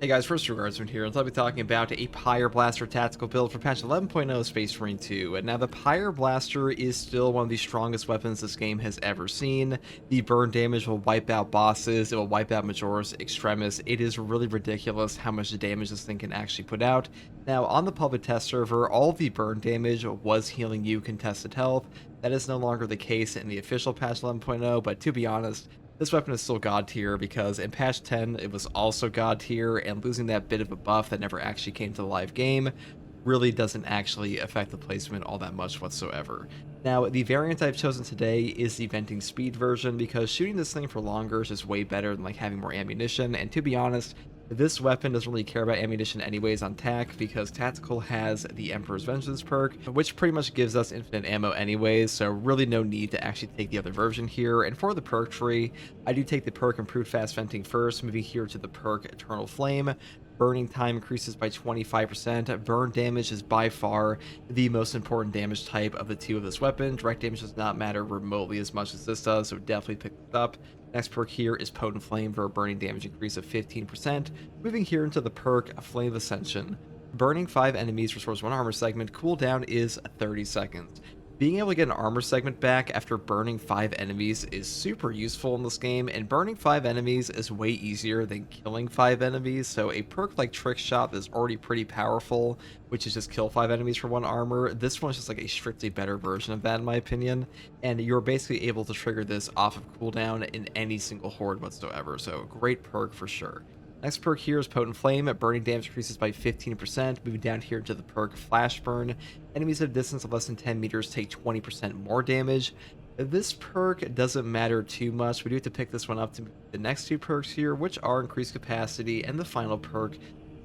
Hey guys, first regardsman here, and I'll be talking about a Pyre Blaster tactical build for patch 11.0 Space Marine 2. And now the Pyre Blaster is still one of the strongest weapons this game has ever seen. The burn damage will wipe out bosses, it will wipe out Majoris, Extremis. It is really ridiculous how much damage this thing can actually put out. Now, on the public test server, all of the burn damage was healing you contested health. That is no longer the case in the official patch 11.0, but to be honest, this weapon is still god tier because in patch 10 it was also god tier, and losing that bit of a buff that never actually came to the live game really doesn't actually affect the placement all that much whatsoever. Now, the variant I've chosen today is the venting speed version because shooting this thing for longer is just way better than like having more ammunition, and to be honest, this weapon doesn't really care about ammunition anyways on TAC because Tactical has the Emperor's Vengeance perk, which pretty much gives us infinite ammo anyways, so really no need to actually take the other version here. And for the perk tree, I do take the perk Improved Fast Venting first, moving here to the perk Eternal Flame. Burning time increases by 25%. Burn damage is by far the most important damage type of the two of this weapon. Direct damage does not matter remotely as much as this does, so definitely pick this up. Next perk here is Potent Flame for a burning damage increase of 15%. Moving here into the perk Flame of Ascension. Burning 5 enemies restores 1 armor segment. Cooldown is 30 seconds. Being able to get an armor segment back after burning 5 enemies is super useful in this game, and burning 5 enemies is way easier than killing 5 enemies, so a perk like Trick Shot is already pretty powerful, which is just kill 5 enemies for 1 armor. This one's just like a strictly better version of that in my opinion, and you're basically able to trigger this off of cooldown in any single horde whatsoever, so great perk for sure. Next perk here is Potent Flame. Burning damage increases by 15%. Moving down here to the perk Flash Burn. Enemies at a distance of less than 10 meters take 20% more damage. This perk doesn't matter too much. We do have to pick this one up to the next two perks here, which are Increased Capacity and the final perk,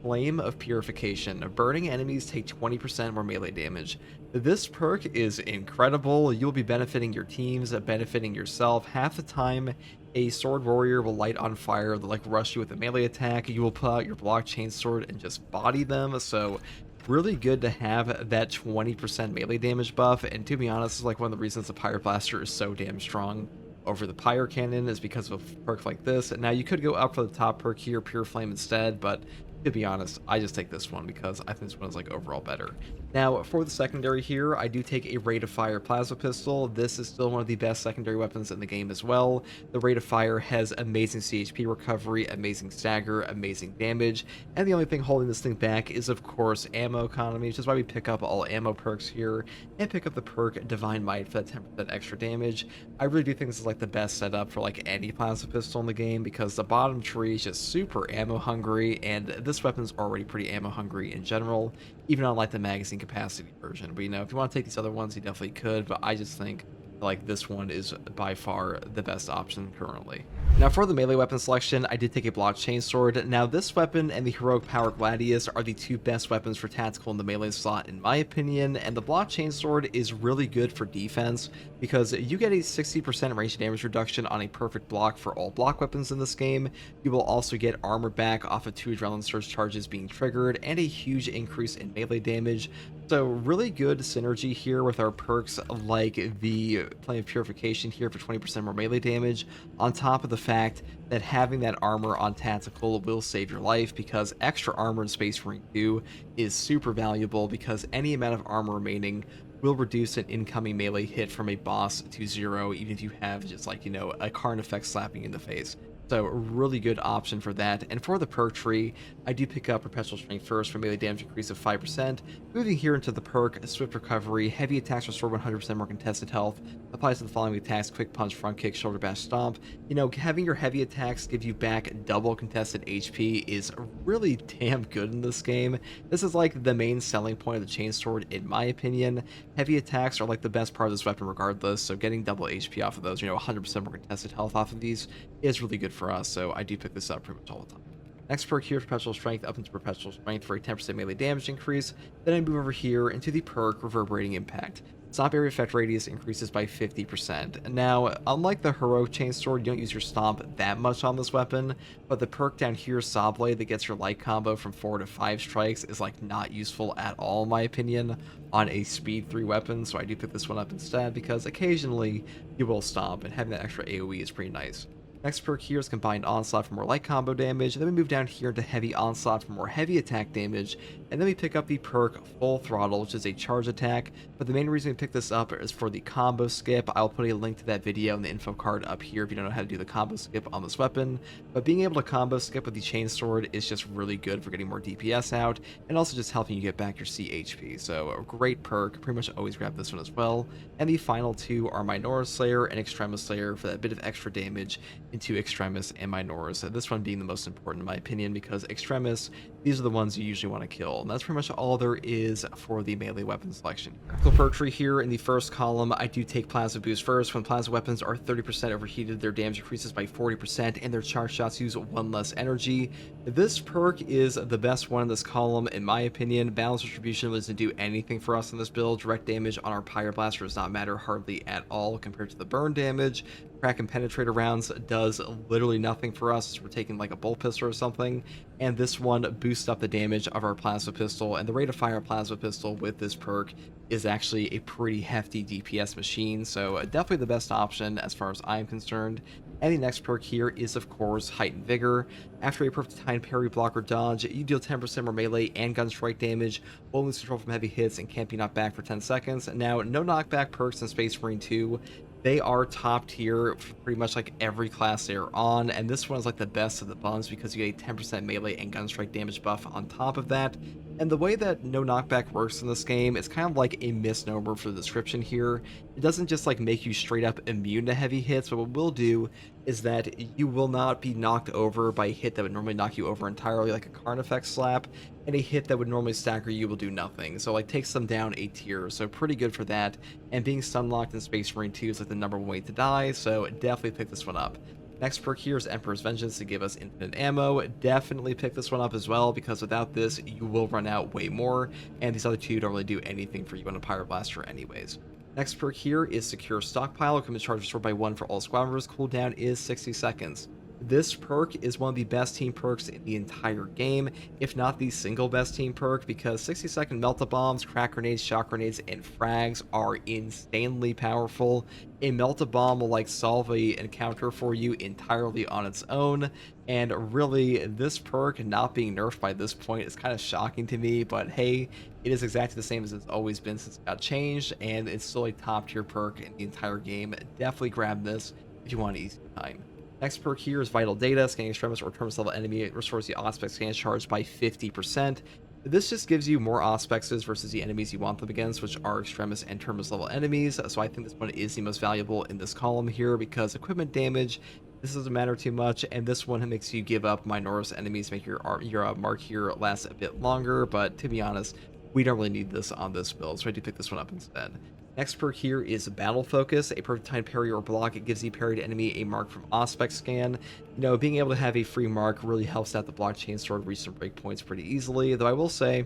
Flame of Purification. Burning enemies take 20% more melee damage. This perk is incredible. You'll be benefiting your teams, benefiting yourself. Half the time, a sword warrior will light on fire, they'll like rush you with a melee attack. You will pull out your blockchain sword and just body them. So really good to have that 20% melee damage buff. And to be honest, it's like one of the reasons the Pyre Blaster is so damn strong over the Pyre Cannon is because of a perk like this. And now you could go up for the top perk here, Pure Flame instead, but to be honest, I just take this one because I think this one is like overall better. Now, for the secondary here, I do take a Rate of Fire Plasma Pistol. This is still one of the best secondary weapons in the game as well. The Rate of Fire has amazing CHP recovery, amazing stagger, amazing damage, and the only thing holding this thing back is, of course, ammo economy, which is why we pick up all ammo perks here, and pick up the perk Divine Might for that 10% extra damage. I really do think this is like the best setup for like any plasma pistol in the game because the bottom tree is just super ammo hungry, and this weapon's already pretty ammo hungry in general, even on like the magazine capacity version. But you know, if you want to take these other ones, you definitely could, but I just think like this one is by far the best option currently. Now for the melee weapon selection, I did take a blockchain sword. Now this weapon and the heroic power gladius are the two best weapons for tactical in the melee slot in my opinion, and the blockchain sword is really good for defense because you get a 60% range damage reduction on a perfect block for all block weapons in this game. You will also get armor back off of 2 adrenaline surge charges being triggered and a huge increase in melee damage. So really good synergy here with our perks like the Flame of Purification here for 20% more melee damage, on top of the fact that having that armor on tactical will save your life because extra armor in Space Marine 2 is super valuable because any amount of armor remaining will reduce an incoming melee hit from a boss to 0, even if you have just like, you know, a Karn effect slapping you in the face. So a really good option for that. And for the perk tree, I do pick up Perpetual Strength first for melee damage increase of 5%. Moving here into the perk Swift Recovery, heavy attacks restore 100% more contested health. Applies to the following attacks: Quick Punch, Front Kick, Shoulder Bash, Stomp. You know, having your heavy attacks give you back double contested HP is really damn good in this game. This is like the main selling point of the chain sword in my opinion. Heavy attacks are like the best part of this weapon regardless, so getting double HP off of those, you know, 100% more contested health off of these is really good for us, so I do pick this up pretty much all the time. Next perk here, Perpetual Strength, up into Perpetual Strength for a 10% melee damage increase. Then I move over here into the perk Reverberating Impact. Stomp area effect radius increases by 50%. Now, unlike the heroic chain sword, you don't use your stomp that much on this weapon, but the perk down here, Saw Blade, that gets your light combo from 4 to 5 strikes is like not useful at all in my opinion on a speed 3 weapon, so I do pick this one up instead because occasionally you will stomp, and having that extra AoE is pretty nice. Next perk here is Combined Onslaught for more light combo damage. Then we move down here to Heavy Onslaught for more heavy attack damage. And then we pick up the perk Full Throttle, which is a charge attack. But the main reason we pick this up is for the combo skip. I'll put a link to that video in the info card up here if you don't know how to do the combo skip on this weapon. But being able to combo skip with the Chainsword is just really good for getting more DPS out, and also just helping you get back your CHP. So a great perk. Pretty much always grab this one as well. And the final two are Minora's Slayer and Extremis Slayer for that bit of extra damage into Extremis and Minora's. So this one being the most important in my opinion, because Extremis, these are the ones you usually want to kill. And that's pretty much all there is for the melee weapon selection. So perk tree here in the first column, I do take Plasma Boost first. When plasma weapons are 30% overheated, their damage increases by 40% and their charge shots use one less energy. This perk is the best one in this column in my opinion. Balance distribution doesn't do anything for us in this build. Direct damage on our Pyro Blaster does not matter hardly at all compared to the burn damage. Crack and penetrator rounds does literally nothing for us. We're taking like a bolt pistol or something, and this one boosts up the damage of our plasma pistol, and the rate of fire plasma pistol with this perk is actually a pretty hefty DPS machine, so definitely the best option as far as I'm concerned. And the next perk here is, of course, Heightened Vigor. After a perfect time parry, block, or dodge, you deal 10% more melee and gun strike damage, while lose control from heavy hits and can't be knocked back for 10 seconds. Now, no knockback perks in Space Marine 2. They are top tier for pretty much like every class they are on, and this one is like the best of the bunch because you get a 10% melee and gun strike damage buff on top of that. And the way that no knockback works in this game, it's kind of like a misnomer for the description here. It doesn't just like make you straight up immune to heavy hits, but what it will do is that you will not be knocked over by a hit that would normally knock you over entirely, like a Carnifex slap, and a hit that would normally stagger you will do nothing. So like takes them down a tier, so pretty good for that. And being stun locked in Space Marine 2 is like the #1 way to die, so definitely pick this one up. Next perk here is Emperor's Vengeance to give us infinite ammo. Definitely pick this one up as well, because without this, you will run out way more, and these other two don't really do anything for you on a Pyro Blaster anyways. Next perk here is Secure Stockpile. Equipment charge restored by 1 for all squad members. Cooldown is 60 seconds. This perk is one of the best team perks in the entire game, if not the single best team perk, because 60-second melt-a-bombs, crack grenades, shock grenades, and frags are insanely powerful. A melt-a-bomb will like solve a encounter for you entirely on its own, and really this perk not being nerfed by this point is kind of shocking to me, but hey, it is exactly the same as it's always been since it got changed, and it's still a top tier perk in the entire game. Definitely grab this if you want an easy time. Next perk here is Vital Data. Scanning Extremis or Terminus level enemy, it restores the Auspex scan charge by 50%. This just gives you more Auspexes versus the enemies you want them against, which are Extremis and Terminus level enemies. So I think this one is the most valuable in this column here, because equipment damage, this doesn't matter too much, and this one makes you give up Minora's enemies, make your mark here last a bit longer. But to be honest, we don't really need this on this build, so I do pick this one up instead. Next perk here is Battle Focus. A perfect time parry or block. It gives the parried enemy a mark from Auspex scan. You know, being able to have a free mark really helps out the blockchain sword reach some breakpoints pretty easily. Though I will say,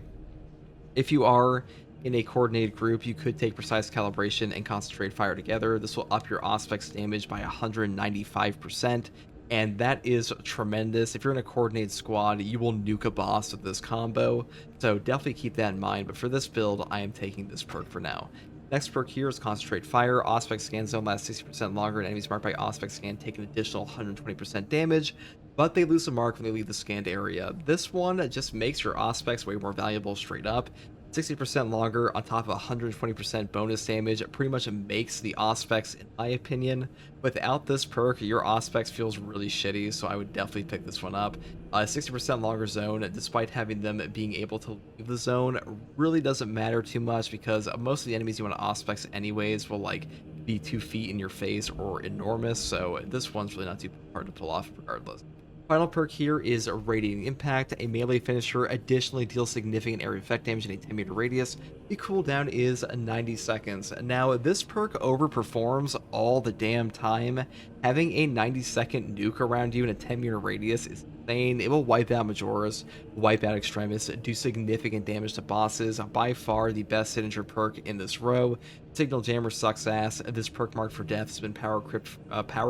if you are in a coordinated group, you could take Precise Calibration and Concentrate Fire together. This will up your Auspex damage by 195%. And that is tremendous. If you're in a coordinated squad, you will nuke a boss with this combo. So definitely keep that in mind. But for this build, I am taking this perk for now. Next perk here is Concentrate Fire. Auspex scan zone lasts 60% longer, and enemies marked by Auspex scan take an additional 120% damage, but they lose a mark when they leave the scanned area. This one just makes your Auspex way more valuable straight up. 60% longer on top of 120% bonus damage. It pretty much makes the Auspex, in my opinion. Without this perk, your Auspex feels really shitty, so I would definitely pick this one up. 60% longer zone, despite having them being able to leave the zone, really doesn't matter too much, because most of the enemies you want to Auspex anyways will like be 2 feet in your face or enormous, so this one's really not too hard to pull off regardless. Final perk here is Radiating Impact. A melee finisher additionally deals significant area effect damage in a 10-meter radius. The cooldown is 90 seconds. Now, this perk overperforms all the damn time. Having a 90-second nuke around you in a 10-meter radius is insane. It will wipe out Majora's, wipe out Extremis, do significant damage to bosses. By far the best signature perk in this row. Signal Jammer sucks ass. This perk marked for death has been power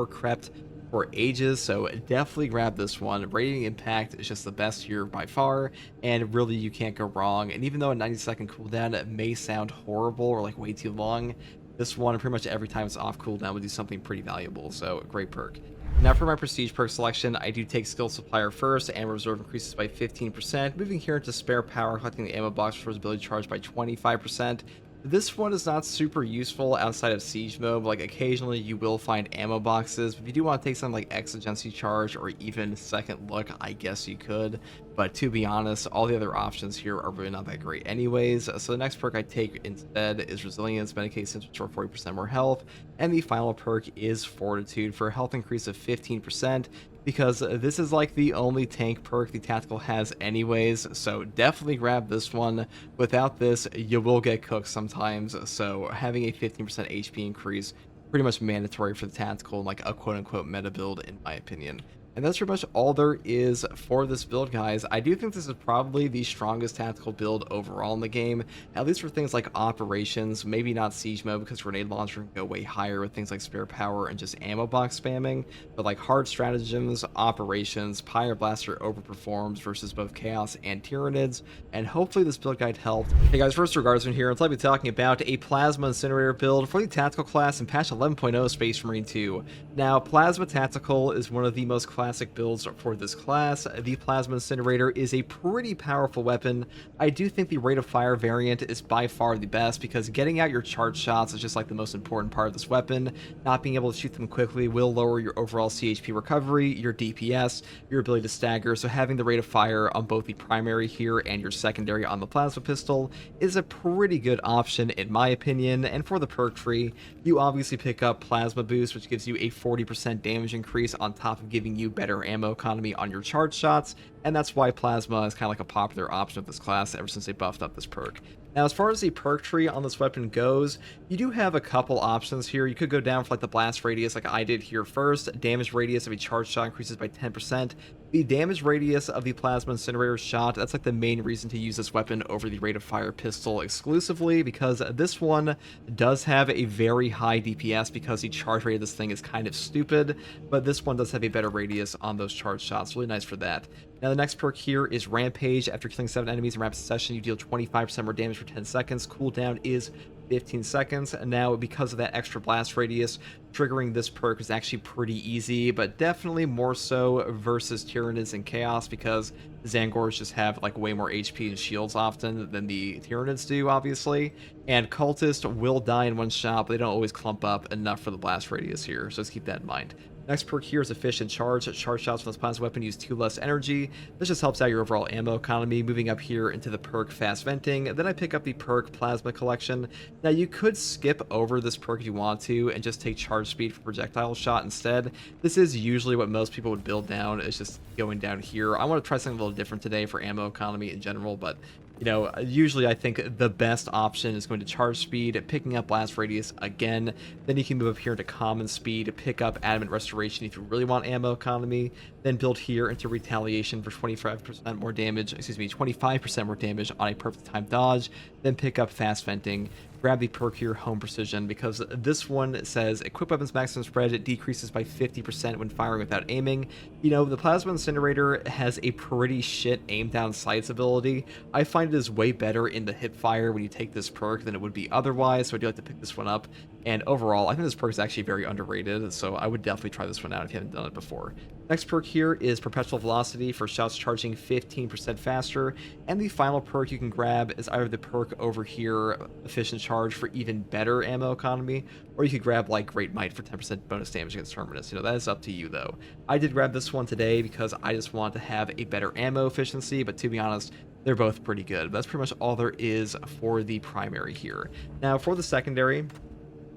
crept for ages, so definitely grab this one. Radiating Impact is just the best here by far, and really you can't go wrong. And even though a 90-second cooldown may sound horrible or like way too long, this one pretty much every time it's off cooldown would do something pretty valuable, so great perk. Now for my prestige perk selection, I do take skill supplier first. Ammo reserve increases by 15%. Moving here into spare power, collecting the ammo box for ability charge by 25%. This one is not super useful outside of siege mode. Like occasionally you will find ammo boxes. But if you do want to take something like exigency charge or even second look, I guess you could. But to be honest, all the other options here are really not that great anyways. So the next perk I take instead is resilience, medicate symptoms for 40% more health. And the final perk is fortitude for a health increase of 15%. Because this is like the only tank perk the tactical has anyways, so definitely grab this one. Without this, you will get cooked sometimes, so having a 15% HP increase, pretty much mandatory for the tactical, like a quote-unquote meta build in my opinion. And that's pretty much all there is for this build, guys. I do think this is probably the strongest tactical build overall in the game, at least for things like operations, maybe not siege mode because grenade launcher can go way higher with things like spare power and just ammo box spamming, but like hard stratagems, operations, Pyre Blaster overperforms versus both Chaos and Tyranids, and hopefully this build guide helped. Hey guys, first Regardsman here, and I'll be talking about a Plasma Incinerator build for the tactical class in patch 11.0 Space Marine 2. Now, Plasma Tactical is one of the most classic builds for this class. The Plasma Incinerator is a pretty powerful weapon. I do think the rate of fire variant is by far the best because getting out your charge shots is just like the most important part of this weapon. Not being able to shoot them quickly will lower your overall CHP recovery, your DPS, your ability to stagger, so having the rate of fire on both the primary here and your secondary on the plasma pistol is a pretty good option in my opinion. And for the perk tree, you obviously pick up Plasma Boost, which gives you a 40% damage increase on top of giving you better ammo economy on your charge shots, and that's why Plasma is kind of like a popular option of this class ever since they buffed up this perk. Now, as far as the perk tree on this weapon goes, you do have a couple options here. You could go down for like the blast radius like I did here first. Damage radius of a charge shot increases by 10%. The damage radius of the Plasma Incinerator shot, that's like the main reason to use this weapon over the rate of fire pistol exclusively, because this one does have a very high DPS because the charge rate of this thing is kind of stupid, but this one does have a better radius on those charge shots. Really nice for that. Now the next perk here is Rampage. After killing 7 enemies in rapid succession, you deal 25% more damage for 10 seconds. Cooldown is 15 seconds. And now because of that extra blast radius, triggering this perk is actually pretty easy, but definitely more so versus Tyranids and Chaos because Zangors just have like way more HP and shields often than the Tyranids do, obviously. And Cultist will die in one shot, but they don't always clump up enough for the blast radius here, so let's keep that in mind. Next perk here is Efficient Charge. Charge shots from this plasma weapon use 2 less energy. This just helps out your overall ammo economy. Moving up here into the perk Fast Venting. Then I pick up the perk Plasma Collection. Now you could skip over this perk if you want to and just take Charge Speed for projectile shot instead. This is usually what most people would build down. It's just going down here. I want to try something a little different today for ammo economy in general, but you know, usually I think the best option is going to charge speed, picking up blast radius again. Then you can move up here into common speed, pick up adamant restoration if you really want ammo economy. Then build here into retaliation for 25% more damage, 25% more damage on a perfect time dodge. Then pick up fast venting. Grab the perk here, Home Precision, because this one says equip weapons maximum spread, it decreases by 50% when firing without aiming. You know, the Plasma Incinerator has a pretty shit aim down sights ability. I find it is way better in the hip fire when you take this perk than it would be otherwise, so I do like to pick this one up. And overall, I think this perk is actually very underrated, so I would definitely try this one out if you haven't done it before. Next perk here is Perpetual Velocity for shots charging 15% faster, and the final perk you can grab is either the perk over here, Efficient Charge, for even better ammo economy, or you could grab like Great Might for 10% bonus damage against Terminus. You know, that is up to you though. I did grab this one today because I just want to have a better ammo efficiency, but to be honest, they're both pretty good. That's pretty much all there is for the primary here. Now for the secondary,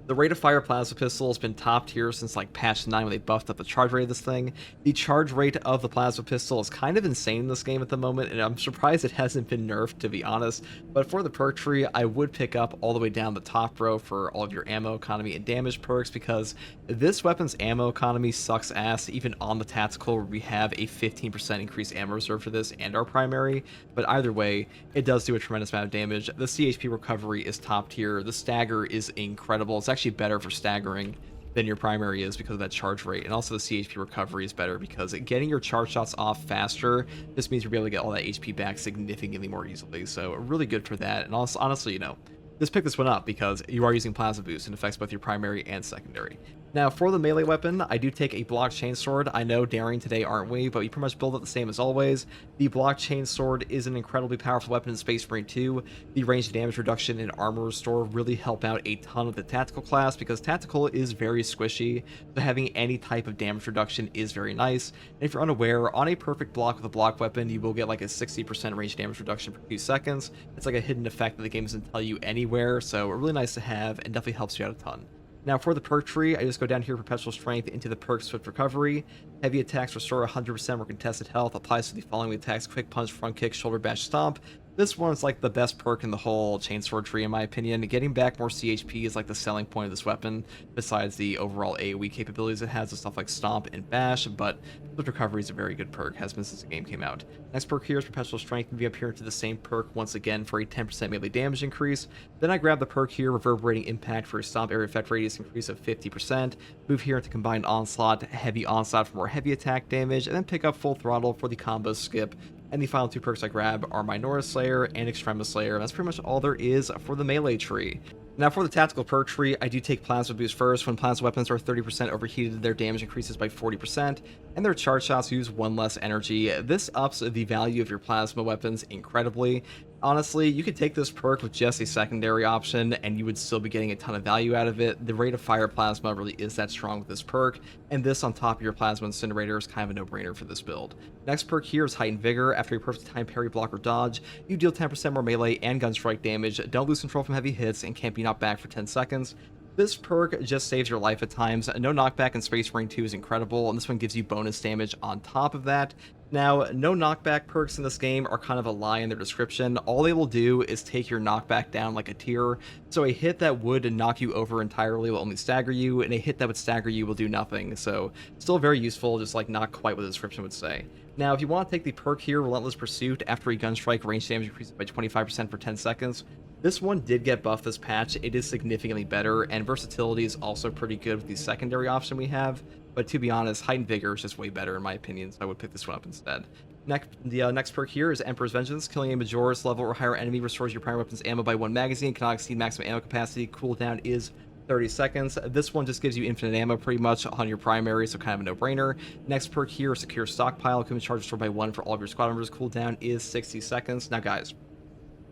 the rate of fire plasma pistol has been top tier since like patch 9 when they buffed up the charge rate of this thing. The charge rate of the plasma pistol is kind of insane in this game at the moment, and I'm surprised it hasn't been nerfed, to be honest. But for the perk tree, I would pick up all the way down the top row for all of your ammo economy and damage perks, because this weapon's ammo economy sucks ass even on the tactical, where we have a 15% increased ammo reserve for this and our primary. But either way, it does do a tremendous amount of damage. The CHP recovery is top tier. The stagger is incredible. It's actually better for staggering than your primary is because of that charge rate, and also the CHP recovery is better because getting your charge shots off faster just means you'll be able to get all that HP back significantly more easily, so really good for that. And also, honestly, you know, just pick this one up because you are using Plasma Boost and affects both your primary and secondary. Now, for the melee weapon, I do take a blockchain sword. I know daring today, aren't we? But we pretty much build it the same as always. The blockchain sword is an incredibly powerful weapon in Space Marine 2. The range damage reduction and armor restore really help out a ton of the tactical class because tactical is very squishy, so having any type of damage reduction is very nice. And if you're unaware, on a perfect block with a block weapon, you will get like a 60% range damage reduction for 2 seconds. It's like a hidden effect that the game doesn't tell you anywhere, so really nice to have and definitely helps you out a ton. Now for the perk tree, I just go down here, Perpetual Strength, into the perk Swift Recovery. Heavy attacks restore 100% more contested health, applies to the following attacks: Quick Punch, Front Kick, Shoulder Bash, Stomp. This one's like the best perk in the whole Chainsword tree in my opinion. Getting back more CHP is like the selling point of this weapon, besides the overall AoE capabilities it has with stuff like Stomp and Bash, but Swift Recovery is a very good perk, has been since the game came out. Next perk here is Perpetual Strength, moving up here into the same perk once again for a 10% melee damage increase. Then I grab the perk here, Reverberating Impact, for a Stomp area effect radius increase of 50%. Move here into Combined Onslaught, Heavy Onslaught for more heavy attack damage, and then pick up Full Throttle for the combo skip. And the final 2 perks I grab are Minoru Slayer and Extremis Slayer. That's pretty much all there is for the melee tree. Now for the tactical perk tree, I do take Plasma Boost first. When plasma weapons are 30% overheated, their damage increases by 40%, and their charge shots use 1 less energy. This ups the value of your plasma weapons incredibly. Honestly, you could take this perk with just a secondary option and you would still be getting a ton of value out of it. The rate of fire plasma really is that strong with this perk, and this on top of your plasma incinerator is kind of a no-brainer for this build. Next perk here is Heightened Vigor. After a perfect time parry, block, or dodge, you deal 10% more melee and gun strike damage, don't lose control from heavy hits, and can't be knocked back for 10 seconds. This perk just saves your life at times. No knockback in Space Marine 2 is incredible, and this one gives you bonus damage on top of that. Now, no knockback perks in this game are kind of a lie in their description. All they will do is take your knockback down like a tier. So a hit that would knock you over entirely will only stagger you, and a hit that would stagger you will do nothing. So still very useful, just like not quite what the description would say. Now, if you want to take the perk here, Relentless Pursuit, after a gun strike, range damage increases by 25% for 10 seconds. This one did get buffed this patch. It is significantly better, and versatility is also pretty good with the secondary option we have. But to be honest, Heightened Vigor is just way better in my opinion, so I would pick this one up instead. The next perk here is Emperor's Vengeance. Killing a Majoris level or higher enemy restores your primary weapon's ammo by 1 magazine, cannot exceed maximum ammo capacity. Cooldown is 30 seconds. This one just gives you infinite ammo pretty much on your primary, so kind of a no-brainer. Next perk here, Secure Stockpile. Equipment charge restored by 1 for all of your squad members. Cooldown is 60 seconds. Now guys,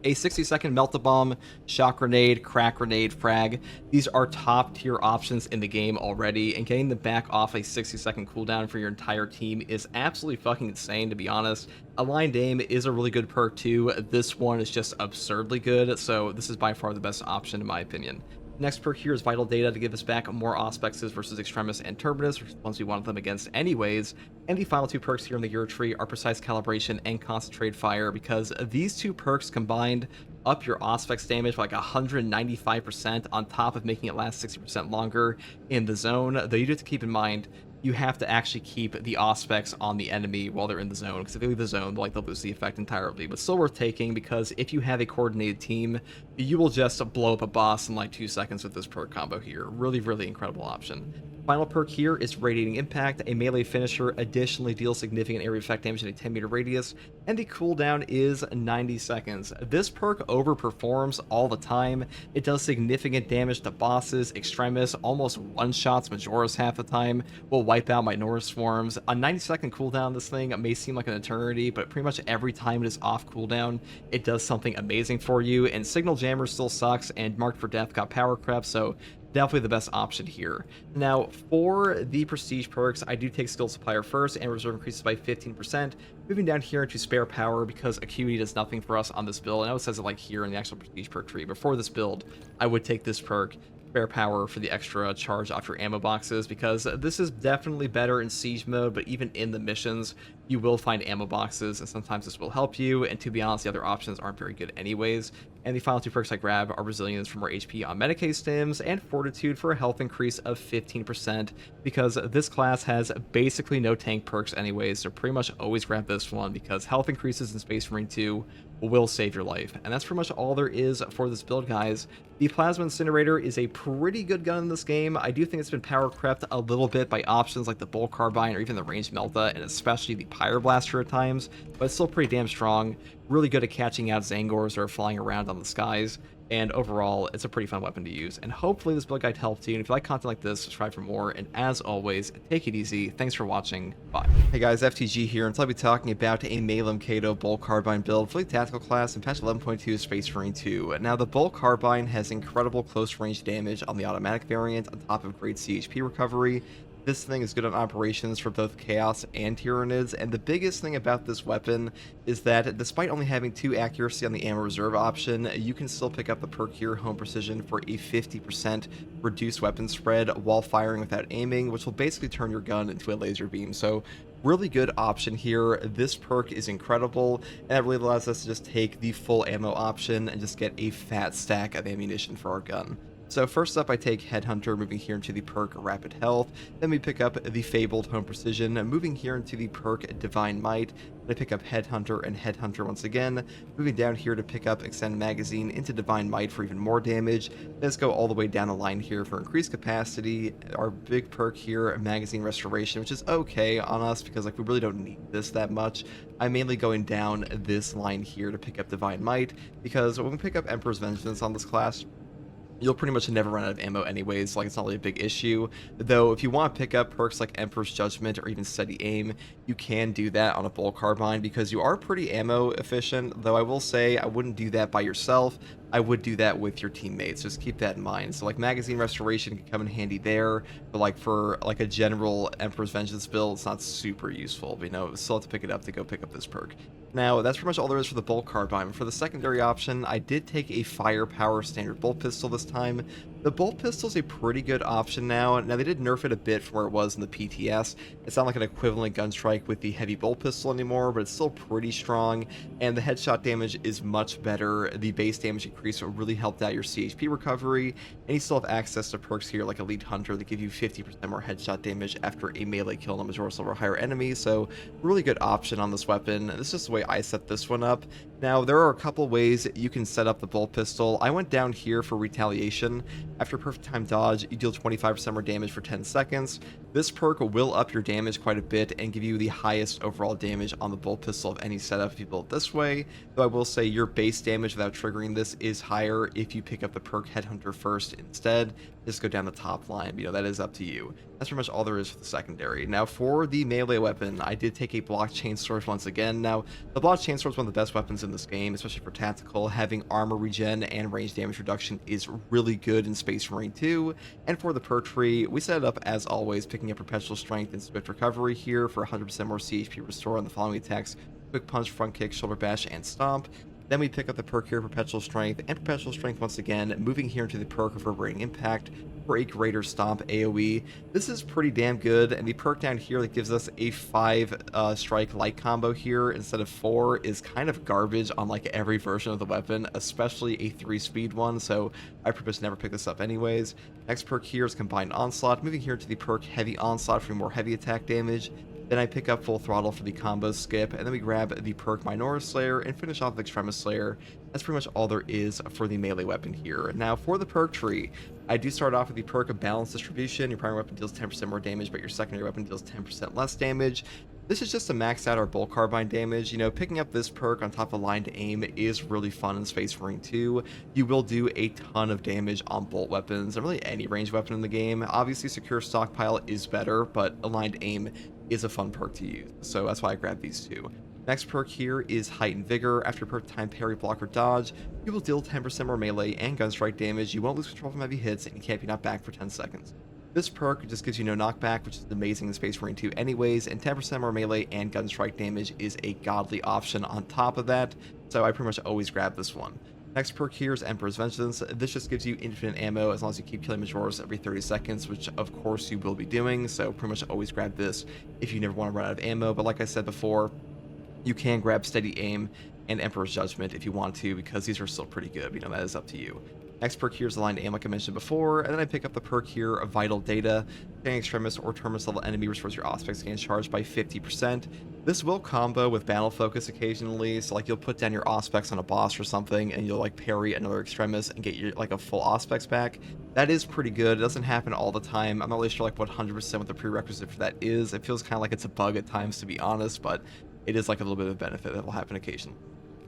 a 60-second Melt-A-Bomb, Shock Grenade, Crack Grenade, Frag. These are top-tier options in the game already, and getting them back off a 60-second cooldown for your entire team is absolutely fucking insane, to be honest. Aligned Aim is a really good perk too. This one is just absurdly good, so this is by far the best option in my opinion. Next perk here is Vital Data to give us back more Auspexes versus Extremis and Turbinus, which is ones we wanted them against anyways. And the final 2 perks here in the Euro tree are Precise Calibration and Concentrated Fire, because these 2 perks combined up your Auspex damage by like 195% on top of making it last 60% longer in the zone. Though you do have to keep in mind, you have to actually keep the Auspex on the enemy while they're in the zone, because if they leave the zone, they'll lose the effect entirely. But still worth taking, because if you have a coordinated team, you will just blow up a boss in like 2 seconds with this perk combo here. Really, really incredible option. Final perk here is Radiating Impact. A melee finisher additionally deals significant area effect damage in a 10-meter radius, and the cooldown is 90 seconds. This perk overperforms all the time. It does significant damage to bosses, Extremis, almost one-shots Majoris half the time, will wipe out Minoru Swarms. A 90-second cooldown, this thing may seem like an eternity, but pretty much every time it is off cooldown, it does something amazing for you, and Signal Jammer still sucks, and Marked for Death got power crept, so definitely the best option here. Now, for the prestige perks, I do take Skill Supplier first, and reserve increases by 15%. Moving down here into Spare Power, because Acuity does nothing for us on this build. I know it says it like here in the actual prestige perk tree, but for this build, I would take this perk, Spare Power, for the extra charge off your ammo boxes, because this is definitely better in siege mode, but even in the missions, you will find ammo boxes, and sometimes this will help you, and to be honest, the other options aren't very good anyways. And the final 2 perks I grab are Resilience for more HP on Medicae stims, and Fortitude for a health increase of 15%, because this class has basically no tank perks anyways, so pretty much always grab this one, because health increases in Space Marine 2 will save your life. And that's pretty much all there is for this build, guys. The Plasma Incinerator is a pretty good gun in this game. I do think it's been power crept a little bit by options like the Bolt Carbine or even the Ranged Melta, and especially the Pyre Blaster at times, but it's still pretty damn strong. Really good at catching out Zangors that are flying around on the skies. And overall, it's a pretty fun weapon to use. And hopefully this build guide helped you. And if you like content like this, subscribe for more. And as always, take it easy. Thanks for watching. Bye. Hey guys, FTG here, and today I'll be talking about a Malum Kato Bolt Carbine build, fully tactical class, in patch 11.2 Space Marine 2. Now, the Bolt Carbine has incredible close range damage on the automatic variant, on top of great CHP recovery. This thing is good on operations for both Chaos and Tyranids, and the biggest thing about this weapon is that despite only having 2 accuracy on the ammo reserve option, you can still pick up the perk here, Home Precision, for a 50% reduced weapon spread while firing without aiming, which will basically turn your gun into a laser beam. So really good option here. This perk is incredible, and that really allows us to just take the full ammo option and just get a fat stack of ammunition for our gun. So first up, I take Headhunter, moving here into the perk Rapid Health. Then we pick up the Fabled Home Precision, moving here into the perk Divine Might. Then I pick up Headhunter and Headhunter once again, moving down here to pick up Extended Magazine into Divine Might for even more damage. Let's go all the way down the line here for increased capacity. Our big perk here, Magazine Restoration, which is okay on us because we really don't need this that much. I'm mainly going down this line here to pick up Divine Might because when we pick up Emperor's Vengeance on this class, you'll pretty much never run out of ammo anyways, it's not really a big issue. Though, if you want to pick up perks like Emperor's Judgment or even Steady Aim, you can do that on a Bolt Carbine because you are pretty ammo efficient, though I will say I wouldn't do that by yourself. I would do that with your teammates. Just keep that in mind. So Magazine Restoration can come in handy there, but for a general Emperor's Vengeance build, it's not super useful. But still have to pick it up to go pick up this perk. Now, that's pretty much all there is for the Bolt Carbine. For the secondary option, I did take a Firepower Standard Bolt Pistol this time. The Bolt Pistol is a pretty good option now. Now, they did nerf it a bit from where it was in the PTS. It's not like an equivalent gun strike with the Heavy Bolt Pistol anymore, but it's still pretty strong, and the headshot damage is much better. The base damage increase really helped out your CHP recovery, and you still have access to perks here like Elite Hunter that give you 50% more headshot damage after a melee kill on a Majora's Level or higher enemy, so really good option on this weapon. This is just the way I set this one up. Now, there are a couple ways you can set up the Bolt Pistol. I went down here for Retaliation. After Perfect Time Dodge, you deal 25% more damage for 10 seconds. This perk will up your damage quite a bit and give you the highest overall damage on the Bolt Pistol of any setup if you build it this way, though I will say your base damage without triggering this is higher if you pick up the perk Headhunter first instead. Just go down the top line, that is up to you. That's pretty much all there is for the secondary. Now, for the melee weapon, I did take a Block Chainsword once again. Now, the Block Chainsword is one of the best weapons in this game, especially for tactical. Having armor regen and range damage reduction is really good in Space Marine 2. And for the perk tree, we set it up as always, picking up Perpetual Strength and Swift Recovery here for 100% more CHP restore on the following attacks: Quick Punch, Front Kick, Shoulder Bash, and Stomp. Then we pick up the perk here, Perpetual Strength, and Perpetual Strength once again, moving here into the perk of Reverberating Impact for a greater Stomp AoE. This is pretty damn good, and the perk down here that gives us a 5-strike light combo here instead of 4 is kind of garbage on every version of the weapon, especially a 3-speed one, so I purpose never pick this up anyways. Next perk here is Combined Onslaught, moving here to the perk Heavy Onslaught for more heavy attack damage. Then I pick up Full Throttle for the combo skip, and then we grab the perk Minoru Slayer and finish off with Extremis Slayer. That's pretty much all there is for the melee weapon here. Now, for the perk tree, I do start off with the perk of Balanced Distribution. Your primary weapon deals 10% more damage, but your secondary weapon deals 10% less damage. This is just to max out our Bolt Carbine damage. Picking up this perk on top of Aligned Aim is really fun in Space Marine 2. You will do a ton of damage on bolt weapons, and really any ranged weapon in the game. Obviously, Secure Stockpile is better, but Aligned Aim is a fun perk to use, so that's why I grabbed these two. Next perk here is Heightened Vigor. After perk time parry, block, or dodge, you will deal 10% more melee and gun strike damage. You won't lose control from heavy hits, and you can't be knocked back for 10 seconds. This perk just gives you no knockback, which is amazing in Space Marine 2 anyways, and 10% more melee and gun strike damage is a godly option on top of that, so I pretty much always grab this one. Next perk here is Emperor's Vengeance. This just gives you infinite ammo as long as you keep killing Majoras every 30 seconds, which of course you will be doing, so pretty much always grab this if you never want to run out of ammo. But like I said before, you can grab Steady Aim and Emperor's Judgment if you want to, because these are still pretty good. That is up to you. Next perk here is aligned aim, like I mentioned before, and then I pick up the perk here of Vital Data. Getting Extremis or Terminus level enemy restores your Auspex scan charged by 50%. This will combo with Battle Focus occasionally, so like you'll put down your Auspex on a boss or something, and you'll like parry another Extremis and get your like a full Auspex back. That is pretty good. It doesn't happen all the time. I'm not really sure like what 100% what the prerequisite for that is. It feels kind of like it's a bug at times, to be honest, but it is like a little bit of a benefit that will happen occasionally.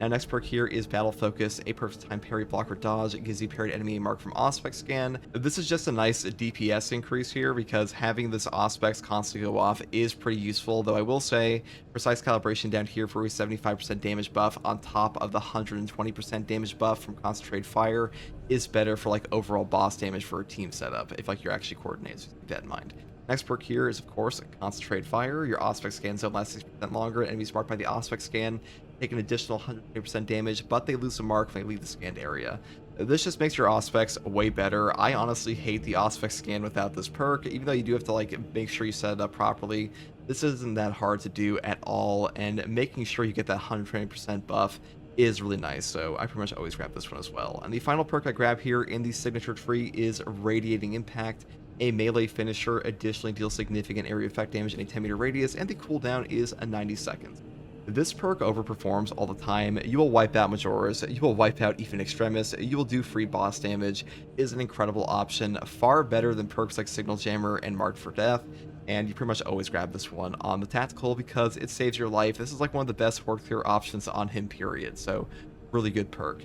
Now, next perk here is Battle Focus, a perfect time parry, block, or dodge. It gives you parried enemy a mark from Auspex scan. This is just a nice DPS increase here because having this Auspex constantly go off is pretty useful, though I will say precise calibration down here for a 75% damage buff on top of the 120% damage buff from concentrated fire is better for like overall boss damage for a team setup if like you're actually coordinated, so keep that in mind. Next perk here is, of course, Concentrated Fire. Your Auspex scan zone lasts 6% longer. Enemies marked by the Auspex scan take an additional 120% damage, but they lose a mark when they leave the scanned area. This just makes your Auspex way better. I honestly hate the Auspex scan without this perk, even though you do have to like make sure you set it up properly. This isn't that hard to do at all, and making sure you get that 120% buff is really nice, so I pretty much always grab this one as well. And the final perk I grab here in the signature tree is Radiating Impact. A melee finisher additionally deals significant area effect damage in a 10-meter radius, and the cooldown is a 90 seconds. This perk overperforms all the time. You will wipe out Majoras, you will wipe out even Extremis, you will do free boss damage. It is an incredible option, far better than perks like Signal Jammer and Marked for Death, and you pretty much always grab this one on the tactical because it saves your life. This is like one of the best horde clear options on him, period, so really good perk.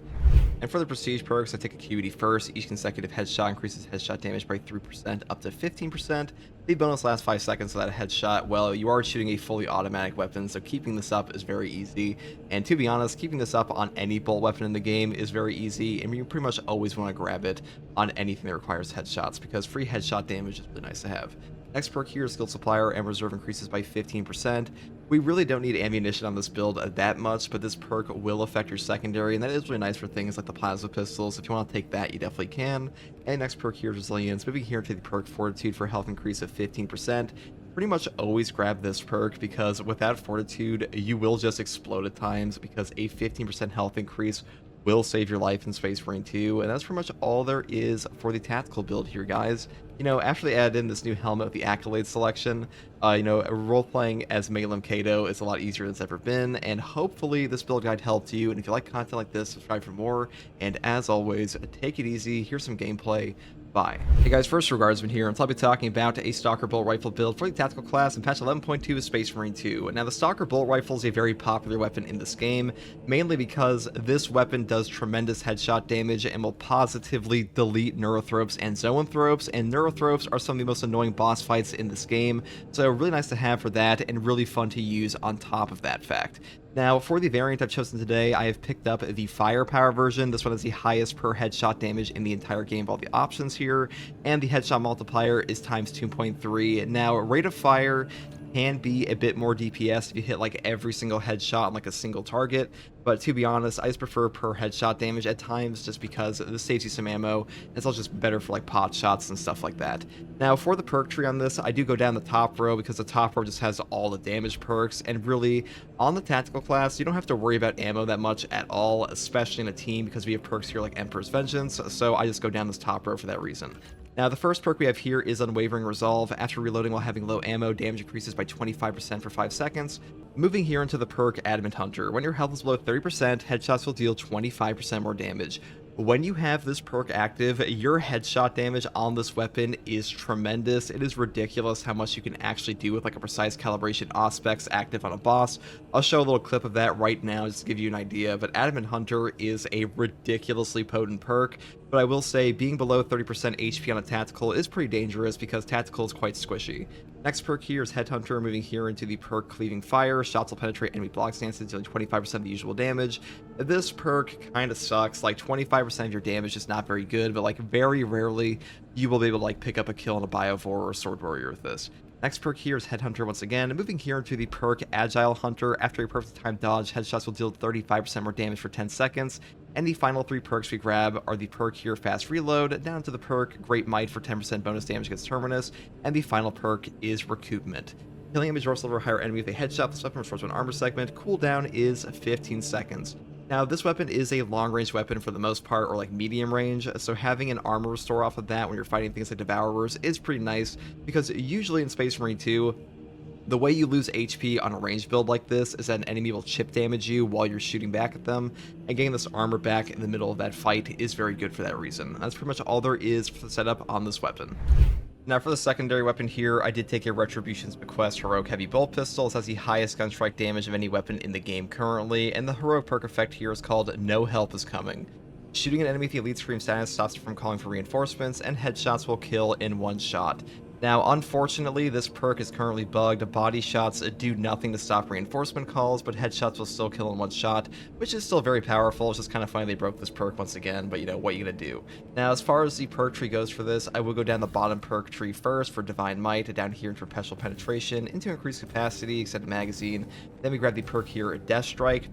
And for the prestige perks, I take Acuity first. Each consecutive headshot increases headshot damage by 3% up to 15%. The bonus lasts 5 seconds without a headshot. Well, you are shooting a fully automatic weapon, so keeping this up is very easy. And to be honest, keeping this up on any bolt weapon in the game is very easy, and you pretty much always want to grab it on anything that requires headshots, because free headshot damage is really nice to have. Next perk here is Skill Supplier, and reserve increases by 15%. We really don't need ammunition on this build that much, but this perk will affect your secondary, and that is really nice for things like the plasma pistols. If you want to take that, you definitely can. And next perk here is Resilience. Moving here to the perk Fortitude for health increase of 15%. Pretty much always grab this perk because without Fortitude, you will just explode at times, because a 15% health increase will save your life in Space Marine 2, and that's pretty much all there is for the tactical build here, guys. You know, after they added in this new helmet with the accolade selection, you know, role-playing as Malum Kato is a lot easier than it's ever been, and hopefully this build guide helped you, and if you like content like this, subscribe for more, and as always, take it easy. Here's some gameplay. Bye. Hey guys, First Regardsman here, and I'll be talking about a Stalker Bolt Rifle build for the tactical class in patch 11.2 of Space Marine 2. Now, the Stalker Bolt Rifle is a very popular weapon in this game, mainly because this weapon does tremendous headshot damage and will positively delete Neurothropes and Zoanthropes, and Neurothropes are some of the most annoying boss fights in this game, so really nice to have for that, and really fun to use on top of that fact. Now, for the variant I've chosen today, I have picked up the Firepower version. This one has the highest per headshot damage in the entire game of all the options here, and the headshot multiplier is times 2.3. Now, rate of fire can be a bit more DPS if you hit like every single headshot on like a single target, but to be honest, I just prefer per headshot damage at times just because this saves you some ammo, and it's also just better for like pot shots and stuff like that. Now, for the perk tree on this, I do go down the top row because the top row just has all the damage perks, and really on the tactical class you don't have to worry about ammo that much at all, especially in a team, because we have perks here like Emperor's Vengeance, so I just go down this top row for that reason. Now, the first perk we have here is Unwavering Resolve. After reloading while having low ammo, damage increases by 25% for 5 seconds. Moving here into the perk Adamant Hunter. When your health is below 30%, headshots will deal 25% more damage. When you have this perk active, your headshot damage on this weapon is tremendous. It is ridiculous how much you can actually do with like a precise calibration Auspex active on a boss. I'll show a little clip of that right now just to give you an idea, but Adamant Hunter is a ridiculously potent perk, but I will say being below 30% HP on a tactical is pretty dangerous because tactical is quite squishy. Next perk here is Headhunter. Moving here into the perk Cleaving Fire. Shots will penetrate enemy block stances, dealing 25% of the usual damage. This perk kind of sucks. Like 25% of your damage is not very good, but like very rarely you will be able to like pick up a kill on a Biovore or Sword Warrior with this. Next perk here is Headhunter once again. Moving here into the perk Agile Hunter. After a perfect time dodge, headshots will deal 35% more damage for 10 seconds. And the final 3 perks we grab are the perk here Fast Reload, down to the perk Great Might for 10% bonus damage against Terminus, and the final perk is Recoupment. Killing a Major's level or higher enemy with a headshot, this weapon restores one armor segment. Cooldown is 15 seconds. Now, this weapon is a long-range weapon for the most part, or like medium range, so having an armor restore off of that when you're fighting things like Devourers is pretty nice, because usually in Space Marine 2, the way you lose HP on a ranged build like this is that an enemy will chip damage you while you're shooting back at them, and getting this armor back in the middle of that fight is very good for that reason. That's pretty much all there is for the setup on this weapon. Now for the secondary weapon here, I did take a Retribution's Bequest Heroic Heavy Bolt Pistol. It has the highest gun strike damage of any weapon in the game currently, and the heroic perk effect here is called No Help is Coming. Shooting an enemy with the Elite Scream status stops it from calling for reinforcements, and headshots will kill in one shot. Now, unfortunately, this perk is currently bugged. Body shots do nothing to stop reinforcement calls, but headshots will still kill in one shot, which is still very powerful. It's just kind of funny they broke this perk once again, but you know, what are you going to do? Now, as far as the perk tree goes for this, I will go down the bottom perk tree first for Divine Might, down here into Perpetual Penetration, into Increased Capacity, Extended Magazine. Then we grab the perk here, Death Strike.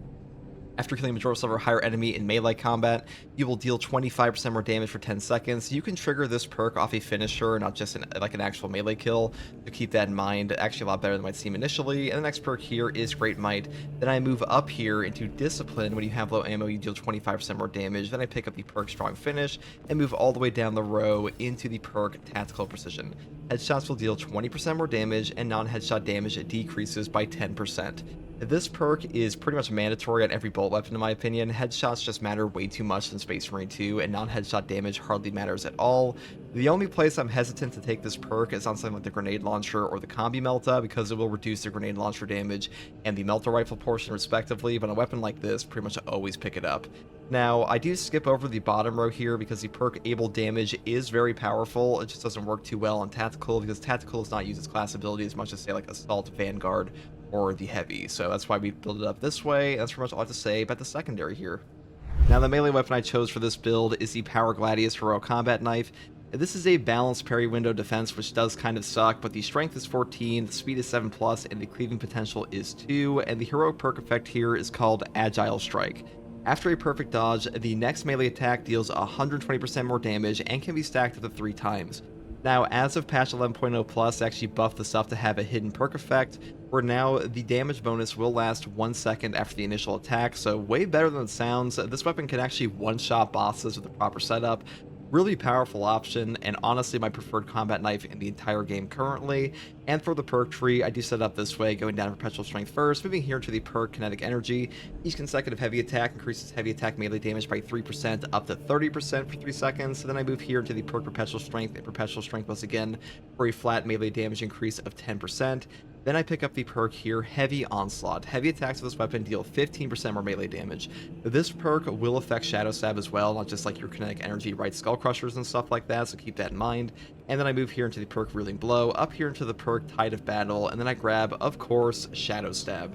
After killing a majority silver or higher enemy in melee combat, you will deal 25% more damage for 10 seconds. You can trigger this perk off a finisher, not just like an actual melee kill, so keep that in mind. Actually a lot better than it might seem initially. And the next perk here is Great Might. Then I move up here into Discipline. When you have low ammo, you deal 25% more damage. Then I pick up the perk Strong Finish and move all the way down the row into the perk Tactical Precision. Headshots will deal 20% more damage, and non-headshot damage decreases by 10%. This perk is pretty much mandatory on every bolt weapon in my opinion. Headshots just matter way too much in Space Marine 2, and non-headshot damage hardly matters at all. The only place I'm hesitant to take this perk is on something like the Grenade Launcher or the Combi Melta, because it will reduce the Grenade Launcher damage and the Melta Rifle portion respectively, but on a weapon like this, pretty much always pick it up. Now, I do skip over the bottom row here because the perk Able Damage is very powerful. It just doesn't work too well on Tactical, because Tactical does not use its class ability as much as, say, like Assault, Vanguard, or the Heavy. So that's why we build it up this way. That's pretty much all I have to say about the secondary here. Now, the melee weapon I chose for this build is the Power Gladius Heroic Combat Knife. This is a balanced parry window defense, which does kind of suck, but the strength is 14, the speed is 7+, and the cleaving potential is 2, and the heroic perk effect here is called Agile Strike. After a perfect dodge, the next melee attack deals 120% more damage and can be stacked up to 3 times. Now, as of patch 11.0 plus, they actually buffed this up to have a hidden perk effect, where now the damage bonus will last 1 second after the initial attack, so way better than it sounds. This weapon can actually one-shot bosses with the proper setup. Really powerful option, and honestly my preferred combat knife in the entire game currently. And for the perk tree, I do set up this way, going down Perpetual Strength first, moving here to the perk Kinetic Energy. Each consecutive heavy attack increases heavy attack melee damage by 3% up to 30% for 3 seconds. So then I move here to the perk Perpetual Strength, and Perpetual Strength once again for a flat melee damage increase of 10%. Then I pick up the perk here, Heavy Onslaught. Heavy attacks with this weapon deal 15% more melee damage. This perk will affect Shadow Stab as well, not just like your Kinetic Energy, right, Skull Crushers and stuff like that, so keep that in mind. And then I move here into the perk Reeling Blow, up here into the perk Tide of Battle, and then I grab, of course, Shadow Stab.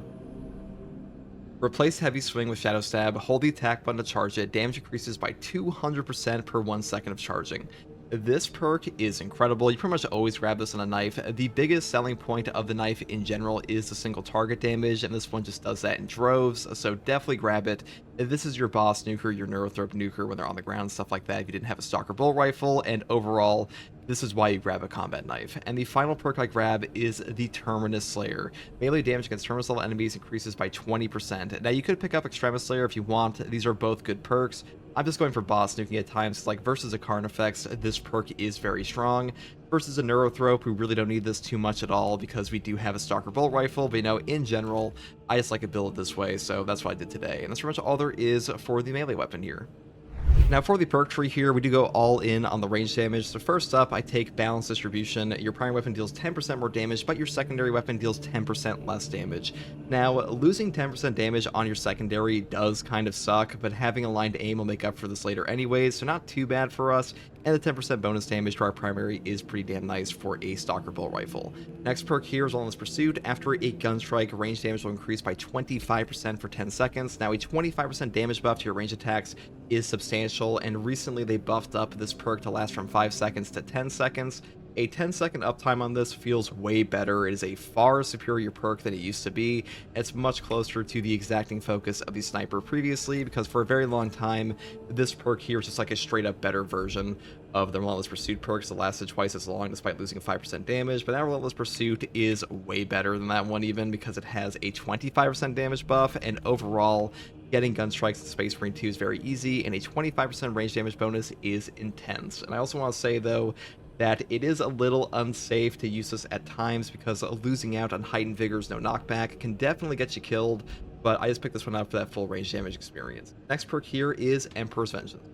Replace Heavy Swing with Shadow Stab, hold the attack button to charge it, damage increases by 200% per 1 second of charging. This perk is incredible. You pretty much always grab this on a knife. The biggest selling point of the knife in general is the single target damage, and this one just does that in droves, so definitely grab it. This is your boss nuker, your Neurothorpe nuker when they're on the ground, stuff like that if you didn't have a Stalker Bolt Rifle, and overall, this is why you grab a combat knife. And the final perk I grab is the Terminus Slayer. Melee damage against Terminus level enemies increases by 20%. Now you could pick up Extremis Slayer if you want. These are both good perks. I'm just going for boss nuking at times, like versus a Carnifex, this perk is very strong. Versus a Neurothrope, we really don't need this too much at all because we do have a Stalker Bolt Rifle, but you know, in general, I just like to build it this way, so that's what I did today. And that's pretty much all there is for the melee weapon here. Now for the perk tree here, we do go all in on the range damage. So first up, I take Balance Distribution. Your primary weapon deals 10% more damage, but your secondary weapon deals 10% less damage. Now, losing 10% damage on your secondary does kind of suck, but having aligned aim will make up for this later anyways, so not too bad for us. And the 10% bonus damage to our primary is pretty damn nice for a Stalker Bolt Rifle. Next perk here is Relentless Pursuit. After a gun strike, range damage will increase by 25% for 10 seconds. Now, a 25% damage buff to your range attacks is substantial, and recently they buffed up this perk to last from 5 seconds to 10 seconds. A 10-second uptime on this feels way better. It is a far superior perk than it used to be. It's much closer to the exacting focus of the sniper previously, because for a very long time, this perk here is just like a straight-up better version of the Relentless Pursuit perks that lasted twice as long despite losing 5% damage, but that Relentless Pursuit is way better than that one even because it has a 25% damage buff, and overall, getting gun strikes in Space Marine 2 is very easy, and a 25% range damage bonus is intense. And I also want to say, though, that it is a little unsafe to use this at times because losing out on heightened vigors, no knockback, can definitely get you killed, but I just picked this one up for that full range damage experience. Next perk here is Emperor's Vengeance.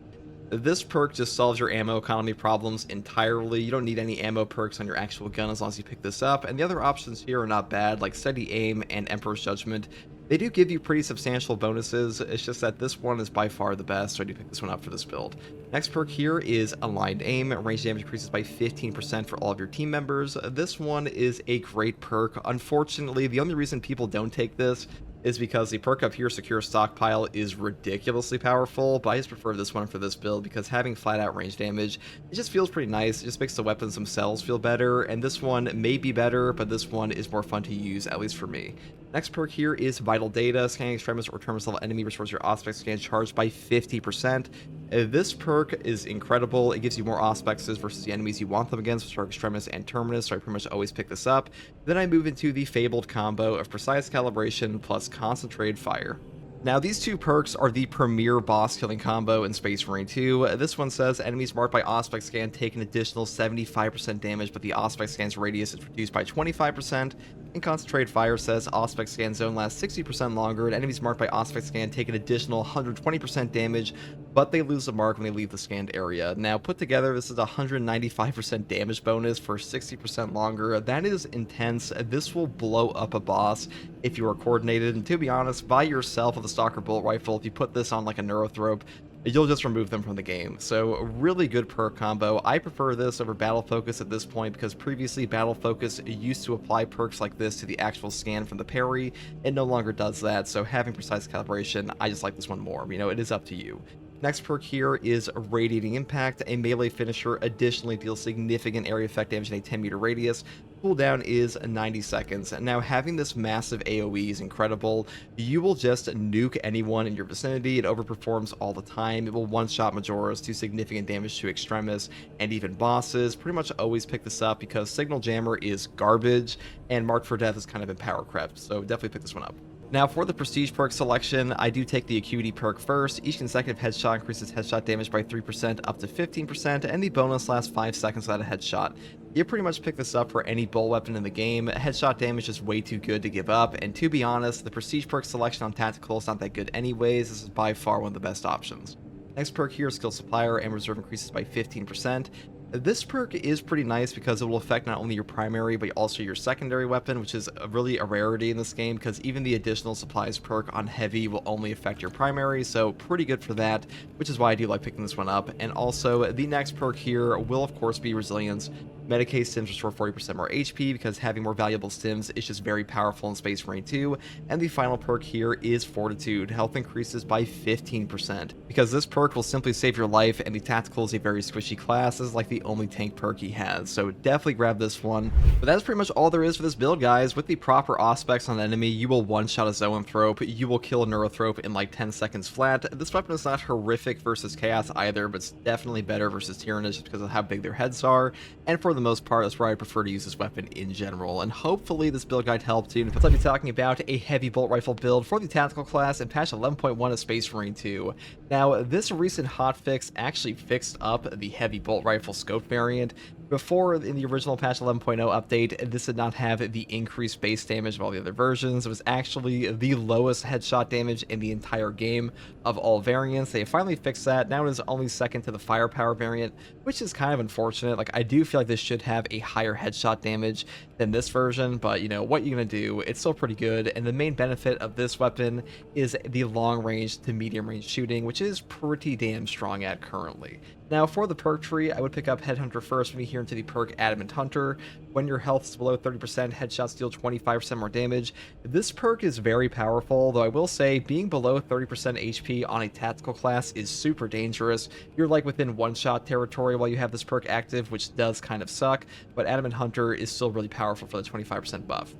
This perk just solves your ammo economy problems entirely. You don't need any ammo perks on your actual gun as long as you pick this up, and the other options here are not bad, like Steady Aim and Emperor's Judgment. They do give you pretty substantial bonuses, it's just that this one is by far the best, so I do pick this one up for this build. Next perk here is Aligned Aim. Range damage increases by 15% for all of your team members. This one is a great perk. Unfortunately, the only reason people don't take this is because the perk up here, Secure Stockpile, is ridiculously powerful, but I just prefer this one for this build because having flat out range damage, it just feels pretty nice. It just makes the weapons themselves feel better, and this one may be better, but this one is more fun to use, at least for me. Next perk here is Vital Data. Scanning extremist or terminus level enemy restores your Auspex scan charged by 50%. This perk is incredible. It gives you more Auspexes versus the enemies you want them against, which are extremists and terminus, so I pretty much always pick this up. Then I move into the fabled combo of Precise Calibration plus Concentrated Fire. Now, these two perks are the premier boss killing combo in Space Marine 2. This one says enemies marked by Auspex scan take an additional 75% damage, but the Auspex scan's radius is reduced by 25%. And Concentrated Fire says Auspex scan zone lasts 60% longer, and enemies marked by Auspex scan take an additional 120% damage, but they lose the mark when they leave the scanned area. Now, put together, this is a 195% damage bonus for 60% longer. That is intense. This will blow up a boss if you are coordinated, and to be honest, by yourself with a Stalker Bolt Rifle, if you put this on like a Neurothrope, you'll just remove them from the game. So really good perk combo. I prefer this over Battle Focus at this point because previously Battle Focus used to apply perks like this to the actual scan from the parry. It no longer does that, so having Precise Calibration, I just like this one more. You know, it is up to you. Next perk here is Radiating Impact. A melee finisher additionally deals significant area effect damage in a 10-meter radius. Cooldown is 90 seconds. Now, having this massive AoE is incredible. You will just nuke anyone in your vicinity. It overperforms all the time. It will one-shot Majoras, do significant damage to extremists and even bosses. Pretty much always pick this up because Signal Jammer is garbage, and Marked for Death is kind of in power crept, so definitely pick this one up. Now, for the Prestige perk selection, I do take the Acuity perk first. Each consecutive headshot increases headshot damage by 3% up to 15%, and the bonus lasts 5 seconds without a headshot. You pretty much pick this up for any bolt weapon in the game. Headshot damage is way too good to give up, and to be honest, the Prestige perk selection on Tactical is not that good anyways. This is by far one of the best options. Next perk here is Skill Supplier, and Reserve increases by 15%. This perk is pretty nice because it will affect not only your primary but also your secondary weapon, which is really a rarity in this game because even the additional supplies perk on heavy will only affect your primary, so pretty good for that, which is why I do like picking this one up. And also the next perk here will of course be Resilience. Medicae stims restore 40% more HP because having more valuable stims is just very powerful in Space Marine 2. And the final perk here is Fortitude. Health increases by 15% because this perk will simply save your life, and the Tactical is a very squishy class. This is like the only tank perk he has, so definitely grab this one. But that's pretty much all there is for this build, guys. With the proper Auspex on an enemy, you will one-shot a Zoanthrope, you will kill a Neurothrope in like 10 seconds flat. This weapon is not horrific versus Chaos either, but it's definitely better versus Tyrannus just because of how big their heads are, and for the most part, that's where I prefer to use this weapon in general. And hopefully this build guide helped you. I'll be talking about a heavy bolt rifle build for the Tactical class in patch 11.1 of Space Marine 2. Now, this recent hotfix actually fixed up the heavy bolt rifle scope variant. Before, in the original patch 11.0 update, this did not have the increased base damage of all the other versions. It was actually the lowest headshot damage in the entire game of all variants. They finally fixed that. Now it is only second to the firepower variant, which is kind of unfortunate. Like, I do feel like this should have a higher headshot damage than this version, but you know, what you're gonna do, it's still pretty good. And the main benefit of this weapon is the long range to medium range shooting, which is pretty damn strong at currently. Now, for the perk tree, I would pick up Headhunter first when you hear into the perk Adamant Hunter. When your health is below 30%, headshots deal 25% more damage. This perk is very powerful, though I will say being below 30% HP on a tactical class is super dangerous. You're like within one-shot territory while you have this perk active, which does kind of suck, but Adamant Hunter is still really powerful for the 25% buff.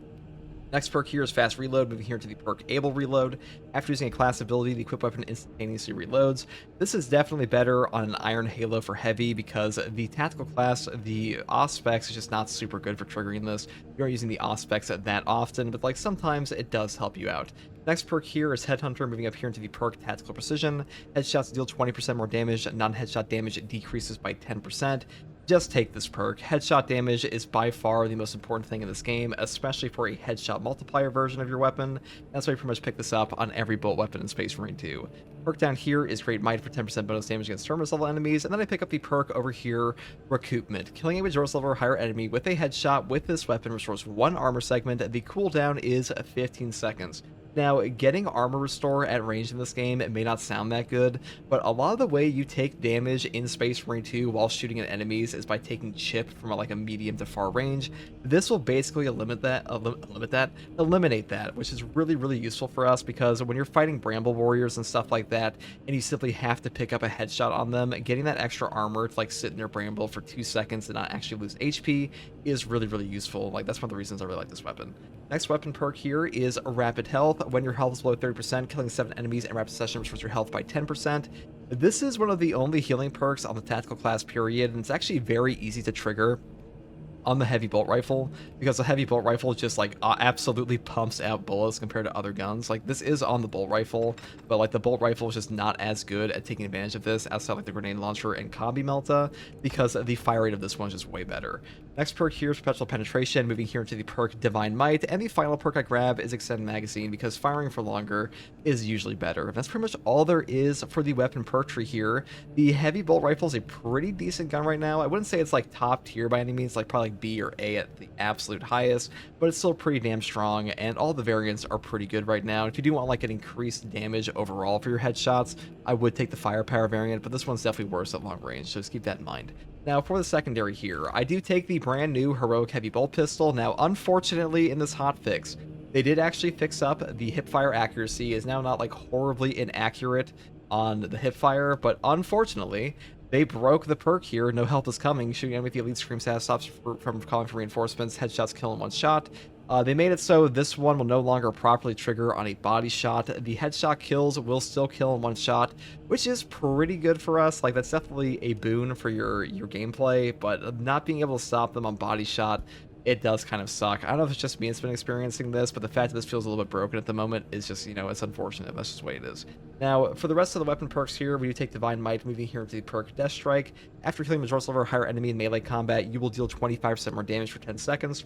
Next perk here is Fast Reload, moving here to the perk Able Reload. After using a class ability, the equipped weapon instantaneously reloads. This is definitely better on an Iron Halo for heavy because the tactical class, the Auspex, is just not super good for triggering this. You aren't using the Auspex that often, but like sometimes it does help you out. Next perk here is Headhunter, moving up here into the perk Tactical Precision. Headshots deal 20% more damage, non-headshot damage decreases by 10%. Just take this perk. Headshot damage is by far the most important thing in this game, especially for a headshot multiplier version of your weapon. That's why you pretty much pick this up on every bolt weapon in Space Marine 2. Perk down here is Great Might for 10% bonus damage against Terminus level enemies, and then I pick up the perk over here, Recoupment. Killing a Majora's level or higher enemy with a headshot with this weapon restores 1 armor segment. The cooldown is 15 seconds. Now, getting armor restore at range in this game, it may not sound that good, but a lot of the way you take damage in Space Marine 2 while shooting at enemies is by taking chip from like a medium to far range. This will basically eliminate that, which is really, really useful for us because when you're fighting Bramble Warriors and stuff like that, and you simply have to pick up a headshot on them, getting that extra armor to like sit in your Bramble for 2 seconds and not actually lose HP is really, really useful. Like, that's one of the reasons I really like this weapon. Next weapon perk here is Rapid Health. When your health is below 30%, killing 7 enemies in rapid succession restores your health by 10%. This is one of the only healing perks on the tactical class period, and it's actually very easy to trigger on the heavy bolt rifle, because the heavy bolt rifle just like absolutely pumps out bullets compared to other guns. Like, this is on the bolt rifle, but like the bolt rifle is just not as good at taking advantage of this outside like the grenade launcher and combi melta, because the fire rate of this one is just way better. Next perk here is Perpetual Penetration, moving here into the perk Divine Might, and the final perk I grab is Extended Magazine, because firing for longer is usually better. And that's pretty much all there is for the weapon perk tree here. The heavy bolt rifle is a pretty decent gun right now. I wouldn't say it's like top tier by any means, like probably B or A at the absolute highest, but it's still pretty damn strong, and all the variants are pretty good right now. If you do want like an increased damage overall for your headshots, I would take the Firepower variant, but this one's definitely worse at long range, so just keep that in mind. Now, for the secondary here, I do take the brand new Heroic Heavy Bolt Pistol. Now, unfortunately, in this hotfix, they did actually fix up the hipfire accuracy. Is now not like horribly inaccurate on the hipfire, but unfortunately, they broke the perk here. No help is coming. Shooting enemy with the elite scream status stops from calling for reinforcements. Headshots kill in 1 shot. They made it so this one will no longer properly trigger on a body shot. The headshot kills will still kill in 1 shot, which is pretty good for us. Like, that's definitely a boon for your gameplay, but not being able to stop them on body shot, it does kind of suck. I don't know if it's just me that's been experiencing this, but the fact that this feels a little bit broken at the moment is just, you know, it's unfortunate. That's just the way it is. Now, for the rest of the weapon perks here, we do take Divine Might, moving here into the perk Death Strike. After killing Majora's level or higher enemy in melee combat, you will deal 25% more damage for 10 seconds.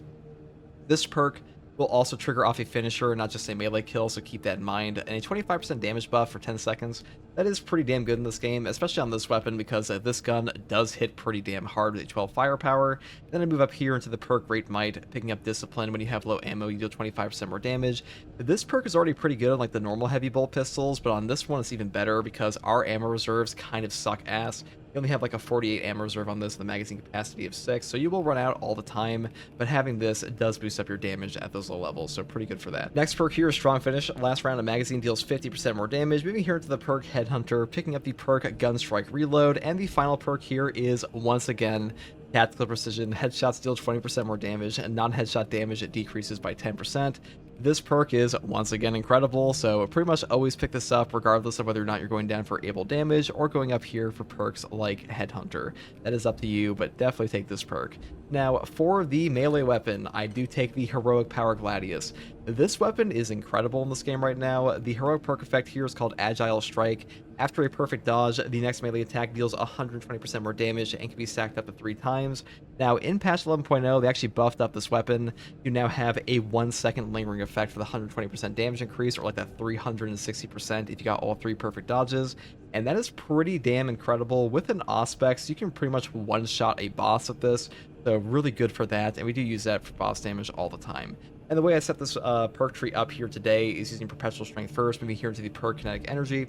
This perk will also trigger off a finisher, not just a melee kill, so keep that in mind. And a 25% damage buff for 10 seconds, that is pretty damn good in this game, especially on this weapon, because this gun does hit pretty damn hard with a 12 firepower. Then I move up here into the perk Great Might, picking up Discipline. When you have low ammo, you deal 25% more damage. This perk is already pretty good on like the normal heavy bolt pistols, but on this one it's even better because our ammo reserves kind of suck ass. You only have like a 48 ammo reserve on this with a magazine capacity of 6, so you will run out all the time, but having this does boost up your damage at those low levels, so pretty good for that. Next perk here is Strong Finish. Last round of magazine deals 50% more damage. Moving here into the perk Headhunter, picking up the perk Gunstrike Reload, and the final perk here is, once again, Tactical Precision. Headshots deal 20% more damage, and non-headshot damage it decreases by 10%. This perk is, once again, incredible, so pretty much always pick this up regardless of whether or not you're going down for able damage or going up here for perks like Headhunter. That is up to you, but definitely take this perk. Now, for the melee weapon, I do take the Heroic Power Gladius. This weapon is incredible in this game right now. The heroic perk effect here is called Agile Strike. After a perfect dodge, the next melee attack deals 120% more damage and can be stacked up to 3 times. Now, in patch 11.0, they actually buffed up this weapon. You now have a 1 second lingering effect for the 120% damage increase, or like that 360% if you got all 3 perfect dodges. And that is pretty damn incredible. With an Auspex, you can pretty much one-shot a boss with this, so really good for that, and we do use that for boss damage all the time. And the way I set this perk tree up here today is using Perpetual Strength first, moving here into the perk Kinetic Energy.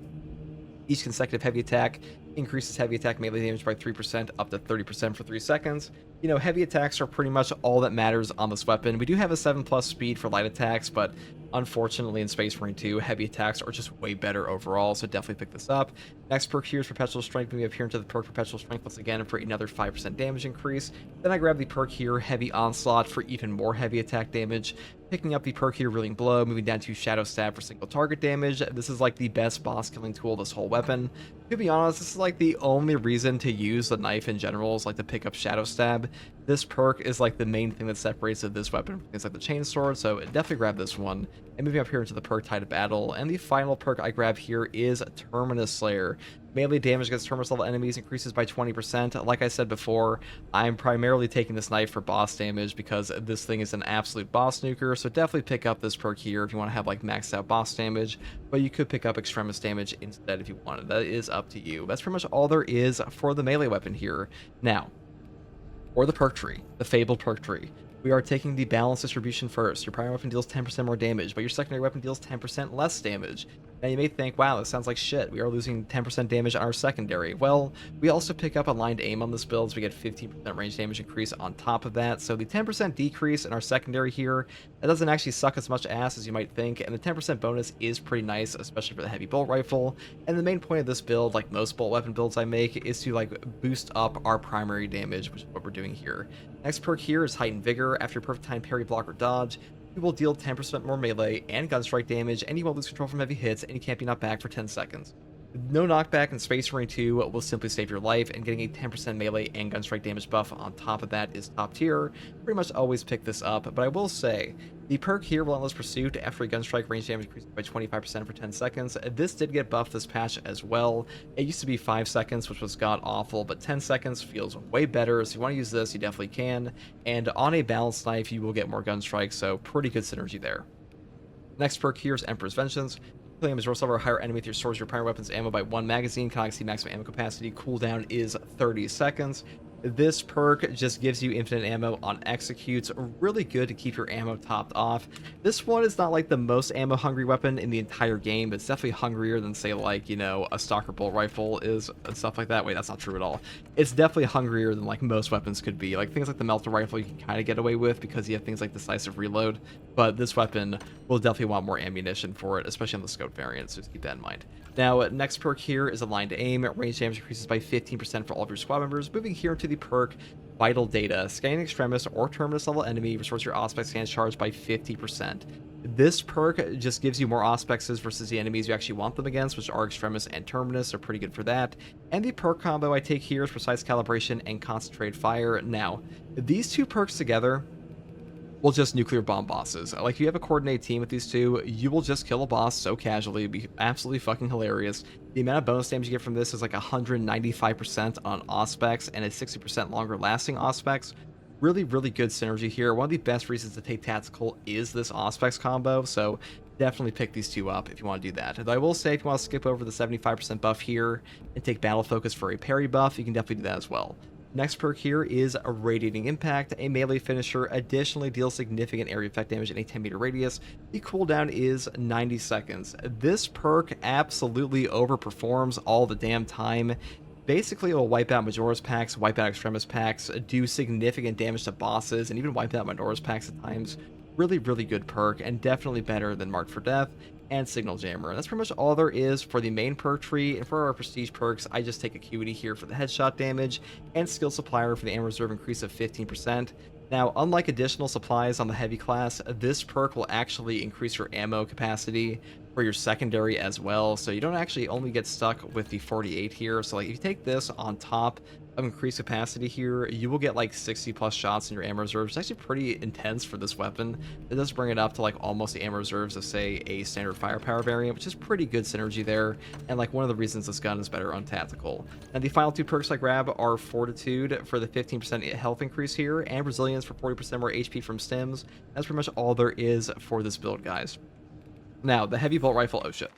Each consecutive heavy attack increases heavy attack melee damage by 3% up to 30% for 3 seconds. You know, heavy attacks are pretty much all that matters on this weapon. We do have a 7+ speed for light attacks, but unfortunately in Space Marine 2, heavy attacks are just way better overall, so definitely pick this up. Next perk here is Perpetual Strength. We have here into the perk Perpetual Strength once again for another 5% damage increase. Then I grab the perk here, Heavy Onslaught, for even more heavy attack damage. Picking up the perk here, Reeling Blow, moving down to Shadow Stab for single target damage. This is like the best boss killing tool of this whole weapon. To be honest, this is like the only reason to use the knife in general is like to pick up Shadow Stab. This perk is like the main thing that separates this weapon from things like the Chain Sword, so definitely grab this one. And And moving up here into the perk Tide of Battle, and the final perk I grab here is Terminus Slayer. Melee damage against Terminus level enemies increases by 20%. Like I said before, I'm primarily taking this knife for boss damage because this thing is an absolute boss nuker, so definitely pick up this perk here if you want to have like maxed out boss damage, but you could pick up Extremis damage instead if you wanted. That is up to you. That's pretty much all there is for the melee weapon here. Now, for the perk tree, the fabled perk tree, we are taking the balanced distribution first. Your primary weapon deals 10% more damage, but your secondary weapon deals 10% less damage. Now you may think, wow, this sounds like shit. We are losing 10% damage on our secondary. Well, we also pick up aligned aim on this build, so we get 15% range damage increase on top of that. So the 10% decrease in our secondary here, that doesn't actually suck as much ass as you might think, and the 10% bonus is pretty nice, especially for the heavy bolt rifle. And the main point of this build, like most bolt weapon builds I make, is to like boost up our primary damage, which is what we're doing here. Next perk here is Heightened Vigor. After your perfect time parry, block, or dodge, you will deal 10% more melee and gunstrike damage, and you won't lose control from heavy hits, and you can't be knocked back for 10 seconds. No knockback in Space Marine 2 will simply save your life, and getting a 10% melee and gunstrike damage buff on top of that is top tier. Pretty much always pick this up, but I will say, the perk here, Relentless Pursuit, after a gunstrike, range damage increases by 25% for 10 seconds. This did get buffed this patch as well. It used to be 5 seconds, which was god-awful, but 10 seconds feels way better, so if you want to use this, you definitely can. And on a balanced knife, you will get more gunstrike, so pretty good synergy there. Next perk here is Emperor's Vengeance. Claim is roll over a higher enemy with your swords, your primary weapons ammo by 1 magazine. Can maximum ammo capacity. Cooldown is 30 seconds. This perk just gives you infinite ammo on executes. Really good to keep your ammo topped off. This one is not like the most ammo hungry weapon in the entire game, but it's definitely hungrier than say like, you know, a stalker bolt rifle is and stuff like that. Wait, that's not true at all. It's definitely hungrier than like most weapons could be. Like things like the melter rifle you can kind of get away with because you have things like decisive reload, but this weapon will definitely want more ammunition for it, especially on the scope variant, so just keep that in mind. Now, next perk here is Aligned Aim. Range damage increases by 15% for all of your squad members. Moving here into the perk Vital Data. Scanning Extremis or Terminus level enemy restores your Auspex scans charge by 50%. This perk just gives you more Auspexes versus the enemies you actually want them against, which are Extremis and Terminus, are pretty good for that. And the perk combo I take here is Precise Calibration and Concentrated Fire. Now, these two perks together will just nuclear bomb bosses. Like, if you have a coordinated team with these two, you will just kill a boss so casually. It'd be absolutely fucking hilarious. The amount of bonus damage you get from this is like 195% on Auspex and a 60% longer lasting Auspex. Really, really good synergy here. One of the best reasons to take Tactical is this Auspex combo, so definitely pick these two up if you want to do that. Though I will say, if you want to skip over the 75% buff here and take Battle Focus for a parry buff, you can definitely do that as well. Next perk here is a Radiating Impact, a melee finisher, additionally deals significant area effect damage in a 10 meter radius. The cooldown is 90 seconds. This perk absolutely overperforms all the damn time. Basically, it will wipe out Majora's packs, wipe out Extremis packs, do significant damage to bosses, and even wipe out Majora's packs at times. Really, really good perk, and definitely better than Marked for Death and Signal Jammer. And that's pretty much all there is for the main perk tree. And for our prestige perks, I just take Acuity here for the headshot damage and Skill Supplier for the ammo reserve increase of 15%. Now, unlike additional supplies on the heavy class, this perk will actually increase your ammo capacity for your secondary as well, so you don't actually only get stuck with the 48 here. So like, if you take this on top of increased capacity here, you will get like 60 plus shots in your ammo reserves. It's actually pretty intense for this weapon. It does bring it up to like almost the ammo reserves of say a standard firepower variant, which is pretty good synergy there, and like one of the reasons this gun is better on tactical. And the final two perks I grab are Fortitude for the 15% health increase here, and Resilience for 40% more HP from stims. That's pretty much all there is for this build, guys. Now, the heavy bolt rifle, oh shit.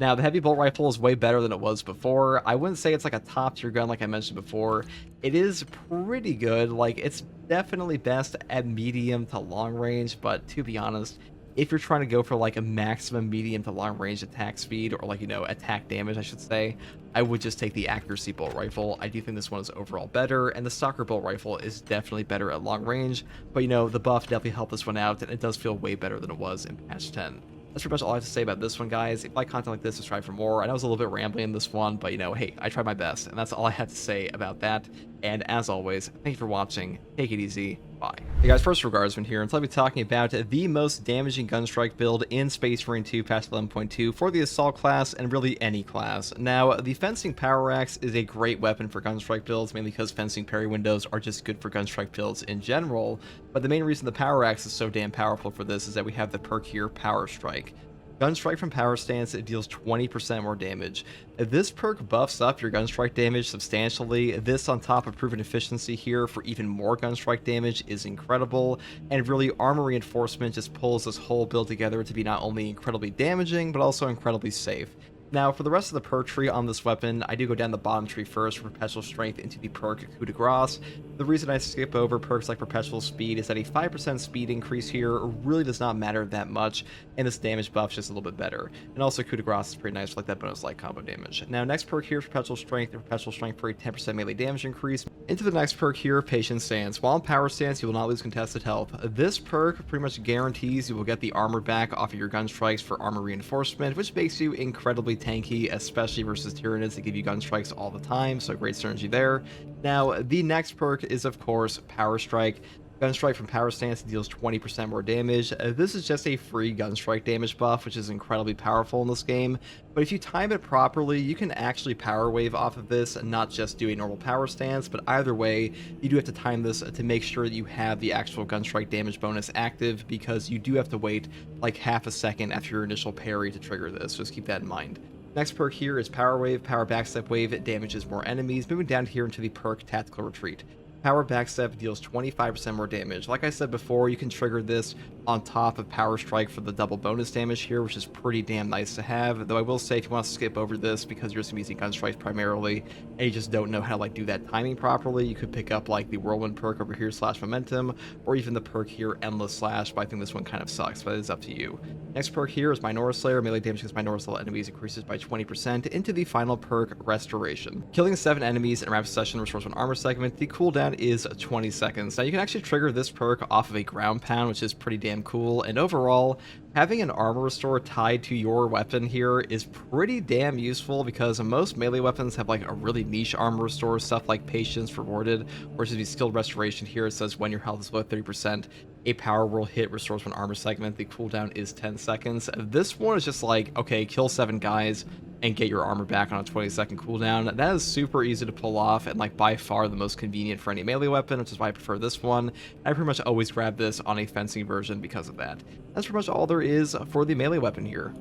Now, the heavy bolt rifle is way better than it was before. I wouldn't say it's like a top tier gun like I mentioned before. It is pretty good. Like, it's definitely best at medium to long range, but to be honest, if you're trying to go for like a maximum medium to long range attack speed, or like, you know, attack damage, I should say, I would just take the accuracy bolt rifle. I do think this one is overall better, and the stalker bolt rifle is definitely better at long range, but you know, the buff definitely helped this one out, and it does feel way better than it was in patch 10. That's pretty much all I have to say about this one, guys. If you like content like this, subscribe for more. I know I was a little bit rambling in this one, but you know, hey, I tried my best, and that's all I had to say about that. And as always, thank you for watching. Take it easy. Bye. Hey guys, first Regardsman here, and so I'll be talking about the most damaging Gunstrike build in Space Marine 2 patch 11.2 for the Assault class, and really any class. Now, the Fencing Power Axe is a great weapon for Gunstrike builds, mainly because fencing parry windows are just good for Gunstrike builds in general, but the main reason the Power Axe is so damn powerful for this is that we have the perk here, Power Strike. Gunstrike from Power Stance, it deals 20% more damage. This perk buffs up your Gunstrike damage substantially. This on top of proven efficiency here for even more Gunstrike damage is incredible, and really Armor Reinforcement just pulls this whole build together to be not only incredibly damaging, but also incredibly safe. Now, for the rest of the perk tree on this weapon, I do go down the bottom tree first for Perpetual Strength into the perk Coup de Grace. The reason I skip over perks like Perpetual Speed is that a 5% speed increase here really does not matter that much, and this damage buff is just a little bit better. And also Coup de Grace is pretty nice for like that bonus light combo damage. Now, next perk here is Perpetual Strength, and Perpetual Strength for a 10% melee damage increase. Into the next perk here, Patient Stance. While in Power Stance, you will not lose contested health. This perk pretty much guarantees you will get the armor back off of your gun strikes for armor reinforcement, which makes you incredibly tanky, especially versus Tyranids that give you gun strikes all the time, so great synergy there. Now, the next perk is, of course, Power Strike. Gunstrike from Power Stance deals 20% more damage. This is just a free Gunstrike damage buff, which is incredibly powerful in this game. But if you time it properly, you can actually Power Wave off of this and not just do a normal Power Stance. But either way, you do have to time this to make sure that you have the actual Gunstrike damage bonus active, because you do have to wait like half a second after your initial parry to trigger this. Just keep that in mind. Next perk here is Power Wave. Power Backstep Wave, it damages more enemies. Moving down here into the perk Tactical Retreat. Power Backstep deals 25% more damage. Like I said before, you can trigger this on top of Power Strike for the double bonus damage here, which is pretty damn nice to have. Though I will say, if you want to skip over this because you're just using gun strikes primarily and you just don't know how to like do that timing properly, you could pick up like the Whirlwind perk over here / Momentum, or even the perk here Endless Slash, but I think this one kind of sucks, but it's up to you. Next perk here is Minority Slayer. Melee damage against Minority level enemies increases by 20%. Into the final perk, Restoration. Killing 7 enemies in a rapid session restores 1 armor segment. The cooldown is 20 seconds. Now you can actually trigger this perk off of a ground pound, which is pretty damn cool, and overall having an armor restore tied to your weapon here is pretty damn useful, because most melee weapons have like a really niche armor restore, stuff like Patience Rewarded, or just be Skilled Restoration. Here it says when your health is below 30%, a power whirl hit restores 1 armor segment. The cooldown is 10 seconds. This one is just like, okay, kill 7 guys and get your armor back on a 20-second cooldown. That is super easy to pull off, and like by far the most convenient for any melee weapon, which is why I prefer this one. I pretty much always grab this on a fencing version because of that. That's pretty much all there is for the melee weapon here.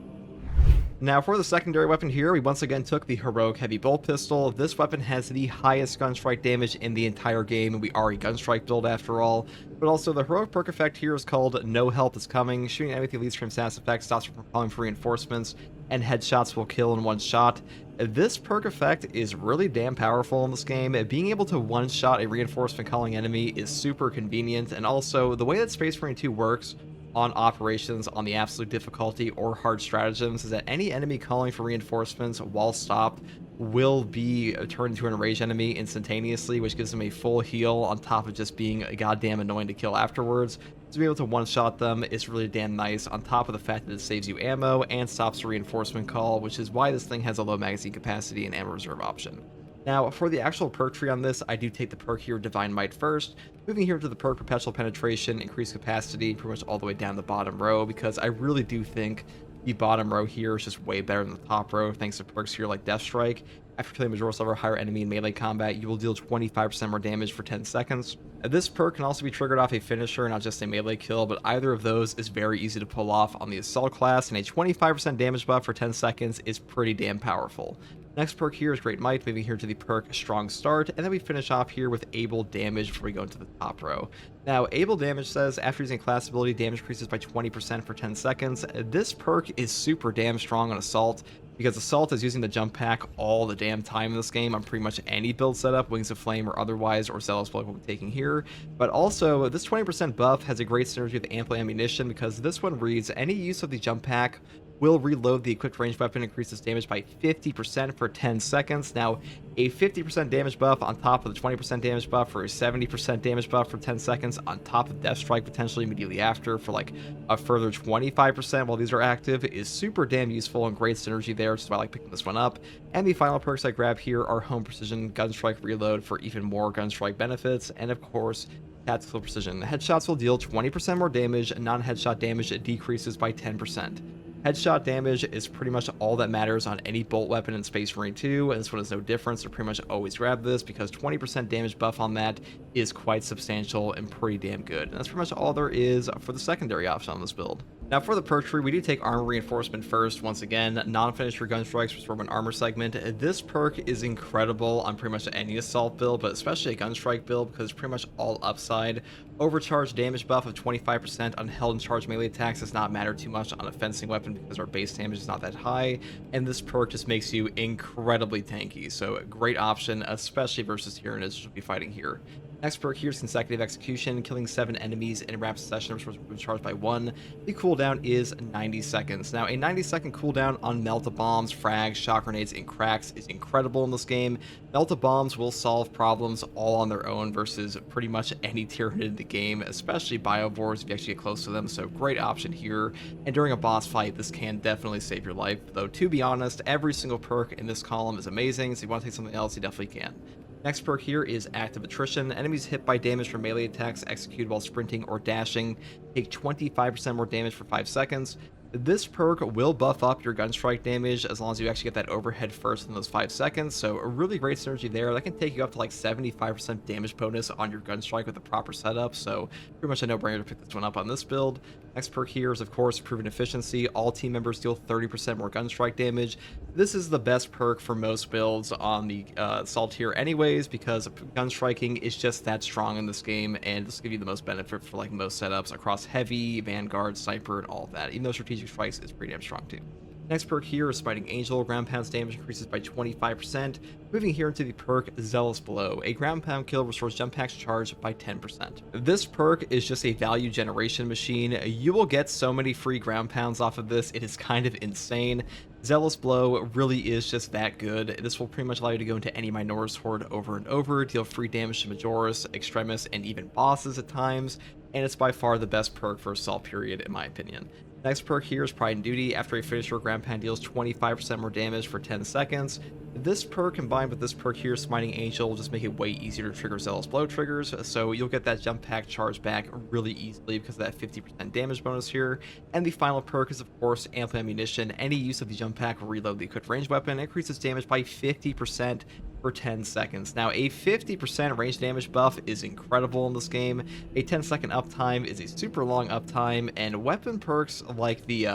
Now, for the secondary weapon here, we once again took the Heroic Heavy Bolt Pistol. This weapon has the highest gunstrike damage in the entire game, and we are a gunstrike build after all. But also, the heroic perk effect here is called No Help is Coming. Shooting anything leads from status effect stops from calling for reinforcements, and headshots will kill in 1 shot. This perk effect is really damn powerful in this game. Being able to one-shot a reinforcement calling enemy is super convenient, and also the way that Space Marine 2 works on operations on the absolute difficulty or hard stratagems is that any enemy calling for reinforcements while stopped will be turned into an enraged enemy instantaneously, which gives them a full heal on top of just being goddamn annoying to kill afterwards. To be able to one-shot them is really damn nice, on top of the fact that it saves you ammo and stops a reinforcement call, which is why this thing has a low magazine capacity and ammo reserve option. Now, for the actual perk tree on this, I do take the perk here Divine Might first, moving here to the perk Perpetual Penetration, increased capacity, pretty much all the way down the bottom row, because I really do think the bottom row here is just way better than the top row, thanks to perks here like Death Strike. After killing Majority level or higher enemy in melee combat, you will deal 25% more damage for 10 seconds. This perk can also be triggered off a finisher, not just a melee kill, but either of those is very easy to pull off on the Assault class, and a 25% damage buff for 10 seconds is pretty damn powerful. Next perk here is Great Might, moving here to the perk Strong Start, and then we finish off here with Able Damage before we go into the top row. Now, Able Damage says after using class ability, damage increases by 20% for 10 seconds. This perk is super damn strong on Assault, because Assault is using the jump pack all the damn time in this game on pretty much any build setup, Wings of Flame or otherwise, or Zealous like we'll be taking here. But also, this 20% buff has a great synergy with Ample Ammunition, because this one reads any use of the jump pack will reload the equipped ranged weapon, increases damage by 50% for 10 seconds. Now, a 50% damage buff on top of the 20% damage buff for a 70% damage buff for 10 seconds on top of Death Strike potentially immediately after for like a further 25% while these are active is super damn useful and great synergy there, which is why I like picking this one up. And the final perks I grab here are Home Precision, Gunstrike Reload for even more Gunstrike benefits, and of course, Tactical Precision. Headshots will deal 20% more damage, and non-headshot damage decreases by 10%. Headshot damage is pretty much all that matters on any bolt weapon in Space Marine 2, and this one is no different, so pretty much always grab this because 20% damage buff on that is quite substantial and pretty damn good. And that's pretty much all there is for the secondary option on this build. Now for the perk tree, we do take Armor Reinforcement first. Once again, non-finisher gun strikes restore an armor segment. This perk is incredible on pretty much any assault build, but especially a gun strike build because it's pretty much all upside. Overcharge damage buff of 25% on held and charged melee attacks does not matter too much on a fencing weapon because our base damage is not that high, and this perk just makes you incredibly tanky, so a great option, especially versus Tyranids, which we'll be fighting here. Next perk here is Consecutive Execution, killing 7 enemies in rapid succession, recharged by 1. The cooldown is 90 seconds. Now, a 90-second cooldown on Melt-A-Bombs, frags, shock grenades, and cracks is incredible in this game. Melt-A-Bombs will solve problems all on their own versus pretty much any Tyranid in the game, especially Biovores if you actually get close to them, so great option here. And during a boss fight, this can definitely save your life, though to be honest, every single perk in this column is amazing, so if you want to take something else, you definitely can. Next perk here is Active Attrition. Enemies hit by damage from melee attacks executed while sprinting or dashing take 25% more damage for 5 seconds. This perk will buff up your gun strike damage as long as you actually get that overhead first in those 5 seconds, so a really great synergy there. That can take you up to like 75% damage bonus on your gun strike with the proper setup, so pretty much a no-brainer to pick this one up on this build. Next perk here is of course Proven Efficiency. All team members deal 30% more gun strike damage. This is the best perk for most builds on the assault tier anyways, because gun striking is just that strong in this game, and this will give you the most benefit for like most setups across heavy, Vanguard, sniper, and all of that, even though strategic strikes is pretty damn strong too. Next perk here is Smiting Angel. Ground pound's damage increases by 25%. Moving here into the perk Zealous Blow. A ground pound kill restores jump packs charge by 10%. This perk is just a value generation machine. You will get so many free ground pounds off of this. It is kind of insane. Zealous Blow really is just that good. This will pretty much allow you to go into any Minotaur's Horde over and over, deal free damage to Majoris, Extremis, and even bosses at times, and it's by far the best perk for Assault period in my opinion. Next perk here is Pride and Duty. After a finisher, ground pound deals 25% more damage for 10 seconds. This perk combined with this perk here, Smiting Angel, will just make it way easier to trigger Zealous Blow triggers, so you'll get that jump pack charge back really easily because of that 50% damage bonus here. And the final perk is of course Ample Ammunition. Any use of the jump pack will reload the equipped ranged weapon, increases damage by 50% for 10 seconds. Now, a 50% range damage buff is incredible in this game. A 10-second uptime is a super long uptime, and weapon perks like the,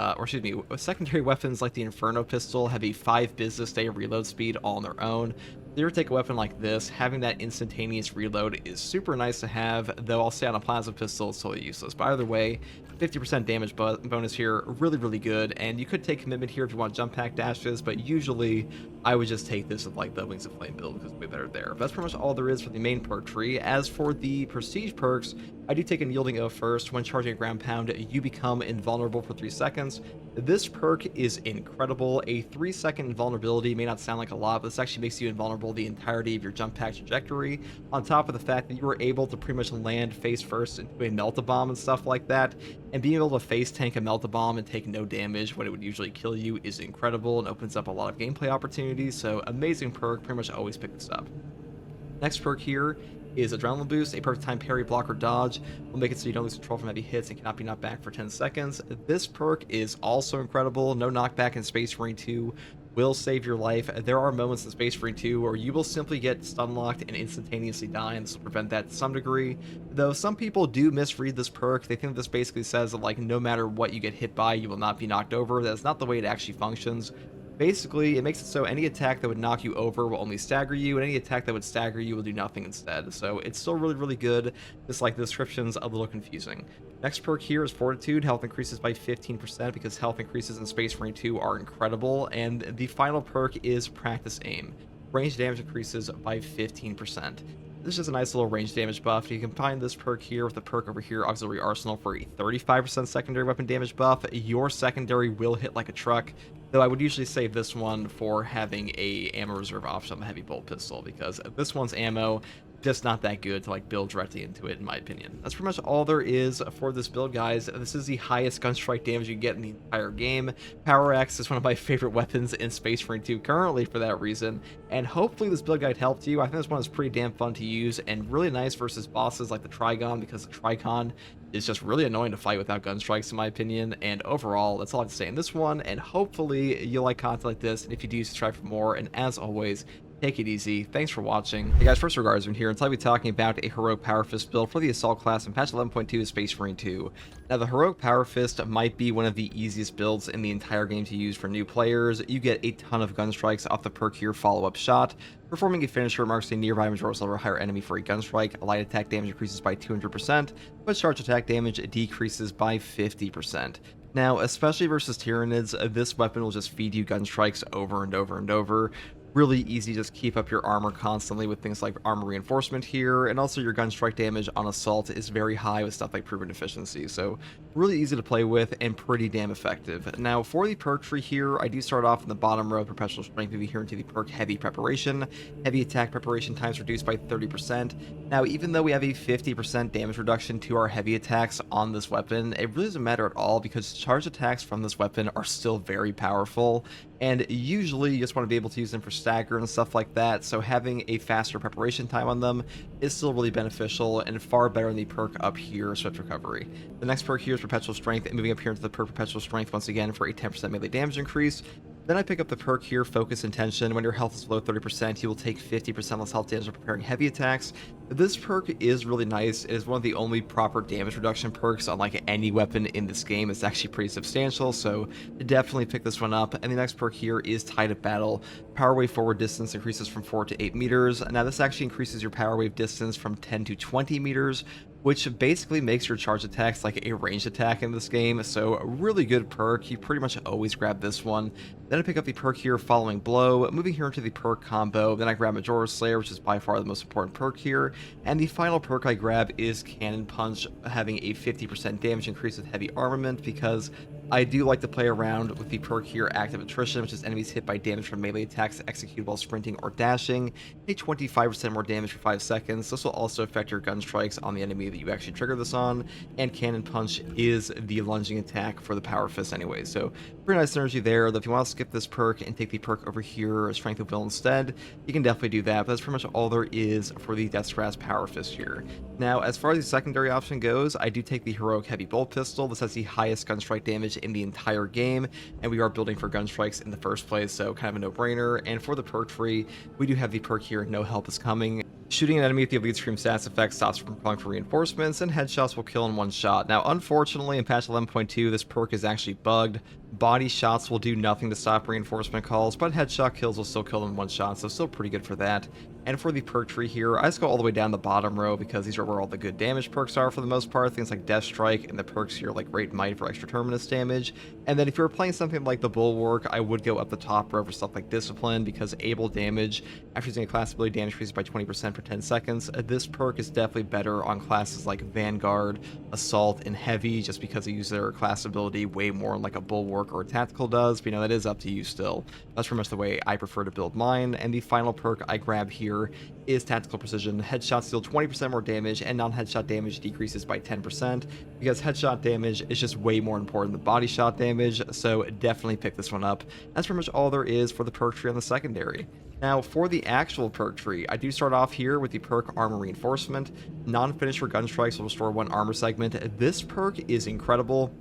secondary weapons like the Inferno Pistol have a 5 business day reload speed all on their own. If you ever take a weapon like this, having that instantaneous reload is super nice to have, though I'll say on a plasma pistol it's totally useless. But either way, 50% damage bonus here, really good, and you could take commitment here if you want jump pack dashes, but usually I would just take this with like the Wings of Flame build because it's way better there. But that's pretty much all there is for the main perk tree. As for the prestige perks, I do take Unyielding Oath first. When charging a ground pound, you become invulnerable for 3 seconds. This perk is incredible. A 3-second invulnerability may not sound like a lot, but this actually makes you invulnerable the entirety of your jump pack trajectory, on top of the fact that you were able to pretty much land face first into a Melt-A-Bomb and stuff like that, and being able to face tank a Melt-A-Bomb and take no damage when it would usually kill you is incredible and opens up a lot of gameplay opportunities, so amazing perk, pretty much always pick this up. Next perk here is Adrenaline Boost. A perfect time parry, block, or dodge will make it so you don't lose control from heavy hits and cannot be knocked back for 10 seconds. This perk is also incredible. No knockback in Space Marine 2 will save your life. There are moments in Space Marine 2 where you will simply get stun locked and instantaneously die, and this will prevent that to some degree. Though some people do misread this perk. They think this basically says that like no matter what you get hit by, you will not be knocked over. That's not the way it actually functions. Basically, it makes it so any attack that would knock you over will only stagger you, and any attack that would stagger you will do nothing instead. So it's still really good, just like the description's a little confusing. Next perk here is Fortitude. Health increases by 15% because health increases in Space Marine 2 are incredible. And the final perk is Practice Aim. Range damage increases by 15%. This is a nice little range damage buff. You combine this perk here with the perk over here, Auxiliary Arsenal, for a 35% secondary weapon damage buff. Your secondary will hit like a truck, though I would usually save this one for having a ammo reserve option on the heavy bolt pistol, because this one's ammo just not that good to like build directly into it, in my opinion. That's pretty much all there is for this build, guys. This is the highest gun strike damage you get in the entire game. Power Axe is one of my favorite weapons in Space Marine 2 currently for that reason, and hopefully this build guide helped you. I think this one is pretty damn fun to use and really nice versus bosses like the Trigon, because the Trigon is just really annoying to fight without gun strikes, in my opinion. And overall, that's all I have to say in this one, and hopefully you'll like content like this, and if you do, subscribe for more. And as always, take it easy. Thanks for watching. Hey guys, first regards in here, and I'll be talking about a Heroic Power Fist build for the Assault class in patch 11.2 of Space Marine 2. Now, the Heroic Power Fist might be one of the easiest builds in the entire game to use for new players. You get a ton of gun strikes off the perk here, Follow-Up Shot. Performing a finisher marks a nearby majority level or higher enemy for a gun strike. Light attack damage increases by 200%, but charge attack damage decreases by 50%. Now, especially versus Tyranids, this weapon will just feed you gun strikes over and over and over. Really easy, just keep up your armor constantly with things like armor reinforcement here, and also your gun strike damage on assault is very high with stuff like proven efficiency, so really easy to play with and pretty damn effective. Now, for the perk tree here, I do start off in the bottom row, Perpetual Strength, moving here into the perk Heavy Preparation. Heavy attack preparation times reduced by 30%. Now, even though we have a 50% damage reduction to our heavy attacks on this weapon, it really doesn't matter at all, because charge attacks from this weapon are still very powerful, and usually you just want to be able to use them for stagger and stuff like that, so having a faster preparation time on them is still really beneficial and far better than the perk up here, Swift Recovery. The next perk here is Perpetual Strength, and moving up here into the perk Perpetual Strength once again for a 10% melee damage increase. Then I pick up the perk here, Focus Intention. When your health is below 30%, you will take 50% less health damage when preparing heavy attacks. This perk is really nice. It is one of the only proper damage reduction perks on like any weapon in this game. It's actually pretty substantial, so definitely pick this one up. And the next perk here is Tide of Battle. Power wave forward distance increases from 4 to 8 meters. Now this actually increases your power wave distance from 10 to 20 meters, which basically makes your charge attacks like a ranged attack in this game, so a really good perk. You pretty much always grab this one. Then I pick up the perk here, Following Blow. Moving here into the perk combo, then I grab Majora Slayer, which is by far the most important perk here. And the final perk I grab is Cannon Punch, having a 50% damage increase with heavy armament, because I do like to play around with the perk here, Active Attrition, which is enemies hit by damage from melee attacks executed while sprinting or dashing. Take 25% more damage for 5 seconds. This will also affect your gun strikes on the enemy that you actually trigger this on, and Cannon Punch is the lunging attack for the Power Fist anyway, so pretty nice synergy there. Though if you want to skip this perk and take the perk over here, Strength of Will, instead, you can definitely do that, but that's pretty much all there is for the Death's Grasp Power Fist here. Now, as far as the secondary option goes, I do take the Heroic Heavy Bolt Pistol. This has the highest gun strike damage in the entire game, and we are building for gun strikes in the first place, so kind of a no-brainer. And for the perk tree, we do have the perk here, No Help is Coming. Shooting an enemy with the Elite Scream stats effect stops from calling for reinforcements, and headshots will kill in one shot. Now, unfortunately, in patch 11.2, this perk is actually bugged. Body shots will do nothing to stop reinforcement calls, but headshot kills will still kill in one shot, so still pretty good for that. And for the perk tree here, I just go all the way down the bottom row, because these are where all the good damage perks are for the most part. Things like Death Strike, and the perks here like Great Might for extra terminus damage. And then if you were playing something like the Bulwark, I would go up the top row for stuff like Discipline, because Able damage, after using a class ability, damage increases by 20% for 10 seconds. This perk is definitely better on classes like Vanguard, Assault, and Heavy, just because they use their class ability way more like a Bulwark or a Tactical does, but you know, that is up to you still. That's pretty much the way I prefer to build mine. And the final perk I grab here is Tactical Precision. Headshots deal 20% more damage, and non-headshot damage decreases by 10%, because headshot damage is just way more important than body shot damage, so definitely pick this one up. That's pretty much all there is for the perk tree on the secondary. Now, for the actual perk tree, I do start off here with the perk Armor Reinforcement. Non-finisher gun strikes will restore 1 armor segment. This perk is incredible.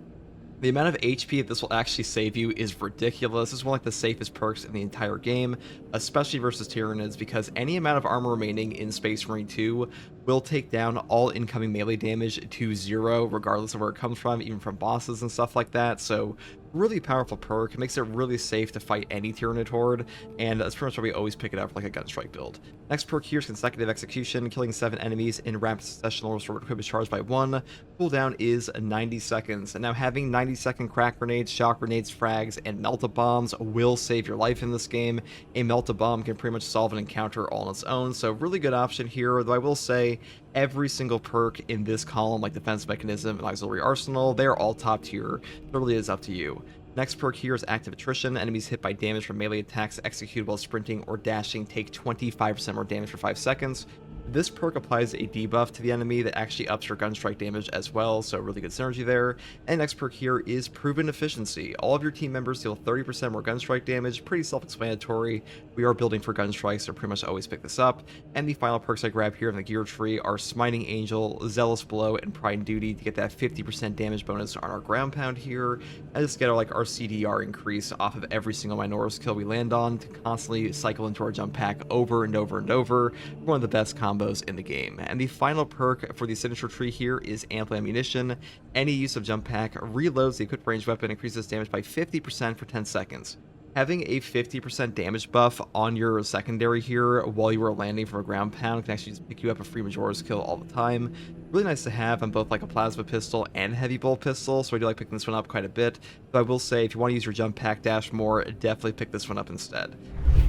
The amount of HP that this will actually save you is ridiculous. This is one of the safest perks in the entire game, especially versus Tyranids, because any amount of armor remaining in Space Marine 2 will take down all incoming melee damage to 0, regardless of where it comes from, even from bosses and stuff like that. So really powerful perk. It makes it really safe to fight any Tyranid horde, and that's pretty much why we always pick it up like a Gunstrike build. Next perk here is Consecutive Execution. Killing 7 enemies in rapid succession will restore equipment charge by 1. Cooldown is 90 seconds. And now having 90-second crack grenades, shock grenades, frags, and melt-a-bombs will save your life in this game. A melt-a-bomb can pretty much solve an encounter all on its own, so really good option here, though I will say every single perk in this column, like Defense Mechanism and Auxiliary Arsenal, they are all top tier. It really is up to you. Next perk here is Active Attrition. Enemies hit by damage from melee attacks executed while sprinting or dashing take 25% more damage for 5 seconds. This perk applies a debuff to the enemy that actually ups your gunstrike damage as well, so really good synergy there. And next perk here is Proven Efficiency. All of your team members deal 30% more gunstrike damage, pretty self-explanatory. We are building for gunstrike, so pretty much always pick this up. And the final perks I grab here in the gear tree are Smiting Angel, Zealous Blow, and Pride and Duty to get that 50% damage bonus on our ground pound here, and just get our CDR increase off of every single Minotaur's kill we land on to constantly cycle into our jump pack over and over and over. One of the best combos in the game. And the final perk for the signature tree here is Ample Ammunition. Any use of jump pack reloads the equipped ranged weapon, increases damage by 50% for 10 seconds. Having a 50% damage buff on your secondary here while you are landing from a ground pound can actually just pick you up a free Majora's Kill all the time. Really nice to have on both like a plasma pistol and heavy bolt pistol, so I do like picking this one up quite a bit. But I will say, if you want to use your jump pack dash more, definitely pick this one up instead.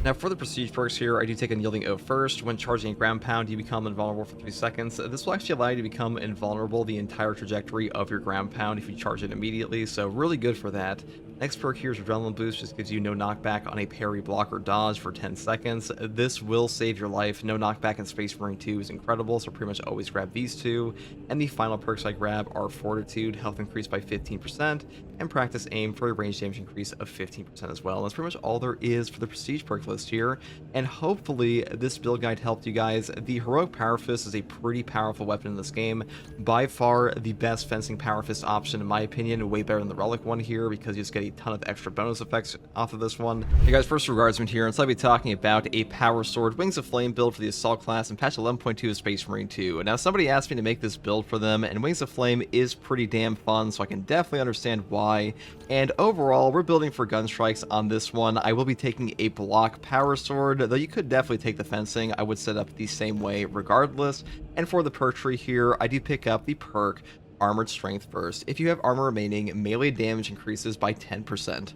Now for the prestige perks here, I do take Unyielding Oath first. When charging a ground pound, you become invulnerable for 3 seconds. This will actually allow you to become invulnerable the entire trajectory of your ground pound if you charge it immediately, so really good for that. Next perk here is Adrenaline Boost, just gives you no knockback on a parry, block, or dodge for 10 seconds. This will save your life. No knockback in Space Marine 2 is incredible, so pretty much always grab these two. And the final perks I grab are Fortitude, health increase by 15%, and Practice Aim for a range damage increase of 15% as well. And that's pretty much all there is for the prestige perk list here, and hopefully this build guide helped you guys. The Heroic Power Fist is a pretty powerful weapon in this game. By far the best fencing Power Fist option in my opinion, way better than the Relic one here, because you just get a ton of extra bonus effects off of this one. Hey guys, first regardsman here, and so I'll be talking about a Power Sword Wings of Flame build for the Assault class in patch 11.2 of Space Marine 2. Now somebody asked me to make this build for them, and Wings of Flame is pretty damn fun, so I can definitely understand why. And overall, we're building for gunstrikes on this one. I will be taking a block Power Sword, though you could definitely take the fencing. I would set up the same way regardless. And for the perk tree here, I do pick up the perk Armored Strength first. If you have armor remaining, melee damage increases by 10%.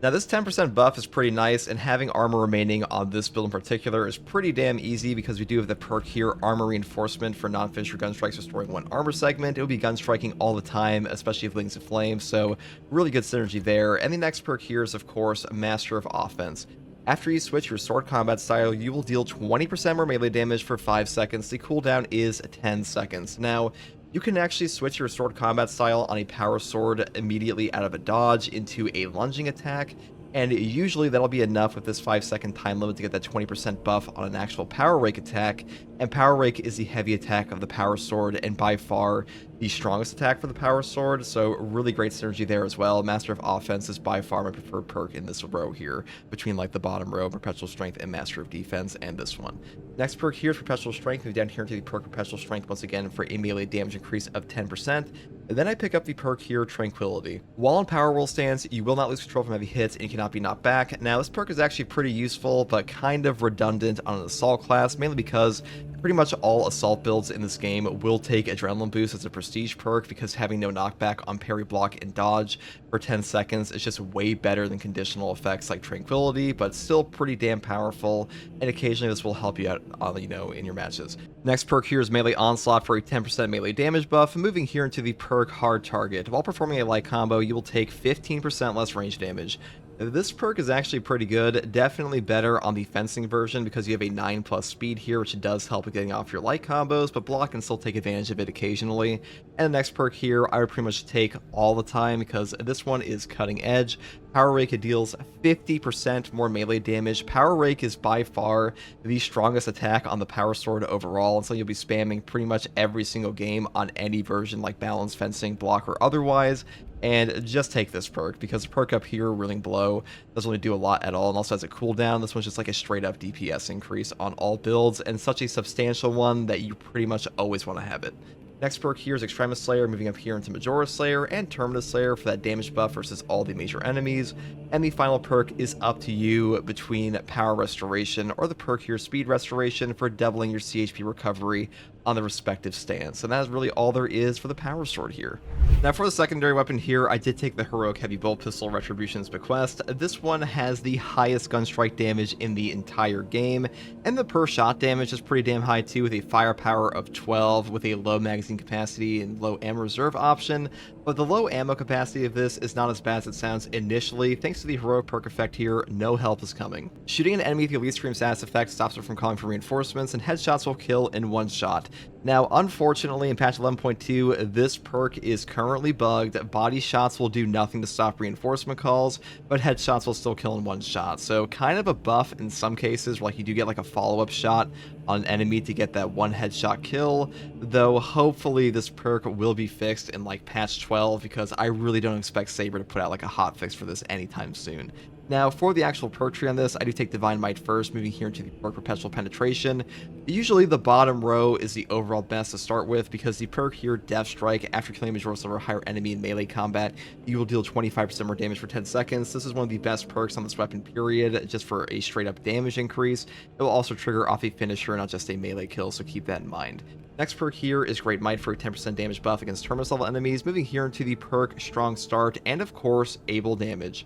Now this 10% buff is pretty nice, and having armor remaining on this build in particular is pretty damn easy because we do have the perk here, Armor Reinforcement, for non-finisher gunstrikes restoring 1 armor segment. It will be gunstriking all the time, especially with Wings of Flame, so really good synergy there. And the next perk here is of course Master of Offense. After you switch your sword combat style, you will deal 20% more melee damage for 5 seconds. The cooldown is 10 seconds. Now, you can actually switch your sword combat style on a power sword immediately out of a dodge into a lunging attack, and usually that'll be enough with this 5-second time limit to get that 20% buff on an actual Power Rake attack. And Power Rake is the heavy attack of the power sword, and by far the strongest attack for the power sword, so really great synergy there as well. Master of Offense is by far my preferred perk in this row here, between like the bottom row, Perpetual Strength, and Master of Defense, and this one. Next perk here is Perpetual Strength. Move down here into the perk Perpetual Strength once again for a melee damage increase of 10%. And then I pick up the perk here, Tranquility. While on Power Roll stance, you will not lose control from heavy hits, and you cannot be knocked back. Now this perk is actually pretty useful, but kind of redundant on an Assault class, mainly because pretty much all Assault builds in this game will take Adrenaline Boost as a prestige perk, because having no knockback on parry, block, and dodge for 10 seconds is just way better than conditional effects like Tranquility, but still pretty damn powerful, and occasionally this will help you out, in your matches. Next perk here is Melee Onslaught for a 10% melee damage buff. Moving here into the perk Hard Target. While performing a light combo, you will take 15% less range damage. This perk is actually pretty good, definitely better on the fencing version because you have a 9+ speed here, which does help with getting off your light combos, but block can still take advantage of it occasionally. And the next perk here, I would pretty much take all the time because this one is Cutting Edge. Power Rake deals 50% more melee damage. Power Rake is by far the strongest attack on the Power Sword overall, and so you'll be spamming pretty much every single game on any version like balance, fencing, block, or otherwise. And just take this perk, because the perk up here, Reeling Blow, doesn't really do a lot at all, and also has a cooldown. This one's just like a straight up DPS increase on all builds, and such a substantial one that you pretty much always want to have it. Next perk here is Extremis Slayer, moving up here into Majora Slayer and Terminus Slayer for that damage buff versus all the major enemies. And the final perk is up to you between Power Restoration or the perk here Speed Restoration for doubling your CHP recovery on the respective stance. And that is really all there is for the Power Sword here. Now for the secondary weapon here, I did take the Heroic Heavy Bolt Pistol Retribution's Bequest. This one has the highest gun strike damage in the entire game, and the per shot damage is pretty damn high too, with a firepower of 12 with a low magazine capacity and low ammo reserve option. But the low ammo capacity of this is not as bad as it sounds initially. Thanks to the heroic perk effect here, no help is coming. Shooting an enemy with the Elite Stream status effect stops it from calling for reinforcements, and headshots will kill in one shot. Now, unfortunately, in patch 11.2, this perk is currently bugged. Body shots will do nothing to stop reinforcement calls, but headshots will still kill in one shot. So kind of a buff in some cases, where like you do get like a follow-up shot on an enemy to get that one headshot kill, though hopefully this perk will be fixed in like patch 12, because I really don't expect Saber to put out like a hotfix for this anytime soon. Now, for the actual perk tree on this, I do take Divine Might first, moving here into the perk Perpetual Penetration. Usually, the bottom row is the overall best to start with, because the perk here, Death Strike, after killing a Majora Silver higher enemy in melee combat, you will deal 25% more damage for 10 seconds. This is one of the best perks on this weapon, period, just for a straight-up damage increase. It will also trigger off a finisher, not just a melee kill, so keep that in mind. Next perk here is Great Might for a 10% damage buff against Terminus level enemies, moving here into the perk Strong Start, and of course, Able Damage.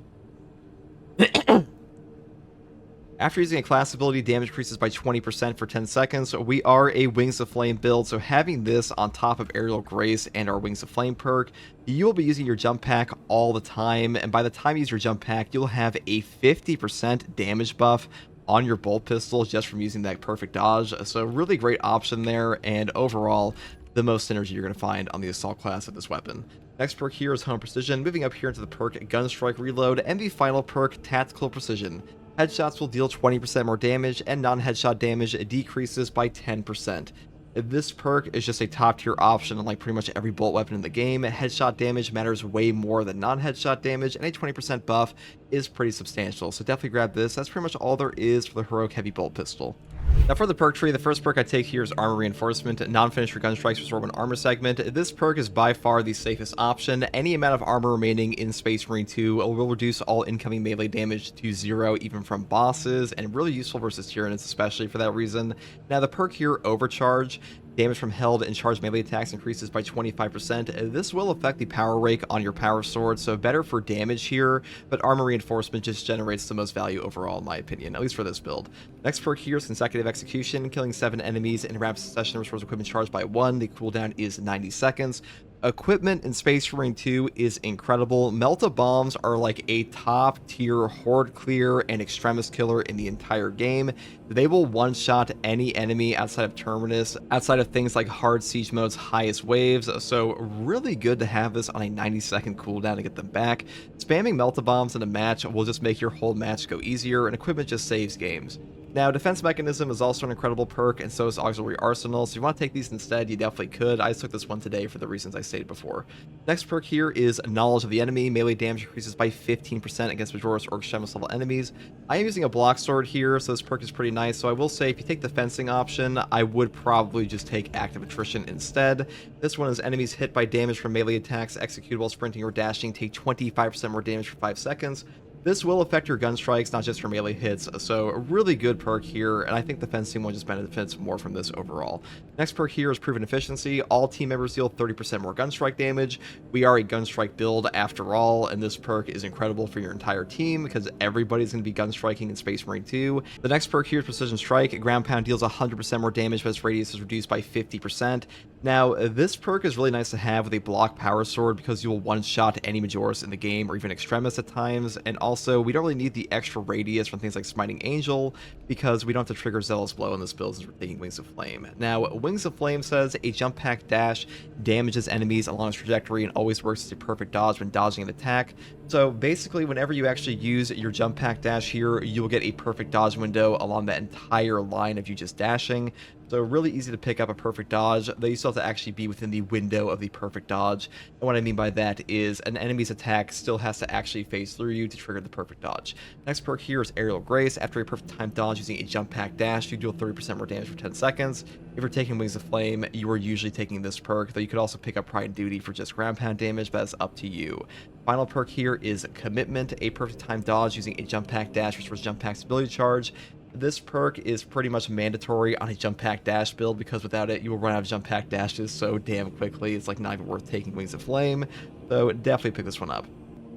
After using a class ability, damage increases by 20% for 10 seconds. We are a Wings of Flame build, so having this on top of Aerial Grace and our Wings of Flame perk, you will be using your jump pack all the time, and by the time you use your jump pack, you'll have a 50% damage buff on your bolt pistol just from using that perfect dodge. So really great option there, and overall, the most synergy you're going to find on the Assault class of this weapon. Next perk here is Home Precision, moving up here into the perk Gunstrike Reload, and the final perk Tactical Precision. Headshots will deal 20% more damage, and non-headshot damage decreases by 10%. This perk is just a top tier option on like pretty much every bolt weapon in the game. Headshot damage matters way more than non-headshot damage, and a 20% buff is pretty substantial, so definitely grab this. That's pretty much all there is for the Heroic Heavy Bolt Pistol. Now for the perk tree, the first perk I take here is Armor Reinforcement. Non-finisher gun strikes restore one armor segment. This perk is by far the safest option. Any amount of armor remaining in Space Marine 2 will reduce all incoming melee damage to 0, even from bosses, and really useful versus Tyranids, especially for that reason. Now the perk here, Overcharge. Damage from held and charged melee attacks increases by 25%. This will affect the power rake on your power sword, so better for damage here, but armor reinforcement just generates the most value overall, in my opinion, at least for this build. Next perk here is Consecutive Execution. Killing 7 enemies in rapid succession restores equipment charged by 1. The cooldown is 90 seconds. Equipment in Space Marine 2 is incredible. Melta Bombs are like a top tier horde clear and extremis killer in the entire game. They will one-shot any enemy outside of Terminus, outside of things like hard siege mode's highest waves, so really good to have this on a 90-second cooldown to get them back. Spamming Melta Bombs in a match will just make your whole match go easier, and equipment just saves games. Now, Defense Mechanism is also an incredible perk, and so is Auxiliary Arsenal, so if you want to take these instead, you definitely could. I just took this one today for the reasons I stated before. Next perk here is Knowledge of the Enemy. Melee damage increases by 15% against Majora's or Extremis level enemies. I am using a block sword here, so this perk is pretty nice, so I will say if you take the fencing option, I would probably just take Active Attrition instead. This one is enemies hit by damage from melee attacks executed while sprinting or dashing take 25% more damage for 5 seconds. This will affect your gun strikes, not just your melee hits, so a really good perk here, and I think the fencing one just benefits more from this overall. Next perk here is Proven Efficiency. All team members deal 30% more gun strike damage. We are a gun strike build after all, and this perk is incredible for your entire team because everybody's going to be gun striking in Space Marine 2. The next perk here is Precision Strike. Ground Pound deals 100% more damage, but its radius is reduced by 50%. Now, this perk is really nice to have with a block power sword because you will one-shot any Majoris in the game, or even Extremis at times, and also we don't really need the extra radius from things like Smiting Angel because we don't have to trigger Zealous Blow in this build since we're taking Wings of Flame. Now, Wings of Flame says a jump pack dash damages enemies along its trajectory and always works as a perfect dodge when dodging an attack. So basically, whenever you actually use your jump pack dash here, you will get a perfect dodge window along that entire line of you just dashing. So really easy to pick up a perfect dodge, though you still have to actually be within the window of the perfect dodge. And what I mean by that is an enemy's attack still has to actually phase through you to trigger the perfect dodge. Next perk here is Aerial Grace. After a perfect time dodge using a jump pack dash, you deal 30% more damage for 10 seconds. If you're taking Wings of Flame, you are usually taking this perk, though you could also pick up Pride and Duty for just ground pound damage, but that's up to you. Final perk here is Commitment. A perfect time dodge using a jump pack dash restores jump pack stability charge. This perk is pretty much mandatory on a jump pack dash build, because without it you will run out of jump pack dashes so damn quickly. It's like not even worth taking Wings of Flame, so definitely pick this one up.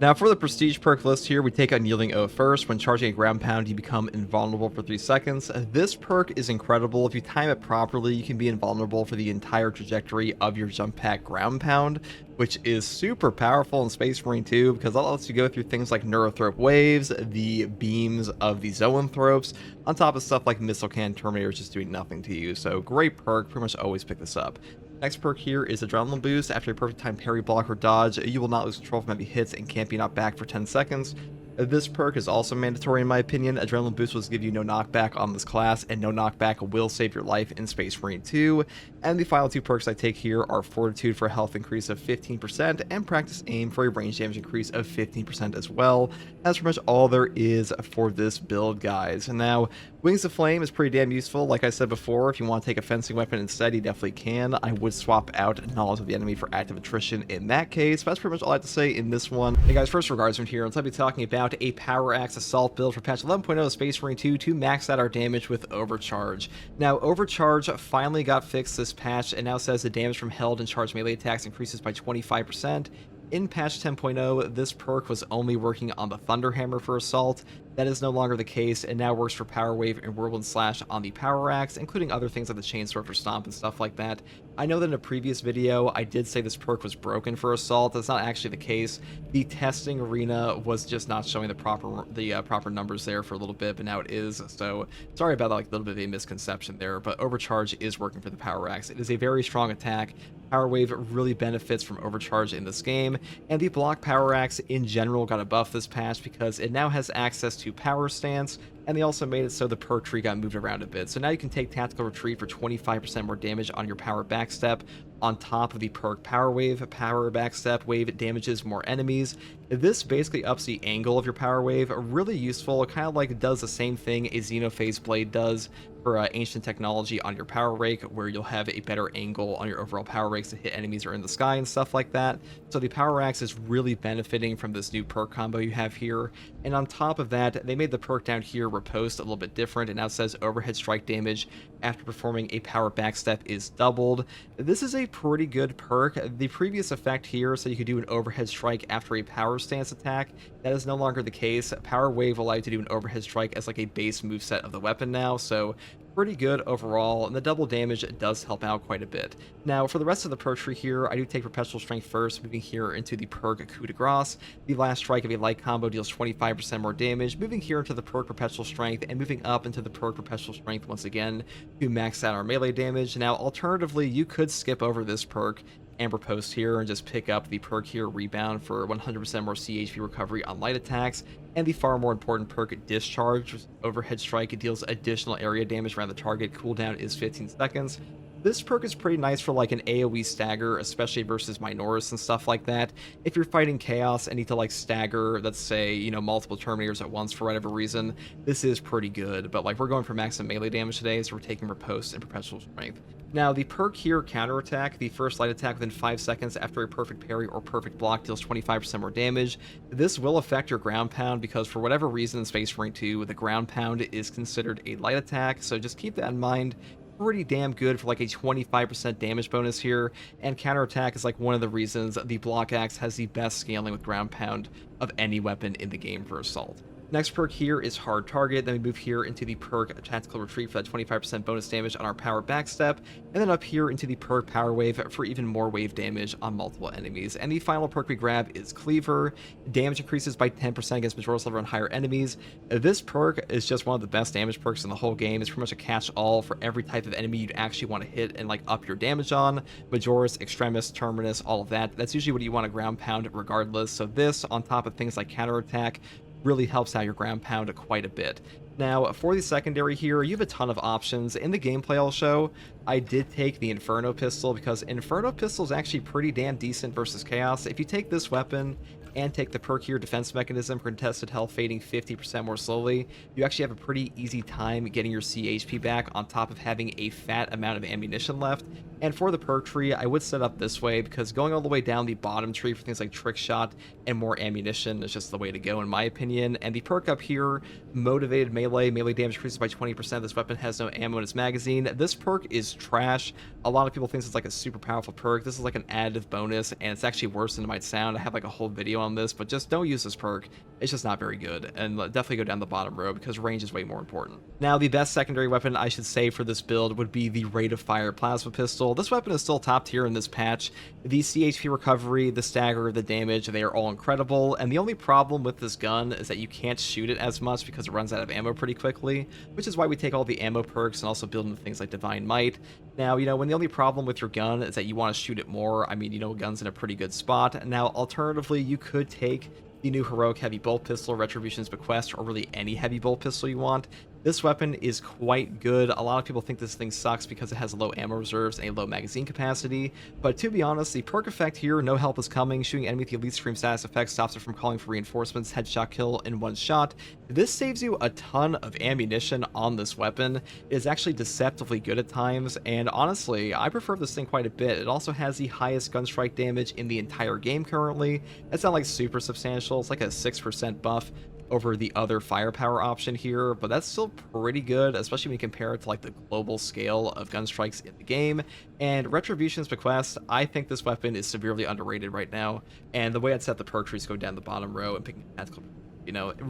Now for the prestige perk list here, we take Unyielding Oath first. When charging a ground pound, you become invulnerable for 3 seconds. This perk is incredible. If you time it properly, you can be invulnerable for the entire trajectory of your jump pack ground pound, which is super powerful in Space Marine 2, because that lets you go through things like Neurothrope waves, the beams of the Zoanthropes, on top of stuff like Missile Cannon Terminators just doing nothing to you. So great perk, pretty much always pick this up. Next perk here is Adrenaline Boost. After a perfect time parry, block, or dodge, you will not lose control from heavy hits and can't be knocked back for 10 seconds. This perk is also mandatory in my opinion. Adrenaline Boost will give you no knockback on this class, and no knockback will save your life in Space Marine 2. And the final 2 perks I take here are Fortitude for a health increase of 15% and Practice Aim for a range damage increase of 15% as well. That's pretty much all there is for this build, guys. And now, Wings of Flame is pretty damn useful. Like I said before, if you want to take a fencing weapon instead, you definitely can. I would swap out Knowledge of the Enemy for Active Attrition in that case, but that's pretty much all I have to say in this one. Hey guys, first regards from here, let's be talking about a Power Axe Assault build for patch 11.0 of Space Marine 2 to max out our damage with Overcharge. Now, Overcharge finally got fixed this patch, and now says the damage from held and charged melee attacks increases by 25%. In patch 10.0, this perk was only working on the Thunderhammer for Assault. That is no longer the case, and now works for Power Wave and Whirlwind Slash on the Power Axe, including other things like the Chainsword for Stomp and stuff like that. I know that in a previous video, I did say this perk was broken for Assault. That's not actually the case. The testing arena was just not showing the proper numbers there for a little bit, but now it is. So sorry about that, like a little bit of a misconception there, but Overcharge is working for the Power Axe. It is a very strong attack. Power Wave really benefits from Overcharge in this game, and the Block Power Axe in general got a buff this patch because it now has access to Power Stance, and they also made it so the perk tree got moved around a bit. So now you can take Tactical Retreat for 25% more damage on your Power Backstep on top of the perk Power Wave. Power Backstep wave damages more enemies. This basically ups the angle of your Power Wave. Really useful. It kind of like does the same thing a Xenophase Blade does for Ancient Technology on your Power Rake, where you'll have a better angle on your overall Power Rakes to hit enemies that are in the sky and stuff like that. So the Power Axe is really benefiting from this new perk combo you have here. And on top of that, they made the perk down here Riposte a little bit different. It now says overhead strike damage after performing a Power Backstep is doubled. This is a pretty good perk. The previous effect here said you could do an overhead strike after a Power Stance attack. That is no longer the case. Power Wave will allow you to do an overhead strike as like a base moveset of the weapon now, so pretty good overall, and the double damage does help out quite a bit. Now, for the rest of the perk tree here, I do take Perpetual Strength first, moving here into the perk Coup de Grace. The last strike of a light combo deals 25% more damage, moving here into the perk Perpetual Strength, and moving up into the perk Perpetual Strength once again to max out our melee damage. Now, alternatively, you could skip over this perk and Riposte here and just pick up the perk here Rebound for 100% more CHP recovery on light attacks, and the far more important perk Discharge, which is overhead strike. It deals additional area damage around the target. Cooldown is 15 seconds. This perk is pretty nice for like an AoE stagger, especially versus Minoris and stuff like that. If you're fighting Chaos and need to like stagger, let's say, you know, multiple Terminators at once for whatever reason, this is pretty good. But like we're going for maximum melee damage today, so we're taking Riposte and Perpetual Strength. Now, the perk here, Counterattack, the first light attack within 5 seconds after a perfect parry or perfect block deals 25% more damage. This will affect your ground pound because for whatever reason in Space Marine 2, the ground pound is considered a light attack, so just keep that in mind. Pretty damn good for like a 25% damage bonus here, and Counterattack is like one of the reasons the Block Axe has the best scaling with ground pound of any weapon in the game for Assault. Next perk here is Hard Target. Then we move here into the perk Tactical Retreat for that 25% bonus damage on our Power Backstep, and then up here into the perk Power Wave for even more wave damage on multiple enemies. And the final perk we grab is Cleaver. Damage increases by 10% against Majora's level and higher enemies. This perk is just one of the best damage perks in the whole game. It's pretty much a catch-all for every type of enemy you'd actually want to hit and like up your damage on. Majoris, Extremis, Terminus, all of that. That's usually what you want to ground pound regardless. So this, on top of things like Counterattack, really helps out your ground pound quite a bit. Now, for the secondary here, you have a ton of options. In the gameplay I'll show, I did take the Inferno Pistol because Inferno Pistol is actually pretty damn decent versus Chaos. If you take this weapon and take the perk here, Defense Mechanism, Contested Health fading 50% more slowly, you actually have a pretty easy time getting your CHP back on top of having a fat amount of ammunition left. And for the perk tree, I would set up this way because going all the way down the bottom tree for things like Trick Shot and more ammunition is just the way to go in my opinion. And the perk up here, Motivated Melee damage increases by 20%. This weapon has no ammo in its magazine. This perk is trash. A lot of people think it's like a super powerful perk. This is like an additive bonus, and it's actually worse than it might sound. I have like a whole video on this, but just don't use this perk. It's just not very good, and definitely go down the bottom row because range is way more important. Now, the best secondary weapon I should say for this build would be the Rate of Fire Plasma Pistol. This weapon is still top tier in this patch. The CHP recovery, the stagger, the damage, they are all incredible, and the only problem with this gun is that you can't shoot it as much because it runs out of ammo pretty quickly, which is why we take all the ammo perks and also build into things like Divine Might. Now, when the only problem with your gun is that you want to shoot it more, I mean, gun's in a pretty good spot. Now, alternatively, you could take the new Heroic Heavy Bolt Pistol, Retribution's Bequest, or really any heavy bolt pistol you want. This weapon is quite good. A lot of people think this thing sucks because it has low ammo reserves and a low magazine capacity, but to be honest, the perk effect here, No Help is Coming, shooting enemy with the Elite Scream status effect stops it from calling for reinforcements, headshot kill in one shot. This saves you a ton of ammunition on this weapon. It is actually deceptively good at times, and honestly, I prefer this thing quite a bit. It also has the highest gun strike damage in the entire game currently. It's not like super substantial, it's like a 6% buff over the other firepower option here, but that's still pretty good, especially when you compare it to like the global scale of gun strikes in the game. And Retribution's Bequest, I think this weapon is severely underrated right now, and the way I'd set the perk trees go down the bottom row and picking tactical,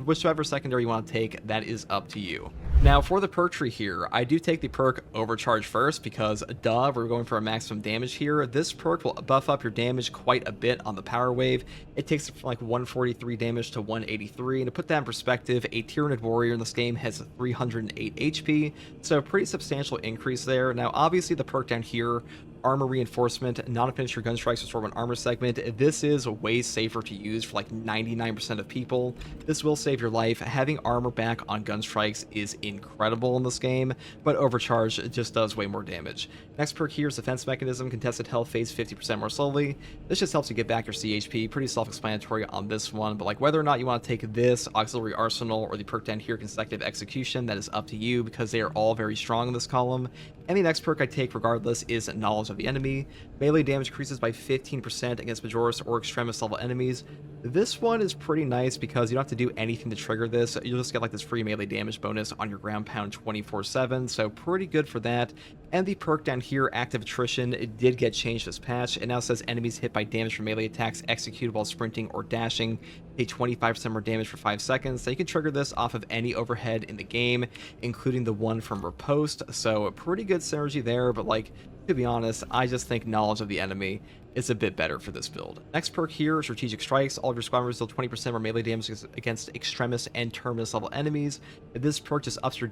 whichever secondary you want to take, that is up to you. Now, for the perk tree here, I do take the perk Overcharge first because, duh, we're going for a maximum damage here. This perk will buff up your damage quite a bit on the power wave. It takes it from like 143 damage to 183, and to put that in perspective, a Tyranid Warrior in this game has 308 HP, so a pretty substantial increase there. Now, obviously, the perk down here, Armor Reinforcement, non-finisher gun strikes restore one armor segment. This is way safer to use for like 99% of people. This will save your life. Having armor back on gun strikes is incredible in this game, but Overcharge just does way more damage. Next perk here is Defense Mechanism, Contested Health fades 50% more slowly. This just helps you get back your CHP. Pretty self-explanatory on this one, but like whether or not you want to take this, Auxiliary Arsenal, or the perk down here, Consecutive Execution, that is up to you because they are all very strong in this column. And the next perk I take regardless is Knowledge of the Enemy. Melee damage increases by 15% against Majoris or Extremis level enemies. This one is pretty nice because you don't have to do anything to trigger this. You'll just get like this free melee damage bonus on your ground pound 24/7, so pretty good for that. And the perk down here, Active Attrition, it did get changed this patch. It now says enemies hit by damage from melee attacks executed while sprinting or dashing take 25% more damage for 5 seconds. So you can trigger this off of any overhead in the game, including the one from Riposte. So a pretty good synergy there, but like, to be honest, I just think Knowledge of the Enemy is a bit better for this build. Next perk here, Strategic Strikes. All of your squad members deal 20% more melee damage against Extremis and Terminus level enemies. This perk just ups your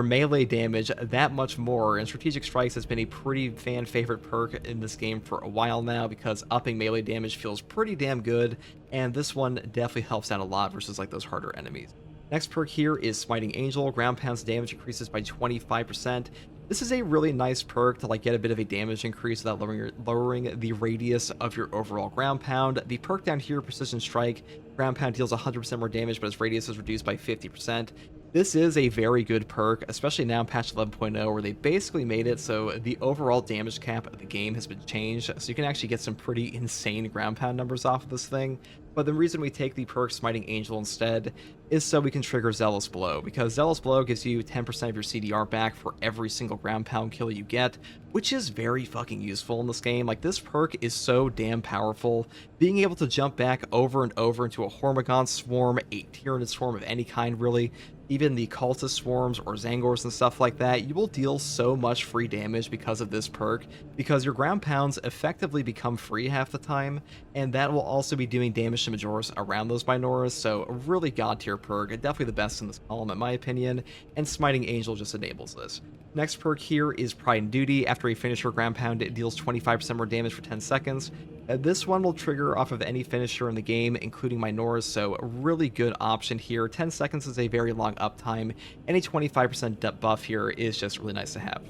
melee damage that much more, and Strategic Strikes has been a pretty fan favorite perk in this game for a while now because upping melee damage feels pretty damn good, and this one definitely helps out a lot versus like those harder enemies. Next perk here is Smiting Angel. Ground pounds damage increases by 25%. This is a really nice perk to like get a bit of a damage increase without lowering the radius of your overall ground pound. The perk down here, Precision Strike, ground pound deals 100% more damage, but its radius is reduced by 50%. This is a very good perk, especially now in patch 11.0, where they basically made it so the overall damage cap of the game has been changed, so you can actually get some pretty insane ground pound numbers off of this thing. But the reason we take the perk Smiting Angel instead is so we can trigger Zealous Blow, because Zealous Blow gives you 10% of your CDR back for every single ground pound kill you get, which is very fucking useful in this game. Like, this perk is so damn powerful. Being able to jump back over and over into a Hormigon swarm, a Tyranid swarm of any kind really, even the Cultist swarms or Zangors and stuff like that, you will deal so much free damage because of this perk, because your ground pounds effectively become free half the time, and that will also be doing damage to Majoris around those Minoras, so a really god tier perk, definitely the best in this column in my opinion, and Smiting Angel just enables this. Next perk here is Pride and Duty. After you finish your ground pound, it deals 25% more damage for 10 seconds. This one will trigger off of any finisher in the game, including Minora's, so a really good option here. 10 seconds is a very long uptime. Any 25% buff here is just really nice to have.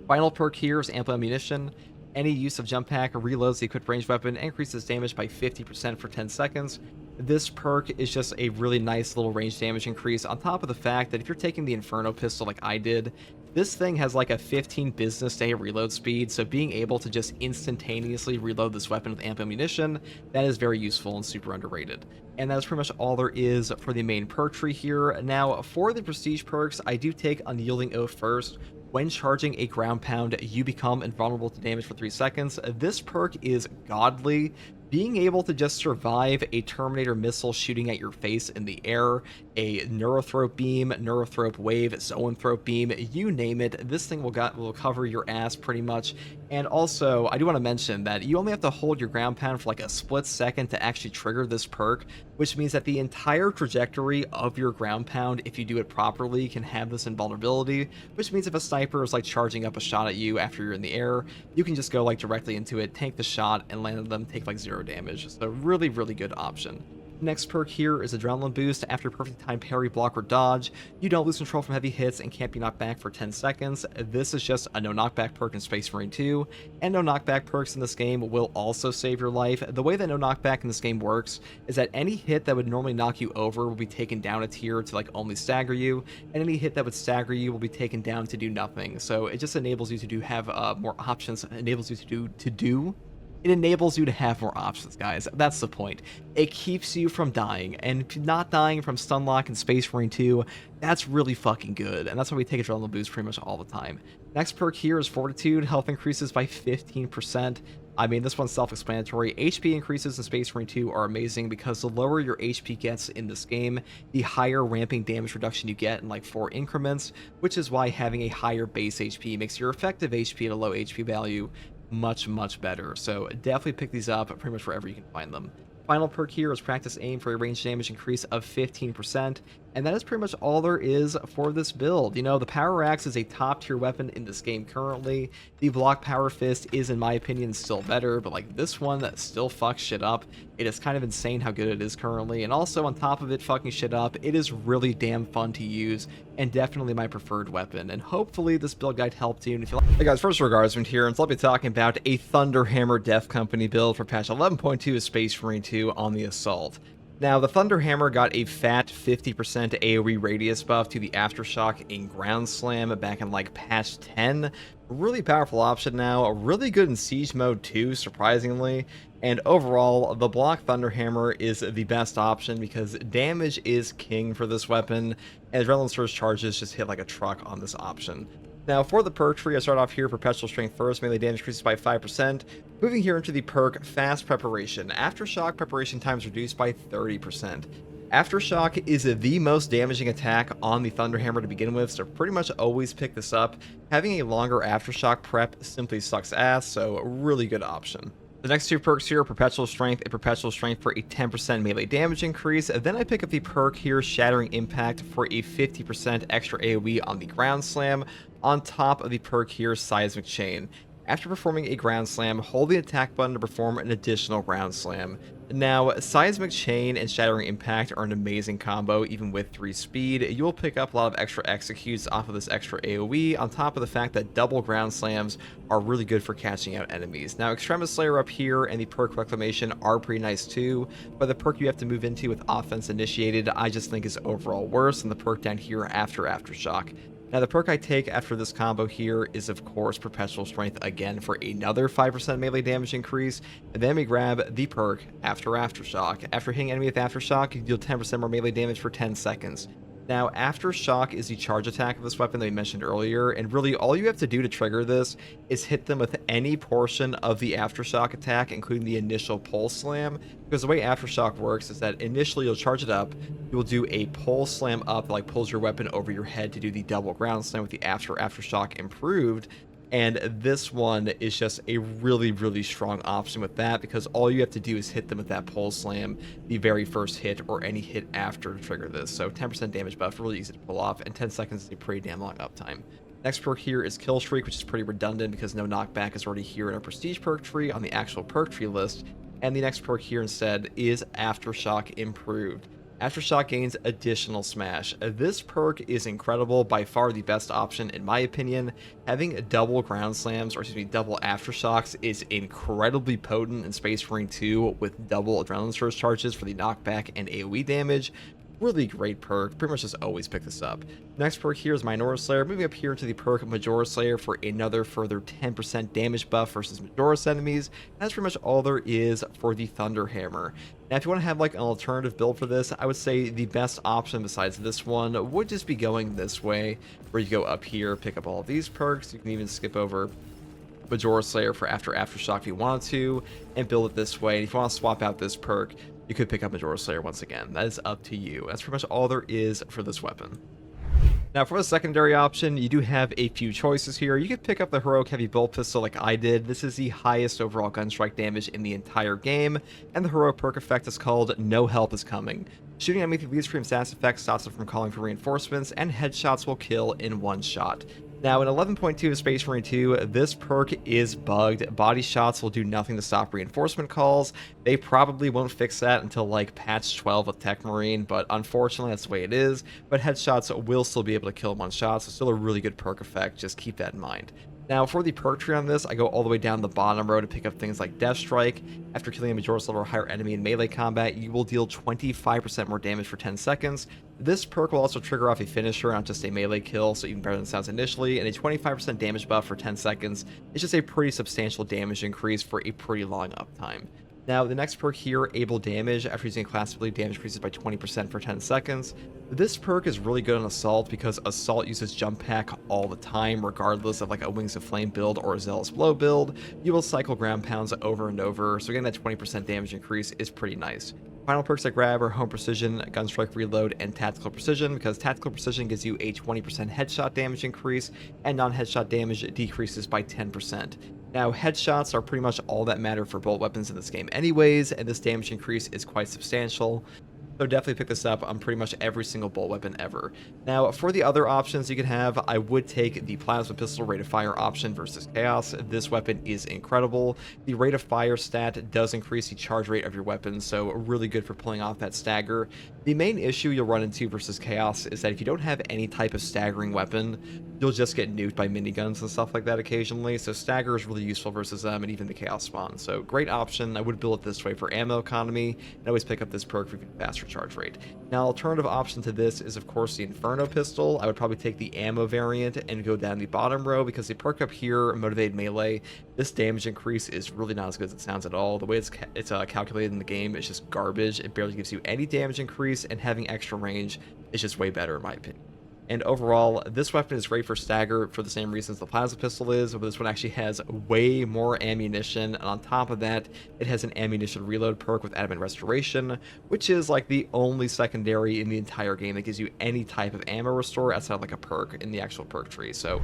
Final perk here is Ample Ammunition. Any use of Jump Pack reloads the equipped ranged weapon and increases damage by 50% for 10 seconds. This perk is just a really nice little range damage increase, on top of the fact that if you're taking the Inferno pistol like I did, this thing has like a 15 business day reload speed, so being able to just instantaneously reload this weapon with amp ammunition, that is very useful and super underrated. And that is pretty much all there is for the main perk tree here. Now, for the prestige perks, I do take Unyielding Oath first. When charging a ground pound, you become invulnerable to damage for 3 seconds. This perk is godly. Being able to just survive a Terminator missile shooting at your face in the air, a Neurothrope beam, Neurothrope wave, Zoanthrope beam, you name it, this thing will cover your ass pretty much. And also, I do want to mention that you only have to hold your ground pound for like a split second to actually trigger this perk, which means that the entire trajectory of your ground pound, if you do it properly, can have this invulnerability, which means if a sniper is like charging up a shot at you after you're in the air, you can just go like directly into it, tank the shot, and land on them, take like 0 damage. So really, really good option. Next perk here is Adrenaline Boost. After perfect time parry, block, or dodge, you don't lose control from heavy hits and can't be knocked back for 10 seconds. This is just a no knockback perk in Space Marine 2, and no knockback perks in this game will also save your life. The way that no knockback in this game works is that any hit that would normally knock you over will be taken down a tier to like only stagger you, and any hit that would stagger you will be taken down to do nothing. So it just enables you to have more options, enables you It enables you to have more options, guys. That's the point. It keeps you from dying, and not dying from Stunlock in Space Marine 2, that's really fucking good, and that's why we take Adrenaline Boost pretty much all the time. Next perk here is Fortitude. Health increases by 15%. I mean, this one's self-explanatory. HP increases in Space Marine 2 are amazing because the lower your HP gets in this game, the higher ramping damage reduction you get in like 4 increments, which is why having a higher base HP makes your effective HP at a low HP value much better. So definitely pick these up pretty much wherever you can find them. Final perk here is Practice Aim for a range damage increase of 15%, and that is pretty much all there is for this build. You know, the Power Axe is a top tier weapon in this game currently. The Block Power Fist is, in my opinion, still better, but like this one that still fucks shit up. It is kind of insane how good it is currently, and also on top of it fucking shit up, it is really damn fun to use, and definitely my preferred weapon. And hopefully this build guide helped you. And if you like, hey guys, first regardsman here, and so I'll be talking about a Thunderhammer Death Company build for patch 11.2 of Space Marine 2 on the Assault. Now, the Thunderhammer got a fat 50% AoE radius buff to the Aftershock in Ground Slam back in like patch 10. A really powerful option now, really good in Siege mode too, surprisingly. And overall, the Block Thunderhammer is the best option because damage is king for this weapon, and Adrenaline Surge charges just hit like a truck on this option. Now, for the perk tree, I start off here, Perpetual Strength first, melee damage increases by 5%. Moving here into the perk, Fast Preparation. Aftershock preparation time is reduced by 30%. Aftershock is the most damaging attack on the Thunderhammer to begin with, so pretty much always pick this up. Having a longer Aftershock prep simply sucks ass, so a really good option. The next two perks here are Perpetual Strength and Perpetual Strength for a 10% melee damage increase. Then I pick up the perk here, Shattering Impact, for a 50% extra AoE on the Ground Slam, on top of the perk here, Seismic Chain. After performing a Ground Slam, hold the attack button to perform an additional Ground Slam. Now, Seismic Chain and Shattering Impact are an amazing combo, even with 3 speed. You will pick up a lot of extra executes off of this extra AoE, on top of the fact that double Ground Slams are really good for catching out enemies. Now, Extremis Slayer up here and the perk Reclamation are pretty nice too, but the perk you have to move into with Offense Initiated I just think is overall worse than the perk down here after Aftershock. Now, the perk I take after this combo here is, of course, Perpetual Strength again for another 5% melee damage increase, and then we grab the perk after Aftershock. After hitting enemy with Aftershock, you deal 10% more melee damage for 10 seconds. Now, Aftershock is the charge attack of this weapon that we mentioned earlier, and really all you have to do to trigger this is hit them with any portion of the Aftershock attack, including the initial pulse slam, because the way Aftershock works is that initially you'll charge it up, you will do a pulse slam up that like pulls your weapon over your head to do the double ground slam with the Aftershock improved, and this one is just a really strong option with that, because all you have to do is hit them with that pole slam the very first hit or any hit after to trigger this. So 10% damage buff, really easy to pull off, and 10 seconds is a pretty damn long uptime. Next perk here is Kill Streak, which is pretty redundant because no knockback is already here in a prestige perk tree on the actual perk tree list. And the next perk here instead is Aftershock Improved. Aftershock gains additional smash. This perk is incredible, by far the best option in my opinion. Having double ground slams, or excuse me, double aftershocks is incredibly potent in Space Marine 2 with double adrenaline surge charges for the knockback and AoE damage. Really great perk. Pretty much just always pick this up. Next perk here is Minoru Slayer. Moving up here to the perk Majora Slayer for another further 10% damage buff versus Majora's enemies. That's pretty much all there is for the Thunder Hammer. Now, if you want to have like an alternative build for this, I would say the best option besides this one would just be going this way, where you go up here, pick up all of these perks. You can even skip over Majora Slayer for Aftershock if you wanted to, and build it this way. And if you want to swap out this perk, you could pick up Majora Slayer once again. That is up to you. That's pretty much all there is for this weapon. Now, for the secondary option, you do have a few choices here. You could pick up the Heroic Heavy Bolt Pistol like I did. This is the highest overall gun strike damage in the entire game, and the heroic perk effect is called No Help is Coming. Shooting enemy with lead stream status effect stops it from calling for reinforcements, and headshots will kill in one shot. Now, in 11.2 of Space Marine 2, this perk is bugged. Body shots will do nothing to stop reinforcement calls. They probably won't fix that until like patch 12 of Techmarine, but unfortunately that's the way it is. But headshots will still be able to kill one shot, so still a really good perk effect. Just keep that in mind. Now, for the perk tree on this, I go all the way down the bottom row to pick up things like Death Strike. After killing a Majora's level or higher enemy in melee combat, you will deal 25% more damage for 10 seconds. This perk will also trigger off a finisher, not just a melee kill, so even better than it sounds initially, and a 25% damage buff for 10 seconds. It's just a pretty substantial damage increase for a pretty long uptime. Now, the next perk here, Able Damage, after using a class ability, damage increases by 20% for 10 seconds. This perk is really good on Assault because Assault uses Jump Pack all the time, regardless of like a Wings of Flame build or a Zealous Blow build. You will cycle ground pounds over and over, so getting that 20% damage increase is pretty nice. Final perks I grab are Home Precision, Gunstrike Reload, and Tactical Precision, because Tactical Precision gives you a 20% headshot damage increase, and non-headshot damage decreases by 10%. Now, headshots are pretty much all that matter for bolt weapons in this game anyways, and this damage increase is quite substantial. So definitely pick this up on pretty much every single bolt weapon ever. Now, for the other options you can have, I would take the Plasma Pistol Rate of Fire option versus Chaos. This weapon is incredible. The Rate of Fire stat does increase the charge rate of your weapon, so really good for pulling off that stagger. The main issue you'll run into versus Chaos is that if you don't have any type of staggering weapon, you'll just get nuked by miniguns and stuff like that occasionally, so stagger is really useful versus them and even the Chaos spawn. So great option. I would build it this way for ammo economy, and always pick up this perk for faster charge rate. Now, alternative option to this is of course the Inferno Pistol. I would probably take the ammo variant and go down the bottom row, because the perk up here, Motivated Melee, this damage increase is really not as good as it sounds at all. The way it's calculated in the game is just garbage. It barely gives you any damage increase, and having extra range is just way better in my opinion. And overall, this weapon is great for stagger for the same reasons the Plasma Pistol is, but this one actually has way more ammunition, and on top of that, it has an ammunition reload perk with Adamant Restoration, which is like the only secondary in the entire game that gives you any type of ammo restore outside of like a perk in the actual perk tree. So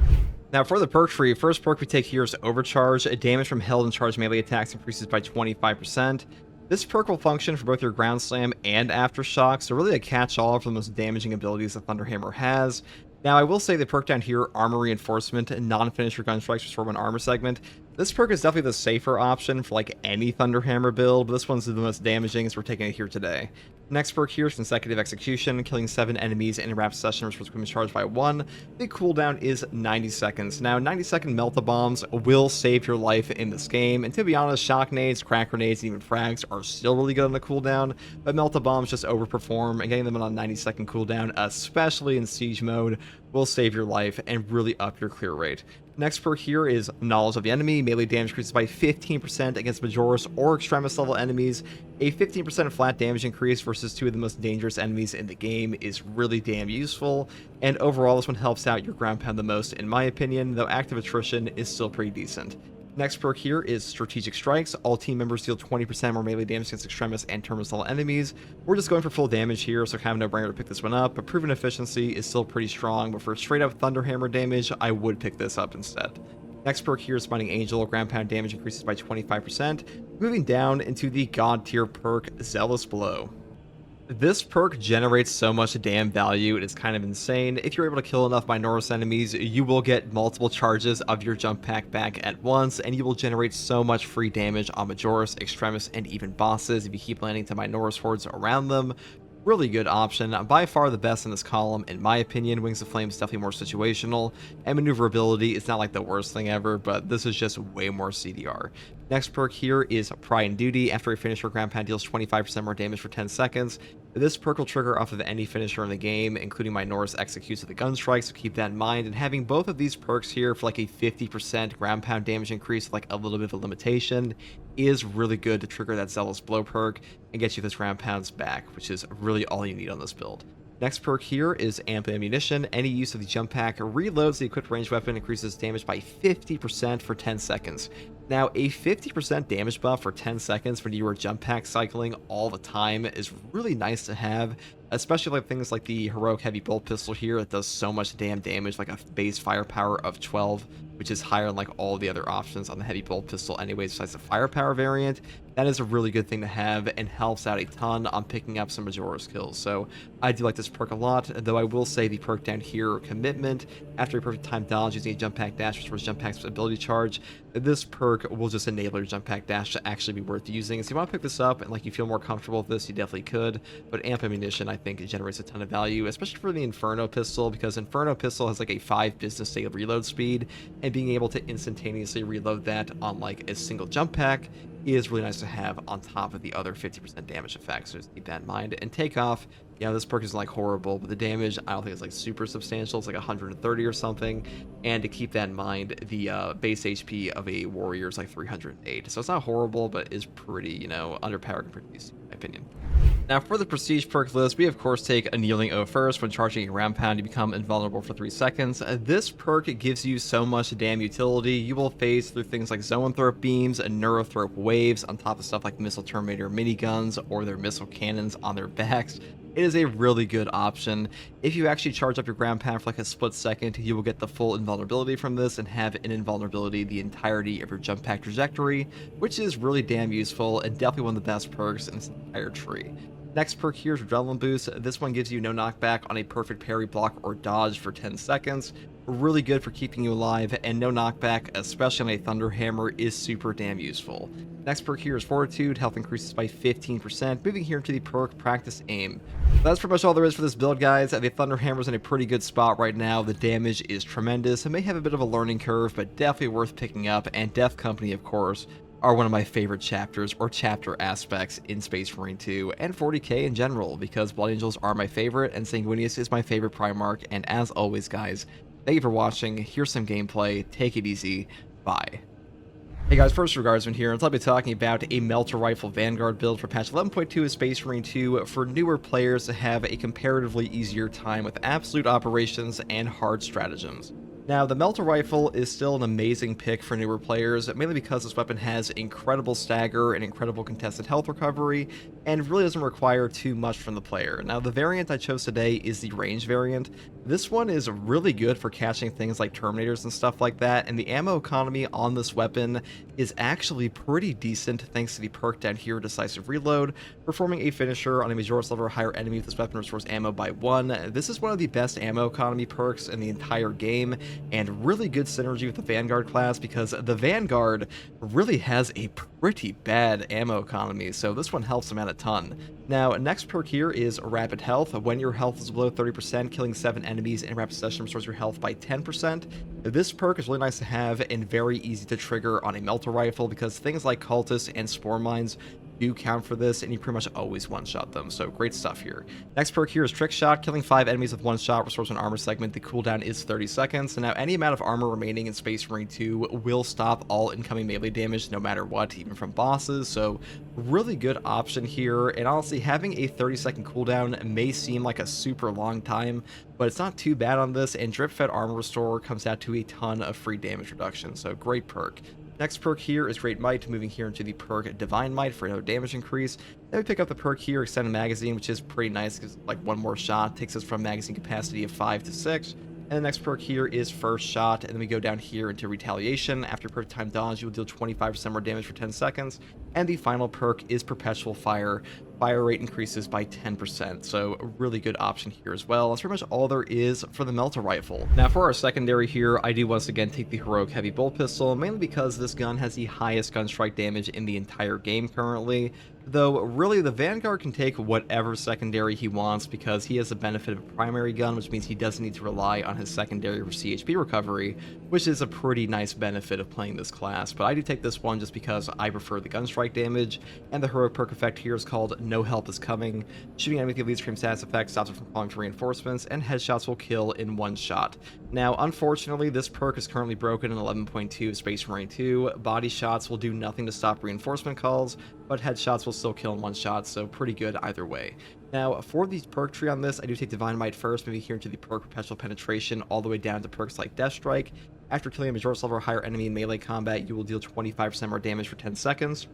now for the perk tree, first perk we take here is Overcharge. Damage from held and charged melee attacks increases by 25%. This perk will function for both your Ground Slam and Aftershock, so really a catch-all for the most damaging abilities the Thunderhammer has. Now, I will say the perk down here, Armor Reinforcement, and non-finisher gun strikes restore one armor segment. This perk is definitely the safer option for like any Thunderhammer build, but this one's the most damaging, so we're taking it here today. Next perk here is Consecutive Execution. Killing 7 enemies in a rapid session restores equipment charged by 1. The cooldown is 90 seconds. Now, 90-second Melt-A-Bombs will save your life in this game, and to be honest, Shock Nades, Crack Grenades, and even Frags are still really good on the cooldown, but Melt-A-Bombs just overperform, and getting them on a 90-second cooldown, especially in Siege mode, will save your life and really up your clear rate. Next perk here is Knowledge of the Enemy. Melee damage increases by 15% against Majoris or Extremis level enemies. A 15% flat damage increase versus 2 of the most dangerous enemies in the game is really damn useful. And overall, this one helps out your ground pound the most in my opinion, though active attrition is still pretty decent. Next perk here is Strategic Strikes. All team members deal 20% more melee damage against Extremis and Terminus level enemies. We're just going for full damage here, so kind of no-brainer to pick this one up, but proven efficiency is still pretty strong, but for straight up Thunderhammer damage, I would pick this up instead. Next perk here is Mighty Angel. Ground pound damage increases by 25%. Moving down into the god tier perk, Zealous Blow. This perk generates so much damn value, it is kind of insane. If you're able to kill enough Minoros enemies, you will get multiple charges of your jump pack back at once, and you will generate so much free damage on Majoris, Extremis, and even bosses if you keep landing to Minoros hordes around them. Really good option, by far the best in this column in my opinion. Wings of Flame is definitely more situational, and maneuverability is not like the worst thing ever, but this is just way more CDR. Next perk here is Pride and Duty. After a finisher, ground pound deals 25% more damage for 10 seconds. This perk will trigger off of any finisher in the game, including Minoros executes with the gun strike, so keep that in mind. And having both of these perks here for like a 50% ground pound damage increase, like a little bit of a limitation, is really good to trigger that Zealous Blow perk and get you those ground pounds back, which is really all you need on this build. Next perk here is Amp Ammunition. Any use of the jump pack reloads the equipped ranged weapon, increases damage by 50% for 10 seconds. Now, a 50% damage buff for 10 seconds when you are jump pack cycling all the time is really nice to have, especially like things like the heroic heavy bolt pistol here that does so much damn damage, like a base firepower of 12, which is higher than like all the other options on the heavy bolt pistol anyways besides the firepower variant. That is a really good thing to have and helps out a ton on picking up some Majora's kills. So I do like this perk a lot, though I will say the perk down here, Commitment, after a perfect time dodge using a jump pack dash restores jump pack's ability charge. This perk will just enable your jump pack dash to actually be worth using. So you want to pick this up and like you feel more comfortable with this, you definitely could. But Amp Ammunition, I think, it generates a ton of value, especially for the Inferno pistol, because Inferno pistol has like a 5 business day reload speed, and being able to instantaneously reload that on like a single jump pack is really nice to have on top of the other 50% damage effects. So just keep that in mind. And Takeoff, yeah, this perk isn't like horrible, but the damage I don't think it's like super substantial. It's like 130 or something. And to keep that in mind, the base HP of a warrior is like 308. So it's not horrible, but is pretty, you know, underpowered compared to these, in my opinion. Now for the prestige perk list, we of course take Annealing O first. When charging a ground pound, you become invulnerable for 3 seconds. This perk gives you so much damn utility. You will phase through things like Zoanthrope beams and Neurothrope waves on top of stuff like Missile Terminator miniguns or their missile cannons on their backs. It is a really good option. If you actually charge up your ground pound for like a split second, you will get the full invulnerability from this and have an invulnerability the entirety of your jump pack trajectory, which is really damn useful and definitely one of the best perks in this entire tree. Next perk here is Adrenaline Boost. This one gives you no knockback on a perfect parry, block, or dodge for 10 seconds. Really good for keeping you alive, and no knockback, especially on a Thunder Hammer, is super damn useful. Next perk here is Fortitude. Health increases by 15%. Moving here to the perk Practice Aim. That's pretty much all there is for this build, guys. The Thunder Hammer's in a pretty good spot right now. The damage is tremendous. It may have a bit of a learning curve, but definitely worth picking up. And Death Company, of course, are one of my favorite chapters or chapter aspects in Space Marine 2 and 40k in general, because Blood Angels are my favorite and Sanguinius is my favorite Primarch. And as always, guys, thank you for watching. Here's some gameplay. Take it easy. Bye. Hey guys, first Regardsman here, and I'll be talking about a Melter Rifle Vanguard build for patch 11.2 of Space Marine 2 for newer players to have a comparatively easier time with absolute operations and hard stratagems. Now, the Melter Rifle is still an amazing pick for newer players, mainly because this weapon has incredible stagger and incredible contested health recovery, and really doesn't require too much from the player. Now, the variant I chose today is the range variant. This one is really good for catching things like Terminators and stuff like that, and the ammo economy on this weapon is actually pretty decent thanks to the perk down here, Decisive Reload. Performing a finisher on a Majoris level or higher enemy with this weapon restores ammo by 1. This is one of the best ammo economy perks in the entire game, and really good synergy with the Vanguard class, because the Vanguard really has a pretty bad ammo economy, so this one helps them out a ton. Now, next perk here is Rapid Health. When your health is below 30%, killing 7 enemies in rapid succession restores your health by 10%. This perk is really nice to have and very easy to trigger on a Melter Rifle, because things like Cultists and Spore Mines do count for this, and you pretty much always one-shot them, so great stuff here. Next perk here is Trick Shot. Killing 5 enemies with 1 shot restores an armor segment. The cooldown is 30 seconds. So now any amount of armor remaining in Space Marine 2 will stop all incoming melee damage no matter what, even from bosses, so really good option here. And honestly, having a 30-second cooldown may seem like a super long time, but it's not too bad on this, and Drip Fed Armor Restore comes out to a ton of free damage reduction, so great perk. Next perk here is Great Might, moving here into the perk Divine Might for another damage increase. Then we pick up the perk here, Extended Magazine, which is pretty nice because like one more shot takes us from magazine capacity of 5 to 6. And the next perk here is First Shot, and then we go down here into Retaliation. After perfect time dodge, you will deal 25% more damage for 10 seconds. And the final perk is Perpetual Fire, fire rate increases by 10%, so a really good option here as well. That's pretty much all there is for the melter rifle. Now for our secondary here, I do once again take the heroic heavy bolt pistol, mainly because this gun has the highest gun strike damage in the entire game currently. Though, really, the Vanguard can take whatever secondary he wants because he has the benefit of a primary gun, which means he doesn't need to rely on his secondary for CHP recovery, which is a pretty nice benefit of playing this class. But I do take this one just because I prefer the gun strike damage, and the heroic perk effect here is called No Help is Coming. Shooting enemy with the elite stream status effect stops it from calling for reinforcements, and headshots will kill in one shot. Now, unfortunately, this perk is currently broken in 11.2 Space Marine 2. Body shots will do nothing to stop reinforcement calls, but headshots will still kill in one shot, so pretty good either way. Now, for the perk tree on this, I do take Divine Might first, moving here into the perk Perpetual Penetration, all the way down to perks like Death Strike. After killing a Major's level or higher enemy in melee combat, you will deal 25% more damage for 10 seconds.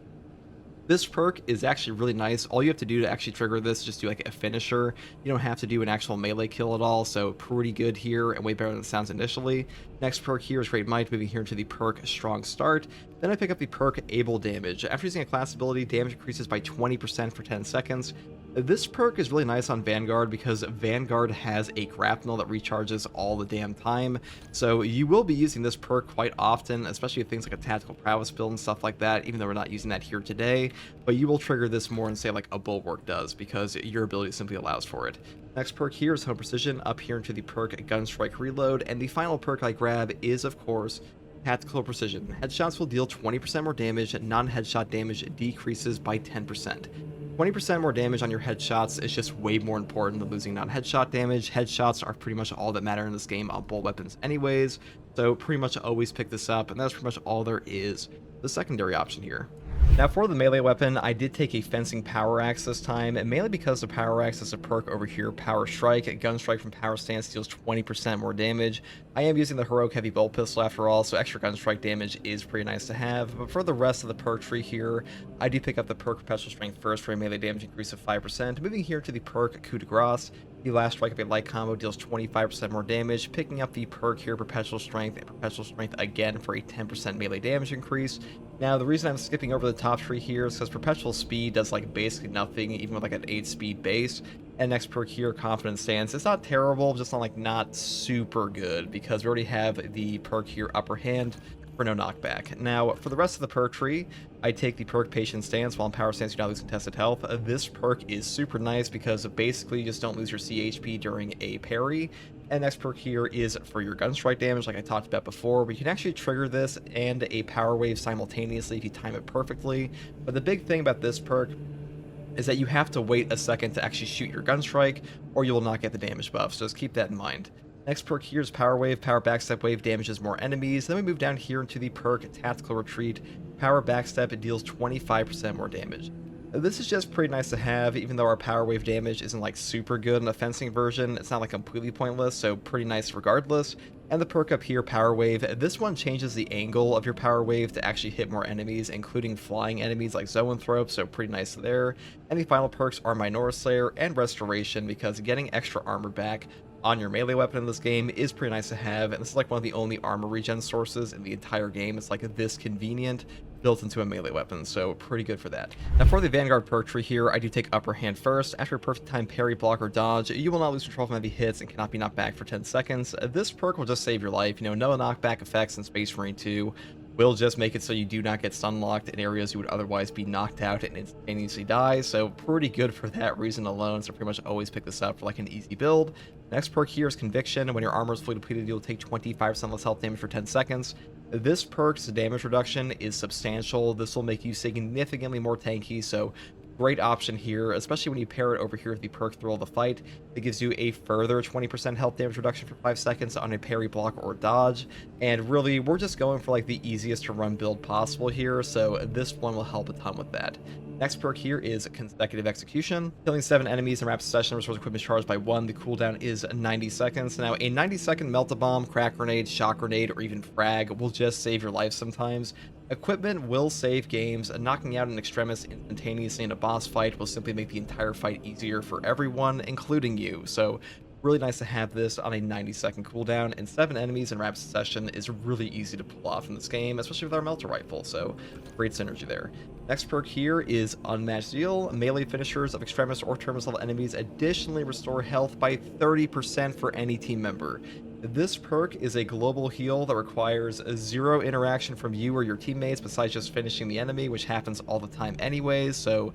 This perk is actually really nice. All you have to do to actually trigger this is just do like a finisher. You don't have to do an actual melee kill at all, so pretty good here and way better than it sounds initially. Next perk here is Great Might, moving here into the perk Strong Start. Then I pick up the perk Able Damage. After using a class ability, damage increases by 20% for 10 seconds. This perk is really nice on Vanguard because Vanguard has a grapnel that recharges all the damn time, so you will be using this perk quite often, especially with things like a tactical prowess build and stuff like that, even though we're not using that here today, but you will trigger this more in say like a Bulwark does because your ability simply allows for it. Next perk here is Home Precision, up here into the perk Gunstrike Reload, and the final perk I grab is of course Tactical Precision. Headshots will deal 20% more damage, non-headshot damage decreases by 10%. 20% more damage on your headshots is just way more important than losing non-headshot damage. Headshots are pretty much all that matter in this game on bolt weapons anyways, so pretty much always pick this up, and that's pretty much all there is. The secondary option here. Now for the melee weapon, I did take a Fencing Power Axe this time, and mainly because the Power Axe has a perk over here, Power Strike. A Gun Strike from Power Stance deals 20% more damage. I am using the Heroic Heavy Bolt Pistol after all, so extra Gun Strike damage is pretty nice to have. But for the rest of the perk tree here, I do pick up the perk Perpetual Strength first for a melee damage increase of 5%. Moving here to the perk Coup de Grace. The last strike of a light combo deals 25% more damage, picking up the perk here, Perpetual Strength, and Perpetual Strength again for a 10% melee damage increase. Now, the reason I'm skipping over the top tree here is because Perpetual Speed does like basically nothing, even with like an 8 speed base. And next perk here, Confident Stance. It's not terrible, just not super good, because we already have the perk here, Upper Hand, for no knockback. Now, for the rest of the perk tree, I take the perk Patient Stance. While in Power Stance, you do not lose contested health. This perk is super nice because basically you just don't lose your CHP during a parry. And next perk here is for your gun strike damage, like I talked about before. We can actually trigger this and a power wave simultaneously if you time it perfectly. But the big thing about this perk is that you have to wait a second to actually shoot your gun strike, or you will not get the damage buff, so just keep that in mind. Next perk here is Power Wave. Power Backstep Wave damages more enemies. Then we move down here into the perk Tactical Retreat. Power Backstep, it deals 25% more damage. This is just pretty nice to have, even though our Power Wave damage isn't like super good in the fencing version. It's not like completely pointless, so pretty nice regardless. And the perk up here, Power Wave, this one changes the angle of your Power Wave to actually hit more enemies, including flying enemies like Zoanthrope, so pretty nice there. And the final perks are Minority Slayer and Restoration, because getting extra armor back on your melee weapon in this game is pretty nice to have, and this is like one of the only armor regen sources in the entire game. It's like this convenient, built into a melee weapon, so pretty good for that. Now for the Vanguard perk tree here, I do take Upper Hand first. After a perfect time parry, block, or dodge, you will not lose control from heavy hits and cannot be knocked back for 10 seconds. This perk will just save your life. You know, no knockback effects in Space Marine 2 will just make it so you do not get stun locked in areas you would otherwise be knocked out and instantaneously die, so pretty good for that reason alone, so pretty much always pick this up for like an easy build. Next perk here is Conviction. When your armor is fully depleted, you'll take 25% less health damage for 10 seconds. This perk's damage reduction is substantial. This will make you significantly more tanky, so great option here, especially when you pair it over here with the perk Thrill of the Fight. It gives you a further 20% health damage reduction for 5 seconds on a parry, block, or dodge. And really, we're just going for like the easiest to run build possible here, so this one will help a ton with that. Next perk here is Consecutive Execution. Killing 7 enemies in rapid succession restores equipment charged by 1. The cooldown is 90 seconds. Now, a 90-second Melt-A-Bomb, Crack Grenade, Shock Grenade, or even Frag will just save your life sometimes. Equipment will save games. Knocking out an Extremis instantaneously in a boss fight will simply make the entire fight easier for everyone, including you. So Really nice to have this on a 90-second cooldown, and 7 enemies in rapid succession is really easy to pull off in this game, especially with our melter rifle, so great synergy there. Next perk here is Unmatched Zeal. Melee finishers of extremis or terminus level enemies additionally restore health by 30% for any team member. This perk is a global heal that requires 0 interaction from you or your teammates besides just finishing the enemy, which happens all the time anyways, so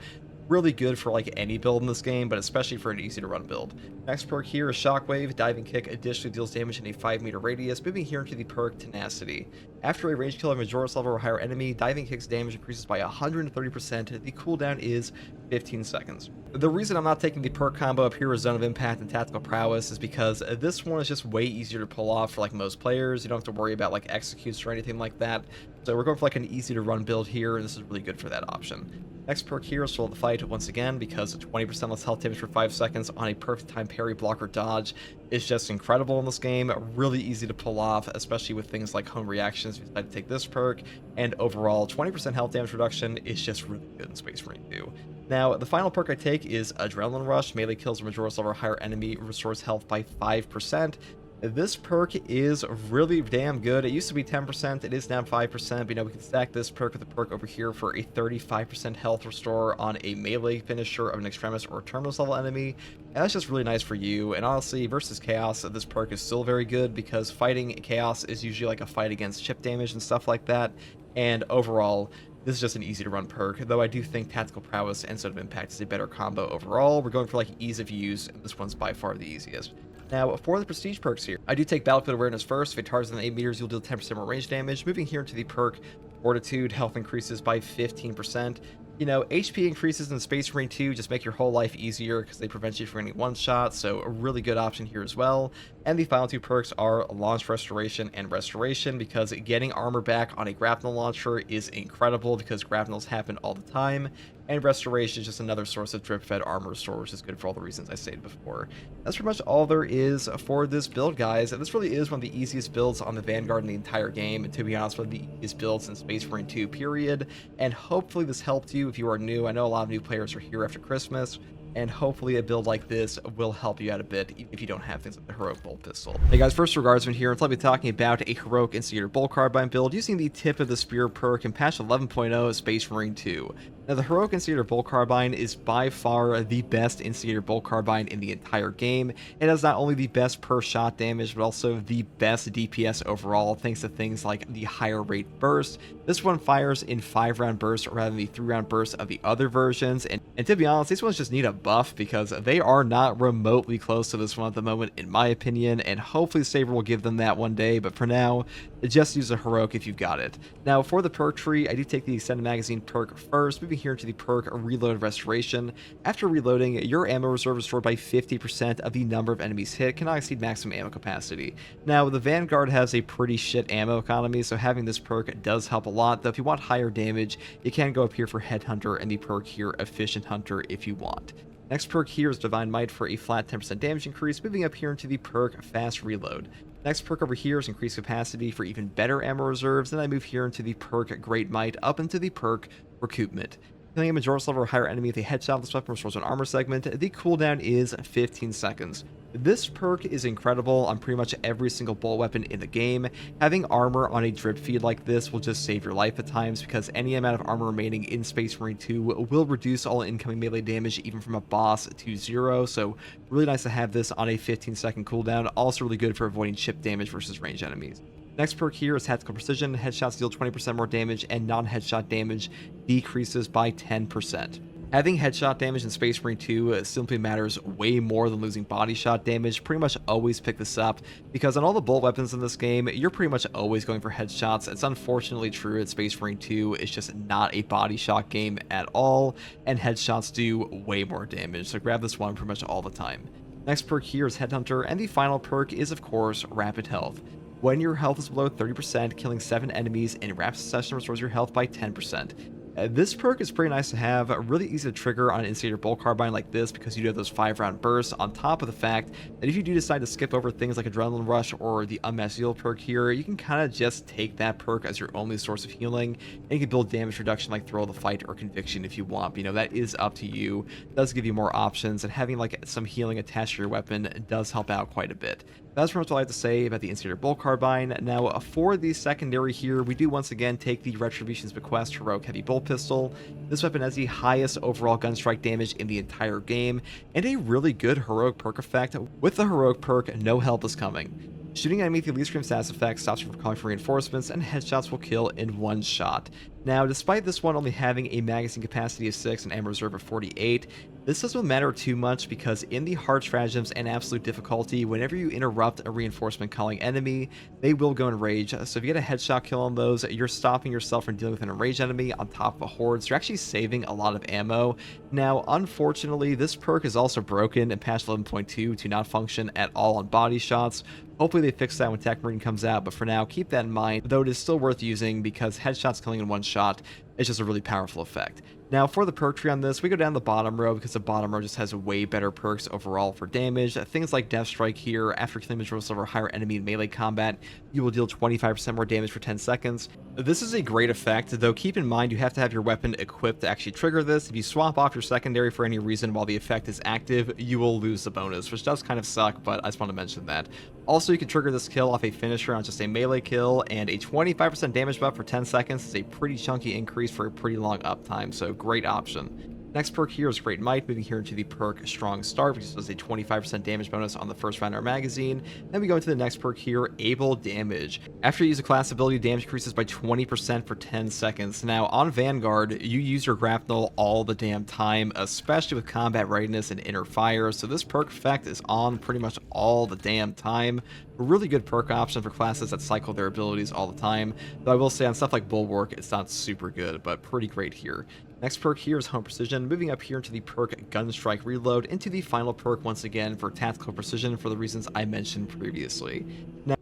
really good for like any build in this game, but especially for an easy to run build. Next perk here is Shockwave. Diving Kick additionally deals damage in a 5-meter radius, moving here into the perk Tenacity. After a range kill of a Majora's level or higher enemy, Diving Kick's damage increases by 130%. The cooldown is 15 seconds. The reason I'm not taking the perk combo up here with Zone of Impact and Tactical Prowess is because this one is just way easier to pull off for like most players. You don't have to worry about like executes or anything like that. So we're going for like an easy to run build here, and this is really good for that option. Next perk here is Soul of the Fight once again, because 20% less health damage for 5 seconds on a perfect time parry, block, or dodge is just incredible in this game. Really easy to pull off, especially with things like home reactions if you decide to take this perk, and overall 20% health damage reduction is just really good in Space Marine 2. Now, the final perk I take is Adrenaline Rush. Melee kills a Majora's level or higher enemy, restores health by 5%. This perk is really damn good. It used to be 10%, it is now 5%, but we can stack this perk with the perk over here for a 35% health restore on a melee finisher of an extremis or terminus level enemy, and that's just really nice for you. And honestly, versus Chaos, this perk is still very good because fighting Chaos is usually like a fight against chip damage and stuff like that, and overall, this is just an easy to run perk, though I do think Tactical Prowess and Zone of Impact is a better combo overall. We're going for like ease of use, and this one's by far the easiest. Now, for the prestige perks here, I do take Battlefield Awareness first. If it targets within 8 meters, you'll deal 10% more range damage. Moving here to the perk Fortitude, health increases by 15%. HP increases in Space Marine 2 just make your whole life easier because they prevent you from getting one-shot, so a really good option here as well. And the final 2 perks are Launch Restoration and Restoration, because getting armor back on a grapnel launcher is incredible because grapnels happen all the time, and Restoration is just another source of drip-fed armor restore, which is good for all the reasons I stated before. That's pretty much all there is for this build, guys. This really is one of the easiest builds on the Vanguard in the entire game, and to be honest, one of the easiest builds in Space Marine 2, period. And hopefully this helped you if you are new. I know a lot of new players are here after Christmas, and hopefully a build like this will help you out a bit if you don't have things like the Heroic Bolt Pistol. Hey guys, first regardsman here, and I'll be talking about a Heroic Instigator Bolt Carbine build using the Tip of the Spear perk in patch 11.0 of Space Marine 2. Now, the Heroic Instigator Bolt Carbine is by far the best Instigator Bolt Carbine in the entire game. It has not only the best per shot damage, but also the best DPS overall, thanks to things like the higher rate burst. This one fires in 5-round bursts rather than the 3-round bursts of the other versions, and to be honest, these ones just need a buff because they are not remotely close to this one at the moment, in my opinion, and hopefully Saber will give them that one day, but for now, just use a Heroic if you've got it. Now, for the perk tree, I do take the Extended Magazine perk first, moving here to the perk Reload Restoration. After reloading, your ammo reserve is restored by 50% of the number of enemies hit, cannot exceed maximum ammo capacity. Now, the Vanguard has a pretty shit ammo economy, so having this perk does help a lot, though if you want higher damage, you can go up here for Headhunter and the perk here Efficient Hunter if you want. Next perk here is Divine Might for a flat 10% damage increase, moving up here into the perk Fast Reload. Next perk over here is Increased Capacity for even better ammo reserves, then I move here into the perk Great Might, up into the perk Recoupment. Killing a Majora's level or higher enemy with a headshot with this weapon restores an armor segment. The cooldown is 15 seconds. This perk is incredible on pretty much every single bolt weapon in the game. Having armor on a drip feed like this will just save your life at times, because any amount of armor remaining in Space Marine 2 will reduce all incoming melee damage even from a boss to 0, so really nice to have this on a 15-second cooldown. Also really good for avoiding chip damage versus range enemies. Next perk here is Tactical Precision. Headshots deal 20% more damage, and non-headshot damage decreases by 10%. Having headshot damage in Space Marine 2 simply matters way more than losing body shot damage. Pretty much always pick this up, because on all the bolt weapons in this game, you're pretty much always going for headshots. It's unfortunately true at Space Marine 2. It's just not a body shot game at all, and headshots do way more damage, so grab this one pretty much all the time. Next perk here is Headhunter, and the final perk is, of course, Rapid Health. When your health is below 30%, killing 7 enemies in rapid succession restores your health by 10%. This perk is pretty nice to have, really easy to trigger on an Instigator Bolt Carbine like this because you do have those 5-round bursts, on top of the fact that if you do decide to skip over things like Adrenaline Rush or the Unmatched Heal perk here, you can kind of just take that perk as your only source of healing, and you can build damage reduction like Thrill of the Fight or Conviction if you want. But, that is up to you. It does give you more options, and having like some healing attached to your weapon does help out quite a bit. That's pretty much all I have to say about the Instigator Bolt Carbine. Now, for the secondary here, we do once again take the Retribution's Bequest Heroic Heavy Bolt Pistol. This weapon has the highest overall gun strike damage in the entire game, and a really good heroic perk effect. With the heroic perk, no help is coming. Shooting enemy with the Elite Scream status effect stops you from calling for reinforcements, and headshots will kill in one shot. Now, despite this one only having a magazine capacity of 6 and ammo reserve of 48, this doesn't matter too much because in the hard stratagems and absolute difficulty, whenever you interrupt a reinforcement calling enemy, they will go in rage. So if you get a headshot kill on those, you're stopping yourself from dealing with an enraged enemy on top of a horde, so you're actually saving a lot of ammo. Now, unfortunately, this perk is also broken in patch 11.2 to not function at all on body shots. Hopefully they fix that when Techmarine comes out, but for now, keep that in mind, though it is still worth using because headshots killing in one shot is just a really powerful effect. Now, for the perk tree on this, we go down the bottom row because the bottom row just has way better perks overall for damage. Things like Death Strike here, after killing majority level or higher enemy in melee combat, you will deal 25% more damage for 10 seconds. This is a great effect, though keep in mind you have to have your weapon equipped to actually trigger this. If you swap off your secondary for any reason while the effect is active, you will lose the bonus, which does kind of suck, but I just want to mention that. Also, you can trigger this kill off a finisher on just a melee kill, and a 25% damage buff for 10 seconds is a pretty chunky increase for a pretty long uptime, so great option. Next perk here is Great Might, moving here into the perk Strong Start, which does a 25% damage bonus on the first round of our magazine. Then we go into the next perk here, Able Damage. After you use a class ability, damage increases by 20% for 10 seconds. Now, on Vanguard, you use your grapnel all the damn time, especially with combat readiness and inner fire, so this perk effect is on pretty much all the damn time. A really good perk option for classes that cycle their abilities all the time, though I will say on stuff like Bulwark, it's not super good, but pretty great here. Next perk here is Home Precision, moving up here into the perk Gunstrike Reload, into the final perk once again for tactical precision for the reasons I mentioned previously.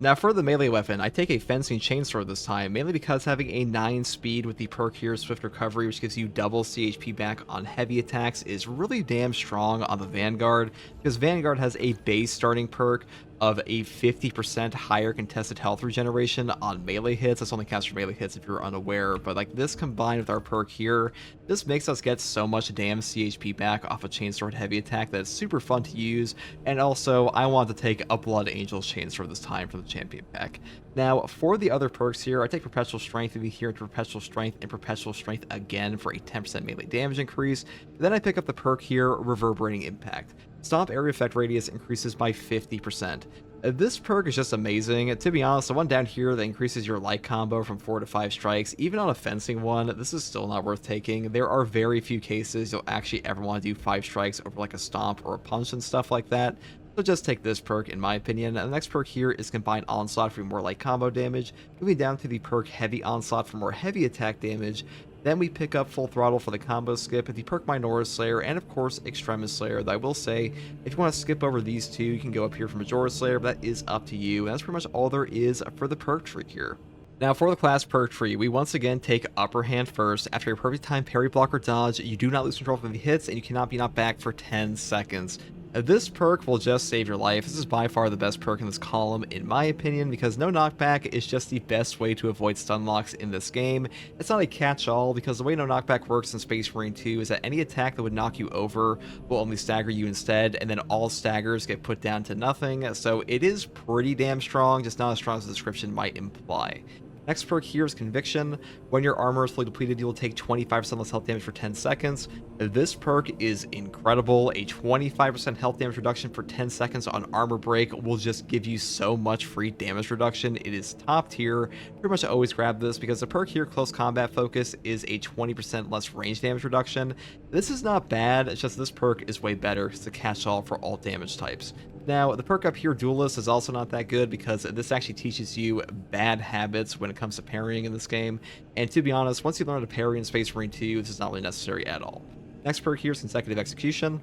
Now for the melee weapon, I take a Fencing Chainsword this time, mainly because having a 9 speed with the perk here, Swift Recovery, which gives you double CHP back on heavy attacks, is really damn strong on the Vanguard, because Vanguard has a base starting perk of a 50% higher contested health regeneration on melee hits. That's only counts for melee hits if you're unaware, but like this combined with our perk here, this makes us get so much damn CHP back off a Chainsword heavy attack that it's super fun to use, and also I want to take a Blood Angel's Chainsword this time from the champion pack. Now, for the other perks here, I take Perpetual Strength, moving here to Perpetual Strength and Perpetual Strength again for a 10% melee damage increase. Then I pick up the perk here, Reverberating Impact. Stomp area effect radius increases by 50%. This perk is just amazing. To be honest, the one down here that increases your light combo from 4 to 5 strikes, even on a fencing one, this is still not worth taking. There are very few cases you'll actually ever want to do 5 strikes over like a stomp or a punch and stuff like that. So just take this perk, in my opinion. And the next perk here is Combined Onslaught for more light combo damage. Moving down to the perk Heavy Onslaught for more heavy attack damage. Then we pick up Full Throttle for the combo skip, the perk Minoris Slayer, and of course Extremis Slayer. Though I will say, if you want to skip over these two, you can go up here for Majora's Slayer, but that is up to you. And that's pretty much all there is for the perk tree here. Now for the class perk tree, we once again take Upper Hand first. After a perfect time parry, block, or dodge, you do not lose control of the hits, and you cannot be knocked back for 10 seconds. This perk will just save your life. This is by far the best perk in this column, in my opinion, because no knockback is just the best way to avoid stun locks in this game. It's not a catch-all, because the way no knockback works in Space Marine 2 is that any attack that would knock you over will only stagger you instead, and then all staggers get put down to nothing, so it is pretty damn strong, just not as strong as the description might imply. Next perk here is Conviction. When your armor is fully depleted, you will take 25% less health damage for 10 seconds. This perk is incredible. A 25% health damage reduction for 10 seconds on armor break will just give you so much free damage reduction. It is top tier. Pretty much always grab this because the perk here, Close Combat Focus, is a 20% less range damage reduction. This is not bad, it's just this perk is way better. It's a catch-all for all damage types. Now, the perk up here, Duelist, is also not that good because this actually teaches you bad habits when it comes to parrying in this game. And to be honest, once you learn to parry in Space Marine 2, this is not really necessary at all. Next perk here is Consecutive Execution.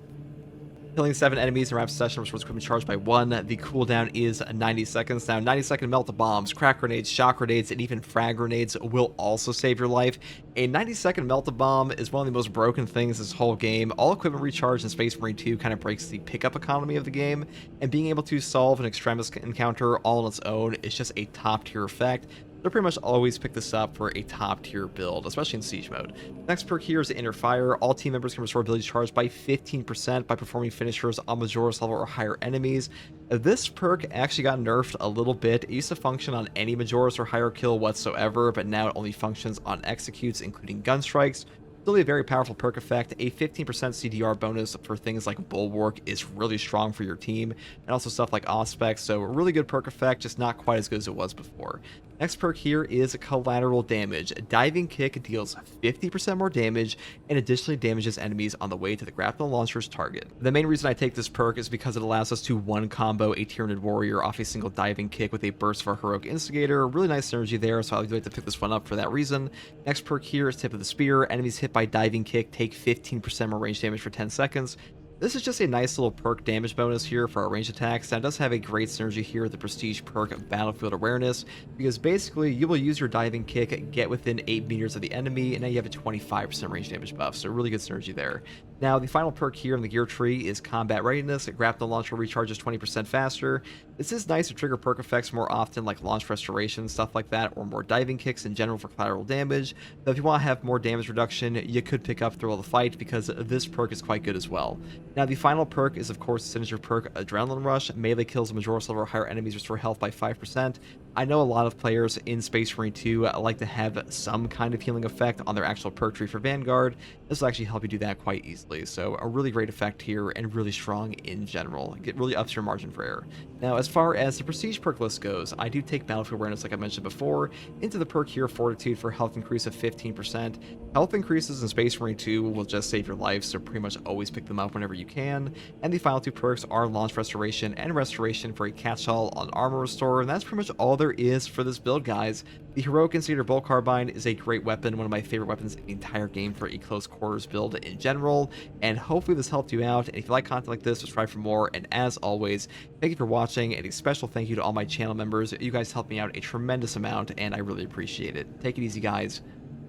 Killing 7 enemies in rapid succession restores equipment charged by 1. The cooldown is 90 seconds. Now, 90-second melt bombs, crack grenades, shock grenades, and even frag grenades will also save your life. A 90-second melt bomb is one of the most broken things this whole game. All equipment recharge in Space Marine 2 kind of breaks the pickup economy of the game, and being able to solve an extremis encounter all on its own is just a top-tier effect. They'll pretty much always pick this up for a top tier build, especially in siege mode. Next perk here is Inner Fire. All team members can restore ability charge by 15% by performing finishers on Majora's level or higher enemies. This perk actually got nerfed a little bit. It used to function on any Majora's or higher kill whatsoever, but now it only functions on executes, including gun strikes. Still a very powerful perk effect. A 15% CDR bonus for things like Bulwark is really strong for your team, and also stuff like Auspex, so a really good perk effect, just not quite as good as it was before. Next perk here is Collateral Damage. Diving Kick deals 50% more damage and additionally damages enemies on the way to the grapple launcher's target. The main reason I take this perk is because it allows us to one combo a Tyranid Warrior off a single Diving Kick with a burst of our Heroic Instigator. Really nice synergy there, so I'd like to pick this one up for that reason. Next perk here is Tip of the Spear. Enemies hit by Diving Kick take 15% more range damage for 10 seconds. This is just a nice little perk damage bonus here for our range attacks. Now, it does have a great synergy here with the prestige perk Battlefield Awareness, because basically you will use your Diving Kick, get within 8 meters of the enemy, and now you have a 25% range damage buff, so really good synergy there. Now, the final perk here in the gear tree is Combat Readiness. Grapple Launcher recharges 20% faster. This is nice to trigger perk effects more often, like Launch Restoration, stuff like that, or more Diving Kicks in general for collateral damage. But if you want to have more damage reduction, you could pick up Thrill of the Fight, because this perk is quite good as well. Now, the final perk is, of course, the signature perk Adrenaline Rush. Melee kills of Majora's level or higher enemies restore health by 5%. I know a lot of players in Space Marine 2 like to have some kind of healing effect on their actual perk tree for Vanguard. This will actually help you do that quite easily, so a really great effect here and really strong in general. It really ups your margin for error. Now, as far as the prestige perk list goes, I do take Battlefield Awareness, like I mentioned before, into the perk here Fortitude for health increase of 15%. Health increases in Space Marine 2 will just save your life, so pretty much always pick them up whenever you can. And the final two perks are Launch Restoration and Restoration for a catch-all on Armor Restore, and that's pretty much all there is for this build, guys. The Heroic Instigator Bolt Carbine is a great weapon, one of my favorite weapons in the entire game for a close quarters build in general, and hopefully this helped you out. And if you like content like this, subscribe for more, and as always, thank you for watching, and a special thank you to all my channel members. You guys help me out a tremendous amount, and I really appreciate it. Take it easy, guys.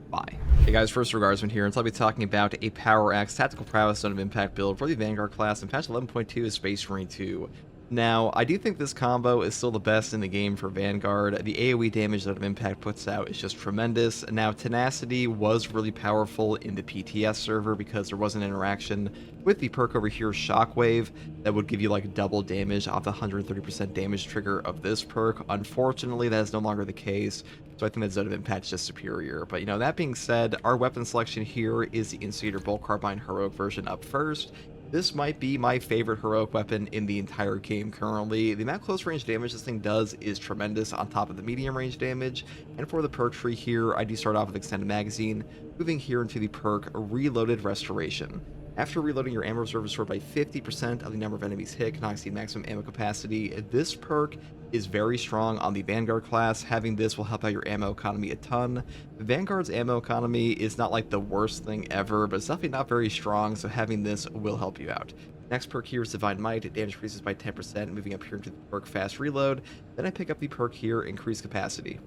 Bye. Hey guys, First Regardsman here, and so I'll be talking about a Power Axe Tactical Prowess Zone of Impact build for the Vanguard class in patch 11.2 of Space Marine 2. Now, I do think this combo is still the best in the game for Vanguard. The AoE damage that Impact puts out is just tremendous. Now, Tenacity was really powerful in the PTS server because there was an interaction with the perk over here, Shockwave, that would give you like double damage off the 130% damage trigger of this perk. Unfortunately, that is no longer the case, so I think that Zone of Impact is just superior. But, you know, that being said, our weapon selection here is the Instigator Bolt Carbine Heroic version up first. This might be my favorite heroic weapon in the entire game currently. The amount of close range damage this thing does is tremendous on top of the medium range damage. And for the perk tree here, I do start off with Extended Magazine, moving here into the perk Reloaded Restoration. After reloading, your ammo reserve is restored by 50% of the number of enemies hit, cannot exceed maximum ammo capacity. This perk is very strong on the Vanguard class. Having this will help out your ammo economy a ton. Vanguard's ammo economy is not like the worst thing ever, but it's definitely not very strong, so having this will help you out. Next perk here is Divine Might. Damage increases by 10%, moving up here into the perk Fast Reload. Then I pick up the perk here, Increased Capacity.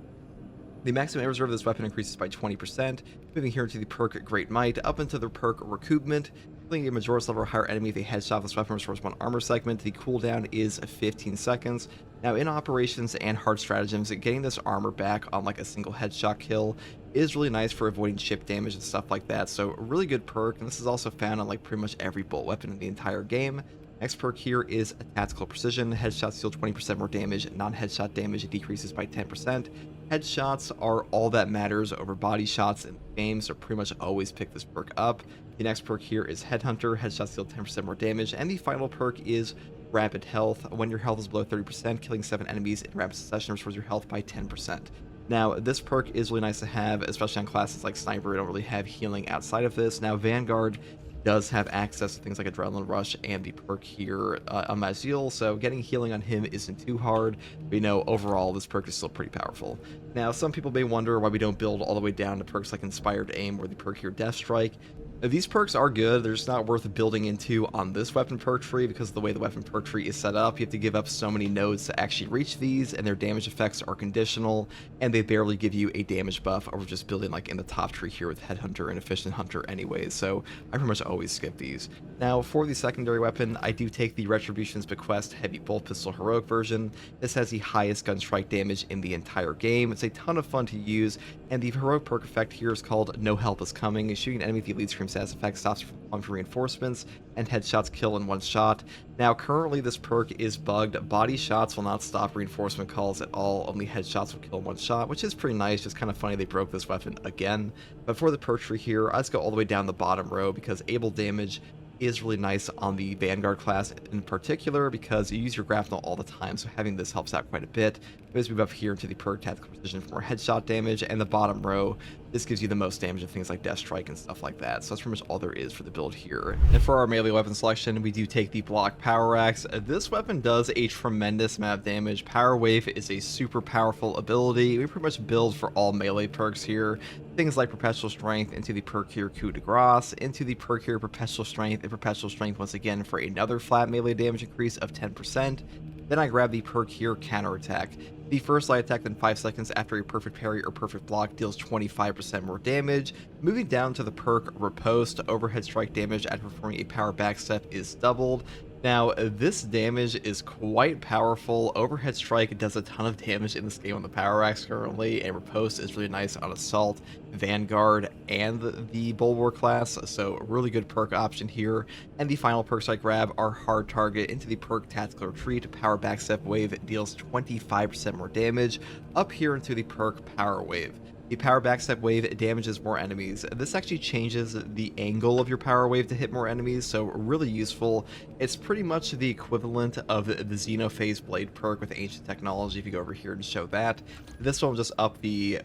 The maximum ammo reserve of this weapon increases by 20%, moving here into the perk Great Might, up into the perk Recoupment. Killing a Majora's level or higher enemy with a headshot of this weapon restores 1 armor segment. The cooldown is 15 seconds. Now, in operations and hard stratagems, getting this armor back on like a single headshot kill is really nice for avoiding chip damage and stuff like that. So, a really good perk, and this is also found on like pretty much every bolt weapon in the entire game. Next perk here is Tactical Precision. Headshots deal 20% more damage. Non-headshot damage decreases by 10%. Headshots are all that matters over body shots in the game, so pretty much always pick this perk up. The next perk here is Headhunter. Headshots deal 10% more damage. And the final perk is Rapid Health. When your health is below 30%, killing 7 enemies in rapid succession restores your health by 10%. Now, this perk is really nice to have, especially on classes like Sniper. We don't really have healing outside of this. Now, Vanguard does have access to things like Adrenaline Rush and the perk here on Mazil, so getting healing on him isn't too hard, but you know, overall, this perk is still pretty powerful. Now, some people may wonder why we don't build all the way down to perks like Inspired Aim or the perk here Death Strike. These perks are good. They're just not worth building into on this weapon perk tree because of the way the weapon perk tree is set up. You have to give up so many nodes to actually reach these, and their damage effects are conditional, and they barely give you a damage buff over just building like in the top tree here with Headhunter and Efficient Hunter anyways, so I pretty much always skip these. Now, for the secondary weapon, I do take the Retribution's Bequest Heavy Bolt Pistol Heroic version. This has the highest gun strike damage in the entire game. It's a ton of fun to use, and the heroic perk effect here is called No Help Is Coming. Shooting an enemy with the Elite Scream status effect stops from reinforcements, and headshots kill in one shot. Now, currently this perk is bugged. Body shots will not stop reinforcement calls at all. Only headshots will kill in one shot, which is pretty nice. Just kind of funny they broke this weapon again. But for the perk tree here, let's go all the way down the bottom row because able damage is really nice on the Vanguard class in particular because you use your grapnel all the time, so having this helps out quite a bit. Let's move up here into the perk Tactical Precision for more headshot damage, and the bottom row, this gives you the most damage of things like Death Strike and stuff like that, so that's pretty much all there is for the build here. And for our melee weapon selection, we do take the Block Power Axe. This weapon does a tremendous amount of damage. Power Wave is a super powerful ability. We pretty much build for all melee perks here. Things like Perpetual Strength into the perk here Coup de Grace, into the perk here Perpetual Strength, and Perpetual Strength once again for another flat melee damage increase of 10%. Then I grab the perk here Counterattack. The first light attack in 5 seconds after a perfect parry or perfect block deals 25% more damage. Moving down to the perk Riposte, overhead strike damage after performing a power backstep is doubled. Now, this damage is quite powerful. Overhead Strike does a ton of damage in this game on the Power Axe currently, and Riposte is really nice on Assault, Vanguard, and the Bulwark class, so really good perk option here. And the final perks I grab are Hard Target into the perk Tactical Retreat. Power Backstep Wave deals 25% more damage. Up here into the perk Power Wave. The Power Backstep Wave damages more enemies. This actually changes the angle of your Power Wave to hit more enemies, so really useful. It's pretty much the equivalent of the Xenophase Blade perk with Ancient Technology, if you go over here and show that. This one will just up the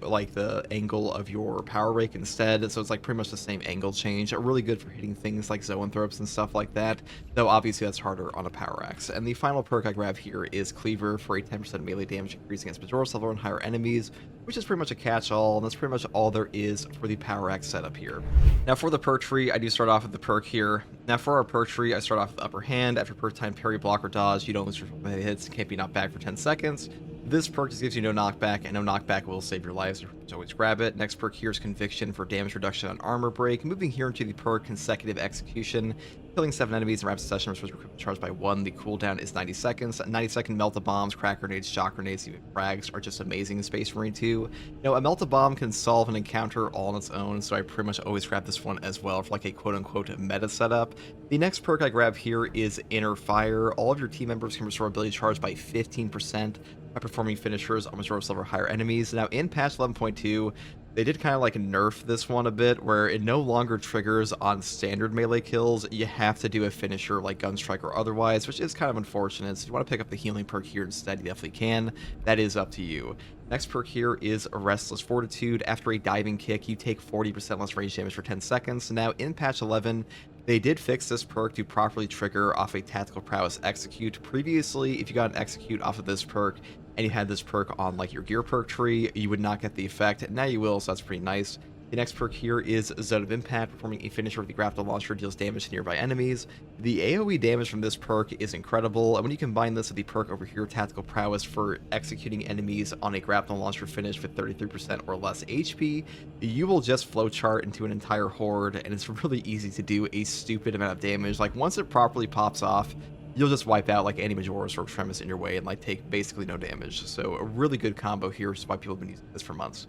angle of your Power Rake instead, so it's like pretty much the same angle change. Really good for hitting things like Zoanthropes and stuff like that, though obviously that's harder on a Power Axe. And the final perk I grab here is Cleaver for a 10% melee damage increase against Majora's level and higher enemies, which is pretty much a catch-all, and that's pretty much all there is for the Power Axe setup here. Now for the perk tree, I do start off with the perk here. Now for our perk tree, I start off with Upper Hand. After perk time parry, block, or dodge, you don't lose your hits and can't be knocked back for 10 seconds. This perk just gives you no knockback, and no knockback will save your life, so always grab it. Next perk here is Conviction for damage reduction on armor break. Moving here into the perk Consecutive Execution. Killing 7 enemies in rapid succession restores equipment charged by 1. The cooldown is 90 seconds. 90-second Melt-A-Bombs, Crack Grenades, Shock Grenades, even frags are just amazing in Space Marine 2. Now, a Melt-A-Bomb can solve an encounter all on its own, so I pretty much always grab this one as well for like a quote-unquote meta setup. The next perk I grab here is Inner Fire. All of your team members can restore ability charge by 15% by performing finishers on Majora's level or higher enemies. Now, in patch 11.2, they did kind of like nerf this one a bit, where it no longer triggers on standard melee kills. You have to do a finisher like Gunstrike or otherwise, which is kind of unfortunate. So if you want to pick up the healing perk here instead, you definitely can. That is up to you. Next perk here is Restless Fortitude. After a diving kick, you take 40% less range damage for 10 seconds. Now, in patch 11, they did fix this perk to properly trigger off a Tactical Prowess Execute. Previously, if you got an Execute off of this perk, and you had this perk on like your gear perk tree, you would not get the effect. Now you will, so that's pretty nice. The next perk here is Zone of Impact. Performing a finisher with the grapple launcher deals damage to nearby enemies. The AoE damage from this perk is incredible, and when you combine this with the perk over here, Tactical Prowess, for executing enemies on a grapple launcher finish with 33% or less HP, you will just flowchart into an entire horde, and it's really easy to do a stupid amount of damage. Like, once it properly pops off, you'll just wipe out like any Majora's or Tremis in your way and like take basically no damage. So a really good combo here, which is why people have been using this for months.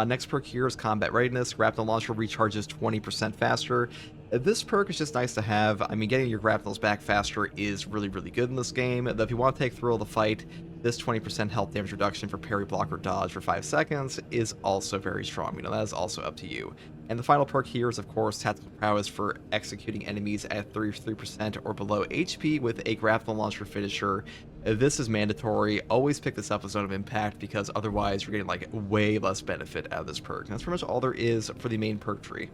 Next perk here is Combat Readiness. Grapnel Launcher recharges 20% faster. This perk is just nice to have. I mean, getting your grapnels back faster is really, really good in this game. Though if you want to take thrill of the fight, this 20% health damage reduction for parry, block, or dodge for 5 seconds is also very strong. You know, that is also up to you. And the final perk here is, of course, Tactical Prowess for executing enemies at 33% or below HP with a grapnel launcher finisher This is mandatory. Always pick this up with Zone of Impact because otherwise you're getting like way less benefit out of this perk. And that's pretty much all there is for the main perk tree.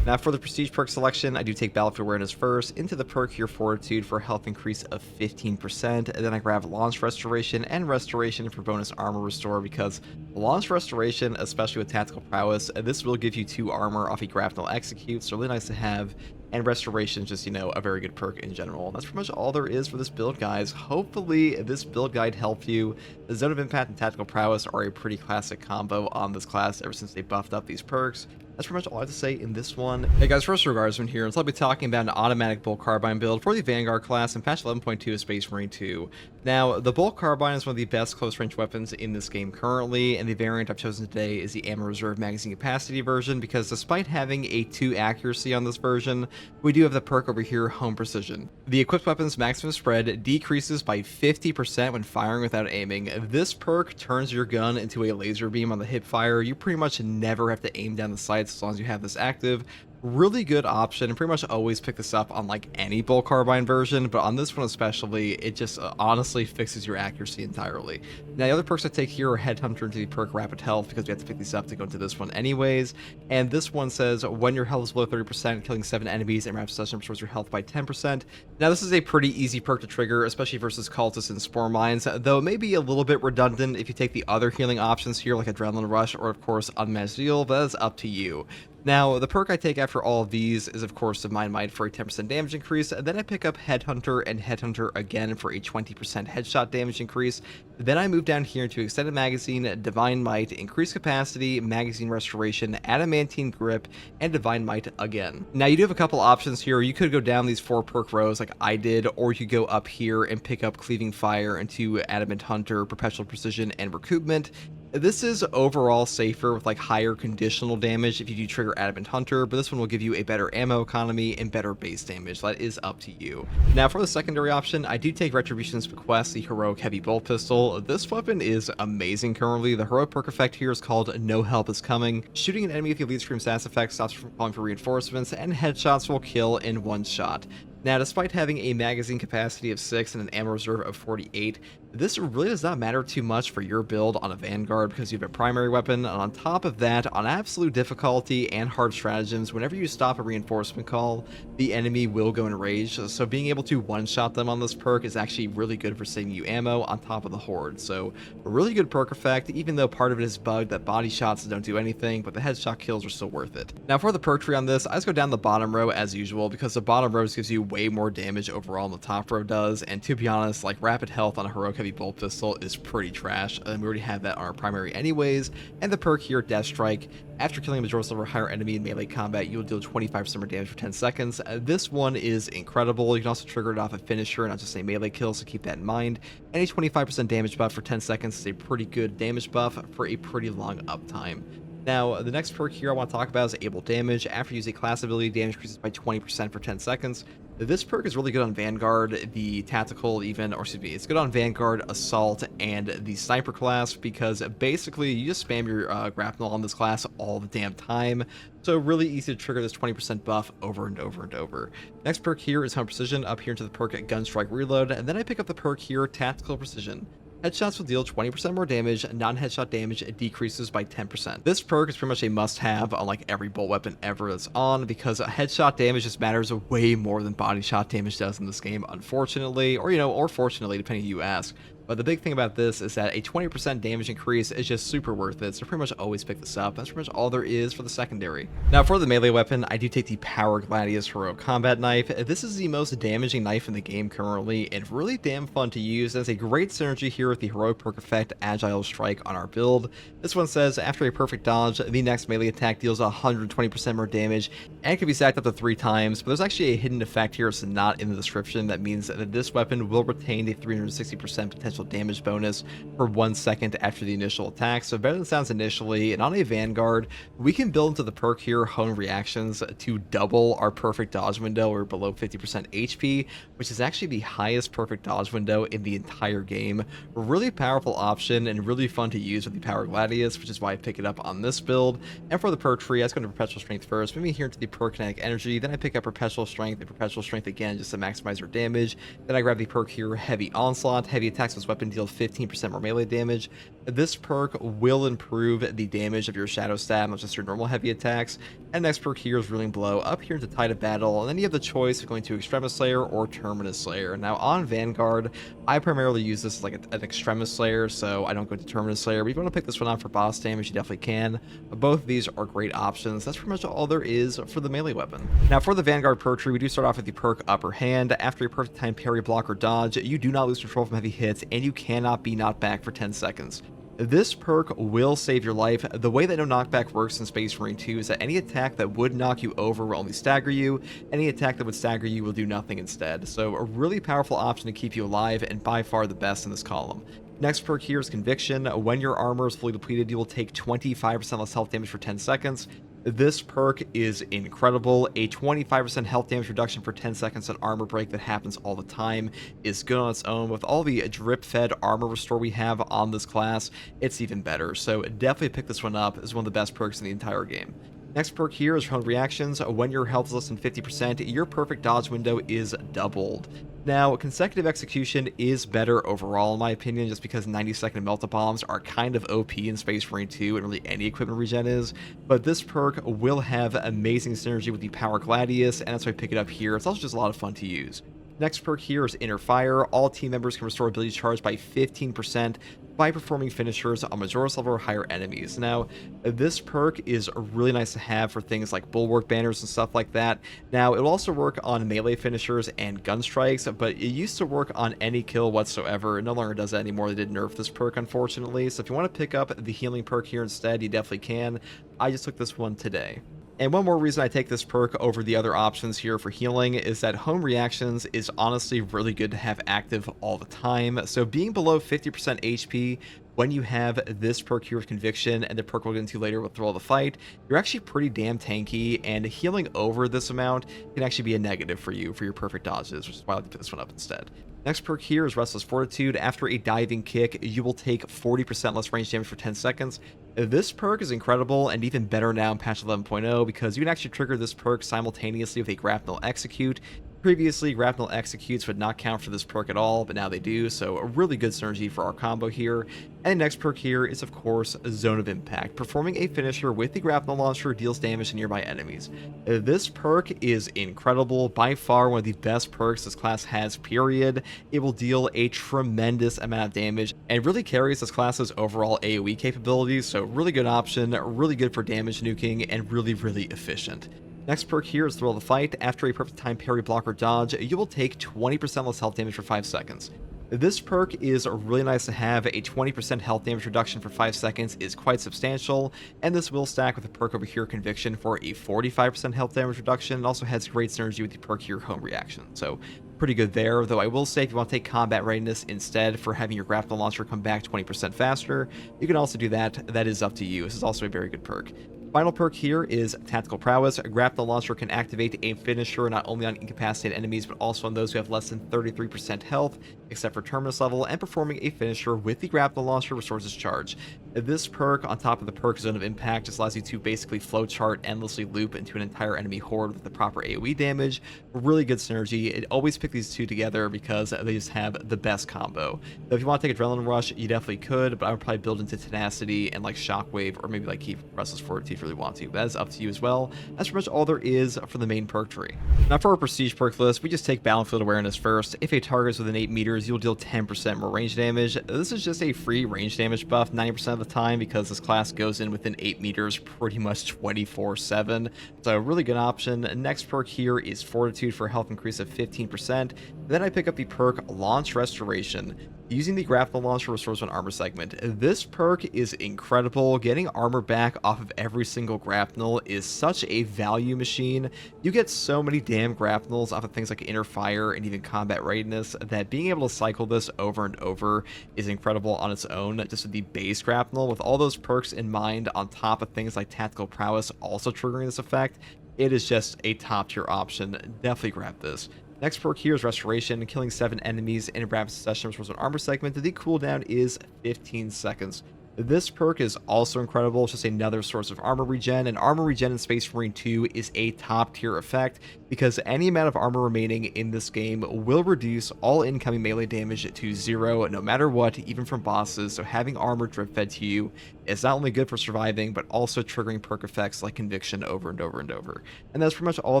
Now for the prestige perk selection, I do take Battlefield Awareness first, into the perk here Fortitude for a health increase of 15%, and then I grab Launch Restoration and Restoration for bonus armor restore because Launch Restoration, especially with Tactical Prowess, this will give you 2 armor off a Grapnel Execute, so really nice to have. And Restoration is just, a very good perk in general. And that's pretty much all there is for this build, guys. Hopefully, this build guide helped you. The Zone of Impact and Tactical Prowess are a pretty classic combo on this class ever since they buffed up these perks. That's pretty much all I have to say in this one. Hey guys, first Regardsman here, and so I'll be talking about an automatic Bolt Carbine build for the Vanguard class in patch 11.2 of Space Marine 2. Now, the Bolt Carbine is one of the best close-range weapons in this game currently, and the variant I've chosen today is the Ammo Reserve Magazine Capacity version, because despite having a 2 accuracy on this version, we do have the perk over here, Home Precision. The equipped weapon's maximum spread decreases by 50% when firing without aiming. This perk turns your gun into a laser beam on the hip fire. You pretty much never have to aim down the sights as long as you have this active. Really good option, and pretty much always pick this up on like any Bolt Carbine version, but on this one especially, it just honestly fixes your accuracy entirely. Now the other perks I take here are Headhunter into the perk Rapid Health, because we have to pick these up to go into this one anyways, and this one says when your health is below 30%, killing 7 enemies and Rapid Succession restores your health by 10%. Now this is a pretty easy perk to trigger, especially versus Cultists and Spore Mines, though it may be a little bit redundant if you take the other healing options here like Adrenaline Rush or of course Unmatched Zeal, but that's up to you. Now, the perk I take after all of these is, of course, Divine Might for a 10% damage increase. Then I pick up Headhunter and Headhunter again for a 20% headshot damage increase. Then I move down here into Extended Magazine, Divine Might, Increased Capacity, Magazine Restoration, Adamantine Grip, and Divine Might again. Now, you do have a couple options here. You could go down these 4 perk rows like I did, or you could go up here and pick up Cleaving Fire into Adamant Hunter, Perpetual Precision, and Recoupment. This is overall safer with like higher conditional damage if you do trigger Adamant Hunter, but this one will give you a better ammo economy and better base damage. That is up to you. Now for the secondary option, I do take Retribution's Bequest, the Heroic Heavy Bolt Pistol. This weapon is amazing currently. The heroic perk effect here is called No Help Is Coming. Shooting an enemy with the Elite Scream stats effect stops from calling for reinforcements, and headshots will kill in 1 shot. Now, despite having a magazine capacity of 6 and an ammo reserve of 48, this really does not matter too much for your build on a Vanguard because you have a primary weapon, and on top of that, on absolute difficulty and hard stratagems, whenever you stop a reinforcement call, the enemy will go in rage, so being able to one-shot them on this perk is actually really good for saving you ammo on top of the horde. So, a really good perk effect, even though part of it is bugged that body shots don't do anything, but the headshot kills are still worth it. Now, for the perk tree on this, I just go down the bottom row as usual because the bottom row gives you way more damage overall than the top row does, and to be honest, like Rapid Health on a Heroic Heavy Bolt Pistol is pretty trash, and we already have that on our primary anyways. And the perk here, Death Strike, after killing a majority silver higher enemy in melee combat, you will deal 25% more damage for 10 seconds. This one is incredible. You can also trigger it off a finisher, not just a melee kill, so keep that in mind. Any 25% damage buff for 10 seconds is a pretty good damage buff for a pretty long uptime. Now, the next perk here I want to talk about is Able Damage. After you use a class ability, damage increases by 20% for 10 seconds. This perk is really good on Vanguard, the Tactical even, or excuse me, it's good on Vanguard, Assault, and the Sniper class because basically you just spam your grapnel on this class all the damn time. So really easy to trigger this 20% buff over and over and over. Next perk here is Home Precision, up here into the perk Gunstrike Reload, and then I pick up the perk here, Tactical Precision. Headshots will deal 20% more damage, non-headshot damage decreases by 10%. This perk is pretty much a must-have on like every bolt weapon ever that's on because headshot damage just matters way more than body shot damage does in this game, unfortunately, or or fortunately, depending on who you ask. But the big thing about this is that a 20% damage increase is just super worth it, so pretty much always pick this up. That's pretty much all there is for the secondary. Now for the melee weapon, I do take the Power Gladius Heroic Combat Knife. This is the most damaging knife in the game currently, and really damn fun to use. There's a great synergy here with the heroic perk effect Agile Strike on our build. This one says, after a perfect dodge, the next melee attack deals 120% more damage, and can be stacked up to 3 times, but there's actually a hidden effect here, it's not in the description, that means that this weapon will retain a 360% potential potential damage bonus for 1 second after the initial attack, so better than it sounds initially. And on a Vanguard, we can build into the perk here Hone Reactions to double our perfect dodge window or below 50% HP, which is actually the highest perfect dodge window in the entire game. Really powerful option and really fun to use with the Power Gladius, which is why I pick it up on this build. And for the perk tree, I was going to Perpetual Strength first, moving here into the perk Kinetic Energy, then I pick up Perpetual Strength and Perpetual Strength again just to maximize our damage. Then I grab the perk here Heavy Onslaught. Heavy attacks with this weapon deal 15% more melee damage. This perk will improve the damage of your Shadow Stab, not just your normal heavy attacks. And next perk here is Ruling Blow, up here into Tide of Battle, and then you have the choice of going to Extremis Slayer or Terminus Slayer. Now on Vanguard, I primarily use this as like an Extremis Slayer, so I don't go to Terminus Slayer, but if you want to pick this one on for boss damage, you definitely can. Both of these are great options. That's pretty much all there is for the melee weapon. Now for the Vanguard perk tree, we do start off with the perk Upper Hand. After a perfect time parry, block, or dodge, you do not lose control from heavy hits, and you cannot be knocked back for 10 seconds. This perk will save your life. The way that no knockback works in Space Marine 2 is that any attack that would knock you over will only stagger you. Any attack that would stagger you will do nothing instead. So a really powerful option to keep you alive and by far the best in this column. Next perk here is Conviction. When your armor is fully depleted, you will take 25% less health damage for 10 seconds. This perk is incredible. A 25% health damage reduction for 10 seconds on armor break that happens all the time is good on its own. With all the drip-fed armor restore we have on this class, it's even better. So definitely pick this one up. It's one of the best perks in the entire game. Next perk here is Hone Reactions. When your health is less than 50%, your perfect dodge window is doubled. Now, consecutive execution is better overall in my opinion, just because 90-second melta bombs are kind of OP in Space Marine 2, and really any equipment regen is, but this perk will have amazing synergy with the Power Gladius, and that's why I pick it up here. It's also just a lot of fun to use. Next perk here is Inner Fire. All team members can restore ability charge by 15% by performing finishers on Majora's level or higher enemies. Now, this perk is really nice to have for things like Bulwark banners and stuff like that. Now, it will also work on melee finishers and gun strikes, but it used to work on any kill whatsoever. It no longer does that anymore. They did nerf this perk, unfortunately. So if you want to pick up the healing perk here instead, you definitely can. I just took this one today. And one more reason I take this perk over the other options here for healing is that Hone Reactions is honestly really good to have active all the time. So being below 50% HP when you have this perk here with Conviction, and the perk we'll get into later with Thrill of the Fight, you're actually pretty damn tanky, and healing over this amount can actually be a negative for you for your perfect dodges, which is why I like to put this one up instead. Next perk here is Restless Fortitude. After a diving kick, you will take 40% less range damage for 10 seconds. This perk is incredible and even better now in patch 11.0 because you can actually trigger this perk simultaneously with a Grapnel Execute. Previously, Grapnel Executes would not count for this perk at all, but now they do, so a really good synergy for our combo here. And next perk here is, of course, Zone of Impact. Performing a finisher with the Grapnel Launcher deals damage to nearby enemies. This perk is incredible, by far one of the best perks this class has, period. It will deal a tremendous amount of damage, and really carries this class's overall AoE capabilities, so really good option, really good for damage nuking, and really, really efficient. Next perk here is Thrill of the Fight. After a perfect time parry, block, or dodge, you will take 20% less health damage for 5 seconds. This perk is really nice to have. A 20% health damage reduction for 5 seconds is quite substantial, and this will stack with the perk over here, Conviction, for a 45% health damage reduction. It also has great synergy with the perk here, Hone Reaction. So pretty good there, though I will say if you want to take Combat Readiness instead for having your Grapnel Launcher come back 20% faster, you can also do that. That is up to you. This is also a very good perk. Final perk here is Tactical Prowess. A Grapnel Launcher can activate a finisher not only on incapacitated enemies, but also on those who have less than 33% health, except for Terminus level, and performing a finisher with the Grapnel Launcher restores its charge. This perk, on top of the perk Zone of Impact, just allows you to basically flowchart, endlessly loop into an entire enemy horde with the proper AoE damage. Really good synergy. It always pick these two together because they just have the best combo. Though if you want to take Adrenaline Rush, you definitely could, but I would probably build into Tenacity and like Shockwave, or maybe like keep Restless Fortitude if you really want to. That is up to you as well. That's pretty much all there is for the main perk tree. Now for our Prestige perk list, we just take Battlefield Awareness first. If a target is within 8 meters, you'll deal 10% more range damage. This is just a free range damage buff 90% of the time because this class goes in within 8 meters pretty much 24/7. So a really good option. Next perk here is Fortitude for a health increase of 15%. Then I pick up the perk Launch Restoration. Using the grapple launcher restores one armor segment. This perk is incredible. Getting armor back off of every single grapnel is such a value machine. You get so many damn grapnels off of things like inner fire and even combat readiness that being able to cycle this over and over is incredible on its own. Just with the base grapnel, with all those perks in mind, on top of things like tactical prowess also triggering this effect, it is just a top tier option. Definitely grab this. Next perk here is Restoration, killing 7 enemies in a rapid succession restores an armor segment. The cooldown is 15 seconds. This perk is also incredible. It's just another source of armor regen, and armor regen in Space Marine 2 is a top tier effect because any amount of armor remaining in this game will reduce all incoming melee damage to 0 no matter what, even from bosses. So having armor drip fed to you is not only good for surviving, but also triggering perk effects like Conviction over and over and over. And that's pretty much all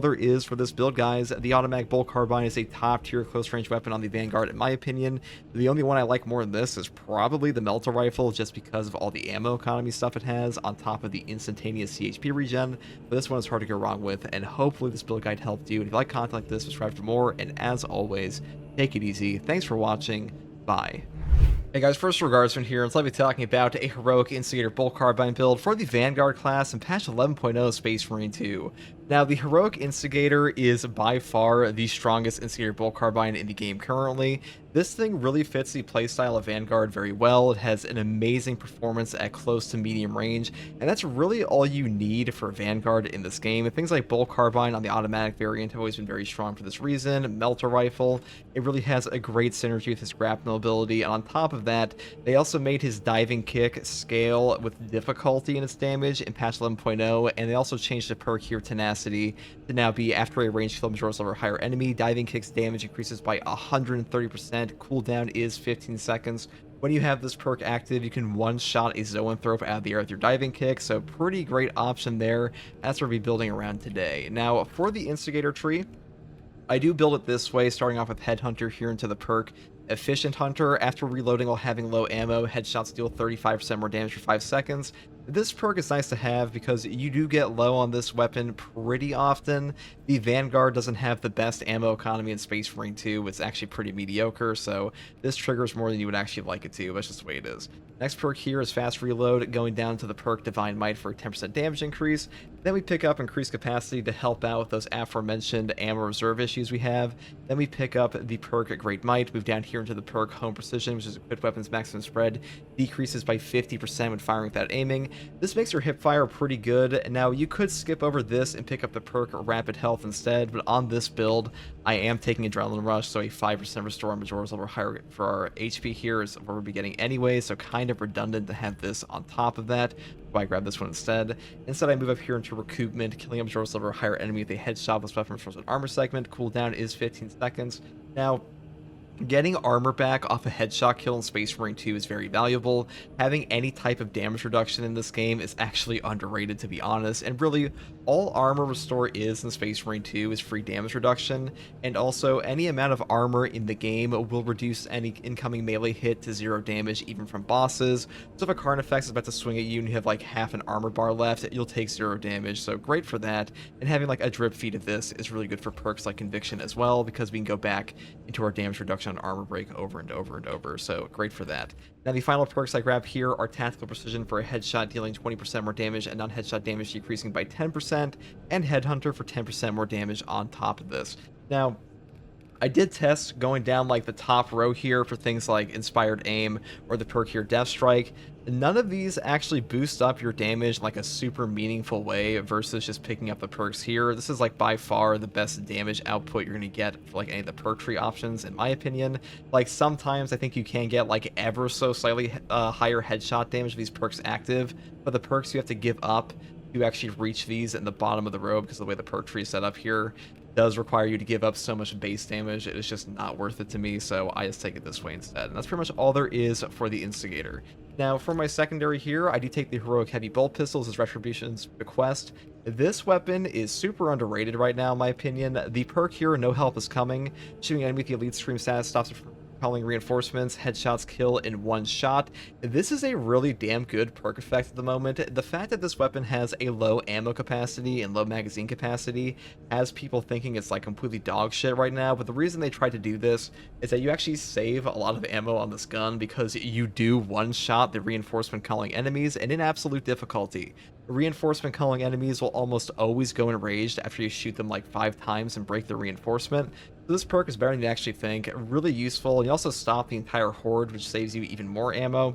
there is for this build, guys. The automatic bolt carbine is a top tier close range weapon on the Vanguard in my opinion. The only one I like more than this is probably the melter rifle, just because of all the ammo economy stuff it has on top of the instantaneous CHP regen. But this one is hard to go wrong with, and hopefully this build guide helped you. And if you like content like this, subscribe for more, and as always, take it easy. Thanks for watching. Bye. Hey guys, first regards from here, let's be talking about a heroic instigator bolt carbine build for the Vanguard class in patch 11.0 Space Marine 2. Now, the heroic instigator is by far the strongest instigator bolt carbine in the game currently. This thing really fits the playstyle of Vanguard very well. It has an amazing performance at close to medium range, and that's really all you need for Vanguard in this game. And things like bolt carbine on the automatic variant have always been very strong for this reason. Melter rifle, it really has a great synergy with his grapnel ability, and on top of that, they also made his diving kick scale with difficulty in its damage in patch 11.0, and they also changed the perk here, Tenacity, to now be after a ranged kill majority level or higher enemy, diving kick's damage increases by 130%. Cooldown is 15 seconds. When you have this perk active, you can one-shot a zoanthrope out of the air with your diving kick, so pretty great option there. That's what we'll be building around today. Now, for the instigator tree, I do build it this way, starting off with Headhunter here into the perk Efficient Hunter. After reloading while having low ammo, headshots deal 35% more damage for 5 seconds. This perk is nice to have because you do get low on this weapon pretty often. The Vanguard doesn't have the best ammo economy in Space Marine 2. It's actually pretty mediocre, so this triggers more than you would actually like it to. That's just the way it is. Next perk here is Fast Reload, going down to the perk Divine Might for a 10% damage increase. Then we pick up Increased Capacity to help out with those aforementioned ammo reserve issues we have. Then we pick up the perk Great Might, move down here into the perk Home Precision, which is equipped weapons maximum spread, decreases by 50% when firing without aiming. This makes your hip fire pretty good. Now, you could skip over this and pick up the perk Rapid Health instead, but on this build, I am taking Adrenaline Rush, so a 5% restore on majority level higher for our HP here is what we'll be getting anyway, so kind of redundant to have this on top of that. So I grab this one instead. Instead, I move up here into Recoupment, killing a majority level higher enemy with a headshot with weapon restores an armor segment. Cooldown is 15 seconds. Now, getting armor back off a headshot kill in Space Marine 2 is very valuable. Having any type of damage reduction in this game is actually underrated, to be honest, and really all armor restore is in Space Marine 2 is free damage reduction, and also any amount of armor in the game will reduce any incoming melee hit to 0 damage even from bosses. So if a Carnifex is about to swing at you and you have like half an armor bar left, you'll take 0 damage, so great for that. And having like a drip feed of this is really good for perks like Conviction as well, because we can go back into our damage reduction on armor break over and over and over, so great for that. Now, the final perks I grab here are Tactical Precision for a headshot dealing 20% more damage and non-headshot damage decreasing by 10%, and Headhunter for 10% more damage on top of this. Now, I did test going down like the top row here for things like Inspired Aim or the perk here Death Strike. None of these actually boost up your damage in like a super meaningful way versus just picking up the perks here. This is like by far the best damage output you're going to get for like any of the perk tree options, in my opinion. Like sometimes I think you can get like ever so slightly higher headshot damage with these perks active, but the perks you have to give up to actually reach these in the bottom of the row because of the way the perk tree is set up here does require you to give up so much base damage. It is just not worth it to me, so I just take it this way instead. And that's pretty much all there is for the Instigator. Now, for my secondary here, I do take the Heroic Heavy Bolt Pistols as Retribution's Bequest. This weapon is super underrated right now, in my opinion. The perk here, No Help Is Coming, shooting an enemy with the Elite Stream status stops it from calling reinforcements, headshots kill in one shot. This is a really damn good perk effect at the moment. The fact that this weapon has a low ammo capacity and low magazine capacity has people thinking it's like completely dog shit right now, but the reason they tried to do this is that you actually save a lot of ammo on this gun because you do one-shot the reinforcement calling enemies, and in absolute difficulty, reinforcement calling enemies will almost always go enraged after you shoot them like 5 times and break the reinforcement. So this perk is better than you actually think, really useful, and you also stop the entire horde, which saves you even more ammo.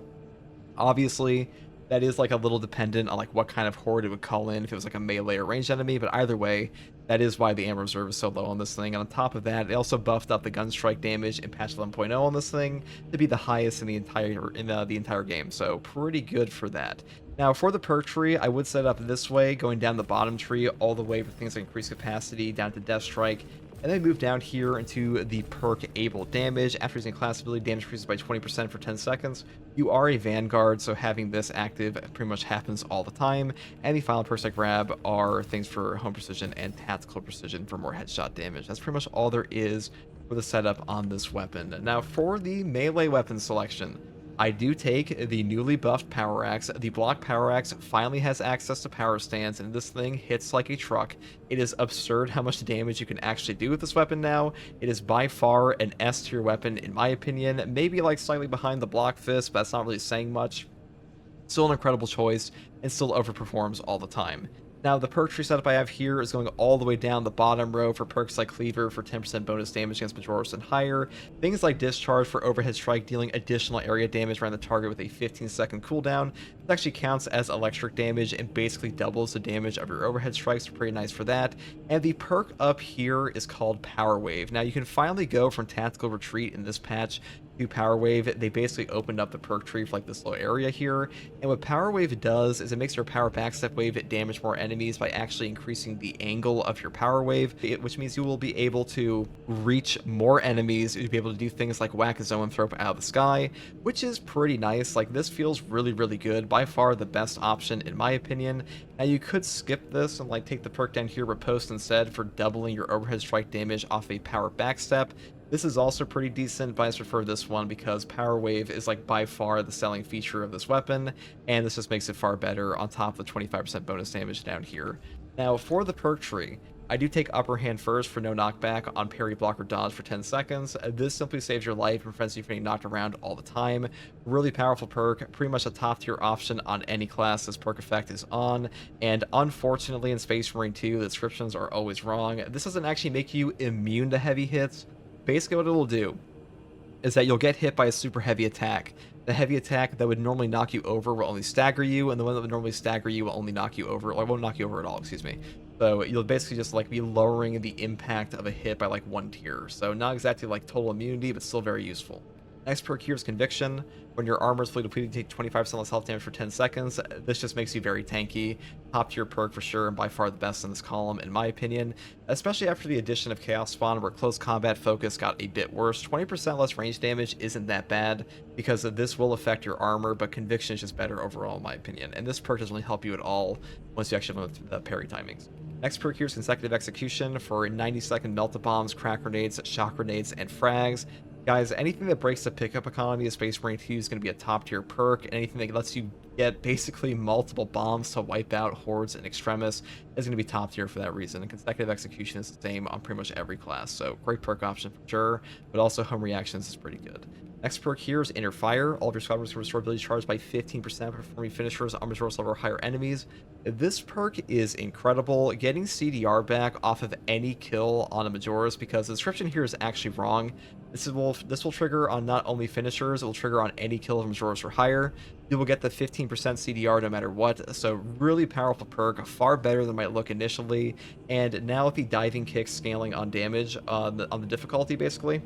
Obviously, that is like a little dependent on like what kind of horde it would call in if it was like a melee or ranged enemy, but either way, that is why the ammo reserve is so low on this thing. And on top of that, they also buffed up the gun strike damage in patch 11.0 on this thing to be the highest in the entire game. So pretty good for that. Now for the perk tree, I would set it up this way, going down the bottom tree all the way for things like increased capacity down to death strike, and then move down here into the perk able damage. After using class ability, damage increases by 20% for 10 seconds. You are a Vanguard, so having this active pretty much happens all the time. And the final perks I grab are things for home precision and tactical precision for more headshot damage. That's pretty much all there is for the setup on this weapon. Now for the melee weapon selection, I do take the newly buffed Power Axe. The block Power Axe finally has access to power stance, and this thing hits like a truck. It is absurd how much damage you can actually do with this weapon now. It is by far an S tier weapon in my opinion. Maybe like slightly behind the block fist, but that's not really saying much. Still an incredible choice, and still overperforms all the time. Now, the perk tree setup I have here is going all the way down the bottom row for perks like Cleaver for 10% bonus damage against Majoris and higher. Things like Discharge for overhead strike, dealing additional area damage around the target with a 15-second cooldown. This actually counts as electric damage and basically doubles the damage of your overhead strikes. Pretty nice for that. And the perk up here is called Power Wave. Now, you can finally go from Tactical Retreat in this patch to Power Wave. They basically opened up the perk tree for like this little area here, and what Power Wave does is it makes your power backstep wave damage more enemies by actually increasing the angle of your power wave, which means you will be able to reach more enemies. You'll be able to do things like whack a zoanthrope out of the sky, which is pretty nice. Like, this feels really good, by far the best option in my opinion. Now you could skip this and like take the perk down here, Riposte, instead for doubling your overhead strike damage off a power backstep. This is also pretty decent, but I just prefer this one because Power Wave is like by far the selling feature of this weapon, and this just makes it far better on top of the 25% bonus damage down here. Now for the perk tree, I do take Upper Hand first for no knockback on parry, block, or dodge for 10 seconds. This simply saves your life and prevents you from getting knocked around all the time. Really powerful perk, pretty much a top tier option on any class this perk effect is on, and unfortunately in Space Marine 2, the descriptions are always wrong. This doesn't actually make you immune to heavy hits. Basically what it will do is that you'll get hit by a super heavy attack. The heavy attack that would normally knock you over will only stagger you, and the one that would normally stagger you will only knock you over, or won't knock you over at all, excuse me. So you'll basically just like be lowering the impact of a hit by like 1 tier. So not exactly like total immunity, but still very useful. Next perk here is Conviction. When your armor is fully depleted, you take 25% less health damage for 10 seconds. This just makes you very tanky. Top tier perk for sure, and by far the best in this column, in my opinion. Especially after the addition of Chaos Spawn, where close combat focus got a bit worse. 20% less range damage isn't that bad, because this will affect your armor, but Conviction is just better overall, in my opinion. And this perk doesn't really help you at all once you actually know the parry timings. Next perk here is Consecutive Execution for 90-second melt-a-bombs, crack grenades, shock grenades, and frags. Guys, anything that breaks the pickup economy of Space Marine 2 is going to be a top tier perk. Anything that lets you get basically multiple bombs to wipe out hordes and extremis is going to be top tier for that reason. And Consecutive Execution is the same on pretty much every class, so great perk option for sure, but also Home Reactions is pretty good. Next perk here is Inner Fire. All of your squad members can restore ability charged by 15% performing finishers on Majoris level or higher enemies. This perk is incredible. Getting CDR back off of any kill on a Majoris, because the description here is actually wrong. This will trigger on not only finishers, it will trigger on any kill of Majoris or higher. You will get the 15% CDR no matter what, so really powerful perk, far better than it might look initially. And now with the diving kick scaling on damage on the difficulty basically,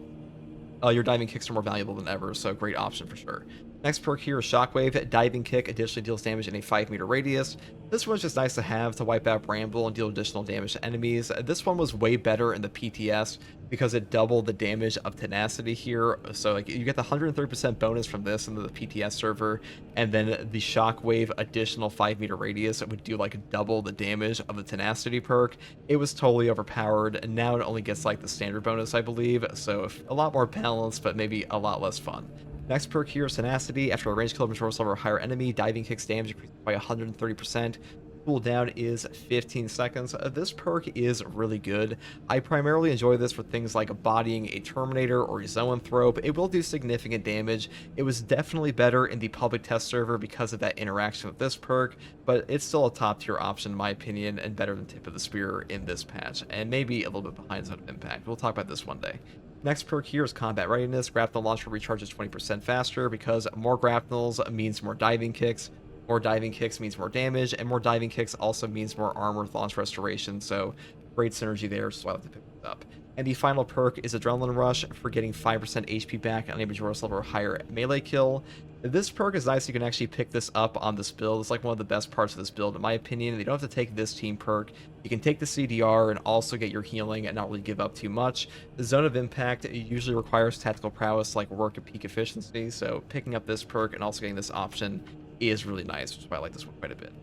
your diving kicks are more valuable than ever, so great option for sure. Next perk here is Shockwave. Diving Kick additionally deals damage in a 5-meter radius. This one's just nice to have to wipe out Bramble and deal additional damage to enemies. This one was way better in the PTS because it doubled the damage of Tenacity here. So like you get the 130% bonus from this into the PTS server, and then the Shockwave additional 5-meter radius would do like double the damage of the Tenacity perk. It was totally overpowered, and now it only gets like the standard bonus, I believe. So a lot more balanced, but maybe a lot less fun. Next perk here is Tenacity. After a ranged kill of a resource level or higher enemy, Diving Kick's damage increases by 130%. Cooldown is 15 seconds. This perk is really good. I primarily enjoy this for things like bodying a Terminator or a Zoanthrope. It will do significant damage. It was definitely better in the public test server because of that interaction with this perk, but it's still a top tier option in my opinion, and better than Tip of the Spear in this patch, and maybe a little bit behind Zone of Impact. We'll talk about this one day. Next perk here is Combat Readiness. Grapnel Launcher recharges 20% faster because more grapnels means more diving kicks. More diving kicks means more damage, and more diving kicks also means more armor with launch restoration, so great synergy there, so I like to pick this up. And the final perk is Adrenaline Rush for getting 5% HP back on a Majora's level or higher melee kill. This perk is nice. You can actually pick this up on this build. It's like one of the best parts of this build, in my opinion. You don't have to take this team perk. You can take the CDR and also get your healing and not really give up too much. The Zone of Impact usually requires tactical prowess like work and peak efficiency, so picking up this perk and also getting this option is really nice, which is why I like this one quite a bit.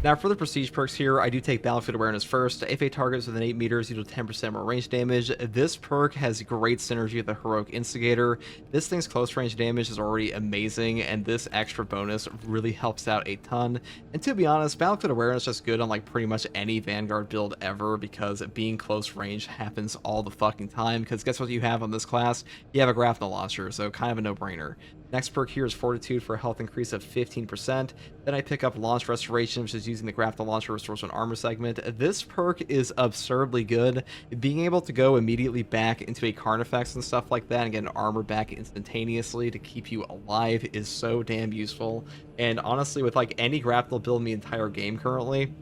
Now, for the prestige perks here, I do take Battlefield Awareness first. If a target is within 8 meters, you do 10% more range damage. This perk has great synergy with the Heroic Instigator. This thing's close range damage is already amazing, and this extra bonus really helps out a ton. And to be honest, Battlefield Awareness is just good on like pretty much any Vanguard build ever, because being close range happens all the fucking time, because guess what you have on this class? You have a grapnel launcher, so kind of a no-brainer. Next perk here is Fortitude for a health increase of 15%. Then I pick up Launch Restoration, which is using the grapnel launcher restores an armor segment. This perk is absurdly good. Being able to go immediately back into a Carnifex and stuff like that and get an armor back instantaneously to keep you alive is so damn useful. And honestly, with like any grapnel build in the entire game currently,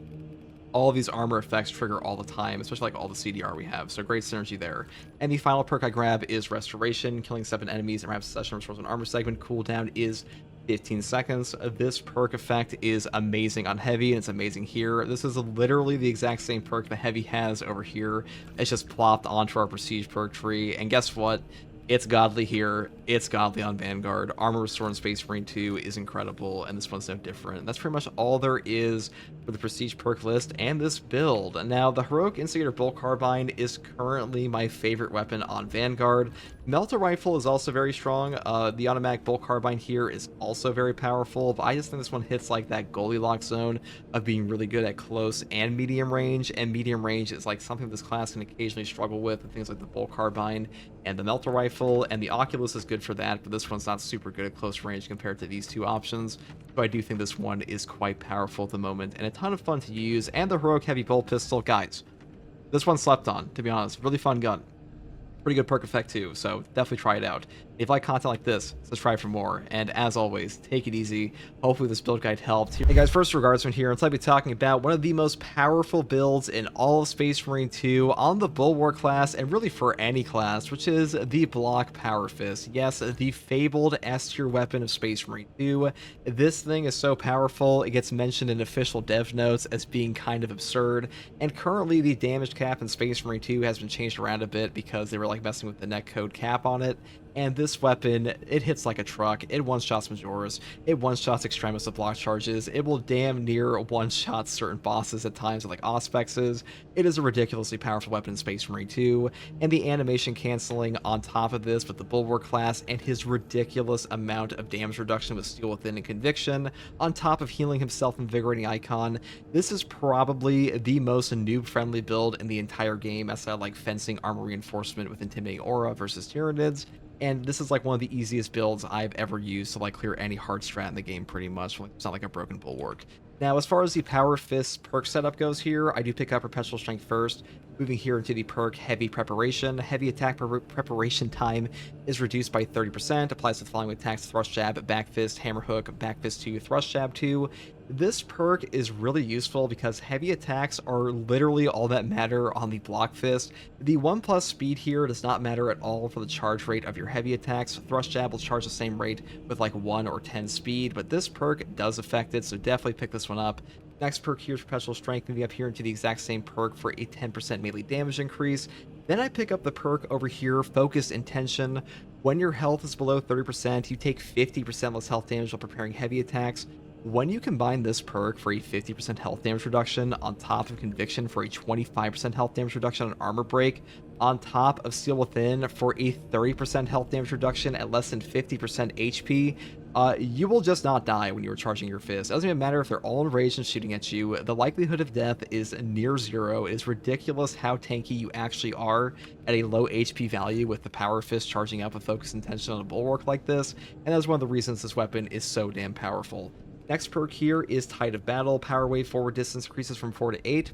all of these armor effects trigger all the time, especially like all the CDR we have, so great synergy there. And the final perk I grab is Restoration. Killing 7 enemies in rapid succession restores an armor segment. Cooldown is 15 seconds. This perk effect is amazing on Heavy, and it's amazing here. This is literally the exact same perk that Heavy has over here. It's just plopped onto our Prestige perk tree, and guess what? It's godly here. It's godly on Vanguard. Armor Restore in Space Marine 2 is incredible, and this one's no different. That's pretty much all there is for the Prestige perk list and this build. Now, the Heroic Instigator Bolt Carbine is currently my favorite weapon on Vanguard. Melter Rifle is also very strong. The automatic Bolt Carbine here is also very powerful, but I just think this one hits like that Goldilocks zone of being really good at close and medium range, and medium range is like something this class can occasionally struggle with things like the Bolt Carbine and the Melter Rifle, and the Oculus is good for that, but this one's not super good at close range compared to these two options. So I do think this one is quite powerful at the moment, and a ton of fun to use. And the Heroic Heavy Bolt Pistol, guys, this one slept on, to be honest. Really fun gun. Pretty good perk effect too, so definitely try it out. If you like content like this, subscribe for more, and as always, take it easy. Hopefully this build guide helped. Hey guys, first regards from here, I'll be talking about one of the most powerful builds in all of Space Marine 2 on the Bulwark class, and really for any class, which is the Block Power Fist. Yes, the fabled S-tier weapon of Space Marine 2. This thing is so powerful, it gets mentioned in official dev notes as being kind of absurd, and currently the damage cap in Space Marine 2 has been changed around a bit because they were like messing with the netcode cap on it. And this weapon, it hits like a truck. It one-shots Majoras. It one-shots Extremis with block charges. It will damn near one-shot certain bosses at times with like Auspexes. It is a ridiculously powerful weapon in Space Marine 2. And the animation canceling on top of this with the Bulwark class and his ridiculous amount of damage reduction with Steel Within and Conviction, on top of healing himself Invigorating Icon. This is probably the most noob-friendly build in the entire game, outside of like fencing armor reinforcement with Intimidating Aura versus Tyranids. And this is like one of the easiest builds I've ever used to like clear any hard strat in the game pretty much. Like, it's not like a broken Bulwark. Now, as far as the Power Fist perk setup goes here, I do pick up Perpetual Strength first. Moving here into the perk Heavy Preparation. Heavy attack preparation time is reduced by 30%. Applies to the following attacks: Thrust Jab, Back Fist, Hammer Hook, Back Fist 2, Thrust Jab 2. This perk is really useful because heavy attacks are literally all that matter on the block fist. The 1 plus speed here does not matter at all for the charge rate of your heavy attacks. Thrust jab will charge the same rate with like 1 or 10 speed, but this perk does affect it, so definitely pick this one up. Next perk here is Perpetual Strength, moving up here into the exact same perk for a 10% melee damage increase. Then I pick up the perk over here, Focused Intention. When your health is below 30%, you take 50% less health damage while preparing heavy attacks. When you combine this perk for a 50% health damage reduction on top of Conviction for a 25% health damage reduction on Armor Break, on top of Steel Within for a 30% health damage reduction at less than 50% HP, you will just not die when you are charging your fist. It doesn't even matter if they're all enraged and shooting at you. The likelihood of death is near zero. It is ridiculous how tanky you actually are at a low HP value with the Power Fist charging up with Focus Intention on a Bulwark like this, and that's one of the reasons this weapon is so damn powerful. Next perk here is Tide of Battle. Power Wave forward distance increases from 4 to 8.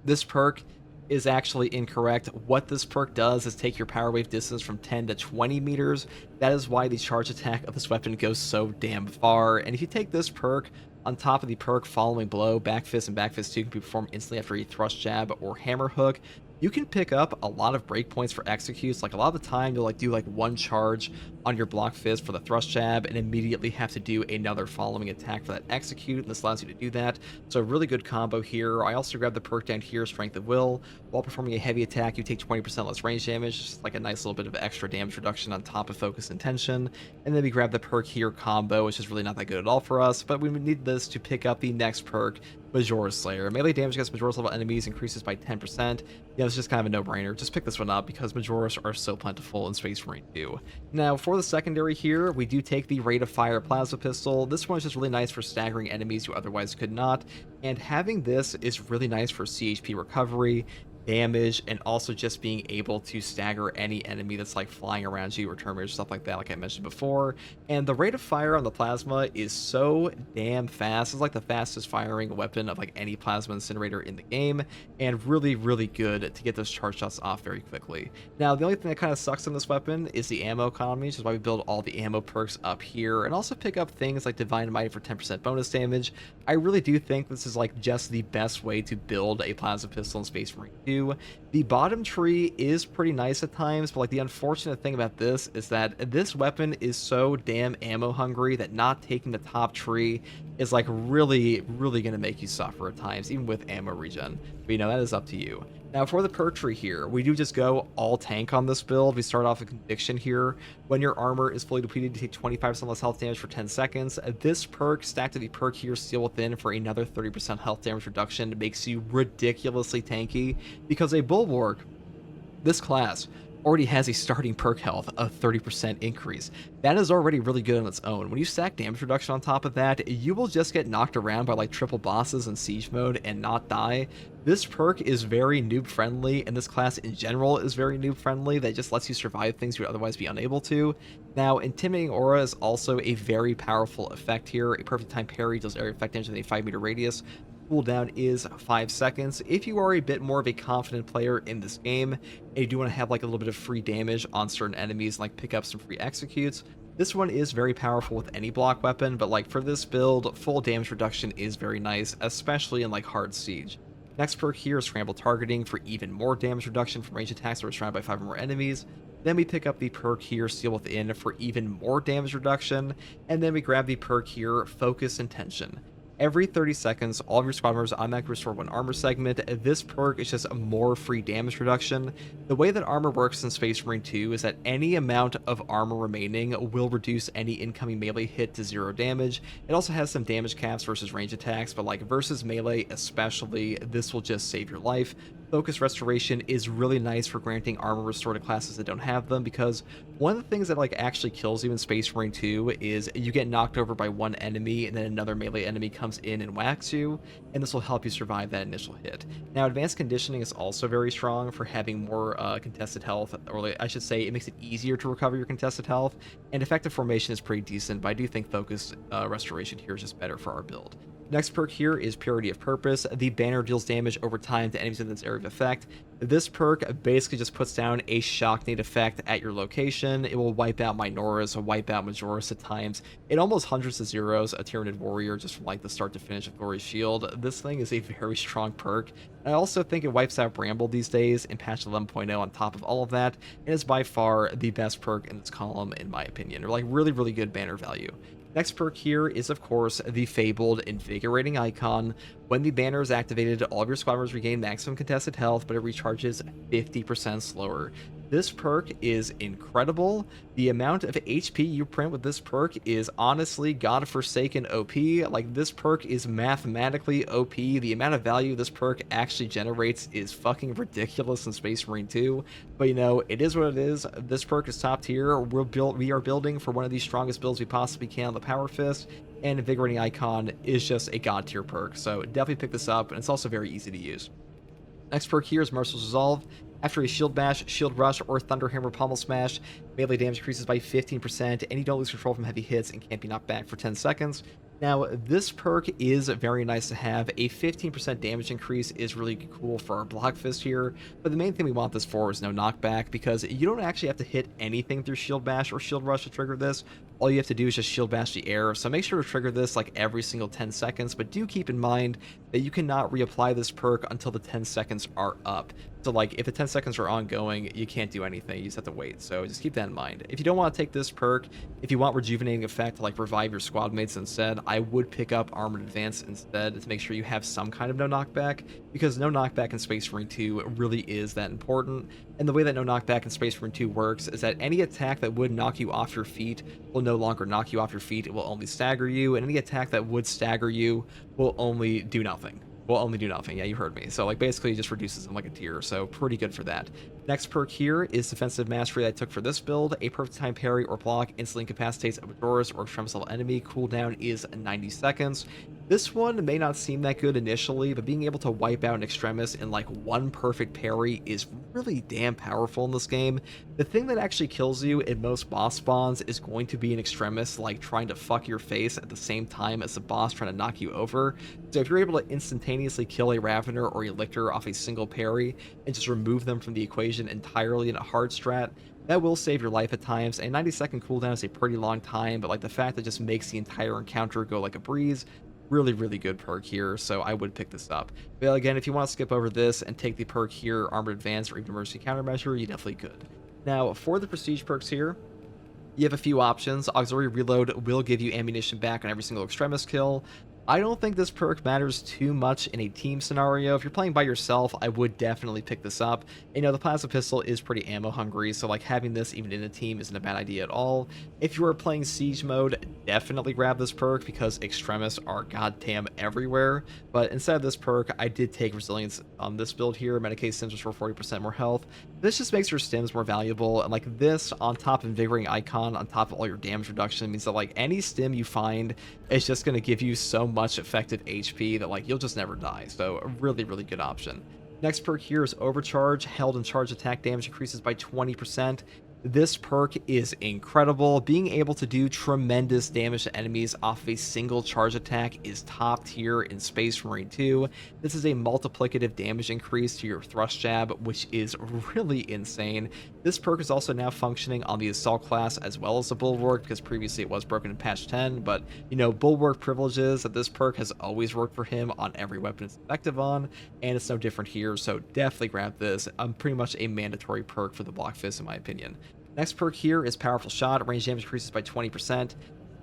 This perk is actually incorrect. What this perk does is take your power wave distance from 10 to 20 meters. That is why the charge attack of this weapon goes so damn far. And if you take this perk on top of the perk Following Blow, Back Fist and Back Fist 2 can be performed instantly after a thrust jab or hammer hook, you can pick up a lot of breakpoints for executes. Like a lot of the time you'll do like one charge on your block fist for the thrust jab and immediately have to do another following attack for that execute, and this allows you to do that. So a really good combo here. I also grabbed the perk down here, Strength of Will. While performing a heavy attack, you take 20% less range damage, just like a nice little bit of extra damage reduction on top of Focus Intention. And then we grab the perk here, Combo, which is really not that good at all for us, but we need this to pick up the next perk, Majora's Slayer. Melee damage against Majora's level enemies increases by 10%. It's just kind of a no-brainer. Just pick this one up because Majoras are so plentiful in Space Marine 2. Now, for the secondary here, we do take the Rate of Fire Plasma Pistol. This one is just really nice for staggering enemies you otherwise could not, and having this is really nice for CHP recovery, damage, and also just being able to stagger any enemy that's like flying around you or terminators, stuff like that, like I mentioned before. And the rate of fire on the plasma is so damn fast. It's like the fastest firing weapon of like any plasma incinerator in the game, and really, really good to get those charge shots off very quickly. Now, the only thing that kind of sucks on this weapon is the ammo economy, which is why we build all the ammo perks up here, and also pick up things like Divine Might for 10% bonus damage. I really do think this is like just the best way to build a plasma pistol in Space Marine 2. The bottom tree is pretty nice at times, but like the unfortunate thing about this is that this weapon is so damn ammo hungry that not taking the top tree is like really, really going to make you suffer at times, even with ammo regen. But that is up to you. Now for the perk tree here, we do just go all tank on this build. We start off with Conviction here. When your armor is fully depleted, you take 25% less health damage for 10 seconds. This perk, stacked to the perk here, Steel Within, for another 30% health damage reduction, makes you ridiculously tanky, because a Bulwark, this class, already has a starting perk health of 30% increase. That is already really good on its own. When you stack damage reduction on top of that, you will just get knocked around by like triple bosses in siege mode and not die. This perk is very noob friendly, and this class in general is very noob friendly. That just lets you survive things you would otherwise be unable to. Now, Intimidating Aura is also a very powerful effect here. A perfect time parry does area effect damage within a 5-meter radius. Cooldown is 5 seconds. If you are a bit more of a confident player in this game, and you do want to have like a little bit of free damage on certain enemies, like pick up some free executes, this one is very powerful with any block weapon, but like for this build, full damage reduction is very nice, especially in like hard siege. Next perk here is Scramble Targeting for even more damage reduction from range attacks that are surrounded by 5 or more enemies. Then we pick up the perk here, Steel Within, for even more damage reduction, and then we grab the perk here, Focus Intention. Every 30 seconds, all of your squad members automatically restore 1 armor segment. This perk is just a more free damage reduction. The way that armor works in Space Marine 2 is that any amount of armor remaining will reduce any incoming melee hit to 0 damage. It also has some damage caps versus range attacks, but like versus melee especially, this will just save your life. Focus Restoration is really nice for granting armor restore to classes that don't have them, because one of the things that like actually kills you in Space Marine 2 is you get knocked over by one enemy and then another melee enemy comes in and whacks you, and this will help you survive that initial hit. Now, Advanced Conditioning is also very strong for having more contested health, or I should say it makes it easier to recover your contested health, and Effective Formation is pretty decent, but I do think Focus Restoration here is just better for our build. Next perk here is Purity of Purpose. The banner deals damage over time to enemies in this area of effect. This perk basically just puts down a shock nade effect at your location. It will wipe out Minoras, wipe out Majoris at times. It almost hundreds to zeros a Tyranid Warrior just from like the start to finish of Glory's Shield. This thing is a very strong perk. I also think it wipes out Bramble these days in patch 11.0 on top of all of that, and is by far the best perk in this column in my opinion, or like really, really good banner value. Next perk here is, of course, the fabled Invigorating Icon. When the banner is activated, all of your squad members regain maximum contested health, but it recharges 50% slower. This perk is incredible. The amount of HP you print with this perk is honestly godforsaken OP. Like, this perk is mathematically OP. The amount of value this perk actually generates is fucking ridiculous in Space Marine 2. But you know, it is what it is. This perk is top tier. We are building for one of the strongest builds we possibly can on the Power Fist, and Invigorating Icon is just a god tier perk. So definitely pick this up, and it's also very easy to use. Next perk here is Merciless Resolve. After a Shield Bash, Shield Rush, or Thunderhammer Pummel Smash, melee damage increases by 15%, and you don't lose control from heavy hits and can't be knocked back for 10 seconds. Now, this perk is very nice to have. A 15% damage increase is really cool for our Block Fist here, but the main thing we want this for is no knockback, because you don't actually have to hit anything through Shield Bash or Shield Rush to trigger this. All you have to do is just Shield Bash the air, so make sure to trigger this like every single 10 seconds, but do keep in mind that you cannot reapply this perk until the 10 seconds are up. So like, if the 10 seconds are ongoing, you can't do anything, you just have to wait, so just keep that in mind. If you don't want to take this perk, if you want Rejuvenating Effect to like revive your squad mates instead, I would pick up Armored Advance instead to make sure you have some kind of no knockback, because no knockback in Space Marine 2 really is that important. And the way that no knockback in Space Marine 2 works is that any attack that would knock you off your feet will no longer knock you off your feet, it will only stagger you, and any attack that would stagger you will only do nothing. Yeah, you heard me. So like, basically it just reduces them like a tier, so pretty good for that. Next perk here is Defensive Mastery that I took for this build. A perfect time parry or block instantly incapacitates a Majoris or extremis level enemy. Cooldown is 90 seconds. This one may not seem that good initially, but being able to wipe out an Extremis in like one perfect parry is really damn powerful in this game. The thing that actually kills you in most boss spawns is going to be an Extremis like trying to fuck your face at the same time as the boss trying to knock you over. So if you're able to instantaneously kill a Ravener or a Lictor off a single parry and just remove them from the equation entirely in a hard strat, that will save your life at times. A 90-second cooldown is a pretty long time, but like the fact that just makes the entire encounter go like a breeze, really, really good perk here, so I would pick this up. But again, if you want to skip over this and take the perk here, Armored Advance or even Emergency Countermeasure, you definitely could. Now, for the Prestige perks here, you have a few options. Auxiliary Reload will give you ammunition back on every single Extremis kill. I don't think this perk matters too much in a team scenario. If you're playing by yourself, I would definitely pick this up. You know, the Plasma Pistol is pretty ammo hungry, so like having this even in a team isn't a bad idea at all. If you are playing Siege mode, definitely grab this perk because Extremis are goddamn everywhere. But instead of this perk, I did take Resilience on this build here. Medicate Stims for 40% more health. This just makes your stims more valuable, and like this on top of Invigorating Icon, on top of all your damage reduction, means that like any stim you find is just going to give you so much effective HP that like you'll just never die. So a really, really good option. Next perk here is Overcharge. Held and charge attack damage increases by 20%. This perk is incredible. Being able to do tremendous damage to enemies off of a single charge attack is top tier in Space Marine 2. This is a multiplicative damage increase to your thrust jab, which is really insane. This perk is also now functioning on the Assault class as well as the Bulwark, because previously it was broken in patch 10, but you know, Bulwark privileges that this perk has always worked for him on every weapon it's effective on, and it's no different here, so definitely grab this. Pretty much a mandatory perk for the Block Fist in my opinion. Next perk here is Powerful Shot. Range damage increases by 20%.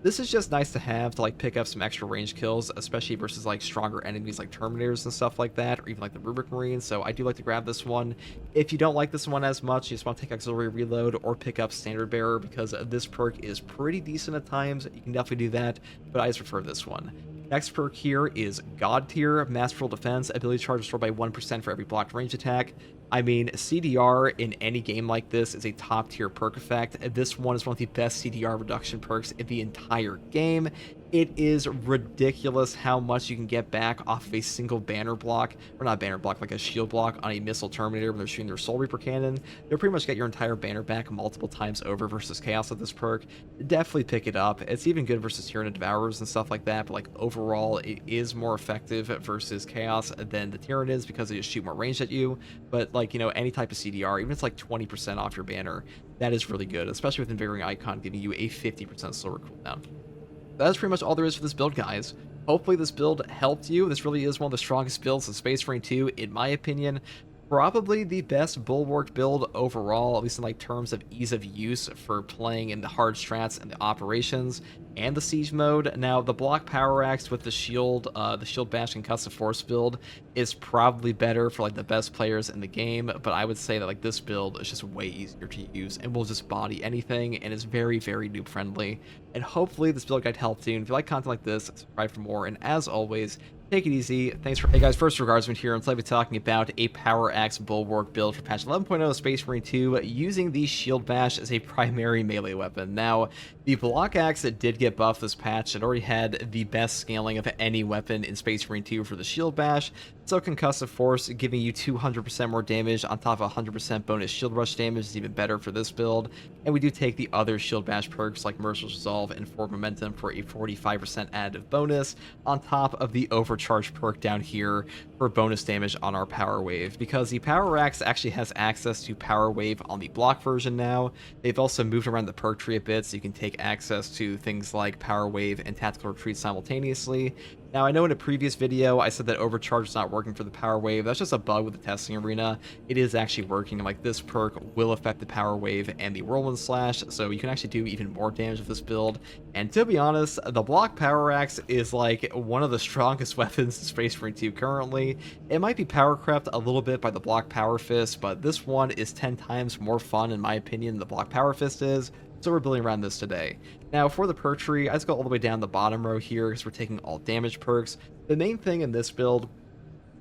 This is just nice to have to like pick up some extra range kills, especially versus like stronger enemies like Terminators and stuff like that, or even like the Rubric Marine, so I do like to grab this one. If you don't like this one as much, you just want to take Auxiliary Reload or pick up Standard Bearer, because this perk is pretty decent at times. You can definitely do that, but I just prefer this one. Next perk here is God Tier. Masterful Defense. Ability charge restored by 1% for every blocked range attack. I mean, CDR in any game like this is a top tier perk effect. This one is one of the best CDR reduction perks in the entire game. It is ridiculous how much you can get back off of a single banner block, or not banner block, like a shield block on a missile terminator when they're shooting their Soul Reaper cannon. They'll pretty much get your entire banner back multiple times over versus Chaos with this perk. Definitely pick it up. It's even good versus Tyrannid Devourers and stuff like that, but like overall, it is more effective versus Chaos than the Tyrannids because they just shoot more range at you. But like, any type of CDR, even if it's like 20% off your banner, that is really good, especially with Invigorating Icon giving you a 50% slower cooldown. That's pretty much all there is for this build, guys. Hopefully this build helped you. This really is one of the strongest builds in Space Marine 2, in my opinion. Probably the best Bulwark build overall, at least in like terms of ease of use for playing in the hard strats and the operations and the siege mode. Now, the block power axe with the shield bash and concussive force build is probably better for like the best players in the game, but I would say that like this build is just way easier to use and will just body anything and is very, very noob friendly. And hopefully this build guide helped you. And if you like content like this, subscribe for more. And as always, take it easy. Thanks for... Hey guys, first regardsman here. I'm slightly talking about a Power Axe Bulwark build for patch 11.0 Space Marine 2 using the Shield Bash as a primary melee weapon. Now, the Block Axe that did get buffed this patch, it already had the best scaling of any weapon in Space Marine 2 for the Shield Bash. So Concussive Force giving you 200% more damage on top of 100% bonus Shield Rush damage is even better for this build. And we do take the other Shield Bash perks like Merciless Resolve and Forward Momentum for a 45% additive bonus on top of the Overcharge perk down here for bonus damage on our Power Wave. Because the Power Axe actually has access to Power Wave on the block version now. They've also moved around the perk tree a bit so you can take access to things like Power Wave and Tactical Retreat simultaneously. Now, I know in a previous video I said that Overcharge is not working for the Power Wave. That's just a bug with the testing arena. It is actually working, and like this perk will affect the Power Wave and the Whirlwind Slash, so you can actually do even more damage with this build. And to be honest, the Block Power Axe is like one of the strongest weapons in Space Marine 2 currently. It might be power crept a little bit by the Block Power Fist, but this one is 10 times more fun in my opinion than the Block Power Fist is. So we're building around this today. Now for the perk tree, I just go all the way down the bottom row here because we're taking all damage perks. The main thing in this build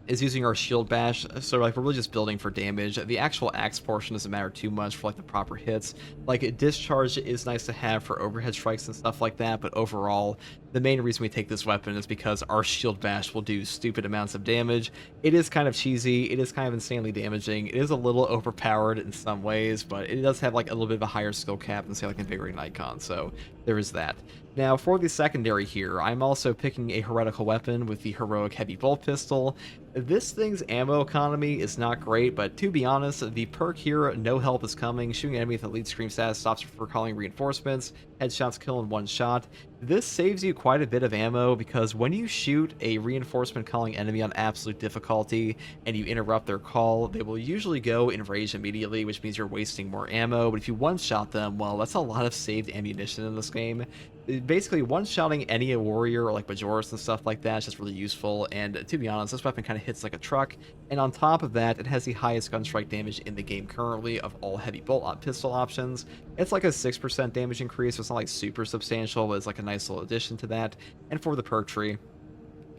is using our shield bash, so like we're really just building for damage. The actual axe portion doesn't matter too much for like the proper hits. Like discharge is nice to have for overhead strikes and stuff like that, but overall the main reason we take this weapon is because our shield bash will do stupid amounts of damage. It is kind of cheesy, it is kind of insanely damaging, it is a little overpowered in some ways, but it does have like a little bit of a higher skill cap than say like Invigorating Icon, so there is that. Now for the secondary here, I'm also picking a heretical weapon with the heroic heavy bolt pistol. This thing's ammo economy is not great, but to be honest, the perk here, No Help is Coming, shooting an enemy with a lead scream status stops for calling reinforcements, headshots kill in one shot. This saves you quite a bit of ammo because when you shoot a reinforcement calling enemy on absolute difficulty and you interrupt their call, they will usually go in rage immediately, which means you're wasting more ammo. But if you one-shot them, well, that's a lot of saved ammunition in this game. Basically, one-shotting any warrior like Majoris and stuff like that is just really useful, and to be honest, this weapon kind of hits like a truck, and on top of that, it has the highest gun strike damage in the game currently of all heavy bolt pistol options. It's like a 6% damage increase, so it's not like super substantial, but it's like a nice little addition to that. And for the perk tree,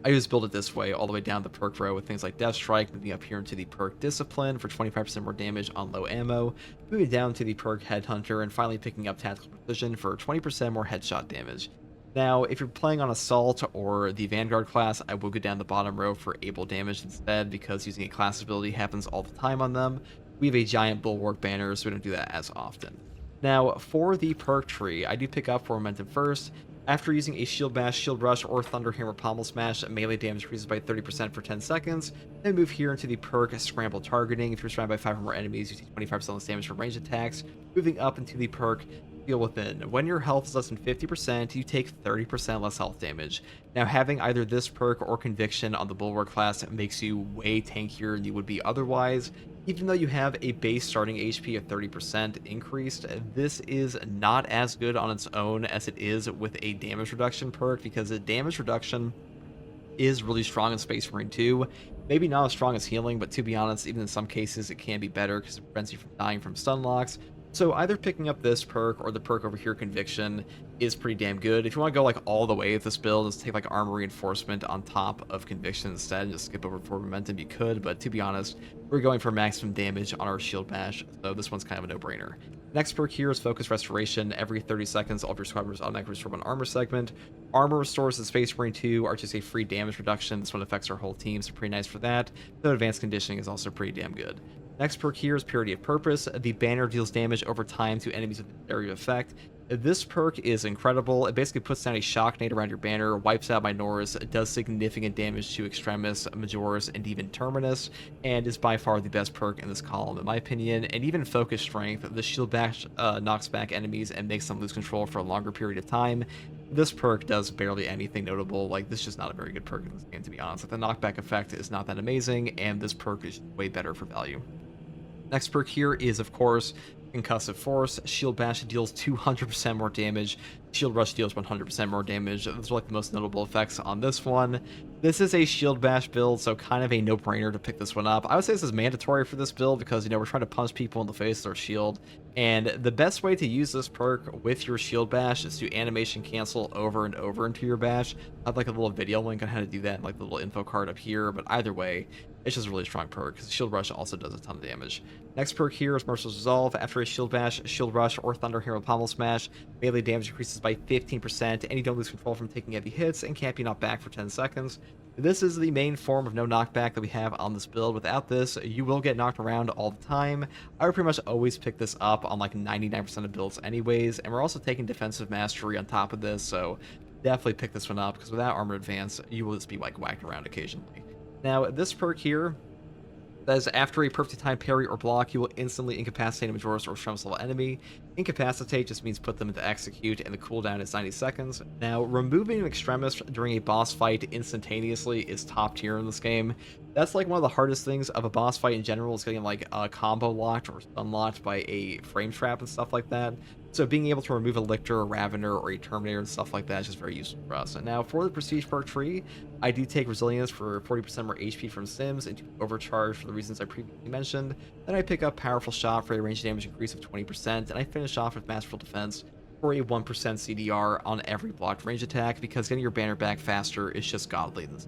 I just build it this way, all the way down the perk row with things like Death Strike, moving up here into the perk Discipline for 25% more damage on low ammo, moving down to the perk Headhunter, and finally picking up Tactical Precision for 20% more headshot damage. Now, if you're playing on Assault or the Vanguard class, I will go down the bottom row for Able Damage instead, because using a class ability happens all the time on them. We have a giant Bulwark banner, so we don't do that as often. Now, for the perk tree, I do pick up for Momentum first. After using a Shield Bash, Shield Rush, or Thunderhammer Pommel Smash, melee damage increases by 30% for 10 seconds. Then move here into the perk Scramble Targeting. If you're surrounded by 5 or more enemies, you take 25% less damage from ranged attacks. Moving up into the perk Feel Within. When your health is less than 50%, you take 30% less health damage. Now, having either this perk or Conviction on the Bulwark class makes you way tankier than you would be otherwise. Even though you have a base starting HP of 30% increased, this is not as good on its own as it is with a damage reduction perk, because the damage reduction is really strong in Space Marine 2. Maybe not as strong as healing, but to be honest, even in some cases it can be better because it prevents you from dying from stun locks. So either picking up this perk or the perk over here, Conviction, is pretty damn good. If you want to go like all the way with this build, just take like armor reinforcement on top of conviction instead and just skip over forward momentum, you could, but to be honest, we're going for maximum damage on our shield bash, so this one's kind of a no-brainer. Next perk here is Focus Restoration. Every 30 seconds, all of your squad members automatically restore one armor segment. Armor Restores and Space Marine 2 are just a free damage reduction. This one affects our whole team, so pretty nice for that. The Advanced Conditioning is also pretty damn good. Next perk here is Purity of Purpose. The banner deals damage over time to enemies with area of effect. This perk is incredible. It basically puts down a shock nade around your banner, wipes out minors, does significant damage to Extremis, Majoris, and even Terminus, and is by far the best perk in this column, in my opinion. And even Focus Strength, the shield bash knocks back enemies and makes them lose control for a longer period of time. This perk does barely anything notable. Like, this is just not a very good perk in this game, to be honest. Like, the knockback effect is not that amazing, and this perk is way better for value. Next perk here is, of course, Concussive Force. Shield Bash deals 200% more damage. Shield Rush deals 100% more damage. Those are like the most notable effects on this one. This is a Shield Bash build, so kind of a no-brainer to pick this one up. I would say this is mandatory for this build because, you know, we're trying to punch people in the face with our shield. And the best way to use this perk with your Shield Bash is to animation cancel over and over into your bash. I have like a little video link on how to do that in like the little info card up here, but either way, it's just a really strong perk because Shield Rush also does a ton of damage. Next perk here is Merciless Resolve. After a Shield Bash, Shield Rush, or Thunder Hero Pommel Smash, melee damage increases by 15%, and you don't lose control from taking heavy hits and can't be knocked back for 10 seconds. This is the main form of no knockback that we have on this build. Without this, you will get knocked around all the time. I would pretty much always pick this up on like 99% of builds anyways, and we're also taking Defensive Mastery on top of this, so definitely pick this one up, because without Armor Advance, you will just be like whacked around occasionally. Now, this perk here says after a perfectly timed parry or block, you will instantly incapacitate a Majoris or Extremis level enemy. Incapacitate just means put them into execute, and the cooldown is 90 seconds. Now, removing an Extremis during a boss fight instantaneously is top tier in this game. That's like one of the hardest things of a boss fight in general, is getting like combo locked or stun locked by a frame trap and stuff like that. So being able to remove a Lictor, a Ravener, or a Terminator and stuff like that is just very useful for us. And now for the Prestige perk tree, I do take Resilience for 40% more HP from Sims and Overcharge for the reasons I previously mentioned. Then I pick up Powerful Shot for a range damage increase of 20%, and I finish off with Masterful Defense for a 1% CDR on every blocked range attack, because getting your banner back faster is just godly in this.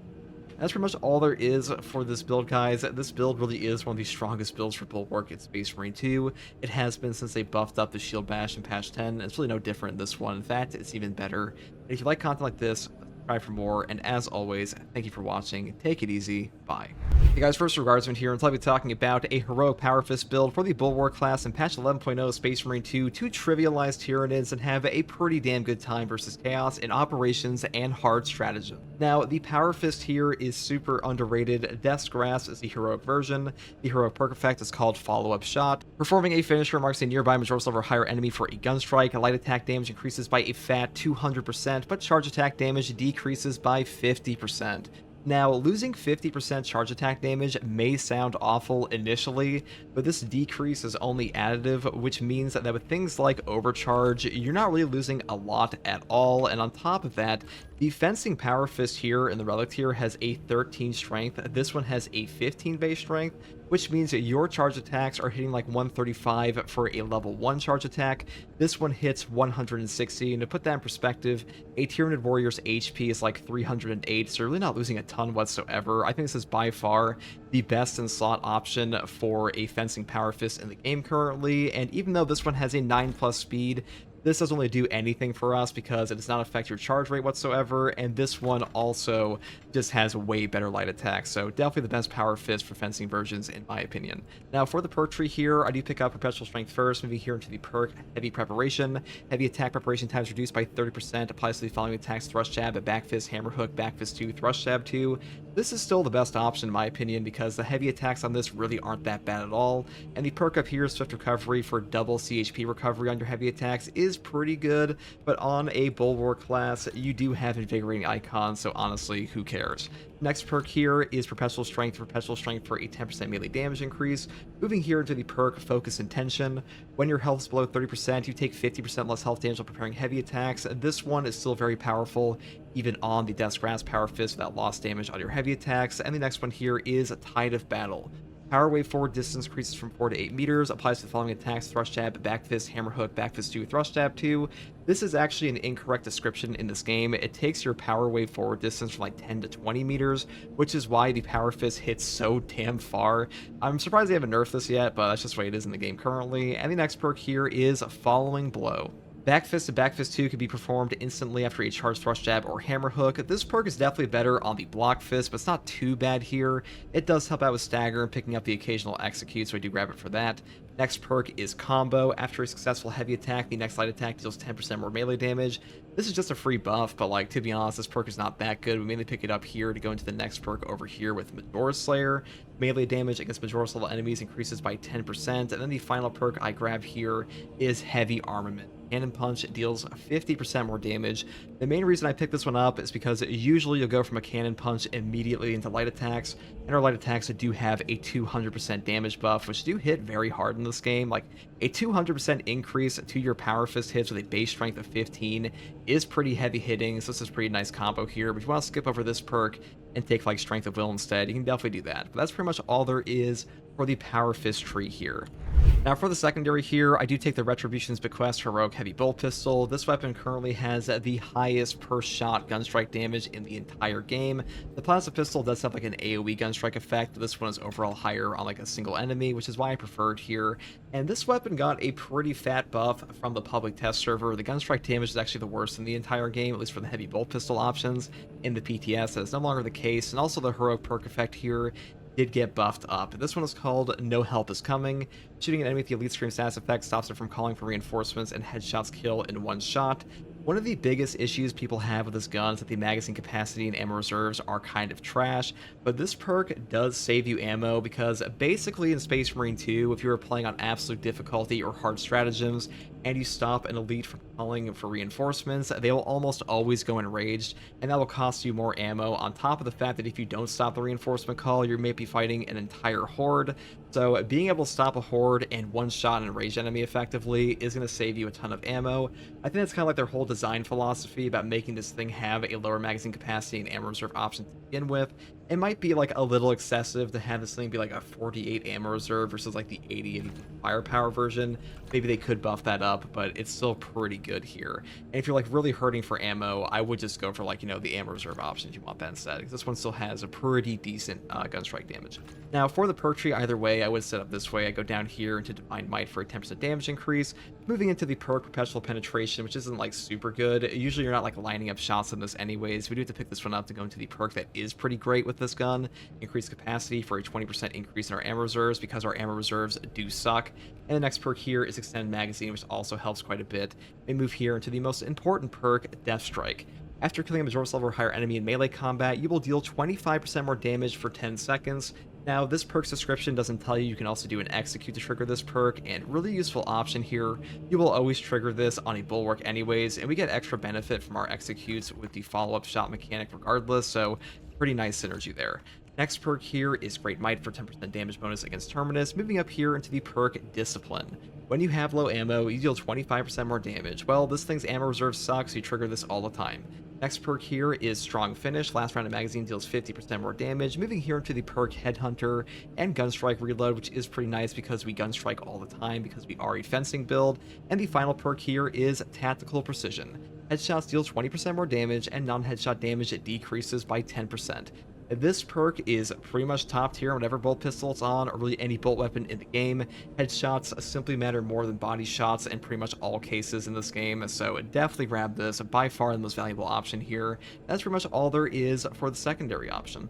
That's pretty much all there is for this build, guys. This build really is one of the strongest builds for Bulwark in Space Marine 2. It has been since they buffed up the Shield Bash in patch 10. It's really no different in this one. In fact, it's even better. And if you like content like this, subscribe for more. And as always, thank you for watching. Take it easy. Bye. Hey guys, first Regardsman here, and I'll be talking about a heroic Power Fist build for the Bulwark class in patch 11.0 Space Marine 2 to trivialize Tyranids and have a pretty damn good time versus Chaos in operations and hard stratagem. Now, the Power Fist here is super underrated. Death's Grasp is the heroic version. The heroic perk effect is called Follow-Up Shot. Performing a finisher marks a nearby Majoris level or higher enemy for a gun strike. Light attack damage increases by a fat 200%, but charge attack damage decreases by 50%. Now, losing 50% charge attack damage may sound awful initially, but this decrease is only additive, which means that with things like Overcharge, you're not really losing a lot at all. And on top of that, the Fencing Power Fist here in the Relic tier has a 13 strength. This one has a 15 base strength, which means that your charge attacks are hitting like 135 for a level 1 charge attack. This one hits 160, and to put that in perspective, a Tyranid Warrior's HP is like 308, so you're really not losing a ton whatsoever. I think this is by far the best in slot option for a Fencing Power Fist in the game currently, and even though this one has a 9+ speed, this doesn't really do anything for us because it does not affect your charge rate whatsoever, and this one also just has way better light attack, so definitely the best Power Fist for fencing versions in my opinion. Now for the perk tree here, I do pick up Perpetual Strength first, moving here into the perk Heavy Preparation. Heavy attack preparation time is reduced by 30%, applies to the following attacks: Thrust Jab, Back Fist, Hammer Hook, Back Fist 2, Thrust Jab 2. This is still the best option in my opinion because the heavy attacks on this really aren't that bad at all, and the perk up here, Swift Recovery, for double CHP recovery on your heavy attacks is pretty good, but on a Bulwark class, you do have Invigorating Icon, so honestly, who cares? Next perk here is Perpetual Strength for a 10% melee damage increase. Moving here into the perk Focus Intention. When your health is below 30%, you take 50% less health damage while preparing heavy attacks. This one is still very powerful, even on the Death's Grasp Power Fist without lost damage on your heavy attacks. And the next one here is Tide of Battle. Power wave forward distance increases from 4 to 8 meters, applies to the following attacks: Thrust Jab, Back Fist, Hammer Hook, Back Fist 2, Thrust Jab 2. This is actually an incorrect description in this game. It takes your power wave forward distance from like 10 to 20 meters, which is why the Power Fist hits so damn far. I'm surprised they haven't nerfed this yet, but that's just the way it is in the game currently. And the next perk here is Following Blow. Back Fist and Back Fist 2 can be performed instantly after a charged Thrust Jab or Hammer Hook. This perk is definitely better on the Block Fist, but it's not too bad here. It does help out with stagger and picking up the occasional execute, so I do grab it for that. Next perk is Combo. After a successful heavy attack, the next light attack deals 10% more melee damage. This is just a free buff, but like, to be honest, this perk is not that good. We mainly pick it up here to go into the next perk over here with Majora's Slayer. Melee damage against Majora's level enemies increases by 10%, and then the final perk I grab here is Heavy Armament. Cannon Punch deals 50% more damage. The main reason I picked this one up is because usually you'll go from a Cannon Punch immediately into light attacks, and our light attacks do have a 200% damage buff, which do hit very hard in this game. Like, a 200% increase to your Power Fist hits with a base strength of 15 is pretty heavy hitting, so this is a pretty nice combo here. But if you want to skip over this perk and take like Strength of Will instead, you can definitely do that. But that's pretty much all there is for the Power Fist tree here. Now for the secondary here, I do take the Retribution's Bequest Heroic Heavy Bolt Pistol. This weapon currently has the highest per shot gunstrike damage in the entire game. The Plasma Pistol does have like an AoE gunstrike effect, but this one is overall higher on like a single enemy, which is why I prefer it here. And this weapon got a pretty fat buff from the public test server. The gunstrike damage is actually the worst in the entire game, at least for the Heavy Bolt Pistol options. In the PTS, that is no longer the case, and also the Heroic perk effect here did get buffed up. This one is called No Help Is Coming. Shooting an enemy with the Elite Scream status effect stops it from calling for reinforcements, and headshots kill in one shot. One of the biggest issues people have with this gun is that the magazine capacity and ammo reserves are kind of trash, but this perk does save you ammo because basically in Space Marine 2, if you were playing on absolute difficulty or hard stratagems, and you stop an elite from calling for reinforcements, they will almost always go enraged, and that will cost you more ammo, on top of the fact that if you don't stop the reinforcement call, you may be fighting an entire horde. So being able to stop a horde and one-shot an enraged enemy effectively is going to save you a ton of ammo. I think that's kind of like their whole design philosophy about making this thing have a lower magazine capacity and ammo reserve option to begin with. It might be like a little excessive to have this thing be like a 48 ammo reserve versus like the 80 firepower version. Maybe they could buff that up, but it's still pretty good here. And if you're like really hurting for ammo, I would just go for like, you know, the ammo reserve option if you want that instead, because this one still has a pretty decent gunstrike damage. Now for the perk tree, either way, I would set up this way. I go down here into Divine Might for a 10% damage increase, moving into the perk Perpetual Penetration, which isn't like super good. Usually you're not like lining up shots on this anyways. We do have to pick this one up to go into the perk that is pretty great with this gun. Increased capacity for a 20% increase in our ammo reserves because our ammo reserves do suck. And the next perk here is Extended Magazine, which also helps quite a bit. We move here into the most important perk, Death Strike. After killing a Majora's level or higher enemy in melee combat, you will deal 25% more damage for 10 seconds. Now, this perk's description doesn't tell you can also do an execute to trigger this perk, and really useful option here. You will always trigger this on a Bulwark anyways, and we get extra benefit from our executes with the follow-up shot mechanic regardless, so pretty nice synergy there. Next perk here is Great Might for 10% damage bonus against Terminus, moving up here into the perk Discipline. When you have low ammo, you deal 25% more damage. Well, this thing's ammo reserve sucks, so you trigger this all the time. Next perk here is Strong Finish. Last round of magazine deals 50% more damage. Moving here into the perk Headhunter and Gunstrike Reload, which is pretty nice because we Gunstrike all the time because we are a fencing build. And the final perk here is Tactical Precision. Headshots deal 20% more damage, and non-headshot damage it decreases by 10%. This perk is pretty much top tier on whatever bolt pistol it's on, or really any bolt weapon in the game. Headshots simply matter more than body shots in pretty much all cases in this game, so definitely grab this. By far the most valuable option here. That's pretty much all there is for the secondary option.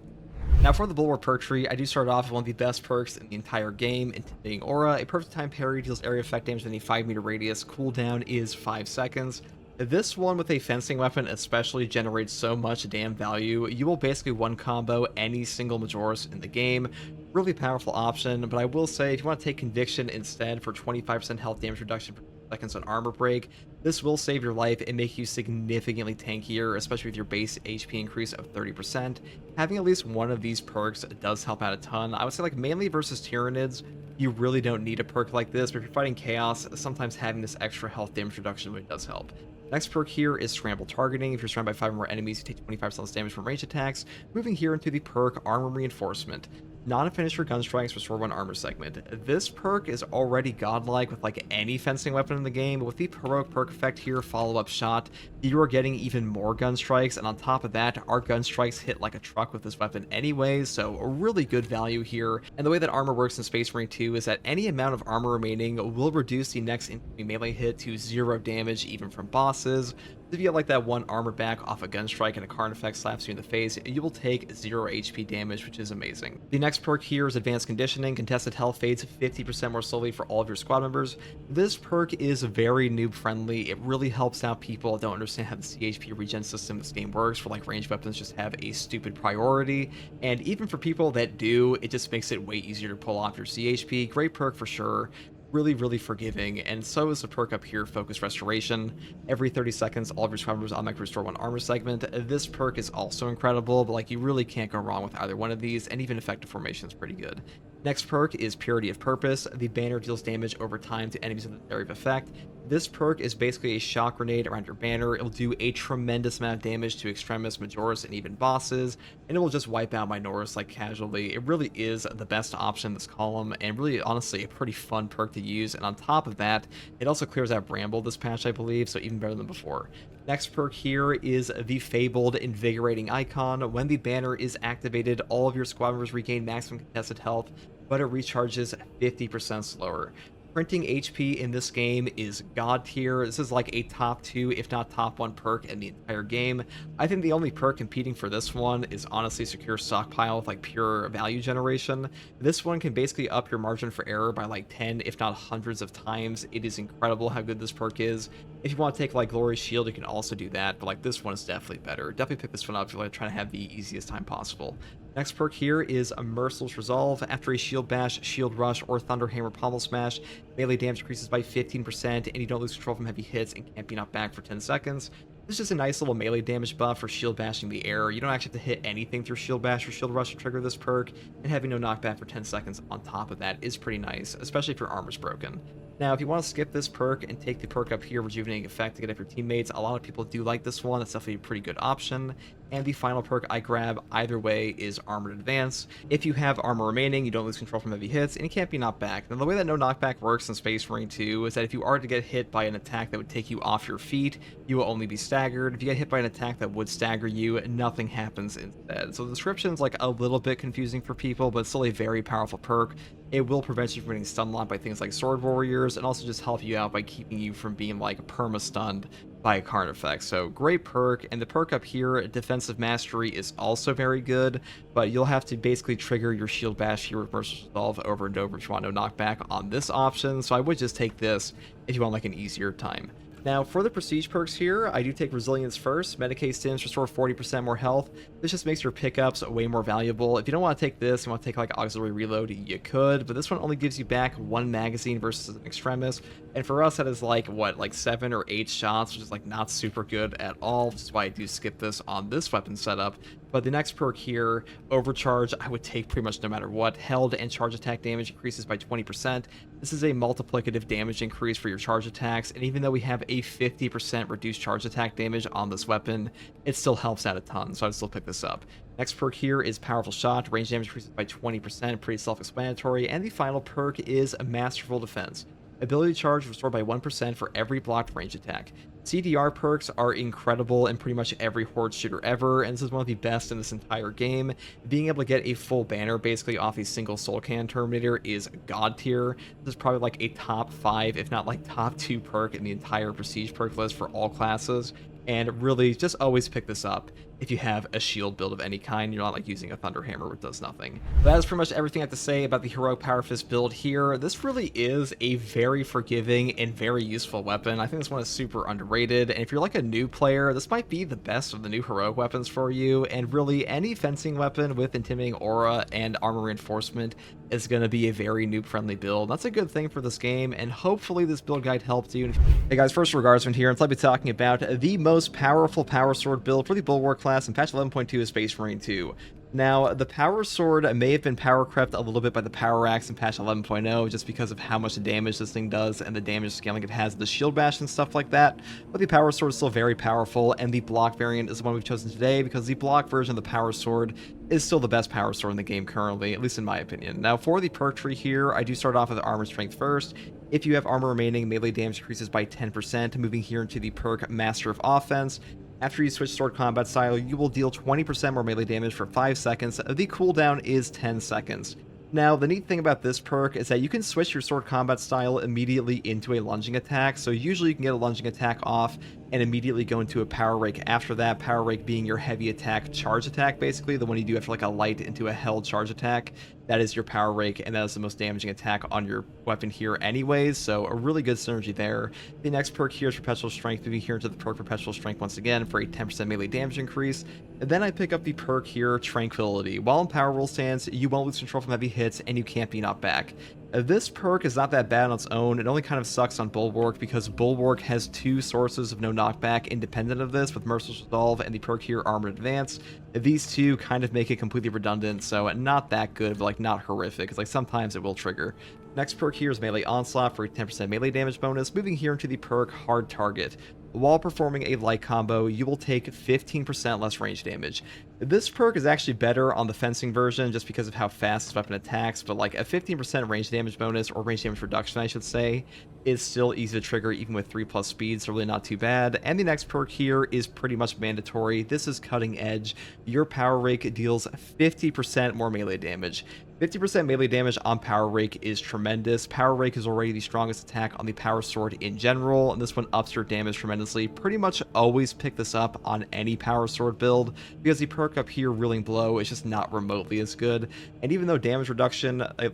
Now for the Bulwark perk tree, I do start off with one of the best perks in the entire game, Intimidating Aura. A perfect time parry deals area effect damage within a 5-meter radius. Cooldown is 5 seconds. This one with a fencing weapon especially generates so much damn value. You will basically one combo any single Majora's in the game. Really powerful option, but I will say if you want to take Conviction instead for 25% health damage reduction per seconds on armor break, this will save your life and make you significantly tankier, especially with your base HP increase of 30%. Having at least one of these perks does help out a ton. I would say like mainly versus Tyranids, you really don't need a perk like this, but if you're fighting Chaos, sometimes having this extra health damage reduction really does help. Next perk here is Scramble Targeting. If you're surrounded by 5 or more enemies, you take 25% less damage from range attacks. Moving here into the perk Armor Reinforcement. Non-finisher gun strikes restore 1 armor segment. This perk is already godlike with like any fencing weapon in the game, but with the heroic perk effect here, follow-up shot, you are getting even more gun strikes, and on top of that, our gun strikes hit like a truck with this weapon anyways, so a really good value here. And the way that armor works in Space Marine 2 is that any amount of armor remaining will reduce the next incoming melee hit to 0 damage even from bosses. If you get like that 1 armor back off a gun strike and a card effect slaps you in the face, you will take 0 HP damage, which is amazing. The next perk here is Advanced Conditioning. Contested health fades 50% more slowly for all of your squad members. This perk is very noob friendly. It really helps out people that don't understand how the CHP regen system in this game works, where like ranged weapons just have a stupid priority. And even for people that do, it just makes it way easier to pull off your CHP. Great perk for sure. Really forgiving, and so is the perk up here, Focus Restoration. Every 30 seconds, all of your squad members automatically restore 1 armor segment. This perk is also incredible, but like you really can't go wrong with either one of these, and even Effective Formation is pretty good. Next perk is Purity of Purpose. The banner deals damage over time to enemies in the area of effect. This perk is basically a shock grenade around your banner. It will do a tremendous amount of damage to Extremis, Majoris, and even bosses, and it will just wipe out Minoris like casually. It really is the best option in this column, and really honestly a pretty fun perk to use. And on top of that, it also clears out Bramble this patch, I believe, so even better than before. Next perk here is the fabled Invigorating Icon. When the banner is activated, all of your squad members regain maximum contested health, but it recharges 50% slower. Printing HP in this game is god tier. This is like a top 2, if not top 1 perk in the entire game. I think the only perk competing for this one is honestly Secure Stockpile with like pure value generation. This one can basically up your margin for error by like 10, if not hundreds of times. It is incredible how good this perk is. If you want to take like Glory Shield, you can also do that, but like this one is definitely better. Definitely pick this one up if you're like trying to have the easiest time possible. Next perk here is a Merciless Resolve. After a Shield Bash, Shield Rush, or Thunderhammer Pommel Smash, melee damage increases by 15%, and you don't lose control from heavy hits and can't be knocked back for 10 seconds. This is just a nice little melee damage buff for shield bashing the air. You don't actually have to hit anything through shield bash or shield rush to trigger this perk, and having no knockback for 10 seconds on top of that is pretty nice, especially if your armor's broken. Now, if you want to skip this perk and take the perk up here, Rejuvenating Effect, to get up your teammates, a lot of people do like this one. That's definitely a pretty good option. And the final perk I grab either way is Armored Advance. If you have armor remaining, you don't lose control from heavy hits, and you can't be knocked back. Now, the way that no knockback works in Space Marine 2 is that if you are to get hit by an attack that would take you off your feet, you will only be staggered. If you get hit by an attack that would stagger you, nothing happens instead. So the description is like a little bit confusing for people, but it's still a very powerful perk. It will prevent you from getting stun locked by things like Sword Warriors, and also just help you out by keeping you from being like perma-stunned by a card effect. So great perk. And the perk up here, Defensive Mastery, is also very good, but you'll have to basically trigger your Shield Bash here with Merciless Resolve over and over if you want no knockback on this option. So I would just take this if you want like an easier time. Now, for the prestige perks here, I do take Resilience first. Medicae Stims restore 40% more health. This just makes your pickups way more valuable. If you don't want to take this, you want to take like Auxiliary Reload, you could, but this one only gives you back 1 magazine versus an Extremis. And for us, that is like, what, like 7 or 8 shots, which is like not super good at all, which is why I do skip this on this weapon setup. But the next perk here, Overcharge, I would take pretty much no matter what. Held and charge attack damage increases by 20%. This is a multiplicative damage increase for your charge attacks, and even though we have a 50% reduced charge attack damage on this weapon, it still helps out a ton, so I'd still pick this up. Next perk here is Powerful Shot. Range damage increases by 20%, pretty self-explanatory. And the final perk is Masterful Defense. Ability charge restored by 1% for every blocked range attack. CDR perks are incredible in pretty much every Horde shooter ever, and this is one of the best in this entire game. Being able to get a full banner basically off a single Soul Cannon Terminator is god tier. This is probably like a top 5, if not like top 2 perk in the entire Prestige perk list for all classes. And really, just always pick this up if you have a shield build of any kind. You're not like using a Thunder Hammer, which does nothing. But that is pretty much everything I have to say about the Heroic Power Fist build here. This really is a very forgiving and very useful weapon. I think this one is super underrated, and if you're like a new player, this might be the best of the new heroic weapons for you. And really, any fencing weapon with Intimidating Aura and Armor Reinforcement is going to be a very noob-friendly build. That's a good thing for this game, and hopefully this build guide helped you. Hey guys, first Regardsman here, and I'll be talking about the most powerful Power Sword build for the Bulwark class in patch 11.2 of Space Marine 2. Now, the Power Sword may have been power crept a little bit by the Power Axe in patch 11.0 just because of how much damage this thing does and the damage scaling it has, the Shield Bash and stuff like that, but the Power Sword is still very powerful, and the block variant is the one we've chosen today because the block version of the Power Sword is still the best Power Sword in the game currently, at least in my opinion. Now, for the perk tree here, I do start off with Armor Strength first. If you have armor remaining, melee damage increases by 10%, moving here into the perk Master of Offense. After you switch sword combat style, you will deal 20% more melee damage for 5 seconds. The cooldown is 10 seconds. Now, the neat thing about this perk is that you can switch your sword combat style immediately into a lunging attack. So usually you can get a lunging attack off and immediately go into a power rake after that. Power rake being your heavy attack charge attack, basically the one you do after like a light into a held charge attack. That is your power rake, and that is the most damaging attack on your weapon here anyways, so a really good synergy there. The next perk here is Perpetual Strength, moving here into the perk Perpetual Strength once again for a 10% melee damage increase. And then I pick up the perk here, Tranquility. While in power roll stance, you won't lose control from heavy hits, and you can't be knocked back. This perk is not that bad on its own. It only kind of sucks on Bulwark because Bulwark has 2 sources of no knockback independent of this, with Merciless Resolve and the perk here, Armored Advance. These two kind of make it completely redundant, so not that good, but like not horrific, because like sometimes it will trigger. Next perk here is Melee Onslaught for a 10% melee damage bonus, moving here into the perk Hard Target. While performing a light combo, you will take 15% less range damage. This perk is actually better on the fencing version just because of how fast this weapon attacks, but like a 15% range damage bonus, or range damage reduction I should say, is still easy to trigger even with 3+ speed, so really not too bad. And the next perk here is pretty much mandatory. This is Cutting Edge. Your Power Rake deals 50% more melee damage. 50% melee damage on Power Rake is tremendous. Power Rake is already the strongest attack on the Power Sword in general, and this one ups your damage tremendously. Pretty much always pick this up on any Power Sword build, because the perk up here, Reeling Blow, is just not remotely as good. And even though damage reduction, I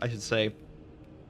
should say,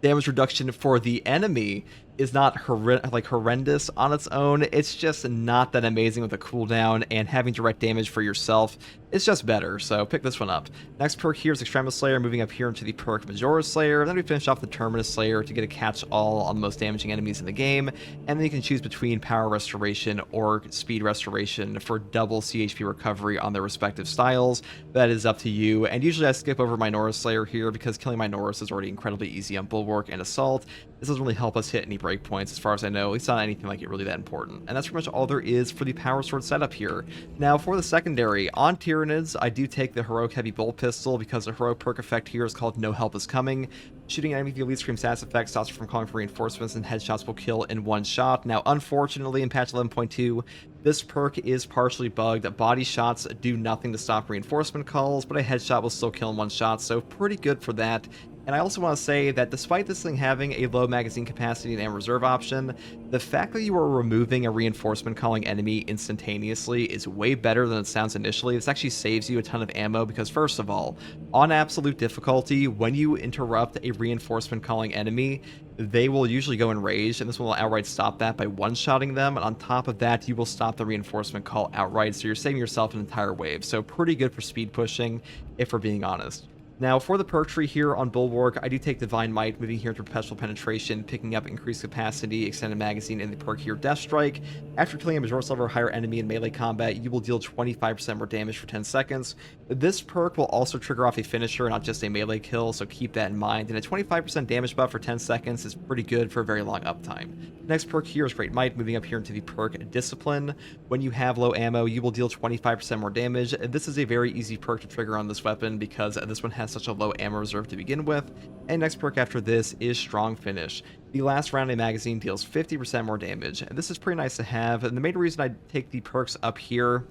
damage reduction for the enemy is not horrendous on its own, it's just not that amazing with a cooldown, and having direct damage for yourself is just better, so pick this one up. Next perk here is Extremis Slayer, moving up here into the perk Majora's Slayer, and then we finish off the Terminus Slayer to get a catch-all on the most damaging enemies in the game, and then you can choose between Power Restoration or Speed Restoration for double CHP recovery on their respective styles. That is up to you, and usually I skip over Minora's Slayer here because killing Minora's is already incredibly easy on Bulwark and Assault. This doesn't really help us hit any breakpoints as far as I know, at least not anything like it really that important. And that's pretty much all there is for the Power Sword setup here. Now for the secondary, on Tyranids, I do take the Heroic Heavy Bolt Pistol because the Heroic perk effect here is called No Help Is Coming. Shooting an enemy with the Elite Scream status effect stops it from calling for reinforcements, and headshots will kill in one shot. Now unfortunately in patch 11.2, this perk is partially bugged. Body shots do nothing to stop reinforcement calls, but a headshot will still kill in one shot, so pretty good for that. And I also want to say that despite this thing having a low magazine capacity and reserve option, the fact that you are removing a reinforcement calling enemy instantaneously is way better than it sounds initially. This actually saves you a ton of ammo because, first of all, on absolute difficulty, when you interrupt a reinforcement calling enemy, they will usually go enraged, and this one will outright stop that by one-shotting them, and on top of that, you will stop the reinforcement call outright, so you're saving yourself an entire wave. So pretty good for speed pushing, if we're being honest. Now, for the perk tree here on Bulwark, I do take Divine Might, moving here to Perpetual Penetration, picking up Increased Capacity, Extended Magazine, and the perk here, Death Strike. After killing a Majora's level or higher enemy in melee combat, you will deal 25% more damage for 10 seconds. This perk will also trigger off a finisher, not just a melee kill, so keep that in mind. And a 25% damage buff for 10 seconds is pretty good for a very long uptime. Next perk here is Great Might, moving up here into the perk Discipline. When you have low ammo, you will deal 25% more damage. This is a very easy perk to trigger on this weapon because this one has such a low ammo reserve to begin with. And next perk after this is Strong Finish. The last round a magazine deals 50% more damage, and this is pretty nice to have. And the main reason I take the perks up here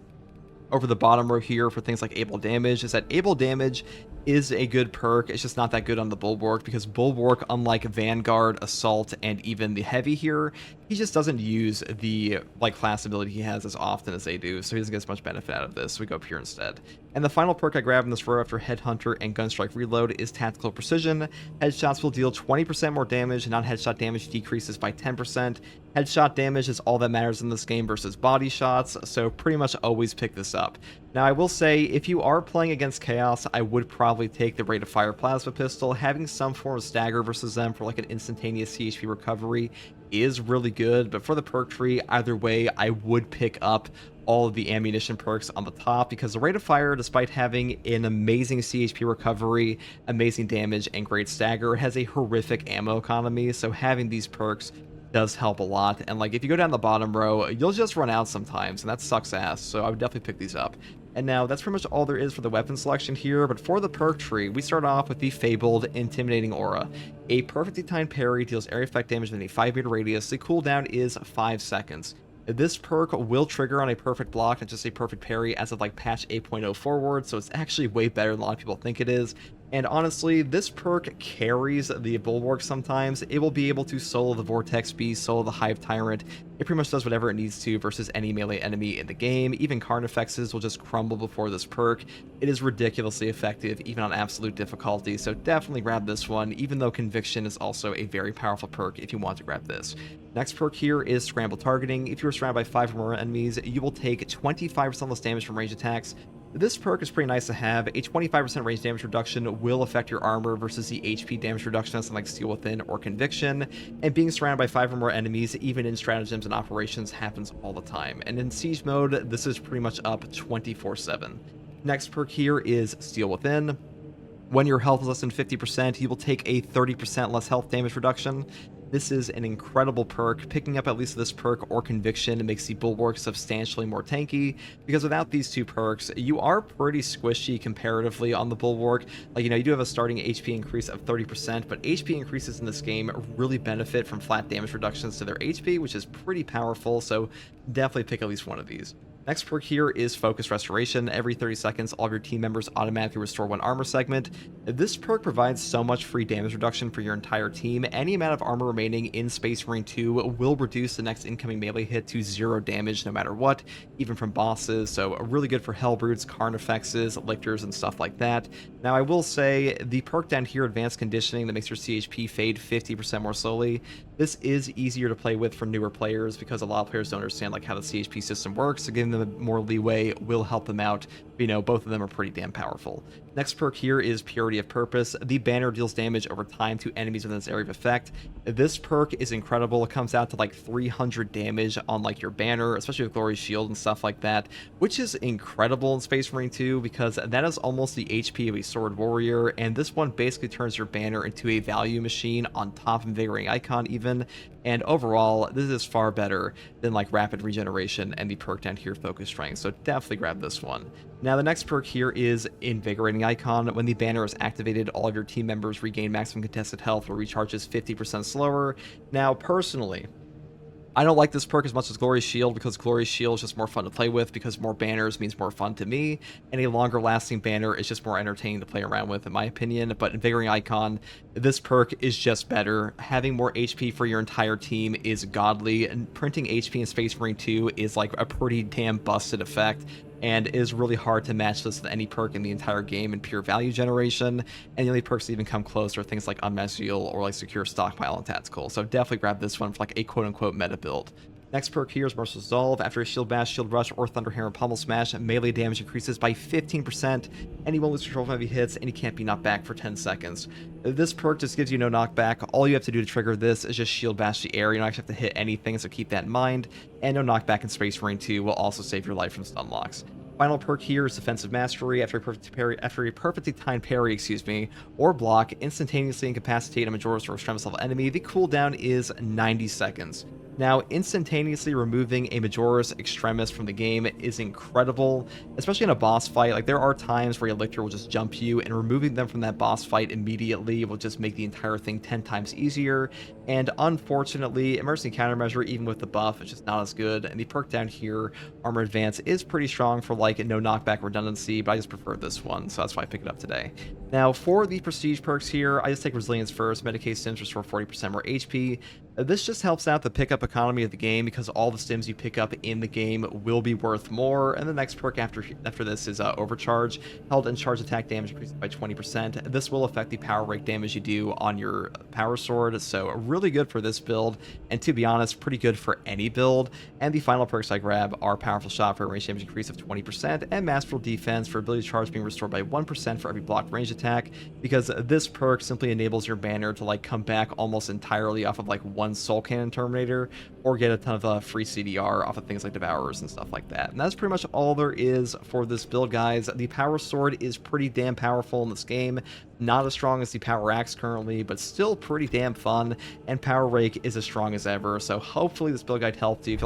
over the bottom row here for things like Able Damage is that Able Damage is a good perk. It's just not that good on the Bulwark because Bulwark, unlike Vanguard, Assault, and even the Heavy here, he just doesn't use the class ability he has as often as they do, so he doesn't get as much benefit out of this, so we go up here instead. And the final perk I grab in this row after Headhunter and Gunstrike Reload is Tactical Precision. Headshots will deal 20% more damage, and non-headshot damage decreases by 10%. Headshot damage is all that matters in this game versus body shots, so pretty much always pick this up. Now, I will say, if you are playing against Chaos, I would probably take the Rate of Fire Plasma Pistol. Having some form of stagger versus them for like an instantaneous CHP recovery is really good, but for the perk tree, either way, I would pick up all of the ammunition perks on the top because the Rate of Fire, despite having an amazing CHP recovery, amazing damage, and great stagger, has a horrific ammo economy, so having these perks does help a lot. And like if you go down the bottom row, you'll just run out sometimes, and that sucks ass, so I would definitely pick these up. And now that's pretty much all there is for the weapon selection here, but for the perk tree, we start off with the fabled Intimidating Aura. A perfectly timed parry deals area effect damage within a 5-meter radius. The cooldown is 5 seconds. This perk will trigger on a perfect block, not just a perfect parry, as of like patch 8.0 forward, so it's actually way better than a lot of people think it is. And honestly, this perk carries the Bulwark sometimes. It will be able to solo the Vortex Beast, solo the Hive Tyrant. It pretty much does whatever it needs to versus any melee enemy in the game. Even Carnifexes will just crumble before this perk. It is ridiculously effective, even on absolute difficulty, so definitely grab this one, even though Conviction is also a very powerful perk if you want to grab this. Next perk here is Scramble Targeting. If you are surrounded by 5 or more enemies, you will take 25% less damage from range attacks. This perk is pretty nice to have. A 25% range damage reduction will affect your armor versus the HP damage reduction on something like Steel Within or Conviction, and being surrounded by 5 or more enemies, even in stratagems and operations, happens all the time. And in Siege mode, this is pretty much up 24/7. Next perk here is Steel Within. When your health is less than 50%, you will take a 30% less health damage reduction. This is an incredible perk. Picking up at least this perk or Conviction makes the Bulwark substantially more tanky, because without these two perks, you are pretty squishy comparatively on the Bulwark. Like, you do have a starting HP increase of 30%, but HP increases in this game really benefit from flat damage reductions to their HP, which is pretty powerful, so definitely pick at least one of these. Next perk here is Focus Restoration. Every 30 seconds, all of your team members automatically restore 1 armor segment. This perk provides so much free damage reduction for your entire team. Any amount of armor remaining in Space Marine 2 will reduce the next incoming melee hit to 0 damage no matter what, even from bosses, so really good for Hellbrutes, Carnifexes, Lictors, and stuff like that. Now, I will say, the perk down here, Advanced Conditioning, that makes your CHP fade 50% more slowly, this is easier to play with for newer players because a lot of players don't understand like how the CHP system works, so giving them more leeway will help them out. Both of them are pretty damn powerful. Next perk here is Purity of Purpose. The banner deals damage over time to enemies within its area of effect. This perk is incredible. It comes out to like 300 damage on like your banner, especially with Glory Shield and stuff like that, which is incredible in Space Marine 2 because that is almost the HP of a Sword Warrior, and this one basically turns your banner into a value machine on top of Invigorating Icon even. And overall, this is far better than like Rapid Regeneration and the perk down here, Focus Strength, so definitely grab this one. Now, the next perk here is Invigorating Icon. When the banner is activated, all of your team members regain maximum contested health, or recharges 50% slower. Now, personally, I don't like this perk as much as Glory Shield because Glory Shield is just more fun to play with because more banners means more fun to me, and a longer lasting banner is just more entertaining to play around with in my opinion. But Invigorating Icon, this perk is just better. Having more HP for your entire team is godly, and printing HP in Space Marine 2 is like a pretty damn busted effect, and is really hard to match this with any perk in the entire game in pure value generation, and the only perks that even come close are things like Unmatched Zeal or like Secure Stockpile and Tactical, so definitely grab this one for like a quote-unquote meta build. Next perk here is Merciless Resolve. After a Shield Bash, Shield Rush, or Thunderhammer Pummel Smash, melee damage increases by 15%, and you won't lose control of heavy hits, and you can't be knocked back for 10 seconds. This perk just gives you no knockback. All you have to do to trigger this is just Shield Bash the air. You don't actually have to hit anything, so keep that in mind. And no knockback in Space Marine 2 will also save your life from stun locks. Final perk here is Defensive Mastery. After a perfectly timed parry, or block, instantaneously incapacitate a Majoris or Extremis level enemy. The cooldown is 90 seconds. Now, instantaneously removing a Majoris Extremis from the game is incredible, especially in a boss fight. Like, there are times where a Lictor will just jump you, and removing them from that boss fight immediately will just make the entire thing 10 times easier. And unfortunately, Emergency Countermeasure, even with the buff, is just not as good. And the perk down here, Armor Advance, is pretty strong for like no knockback redundancy, but I just prefer this one, so that's why I picked it up today. Now, for the prestige perks here, I just take Resilience first. Medicate Stims restore 40% more HP. This just helps out the pickup economy of the game because all the stims you pick up in the game will be worth more. And the next perk after this is Overcharge. Held and charge attack damage increases by 20%. This will affect the power rate damage you do on your power sword, so really good for this build, and to be honest, pretty good for any build. And the final perks I grab are Powerful Shot for a range damage increase of 20%, 5%, and Masterful Defense for ability charge being restored by 1% for every blocked range attack, because this perk simply enables your banner to like come back almost entirely off of like one Soul Cannon Terminator, or get a ton of free CDR off of things like Devourers and stuff like that. And that's pretty much all there is for this build, guys. The Power Sword is pretty damn powerful in this game. Not as strong as the Power Axe currently, but still pretty damn fun, and Power Rake is as strong as ever, so hopefully this build guide helped you.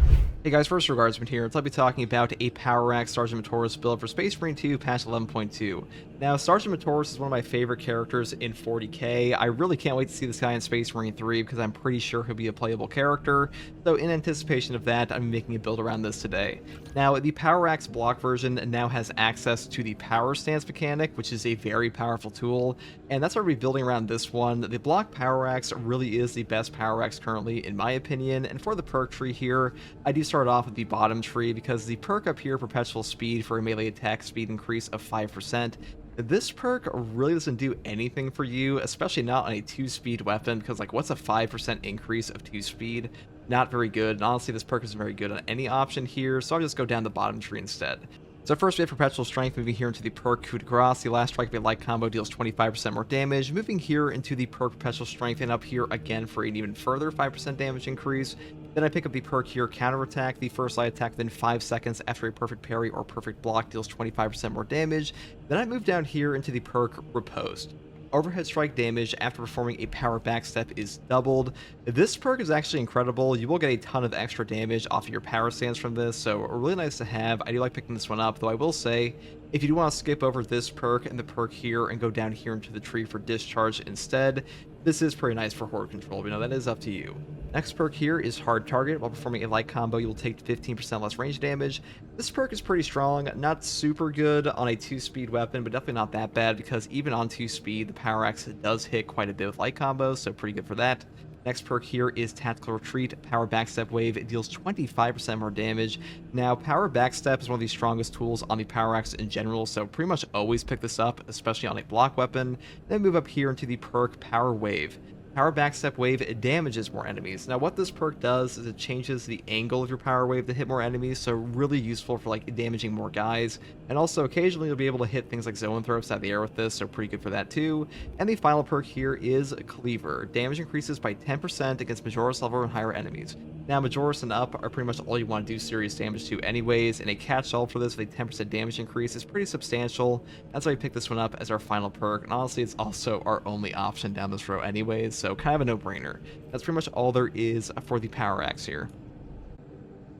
Hey guys, first regardsman here, I'll be talking about a Power Axe Sergeant Matoris build for Space Marine 2 patch 11.2. Now, Sergeant Matoris is one of my favorite characters in 40k. I really can't wait to see this guy in Space Marine 3 because I'm pretty sure he'll be a playable character, so in anticipation of that, I'm making a build around this today. Now, the Power Axe block version now has access to the Power Stance mechanic, which is a very powerful tool, and that's why we're building around this one. The block Power Axe really is the best Power Axe currently, in my opinion, and for the perk tree here, I do start off with the bottom tree because the perk up here, Perpetual Speed, for a melee attack speed increase of 5%, this perk really doesn't do anything for you, especially not on a 2-speed weapon, because like what's a 5% increase of 2 speed? Not very good, and honestly this perk isn't very good on any option here, so I'll just go down the bottom tree instead. So first we have Perpetual Strength, moving here into the perk Coup de Grace. The last strike of a light combo deals 25% more damage. Moving here into the perk Perpetual Strength, and up here again for an even further 5% damage increase. Then I pick up the perk here, Counterattack. The first light attack within 5 seconds after a perfect parry or perfect block deals 25% more damage. Then I move down here into the perk Riposte. Overhead strike damage after performing a power backstep is doubled. This perk is actually incredible. You will get a ton of extra damage off of your power stance from this, so really nice to have. I do like picking this one up, though I will say, if you do want to skip over this perk and the perk here and go down here into the tree for discharge instead, this is pretty nice for horde control, but no, that is up to you. Next perk here is Hard Target. While performing a light combo, you will take 15% less range damage. This perk is pretty strong, not super good on a 2-speed weapon, but definitely not that bad, because even on 2-speed, the Power Axe does hit quite a bit with light combos, so pretty good for that. Next perk here is Tactical Retreat. Power Backstep Wave. It deals 25% more damage. Now, Power Backstep is one of the strongest tools on the Power Axe in general, so pretty much always pick this up, especially on a block weapon. Then move up here into the perk Power Wave. Power Backstep Wave, it damages more enemies. Now what this perk does is it changes the angle of your Power Wave to hit more enemies, so really useful for like damaging more guys. And also occasionally you'll be able to hit things like Zone Throws out of the air with this, so pretty good for that too. And the final perk here is Cleaver. Damage increases by 10% against Majoris level and higher enemies. Now Majoris and up are pretty much all you want to do serious damage to anyways, and a catch-all for this with a 10% damage increase is pretty substantial. That's why we picked this one up as our final perk, and honestly it's also our only option down this row anyways, so kind of a no-brainer. That's pretty much all there is for the Power Axe here.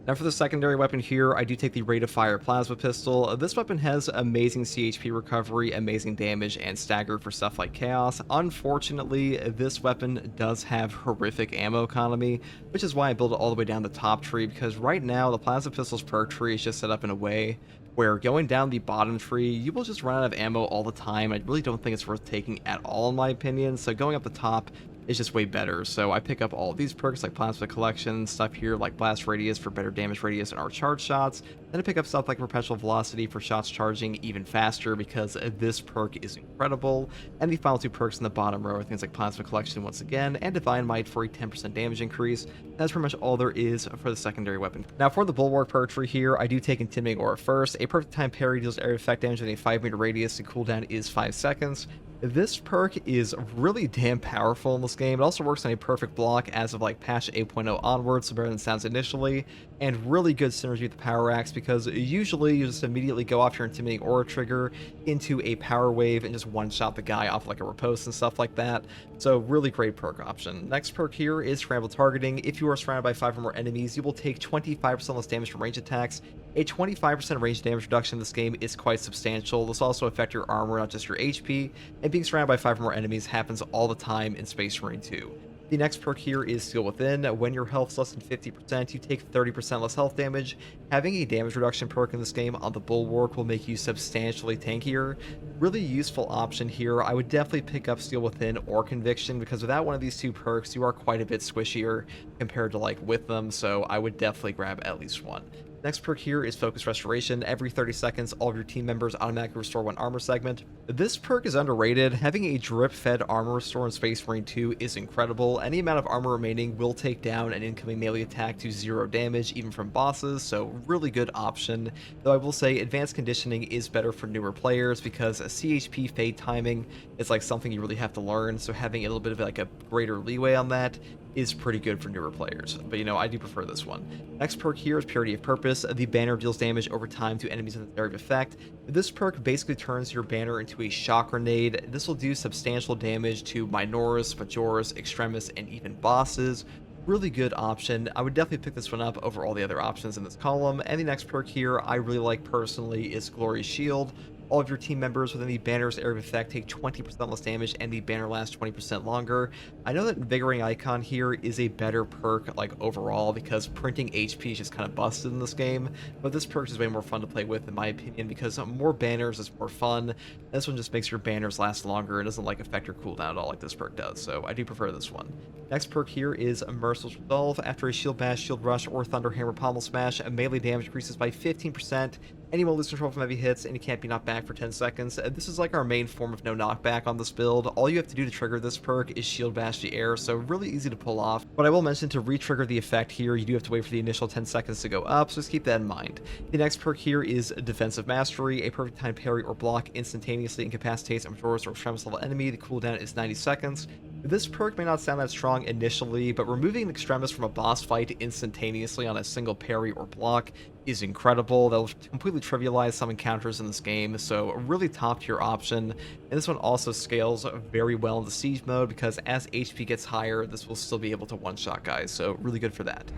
Now for the secondary weapon here, I do take the Rate of Fire Plasma Pistol. This weapon has amazing CHP recovery, amazing damage, and stagger for stuff like Chaos. Unfortunately, this weapon does have horrific ammo economy, which is why I build it all the way down the top tree, because right now the Plasma Pistol's perk tree is just set up in a way where going down the bottom tree, you will just run out of ammo all the time. I really don't think it's worth taking at all in my opinion, so going up the top is just way better. So I pick up all of these perks like Plasma Collection, stuff here like Blast Radius for better damage radius and our charge shots. Then I pick up stuff like Perpetual Velocity for shots charging even faster because this perk is incredible. And the final two perks in the bottom row are things like Plasma Collection once again and Divine Might for a 10% damage increase. That's pretty much all there is for the secondary weapon. Now for the Bulwark perk tree here, I do take Intimidating Aura first. A perfect time parry deals area effect damage within a 5-meter radius. The cooldown is 5 seconds. This perk is really damn powerful in this game. It also works on a perfect block as of like patch 8.0 onwards, so better than it sounds initially, and really good synergy with the Power Axe because usually you just immediately go off your Intimidating Aura trigger into a Power Wave and just one-shot the guy off like a riposte and stuff like that. So really great perk option. Next perk here is Scramble Targeting. If you are surrounded by 5 or more enemies, you will take 25% less damage from range attacks. A 25% range damage reduction in this game is quite substantial. This will also affect your armor, not just your HP, and being surrounded by 5 or more enemies happens all the time in Space Marine 2. The next perk here is Seal Within. When your health is less than 50%, you take 30% less health damage. Having a damage reduction perk in this game on the Bulwark will make you substantially tankier. Really useful option here. I would definitely pick up Seal Within or Conviction because without one of these two perks, you are quite a bit squishier compared to like with them, so I would definitely grab at least one. Next perk here is Focus Restoration. Every 30 seconds, all of your team members automatically restore 1 armor segment. This perk is underrated. Having a drip-fed armor restore in Space Marine 2 is incredible. Any amount of armor remaining will take down an incoming melee attack to 0 damage, even from bosses, so really good option. Though I will say Advanced Conditioning is better for newer players because a CHP fade timing is like something you really have to learn, so having a little bit of like a greater leeway on that is pretty good for newer players, but I do prefer this one. Next perk here is Purity of Purpose. The banner deals damage over time to enemies in the area of effect. This perk basically turns your banner into a shock grenade. This will do substantial damage to Minoris, Majoris, Extremis, and even bosses. Really good option. I would definitely pick this one up over all the other options in this column. And the next perk here I really like personally is Glory Shield. All of your team members within the banner's area of effect take 20% less damage, and the banner lasts 20% longer. I know that Invigorating Icon here is a better perk, like, overall, because printing HP is just kind of busted in this game, but this perk is way more fun to play with, in my opinion, because more banners is more fun. This one just makes your banners last longer. It doesn't, like, affect your cooldown at all like this perk does, so I do prefer this one. Next perk here is Merciless Resolve. After a Shield Bash, Shield Rush, or Thunder Hammer Pommel Smash, melee damage increases by 15%. Anyone lose control from heavy hits, and you can't be knocked back for 10 seconds. This is like our main form of no knockback on this build. All you have to do to trigger this perk is Shield Bash the air, so really easy to pull off. But I will mention, to re-trigger the effect here, you do have to wait for the initial 10 seconds to go up, so just keep that in mind. The next perk here is Defensive Mastery. A perfect time parry or block instantaneously incapacitates a Majoris or Extremis level enemy. The cooldown is 90 seconds. This perk may not sound that strong initially, but removing an Extremis from a boss fight instantaneously on a single parry or block is incredible. That'll completely trivialize some encounters in this game, so a really top tier option. And this one also scales very well in the siege mode because as HP gets higher, this will still be able to one-shot guys, so really good for that.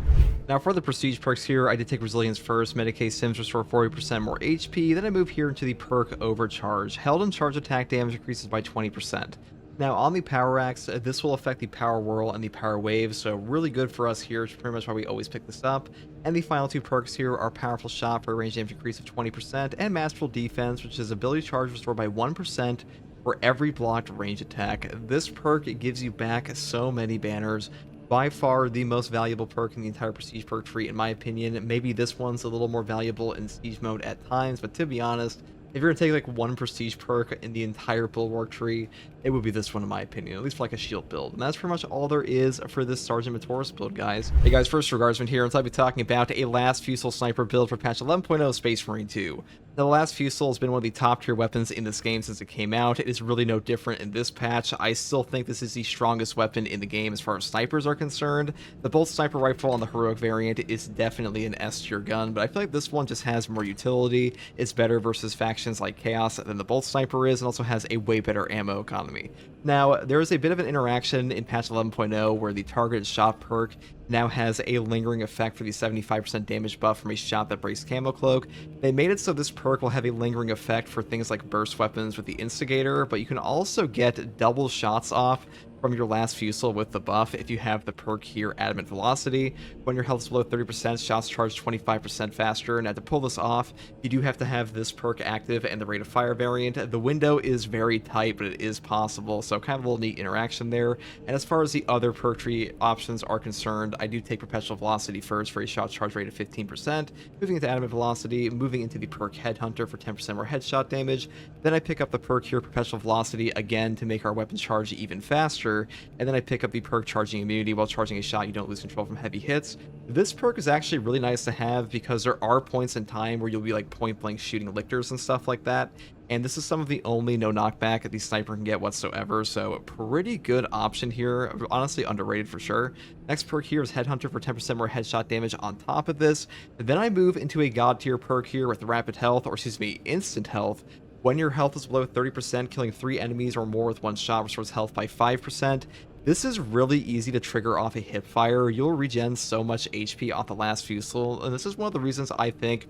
Now for the prestige perks here, I did take Resilience first. Medicae Sims restore 40% more HP, then I move here into the perk Overcharge. Held and charge attack damage increases by 20%. Now, on the Power Axe, this will affect the Power Whirl and the Power Wave, so really good for us here. It's pretty much why we always pick this up. And the final two perks here are Powerful Shot for a range damage increase of 20%, and Masterful Defense, which is ability charge restored by 1% for every blocked range attack. This perk gives you back so many banners. By far the most valuable perk in the entire Prestige perk tree, in my opinion. Maybe this one's a little more valuable in Siege mode at times, but to be honest, if you're going to take like one prestige perk in the entire Bulwark tree, it would be this one in my opinion, at least for like a shield build. And that's pretty much all there is for this Sergeant Matoris build, guys. Hey guys, first Regardsman here, and I'll be talking about a Last Fusel Sniper build for patch 11.0 Space Marine 2. Now, the Last Fusel has been one of the top tier weapons in this game since it came out. It is really no different in this patch. I still think this is the strongest weapon in the game as far as snipers are concerned. The Bolt Sniper Rifle on the Heroic variant is definitely an S tier gun, but I feel like this one just has more utility. It's better versus factions like Chaos than the Bolt Sniper is, and also has a way better ammo economy. Now, there is a bit of an interaction in patch 11.0 where the targeted shot perk now has a lingering effect for the 75% damage buff from a shot that breaks Camo Cloak. They made it so this perk will have a lingering effect for things like burst weapons with the Instigator, but you can also get double shots off from your Last Fusel with the buff if you have the perk here, Adamant Velocity. When your health is below 30%, shots charge 25% faster. Now, to pull this off, you do have to have this perk active and the Rate of Fire variant. The window is very tight, but it is possible, so kind of a little neat interaction there. And as far as the other perk tree options are concerned, I do take Perpetual Velocity first for a shot charge rate of 15%, moving into Adamant Velocity, moving into the perk Headhunter for 10% more headshot damage. Then I pick up the perk here, Perpetual Velocity, again to make our weapon charge even faster. And then I pick up the perk Charging Immunity. While charging a shot, you don't lose control from heavy hits. This perk is actually really nice to have because there are points in time where you'll be like point blank shooting lictors and stuff like that. And this is some of the only no knockback that the sniper can get whatsoever, so a pretty good option here. Honestly, underrated for sure. Next perk here is Headhunter for 10% more headshot damage on top of this. And then I move into a god tier perk here with Rapid Health, or excuse me, Instant Health. When your health is below 30%, killing 3 enemies or more with one shot restores health by 5%. This is really easy to trigger off a hipfire. You'll regen so much HP off the Last Fusel, and this is one of the reasons I think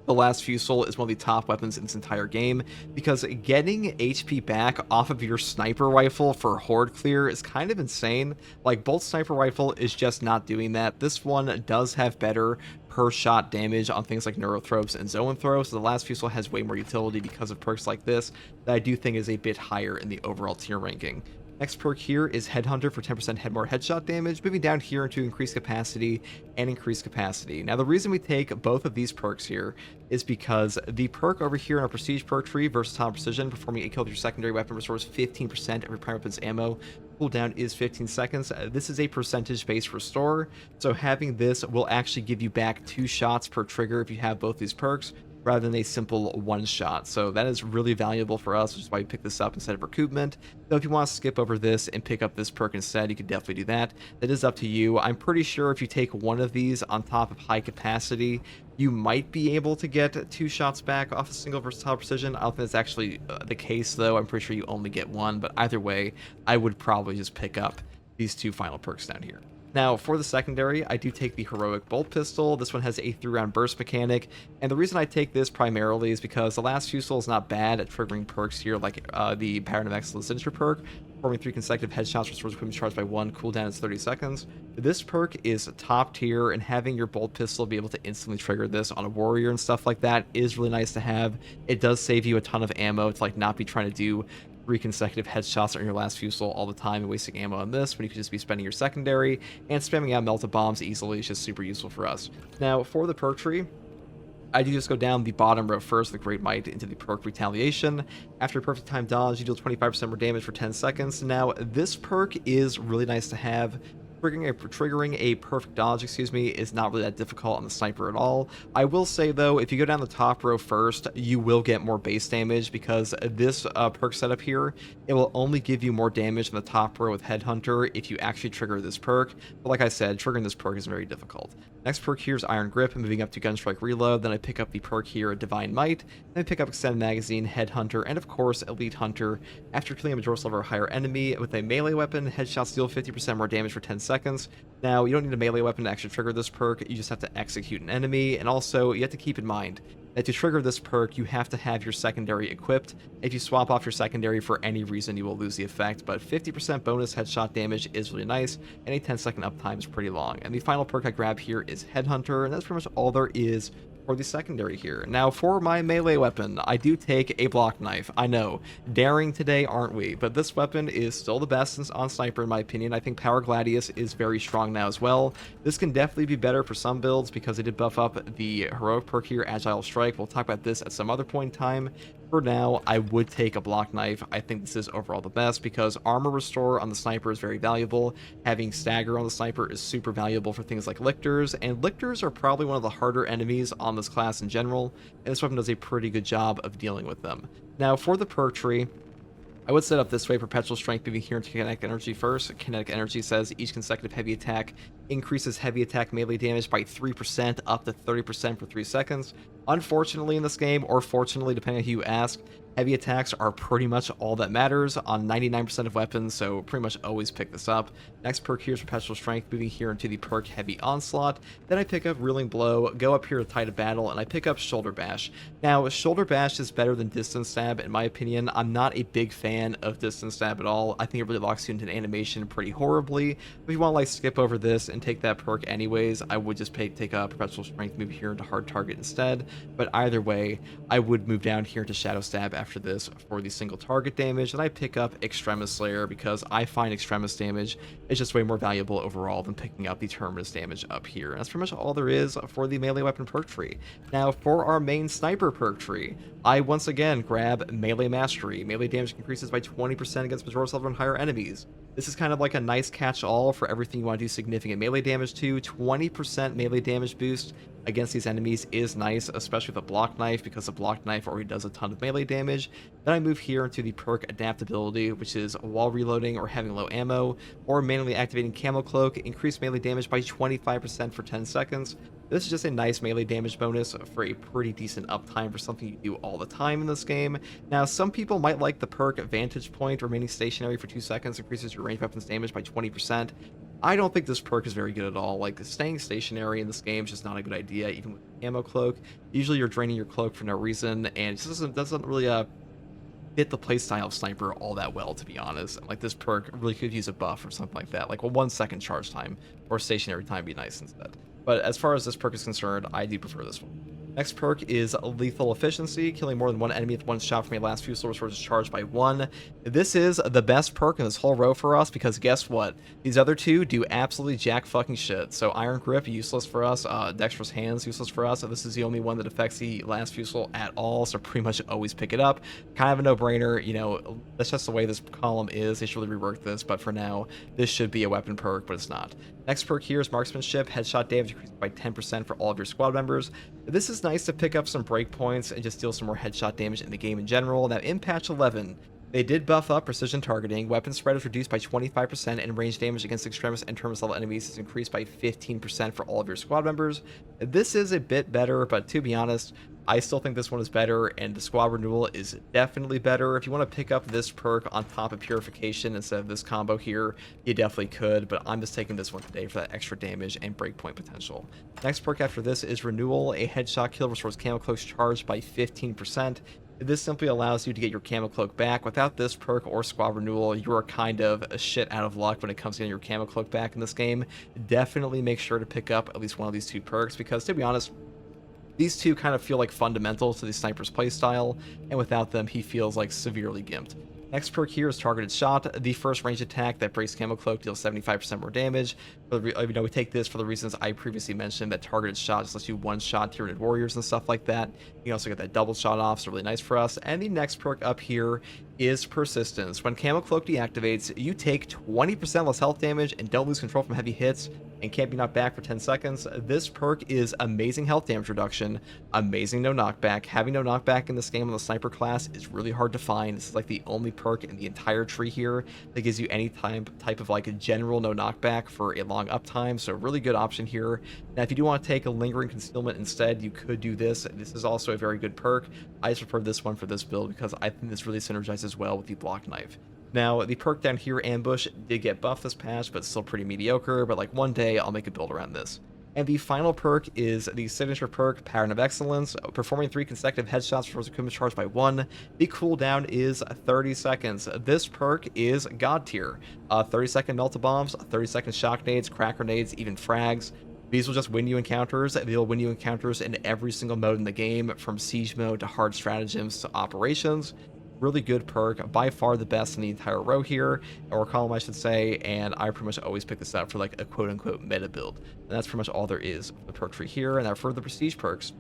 the Last Fusel is one of the top weapons in this entire game, because getting HP back off of your sniper rifle for horde clear is kind of insane. Like, Bolt Sniper Rifle is just not doing that. This one does have better per shot damage on things like Neurothropes and Zoanthropes, so the Last Fusel has way more utility because of perks like this that I do think is a bit higher in the overall tier ranking. Next perk here is Headhunter for 10% head more headshot damage, moving down here into increased capacity and increased capacity. Now, the reason we take both of these perks here is because the perk over here in our Prestige perk tree, Versatile Precision, performing a kill with your secondary weapon restores 15% of your primary weapon's ammo. Cooldown is 15 seconds. This is a percentage-based restore, so having this will actually give you back 2 shots per trigger if you have both these perks, rather than a simple one shot. So that is really valuable for us, which is why we pick this up instead of recoupment. So if you want to skip over this and pick up this perk instead, you could definitely do that. That is up to you. I'm pretty sure if you take one of these on top of high capacity, you might be able to get 2 shots back off a single Versatile Precision. I don't think that's actually the case, though. I'm pretty sure you only get 1, but either way, I would probably just pick up these 2 final perks down here. Now, for the secondary, I do take the Heroic Bolt Pistol. This one has a 3-round burst mechanic, and the reason I take this primarily is because the last Fusel is not bad at triggering perks here, like the Pattern of Excellence Signature perk, performing 3 consecutive headshots, restores equipment charged by 1, cooldown is 30 seconds. This perk is top tier, and having your Bolt Pistol be able to instantly trigger this on a warrior and stuff like that is really nice to have. It does save you a ton of ammo to not be trying to do 3 consecutive headshots on your last Fusel all the time and wasting ammo on this when you could just be spending your secondary and spamming out melted bombs easily is just super useful for us. Now, for the perk tree, I do just go down the bottom row first, the Great Might, into the perk Retaliation. After a perfect time dodge, you deal 25% more damage for 10 seconds. Now, this perk is really nice to have. Triggering a perfect dodge, is not really that difficult on the sniper at all. I will say, though, if you go down the top row first, you will get more base damage because this perk setup here, it will only give you more damage in the top row with Headhunter if you actually trigger this perk. But like I said, triggering this perk is very difficult. Next perk here is Iron Grip, moving up to Gunstrike Reload. Then I pick up the perk here, Divine Might. Then I pick up Extended Magazine, Headhunter, and of course, Elite Hunter. After killing a Majora's level or higher enemy with a melee weapon, headshots deal 50% more damage for 10 seconds. Now, you don't need a melee weapon to actually trigger this perk, you just have to execute an enemy, and also, you have to keep in mind that to trigger this perk, you have to have your secondary equipped. If you swap off your secondary for any reason, you will lose the effect, but 50% bonus headshot damage is really nice, and a 10-second uptime is pretty long. And the final perk I grab here is Headhunter, and that's pretty much all there is for the secondary here. Now, for my melee weapon, I do take a block knife. I know, daring today, aren't we? But this weapon is still the best on sniper, in my opinion. I think Power Gladius is very strong now as well. This can definitely be better for some builds because they did buff up the heroic perk here, Agile Strike. We'll talk about this at some other point in time. For now, I would take a block knife. I think this is overall the best because armor restore on the sniper is very valuable. Having stagger on the sniper is super valuable for things like lictors, and lictors are probably one of the harder enemies on this class in general, and this weapon does a pretty good job of dealing with them. Now, for the perk tree, I would set up this way: Perpetual Strength, moving here into Kinetic Energy first. Kinetic Energy says each consecutive heavy attack increases heavy attack melee damage by 3% up to 30% for 3 seconds. Unfortunately in this game, or fortunately depending on who you ask, heavy attacks are pretty much all that matters on 99% of weapons, so pretty much always pick this up. Next perk here is Perpetual Strength, moving here into the perk Heavy Onslaught. Then I pick up Reeling Blow, go up here to Tide of Battle, and I pick up Shoulder Bash. Now, Shoulder Bash is better than Distance Stab in my opinion. I'm not a big fan of Distance Stab at all. I think it really locks you into an animation pretty horribly. If you want to skip over this and take that perk anyways, I would just take a Perpetual Strength, move here into Hard Target instead. But either way, I would move down here to Shadow Stab after this for the single target damage, and I pick up Extremis Slayer because I find Extremis damage is just way more valuable overall than picking up the Terminus damage up here. And that's pretty much all there is for the melee weapon perk tree. Now, for our main sniper perk tree, I once again grab Melee Mastery. Melee damage increases by 20% against Majora's level and higher enemies. This is kind of like a nice catch-all for everything you want to do significant melee damage to. 20% melee damage boost against these enemies is nice, especially with a block knife, because the block knife already does a ton of melee damage. Then I move here into the perk Adaptability, which is while reloading or having low ammo, or manually activating Camo Cloak, increase melee damage by 25% for 10 seconds. This is just a nice melee damage bonus for a pretty decent uptime for something you do all the time in this game. Now, some people might like the perk Vantage Point, remaining stationary for 2 seconds, increases your ranged weapons damage by 20%. I don't think this perk is very good at all. Staying stationary in this game is just not a good idea, even with Camo Cloak. Usually you're draining your cloak for no reason, and it just doesn't really fit the playstyle of Sniper all that well, to be honest. This perk really could use a buff or something like that, like a 1 second charge time or stationary time would be nice instead. But as far as this perk is concerned, I do prefer this one. Next perk is Lethal Efficiency, killing more than one enemy with one shot from a last Fusel Resource is charged by 1. This is the best perk in this whole row for us because guess what? These other two do absolutely jack fucking shit. So Iron Grip, useless for us. Dexterous Hands, useless for us. This is the only one that affects the last Fusel at all, so pretty much always pick it up. Kind of a no-brainer, you know, that's just the way this column is. They should really rework this, but for now, this should be a weapon perk, but it's not. Next perk here is Marksmanship. Headshot damage increased by 10% for all of your squad members. This is nice to pick up some breakpoints and just deal some more headshot damage in the game in general. Now, in patch 11, they did buff up precision targeting. Weapon spread is reduced by 25%, and range damage against extremist and terminus level enemies is increased by 15% for all of your squad members. This is a bit better, but to be honest, I still think this one is better, and the squad renewal is definitely better. If you want to pick up this perk on top of purification instead of this combo here, you definitely could, but I'm just taking this one today for that extra damage and breakpoint potential. Next perk after this is Renewal. A headshot kill restores camo cloaks charged by 15%. This simply allows you to get your camo cloak back. Without this perk or squad renewal, you are kind of a shit out of luck when it comes to getting your camo cloak back in this game. Definitely make sure to pick up at least one of these two perks because, to be honest, these two kind of feel like fundamental to the sniper's playstyle, and without them, he feels like severely gimped. Next perk here is Targeted Shot. The first range attack that breaks Camo Cloak deals 75% more damage. We take this for the reasons I previously mentioned, that Targeted Shot just lets you one-shot Tyranid Warriors and stuff like that. You can also get that double shot off, so really nice for us. And the next perk up here is Persistence. When Camo Cloak deactivates, you take 20% less health damage and don't lose control from heavy hits and can't be knocked back for 10 seconds. This perk is amazing health damage reduction, amazing no knockback. Having no knockback in this game on the sniper class is really hard to find. This is like the only perk in the entire tree here that gives you any type of like a general no knockback for a long uptime, so really good option here. Now if you do want to take a Lingering Concealment instead, you could do this. This is also a very good perk. I just prefer this one for this build because I think this really synergizes well with the Block Knife. Now, the perk down here, Ambush, did get buffed this patch, but still pretty mediocre, but like one day I'll make a build around this. And the final perk is the signature perk, Pattern of Excellence. Performing 3 consecutive headshots restores equipment charged by 1. The cooldown is 30 seconds. This perk is God tier. 30-second Melta Bombs, 30-second Shock Nades, Crack Grenades, even Frags. These will just win you encounters. They'll win you encounters in every single mode in the game, from Siege mode to hard stratagems to operations. Really good perk, by far the best in the entire row here, or column I should say, and I pretty much always pick this up for like a quote-unquote meta build. And that's pretty much all there is for the perk tree here. And now for the prestige perks,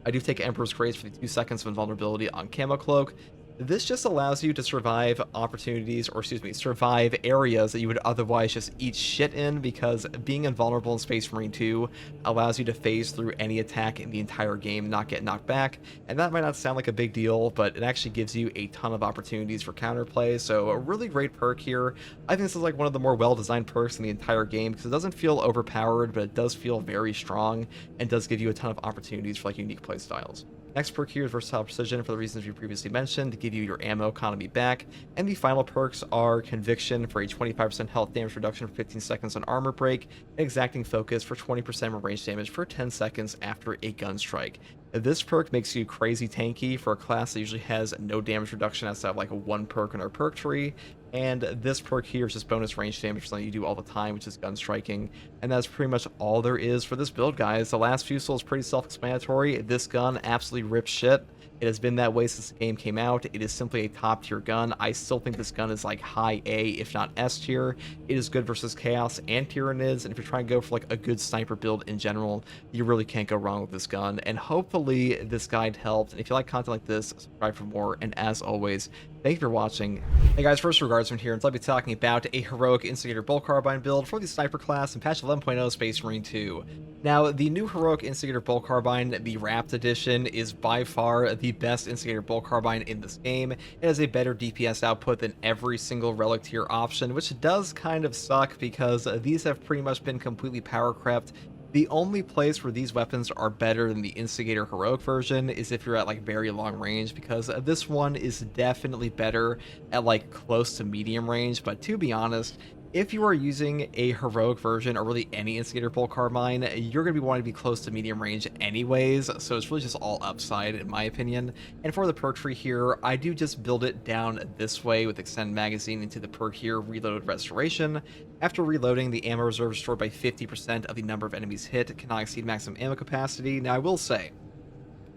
I do take Emperor's Grace for the 2 seconds of invulnerability on Camo Cloak. This just allows you to survive opportunities, or excuse me, survive areas that you would otherwise just eat shit in, because being invulnerable in Space Marine 2 allows you to phase through any attack in the entire game and not get knocked back. And that might not sound like a big deal, but it actually gives you a ton of opportunities for counterplay, so a really great perk here. I think this is like one of the more well-designed perks in the entire game, because it doesn't feel overpowered, but it does feel very strong, and does give you a ton of opportunities for like unique playstyles. Next perk here is Versatile Precision for the reasons we previously mentioned, to give you your ammo economy back. And the final perks are Conviction for a 25% health damage reduction for 15 seconds on armor break, and Exacting Focus for 20% more range damage for 10 seconds after a gun strike. This perk makes you crazy tanky for a class that usually has no damage reduction outside of like a 1 perk in our perk tree. And this perk here is just bonus range damage for something you do all the time, which is gun striking. And that's pretty much all there is for this build, guys. The last Fusel is pretty self-explanatory. This gun absolutely rips shit. It has been that way since the game came out. It is simply a top tier gun. I still think this gun is like high A, if not S tier. It is good versus Chaos and Tyranids, and if you're trying to go for like a good sniper build in general, you really can't go wrong with this gun. And hopefully this guide helped. And if you like content like this, subscribe for more. And as always, thank you for watching. Hey guys, first regards from here, and I'll be talking about a heroic Instigator Bolt Carbine build for the sniper class in patch 11.0 Space Marine 2. Now, the new heroic Instigator Bolt Carbine, the Wrapped Edition, is by far the best Instigator Bolt Carbine in this game. It has a better DPS output than every single relic tier option, which does kind of suck because these have pretty much been completely power crept. The only place where these weapons are better than the Instigator Heroic version is if you're at like very long range, because this one is definitely better at like close to medium range. But to be honest, if you are using a heroic version, or really any Instigator Bolt Carbine, you're going to be wanting to be close to medium range anyways, so it's really just all upside in my opinion. And for the perk tree here, I do just build it down this way with Extended Magazine into the perk here, Reload Restoration. After reloading, the ammo reserve is restored by 50% of the number of enemies hit, cannot exceed maximum ammo capacity. Now I will say,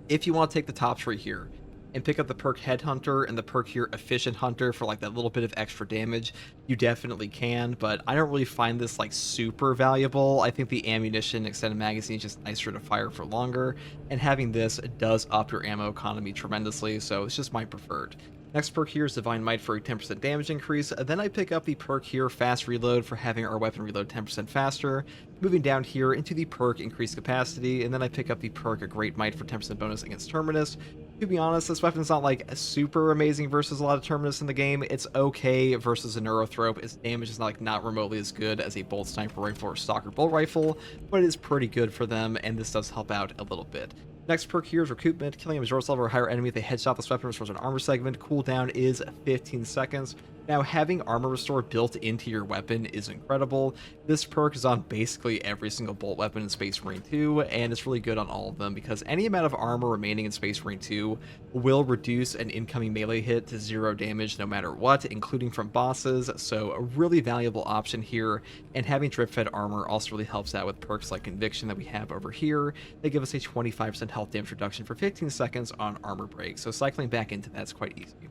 If you want to take the top tree here and pick up the perk Headhunter and the perk here Efficient Hunter for like that little bit of extra damage, you definitely can, but I don't really find this like super valuable. I think the ammunition extended magazine is just nicer to fire for longer, and having this does up your ammo economy tremendously, so it's just my preferred. Next perk here is Divine Might for a 10% damage increase. Then I pick up the perk here, Fast Reload, for having our weapon reload 10% faster. Moving down here into the perk Increased Capacity, and then I pick up the perk A Great Might for 10% bonus against Terminus. To be honest, this weapon's not like super amazing versus a lot of Terminus in the game. It's okay versus a Neurothrope. Its damage is not remotely as good as a Bolt Sniper Rifle or Stalker Bolt Rifle, but it is pretty good for them, and this does help out a little bit. Next perk here is Recoupment. Killing a resource level or higher enemy with a headshot this weapon restores an armor segment. Cooldown is 15 seconds. Now, having Armor Restore built into your weapon is incredible. This perk is on basically every single bolt weapon in Space Marine 2, and it's really good on all of them because any amount of armor remaining in Space Marine 2 will reduce an incoming melee hit to 0 damage no matter what, including from bosses, so a really valuable option here. And having drip-fed armor also really helps out with perks like Conviction that we have over here. They give us a 25% health damage reduction for 15 seconds on armor break, so cycling back into that's quite easy.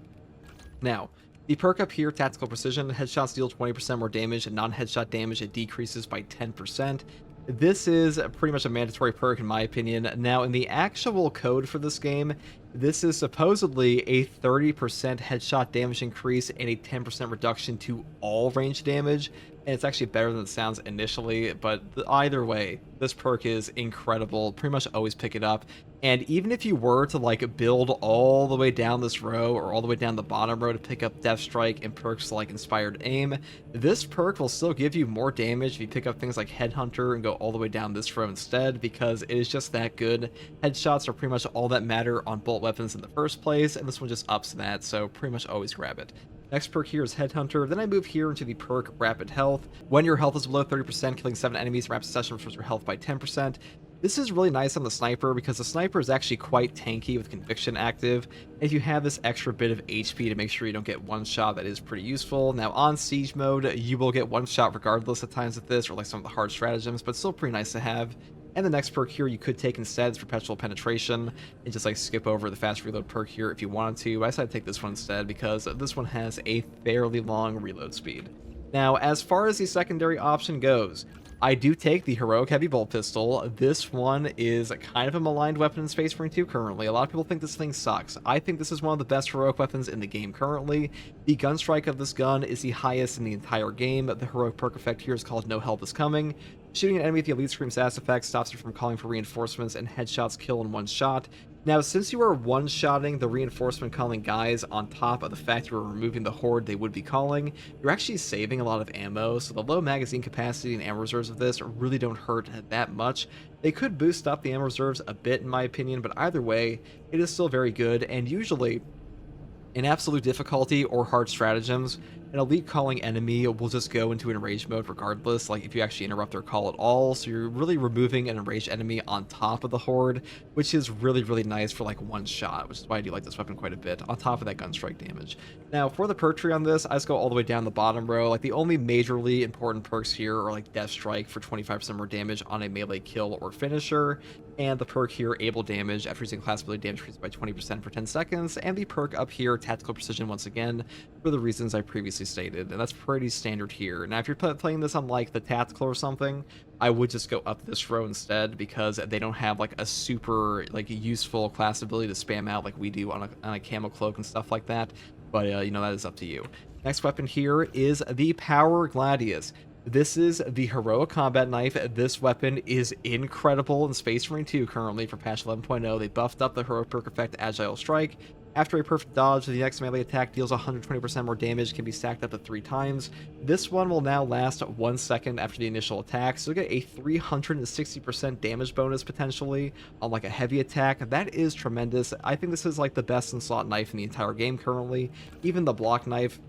Now, the perk up here, Tactical Precision, headshots deal 20% more damage, and non-headshot damage it decreases by 10%. This is pretty much a mandatory perk in my opinion. Now, in the actual code for this game, this is supposedly a 30% headshot damage increase and a 10% reduction to all range damage, and it's actually better than it sounds initially, but either way, this perk is incredible. Pretty much always pick it up. And even if you were to like build all the way down this row or all the way down the bottom row to pick up Death Strike and perks like Inspired Aim, this perk will still give you more damage if you pick up things like Headhunter and go all the way down this row instead, because it is just that good. Headshots are pretty much all that matter on bolt weapons in the first place, and this one just ups that, so pretty much always grab it. Next perk here is Headhunter. Then I move here into the perk Rapid Health. When your health is below 30%, killing 7 enemies in rapid succession restores your health by 10%. This is really nice on the sniper because the sniper is actually quite tanky with Conviction active. If you have this extra bit of HP to make sure you don't get one shot, that is pretty useful. Now on siege mode, you will get one shot regardless at times with this, or like some of the hard stratagems, but still pretty nice to have. And the next perk here you could take instead is Perpetual Penetration, and just like skip over the Fast Reload perk here if you wanted to. I decided to take this one instead because this one has a fairly long reload speed. Now, as far as the secondary option goes, I do take the Heroic Heavy Bolt Pistol. This one is kind of a maligned weapon in Space Marine 2 currently. A lot of people think this thing sucks. I think this is one of the best heroic weapons in the game currently. The gun strike of this gun is the highest in the entire game. The heroic perk effect here is called No Help Is Coming. Shooting an enemy with the Elite Scream status effect stops you from calling for reinforcements, and headshots kill in one shot. Now, since you are one-shotting the reinforcement calling guys on top of the fact you are removing the horde they would be calling, you're actually saving a lot of ammo, so the low magazine capacity and ammo reserves of this really don't hurt that much. They could boost up the ammo reserves a bit in my opinion, but either way, it is still very good, and usually, in absolute difficulty or hard stratagems, an elite calling enemy will just go into enraged mode regardless, like if you actually interrupt their call at all, so you're really removing an enraged enemy on top of the horde, which is really nice for like one shot, which is why I do like this weapon quite a bit, on top of that gun strike damage. Now, for the perk tree on this, I just go all the way down the bottom row. Like the only majorly important perks here are like Death Strike for 25% more damage on a melee kill or finisher, and the perk here, Able Damage, after using class ability damage increases by 20% for 10 seconds, and the perk up here, Tactical Precision, once again, for the reasons I previously stated, and that's pretty standard here. Now, if you're playing this on like the Tactical or something, I would just go up this row instead, because they don't have like a super like useful class ability to spam out like we do on a camo cloak and stuff like that, but you know, that is up to you. Next weapon here is the Power Gladius. This is the Heroic Combat Knife. This weapon is incredible in Space Marine 2 currently for patch 11.0. They buffed up the heroic perk effect Agile Strike. After a perfect dodge, the next melee attack deals 120% more damage, can be stacked up to 3 times. This one will now last 1 second after the initial attack, so you get a 360% damage bonus potentially on like a heavy attack. That is tremendous. I think this is like the best in slot knife in the entire game currently. Even the block knife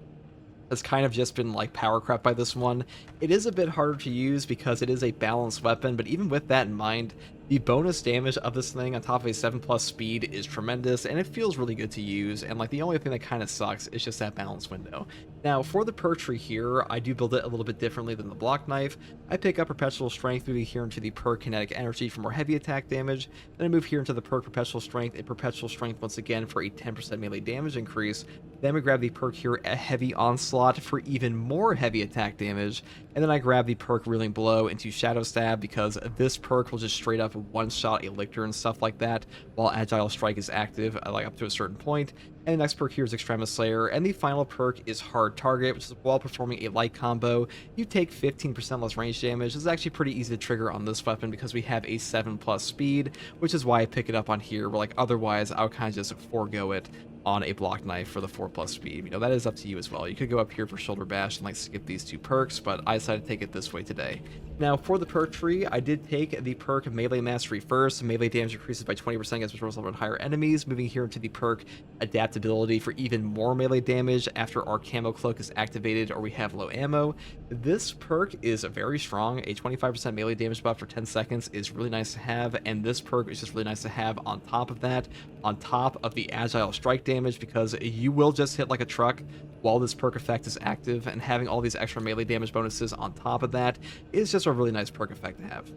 has kind of just been like power crept by this one. It is a bit harder to use because it is a balanced weapon, but even with that in mind, The bonus damage of this thing on top of a 7 plus speed is tremendous, and it feels really good to use, and like the only thing that kind of sucks is just that balance window. Now, for the perk tree here, I do build it a little bit differently than the block knife. I pick up Perpetual Strength, moving here into the perk Kinetic Energy for more heavy attack damage, then I move here into the perk Perpetual Strength, and Perpetual Strength once again for a 10% melee damage increase. Then we grab the perk here, a Heavy Onslaught, for even more heavy attack damage, and then I grab the perk Reeling Blow into Shadow Stab, because this perk will just straight up one-shot a Lictor and stuff like that, while Agile Strike is active, like up to a certain point. And the next perk here is Extremis Slayer, and the final perk is Hard Target, which is while performing a light combo, you take 15% less range damage. This is actually pretty easy to trigger on this weapon because we have a 7 plus speed, which is why I pick it up on here, where like otherwise I would kind of just forego it on a block knife for the 4 plus speed. You know, that is up to you as well. You could go up here for Shoulder Bash and like skip these two perks, but I decided to take it this way today. Now, for the perk tree, I did take the perk Melee Mastery first. Melee damage increases by 20% against patrols level and higher enemies, moving here into the perk Adaptability for even more melee damage after our Camo Cloak is activated or we have low ammo. This perk is very strong. A 25% melee damage buff for 10 seconds is really nice to have, and this perk is just really nice to have on top of that, on top of the Agile Strike damage, because you will just hit like a truck while this perk effect is active, and having all these extra melee damage bonuses on top of that is just a really nice perk effect to have.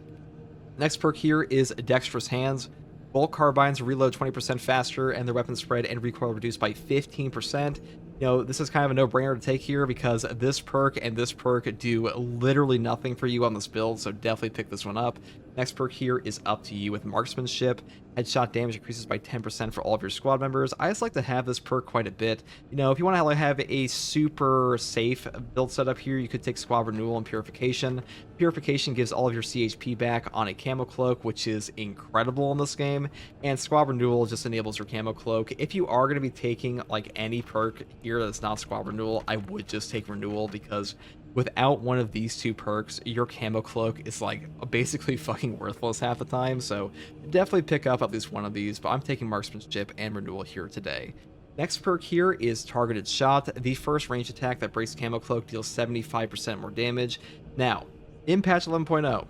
Next perk here is Dexterous Hands. Bolt carbines reload 20% faster, and their weapon spread and recoil reduced by 15%. You know, this is kind of a no-brainer to take here because this perk and this perk do literally nothing for you on this build, so definitely pick this one up. Next perk here is Up to You with Marksmanship. Headshot damage increases by 10% for all of your squad members. I just like to have this perk quite a bit. You know, if you want to have a super safe build setup here, you could take Squad Renewal and Purification. Purification gives all of your CHP back on a Camo Cloak, which is incredible in this game, and Squad Renewal just enables your Camo Cloak. If you are going to be taking like any perk here that's not Squad Renewal, I would just take Renewal, because without one of these two perks, your Camo Cloak is like basically fucking worthless half the time, so definitely pick up at least one of these, but I'm taking Marksmanship and Renewal here today. Next perk here is Targeted Shot. The first range attack that breaks Camo Cloak deals 75% more damage. Now, in patch 11.0,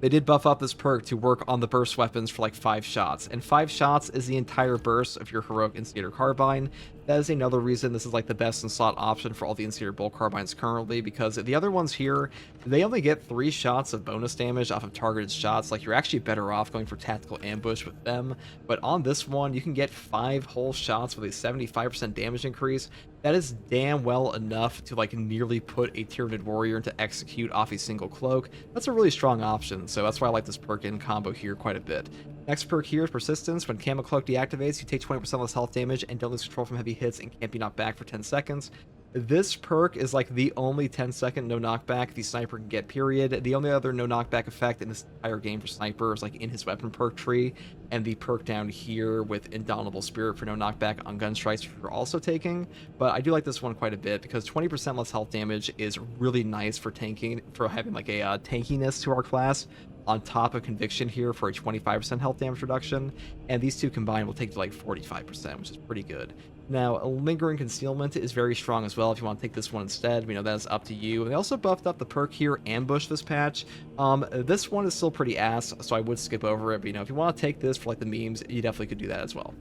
they did buff up this perk to work on the burst weapons for like 5 shots, and 5 shots is the entire burst of your Heroic Instigator Carbine. That is another reason this is like the best in slot option for all the Instigator Bolt Carbines currently, because the other ones here, they only get 3 shots of bonus damage off of targeted shots. Like, you're actually better off going for Tactical Ambush with them, but on this one, you can get 5 whole shots with a 75% damage increase. That is damn well enough to like nearly put a Tyranid Warrior into execute off a single cloak. That's a really strong option, so that's why I like this perk in combo here quite a bit. Next perk here is Persistence. When Camo Cloak deactivates, you take 20% less health damage and don't lose control from heavy hits and can't be knocked back for 10 seconds. This perk is like the only 10-second no knockback the Sniper can get, period. The only other no knockback effect in this entire game for Sniper is like in his weapon perk tree, and the perk down here with Indomitable Spirit for no knockback on gun strikes, which we're also taking. But I do like this one quite a bit because 20% less health damage is really nice for tanking, for having like a tankiness to our class, on top of Conviction here for a 25% health damage reduction, and these two combined will take to like 45%, which is pretty good. Now, Lingering Concealment is very strong as well if you want to take this one instead. We know that is up to you. And they also buffed up the perk here, Ambush, this patch. This one is still pretty ass, so I would skip over it, but you know, if you want to take this for like the memes, you definitely could do that as well.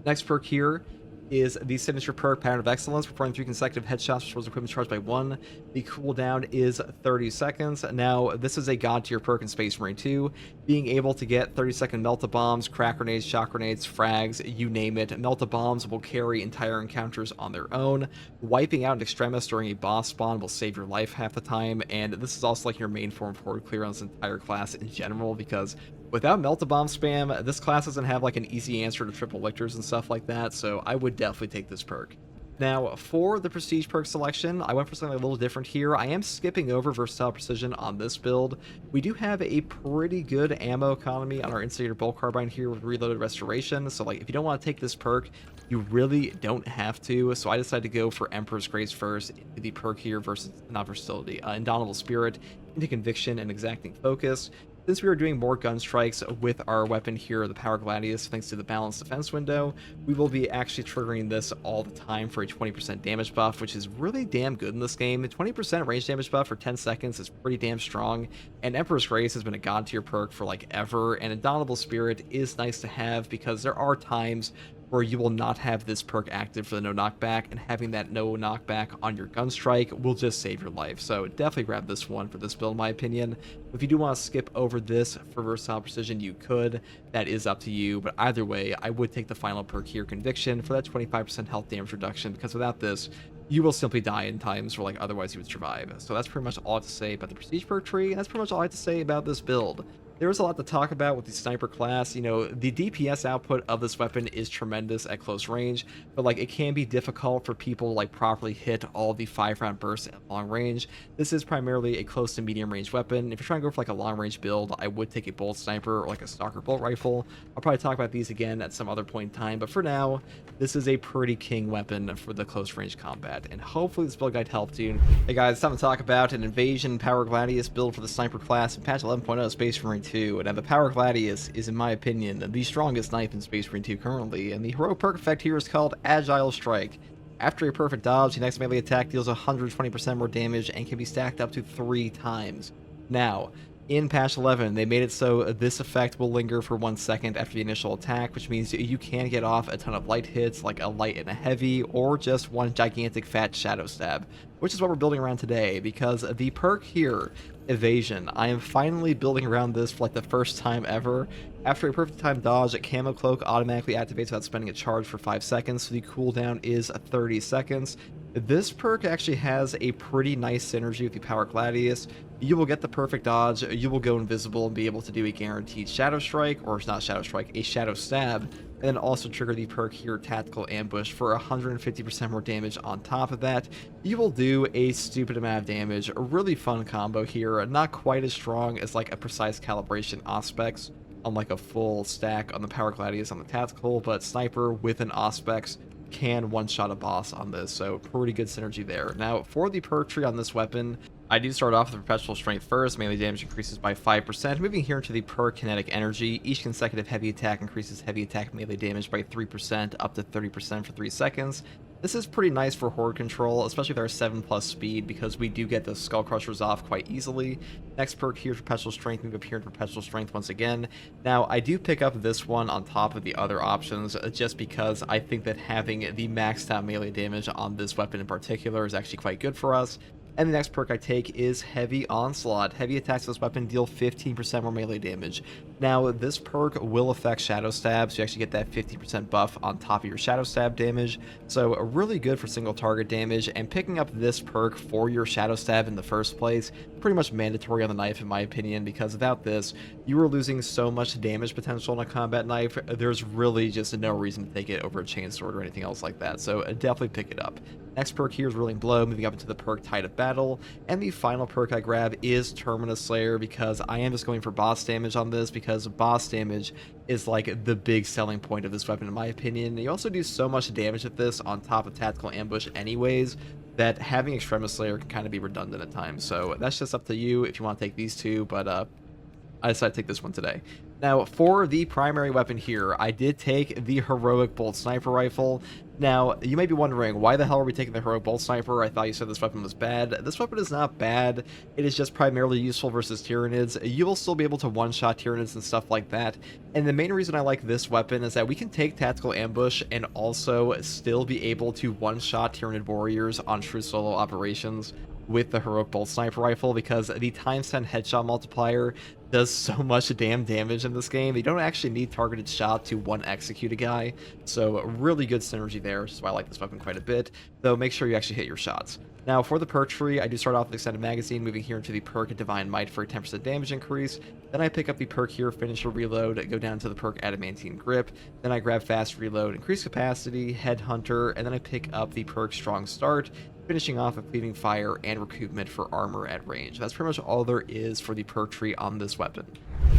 Next perk here is the signature perk, Pattern of Excellence, performing 3 consecutive headshots, restores equipment charged by 1. The cooldown is 30 seconds. Now, this is a god tier perk in Space Marine 2, being able to get 30-second Melt-A-Bombs, crack grenades, shock grenades, frags, you name it. Melt-A-Bombs will carry entire encounters on their own. Wiping out an Extremis during a boss spawn will save your life half the time, and this is also like your main form of forward clear on this entire class in general, because without Melt-A-Bomb spam, this class doesn't have like an easy answer to triple lictors and stuff like that, so I would definitely take this perk. Now, for the Prestige perk selection, I went for something a little different here. I am skipping over Versatile Precision on this build. We do have a pretty good ammo economy on our Instigator Bolt Carbine here with Reloaded Restoration, so like if you don't want to take this perk, you really don't have to, so I decided to go for Emperor's Grace first, the perk here versus, not Versatility, Indomitable Spirit, into Conviction and Exacting Focus. Since we are doing more gun strikes with our weapon here, the Power Gladius, thanks to the balanced defense window, we will be actually triggering this all the time for a 20% damage buff, which is really damn good in this game. A 20% range damage buff for 10 seconds is pretty damn strong, and Emperor's Grace has been a god tier perk for like ever, and Indomitable Spirit is nice to have because there are times where you will not have this perk active for the no knockback, and having that no knockback on your gun strike will just save your life. So definitely grab this one for this build, in my opinion. If you do want to skip over this for versatile precision, you could. That is up to you, but either way, I would take the final perk here, Conviction, for that 25% health damage reduction, because without this, you will simply die in times where like otherwise you would survive. So that's pretty much all I have to say about the prestige perk tree, and that's pretty much all I have to say about this build. There was a lot to talk about with the sniper class. You know, the DPS output of this weapon is tremendous at close range, but like it can be difficult for people to like properly hit all the 5-round bursts at long range. This is primarily a close to medium range weapon. If you're trying to go for like a long range build, I would take a bolt sniper or like a stalker bolt rifle. I'll probably talk about these again at some other point in time, but for now, this is a pretty king weapon for the close range combat, and hopefully this build guide helped you. Hey guys, it's time to talk about an Invasion Power Gladius build for the sniper class in patch 11.0 Space Marine 2. And the Power Gladius is, in my opinion, the strongest knife in Space Marine 2 currently, and the heroic perk effect here is called Agile Strike. After a perfect dodge, the next melee attack deals 120% more damage and can be stacked up to 3 times. Now, in patch 11, they made it so this effect will linger for 1 second after the initial attack, which means you can get off a ton of light hits, like a light and a heavy, or just one gigantic fat shadow stab, which is what we're building around today, because the perk here, Evasion, I am finally building around this for like the first time ever. After a perfect time dodge, a camo cloak automatically activates without spending a charge for 5 seconds, so the cooldown is 30 seconds. This perk actually has a pretty nice synergy with the Power Gladius. You will get the perfect dodge, you will go invisible and be able to do a guaranteed Shadow Strike, or not Shadow Strike, a Shadow Stab, and then also trigger the perk here, Tactical Ambush, for 150% more damage on top of that. You will do a stupid amount of damage, a really fun combo here, not quite as strong as like a Precise Calibration Auspex on like a full stack on the Power Gladius on the Tactical, but Sniper with an Auspex can one-shot a boss on this, so pretty good synergy there. Now, for the perk tree on this weapon, I do start off with Perpetual Strength first. Melee damage increases by 5%. Moving here into the perk Kinetic Energy, each consecutive heavy attack increases heavy attack melee damage by 3%, up to 30% for 3 seconds. This is pretty nice for horde control, especially with our 7+ speed, because we do get the Skull Crushers off quite easily. Next perk here, Perpetual Strength, move up here into Perpetual Strength once again. Now, I do pick up this one on top of the other options, just because I think that having the maxed out melee damage on this weapon in particular is actually quite good for us. And the next perk I take is Heavy Onslaught. Heavy attacks with this weapon deal 15% more melee damage. Now, this perk will affect Shadow Stab, so you actually get that 50% buff on top of your Shadow Stab damage. So really good for single target damage, and picking up this perk for your Shadow Stab in the first place, pretty much mandatory on the knife in my opinion, because without this, you are losing so much damage potential on a combat knife, there's really just no reason to take it over a chainsword or anything else like that, so definitely pick it up. Next perk here is Ruling Blow, moving up into the perk Tide of Battle, and the final perk I grab is Terminus Slayer, because I am just going for boss damage on this, because boss damage is like the big selling point of this weapon in my opinion. You also do so much damage with this on top of Tactical Ambush anyways, that having Extremis Slayer can kind of be redundant at times, so that's just up to you if you want to take these two, but I decided to take this one today. Now, for the primary weapon here, I did take the Heroic Bolt Sniper Rifle. Now, you may be wondering, why the hell are we taking the Heroic Bolt Sniper? I thought you said this weapon was bad. This weapon is not bad. It is just primarily useful versus Tyranids. You will still be able to one-shot Tyranids and stuff like that. And the main reason I like this weapon is that we can take Tactical Ambush and also still be able to one-shot Tyranid Warriors on true solo operations with the Heroic Bolt Sniper Rifle, because the ×10 headshot multiplier does so much damn damage in this game. You don't actually need targeted shot to one execute a guy, so really good synergy there, which is why I like this weapon quite a bit, though make sure you actually hit your shots. Now, for the perk tree, I do start off with Extended Magazine, moving here into the perk Divine Might for a 10% damage increase. Then I pick up the perk here, Finisher Reload, go down to the perk Adamantine Grip. Then I grab Fast Reload, Increase Capacity, Headhunter, and then I pick up the perk Strong Start, finishing off with Cleaving Fire and Recoupment for armor at range. That's pretty much all there is for the perk tree on this weapon.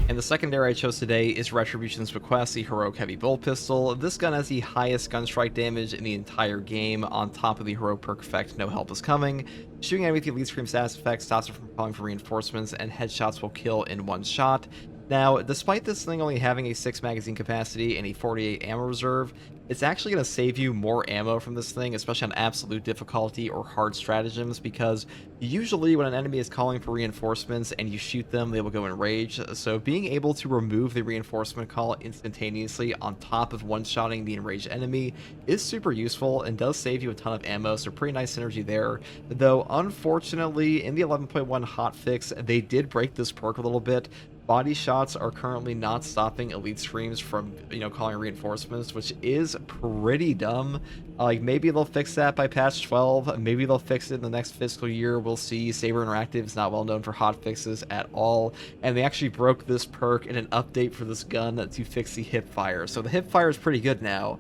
And the secondary I chose today is Retribution's Bequest, the Heroic Heavy Bolt Pistol. This gun has the highest gun strike damage in the entire game, on top of the Heroic perk effect, No Help Is Coming. Shooting enemy with the Elite Scream status effect stops it from calling for reinforcements, and headshots will kill in one shot. Now, despite this thing only having a 6 magazine capacity and a 48 ammo reserve, it's actually going to save you more ammo from this thing, especially on absolute difficulty or hard stratagems, because usually when an enemy is calling for reinforcements and you shoot them, they will go in rage. So being able to remove the reinforcement call instantaneously on top of one-shotting the enraged enemy is super useful and does save you a ton of ammo, so pretty nice synergy there. Though, unfortunately, in the 11.1 hotfix, they did break this perk a little bit. Body shots are currently not stopping elite screams from, calling reinforcements, which is pretty dumb. Like, maybe they'll fix that by patch 12. Maybe they'll fix it in the next fiscal year. We'll see. Saber Interactive is not well known for hot fixes at all. And they actually broke this perk in an update for this gun to fix the hip fire. So the hip fire is pretty good now.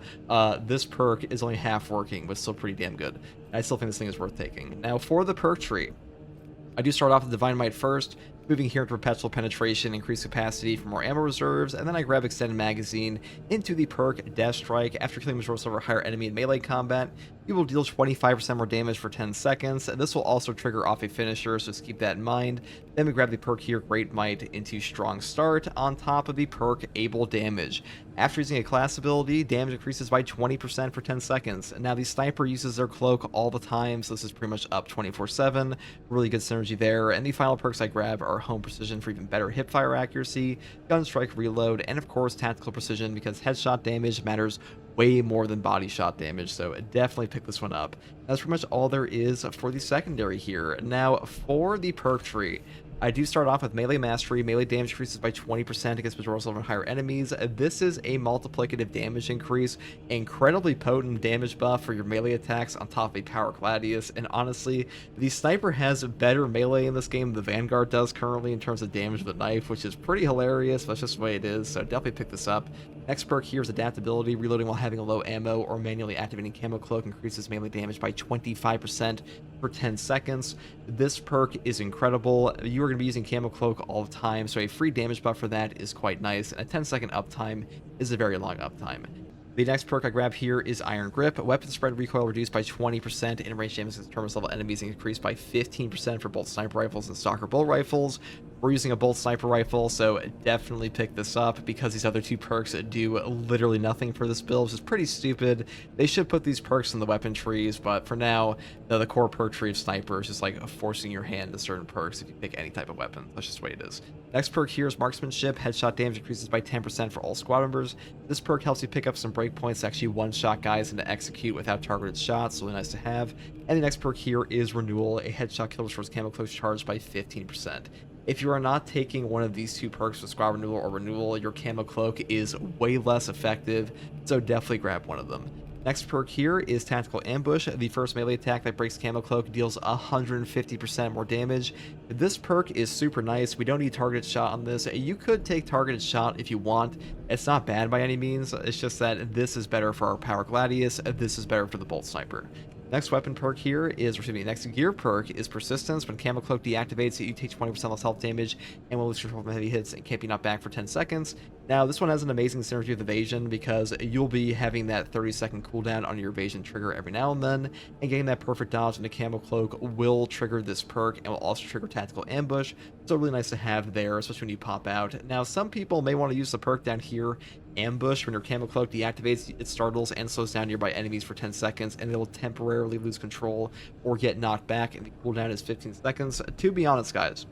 This perk is only half working, but still pretty damn good. I still think this thing is worth taking. Now, for the perk tree, I do start off with Divine Might first, moving here to Perpetual Penetration, increased capacity for more ammo reserves, and then I grab Extended Magazine into the perk Death Strike. After killing resource over a higher enemy in melee combat, you will deal 25% more damage for 10 seconds. This will also trigger off a finisher, so just keep that in mind. Then we grab the perk here, Great Might, into Strong Start, on top of the perk Able Damage. After using a class ability, damage increases by 20% for 10 seconds. Now, the sniper uses their cloak all the time, so this is pretty much up 24/7. Really good synergy there. And the final perks I grab are Home Precision for even better hipfire accuracy, Gun Strike Reload, and of course Tactical Precision, because headshot damage matters way more than body shot damage, so definitely pick this one up. That's pretty much all there is for the secondary here. Now, for the perk tree, I do start off with Melee Mastery. Melee damage increases by 20% against majority level and higher enemies. This is a multiplicative damage increase, incredibly potent damage buff for your melee attacks on top of a Power Gladius, and honestly, the Sniper has better melee in this game than the Vanguard does currently in terms of damage with the knife, which is pretty hilarious, but that's just the way it is, so definitely pick this up. Next perk here is Adaptability. Reloading while having a low ammo or manually activating Camo Cloak increases melee damage by 25% for 10 seconds. This perk is incredible. You are going to be using Camo Cloak all the time, so a free damage buff for that is quite nice, and a 10-second uptime is a very long uptime. The next perk I grab here is Iron Grip. Weapon spread recoil reduced by 20%, and range damage against terminus level enemies increased by 15% for both sniper rifles and stalker bolt rifles. We're using a bolt sniper rifle, so definitely pick this up, because these other two perks do literally nothing for this build, which is pretty stupid. They should put these perks in the weapon trees, but for now, the core perk tree of sniper is just like forcing your hand to certain perks if you pick any type of weapon. That's just the way it is. Next perk here is Marksmanship. Headshot damage increases by 10% for all squad members. This perk helps you pick up some breakpoints to actually one-shot guys and to execute without targeted shots, so really nice to have. And the next perk here is Renewal. A headshot kill restores Camo Cloak charged by 15%. If you are not taking one of these two perks with Squad Renewal or Renewal, your Camo Cloak is way less effective, so definitely grab one of them. Next perk here is Tactical Ambush. The first melee attack that breaks Camo Cloak deals 150% more damage. This perk is super nice. We don't need targeted shot on this. You could take targeted shot if you want. It's not bad by any means. It's just that this is better for our Power Gladius. This is better for the Bolt Sniper. Next weapon perk here is, next gear perk is Persistence. When Camo Cloak deactivates, you take 20% less health damage and will lose control from heavy hits and can't be knocked back for 10 seconds. Now, this one has an amazing synergy with evasion, because you'll be having that 30-second cooldown on your evasion trigger every now and then, and getting that perfect dodge into Camo Cloak will trigger this perk and will also trigger Tactical Ambush, so really nice to have there, especially when you pop out. Now, some people may want to use the perk down here, Ambush. When your Camo Cloak deactivates, it startles and slows down nearby enemies for 10 seconds, and they will temporarily lose control or get knocked back, and the cooldown is 15 seconds. To be honest, guys,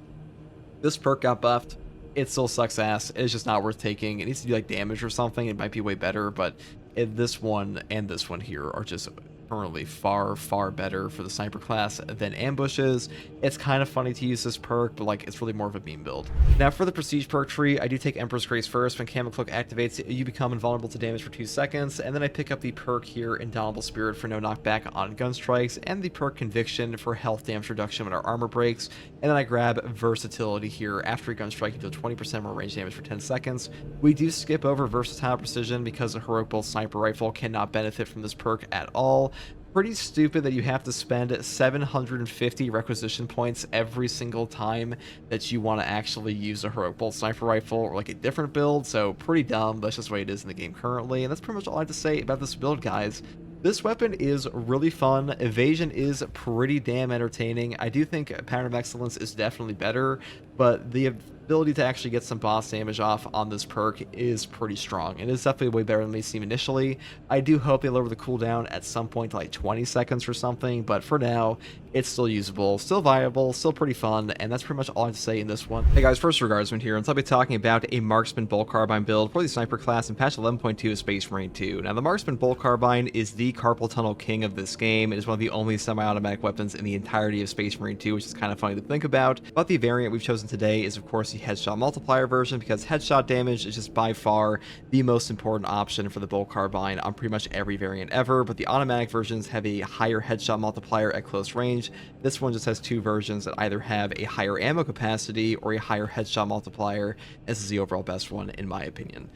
this perk got buffed. It still sucks ass. It's just not worth taking. It needs to be like damage or something. It might be way better, but this one and this one here are just currently far better for the sniper class than ambushes. It's kind of funny to use this perk, but like it's really more of a meme build. Now for the prestige perk tree, I do take Emperor's Grace first. When Camo Cloak activates, you become invulnerable to damage for 2 seconds, and then I pick up the perk here, Indomitable Spirit, for no knockback on gun strikes, and the perk Conviction for health damage reduction when our armor breaks, and then I grab Versatility here. After a gun strike, you deal 20% more range damage for 10 seconds. We do skip over Versatile Precision because a Heroic Bolt Sniper Rifle cannot benefit from this perk at all. pretty stupid that you have to spend 750 requisition points every single time that you want to actually use a heroic bolt sniper rifle or like a different build. So pretty dumb. That's just the way it is in the game currently. And that's pretty much all I have to say about this build, guys. This weapon is really fun. Evasion is pretty damn entertaining. I do think Pattern of Excellence is definitely better, but the ability to actually get some boss damage off on this perk is pretty strong. It is definitely way better than they seem initially. I do hope they lower the cooldown at some point to like 20 seconds or something, but for now, it's still usable, still viable, still pretty fun, and that's pretty much all I have to say in this one. Hey guys, First Regardsman here, and so I'll be talking about a Marksman Bolt Carbine build for the Sniper class in patch 11.2 of Space Marine 2. Now, the Marksman Bolt Carbine is the carpal tunnel king of this game. It is one of the only semi-automatic weapons in the entirety of Space Marine 2, which is kind of funny to think about. But the variant we've chosen today is, of course, the headshot multiplier version, because headshot damage is just by far the most important option for the Bolt Carbine on pretty much every variant ever. But the automatic versions have a higher headshot multiplier at close range. This one just has two versions that either have a higher ammo capacity or a higher headshot multiplier. This is the overall best one, in my opinion.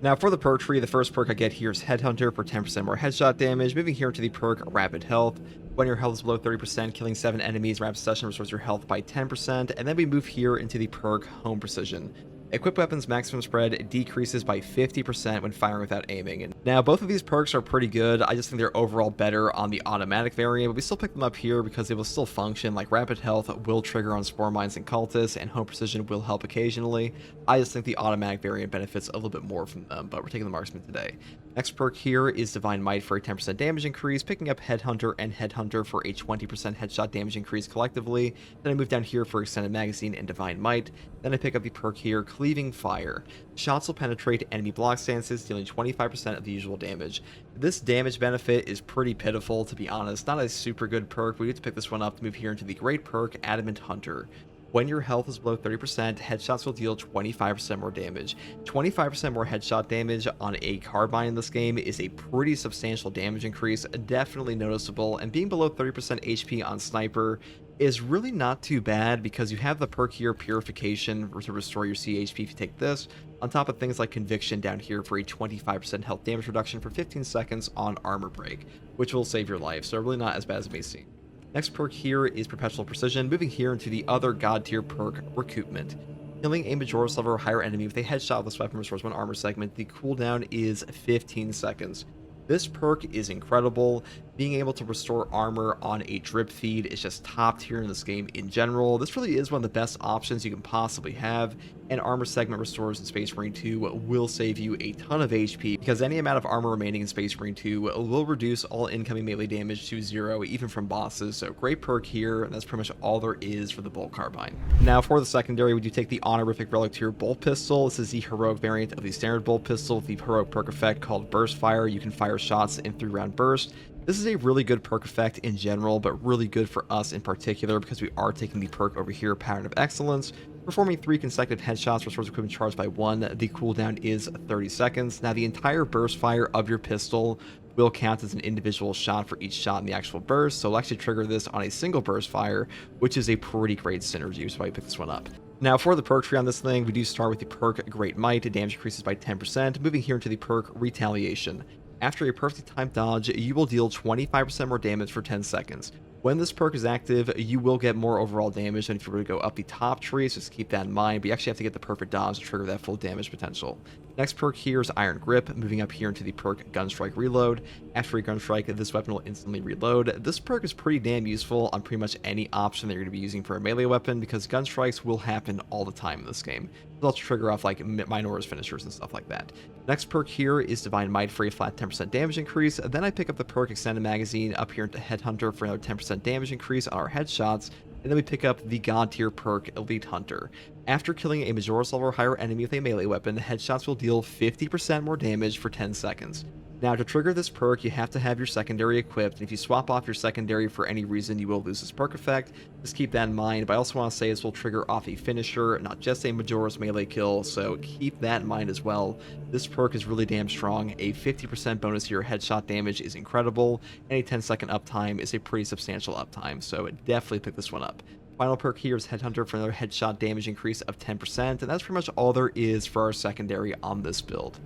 Now, for the perk tree, the first perk I get here is Headhunter for 10% more headshot damage. Moving here to the perk Rapid Health. When your health is below 30%, killing 7 enemies rapid succession restores your health by 10%. And then we move here into the perk Home Precision. Equipped weapons maximum spread decreases by 50% when firing without aiming. And now, both of these perks are pretty good. I just think they're overall better on the automatic variant, but we still pick them up here because they will still function. Like Rapid Health will trigger on Spore Mines and Cultists, and Home Precision will help occasionally. I just think the automatic variant benefits a little bit more from them, but we're taking the Marksman today. Next perk here is Divine Might for a 10% damage increase, picking up Headhunter and Headhunter for a 20% headshot damage increase collectively. Then I move down here for Extended Magazine and Divine Might. Then I pick up the perk here, Cleaving Fire. Shots will penetrate enemy block stances, dealing 25% of the usual damage. This damage benefit is pretty pitiful, to be honest. Not a super good perk. We need to pick this one up to move here into the great perk, Adamant Hunter. When your health is below 30%, headshots will deal 25% more damage. 25% more headshot damage on a carbine in this game is a pretty substantial damage increase, definitely noticeable, and being below 30% HP on sniper is really not too bad because you have the perk here, Purification, to restore your CHP if you take this, on top of things like Conviction down here for a 25% health damage reduction for 15 seconds on Armor Break, which will save your life, so really not as bad as it may seem. Next perk here is Perpetual Precision, moving here into the other god tier perk, Recoupment. Killing a Majora's level or higher enemy with a headshot with this weapon restores one armor segment. The cooldown is 15 seconds. This perk is incredible. Being able to restore armor on a drip feed is just top tier in this game in general. This really is one of the best options you can possibly have, and armor segment restores in Space Marine 2 will save you a ton of HP, because any amount of armor remaining in Space Marine 2 will reduce all incoming melee damage to 0, even from bosses. So great perk here, and that's pretty much all there is for the Bolt Carbine. Now for the secondary, we do take the Honorific Relic Tier Bolt Pistol. This is the heroic variant of the standard Bolt Pistol with the heroic perk effect called Burst Fire. You can fire shots in 3-round bursts. This is a really good perk effect in general, but really good for us in particular because we are taking the perk over here, Pattern of Excellence. Performing 3 consecutive headshots restores equipment charged by 1. The cooldown is 30 seconds. Now, the entire burst fire of your pistol will count as an individual shot for each shot in the actual burst, so it'll actually trigger this on a single burst fire, which is a pretty great synergy, so I picked this one up. Now, for the perk tree on this thing, we do start with the perk Great Might. Damage increases by 10%, moving here into the perk Retaliation. After a perfectly timed dodge, you will deal 25% more damage for 10 seconds. When this perk is active, you will get more overall damage than if you were to go up the top tree, so just keep that in mind, but you actually have to get the perfect dodge to trigger that full damage potential. Next perk here is Iron Grip, moving up here into the perk Gunstrike Reload. After a Gunstrike, this weapon will instantly reload. This perk is pretty damn useful on pretty much any option that you're going to be using for a melee weapon, because Gunstrikes will happen all the time in this game. It'll also trigger off like Minora's finishers and stuff like that. Next perk here is Divine Might for a flat 10% damage increase. Then I pick up the perk Extended Magazine up here into Headhunter for another 10% damage increase on our headshots. And then we pick up the god tier perk Elite Hunter. After killing a Majora's level or higher enemy with a melee weapon, headshots will deal 50% more damage for 10 seconds. Now, to trigger this perk, you have to have your secondary equipped, and if you swap off your secondary for any reason, you will lose this perk effect. Just keep that in mind, but I also want to say this will trigger off a finisher, not just a Majora's melee kill, so keep that in mind as well. This perk is really damn strong. A 50% bonus to your headshot damage is incredible, and a 10-second uptime is a pretty substantial uptime, so definitely pick this one up. Final perk here is Headhunter for another headshot damage increase of 10%, and that's pretty much all there is for our secondary on this build.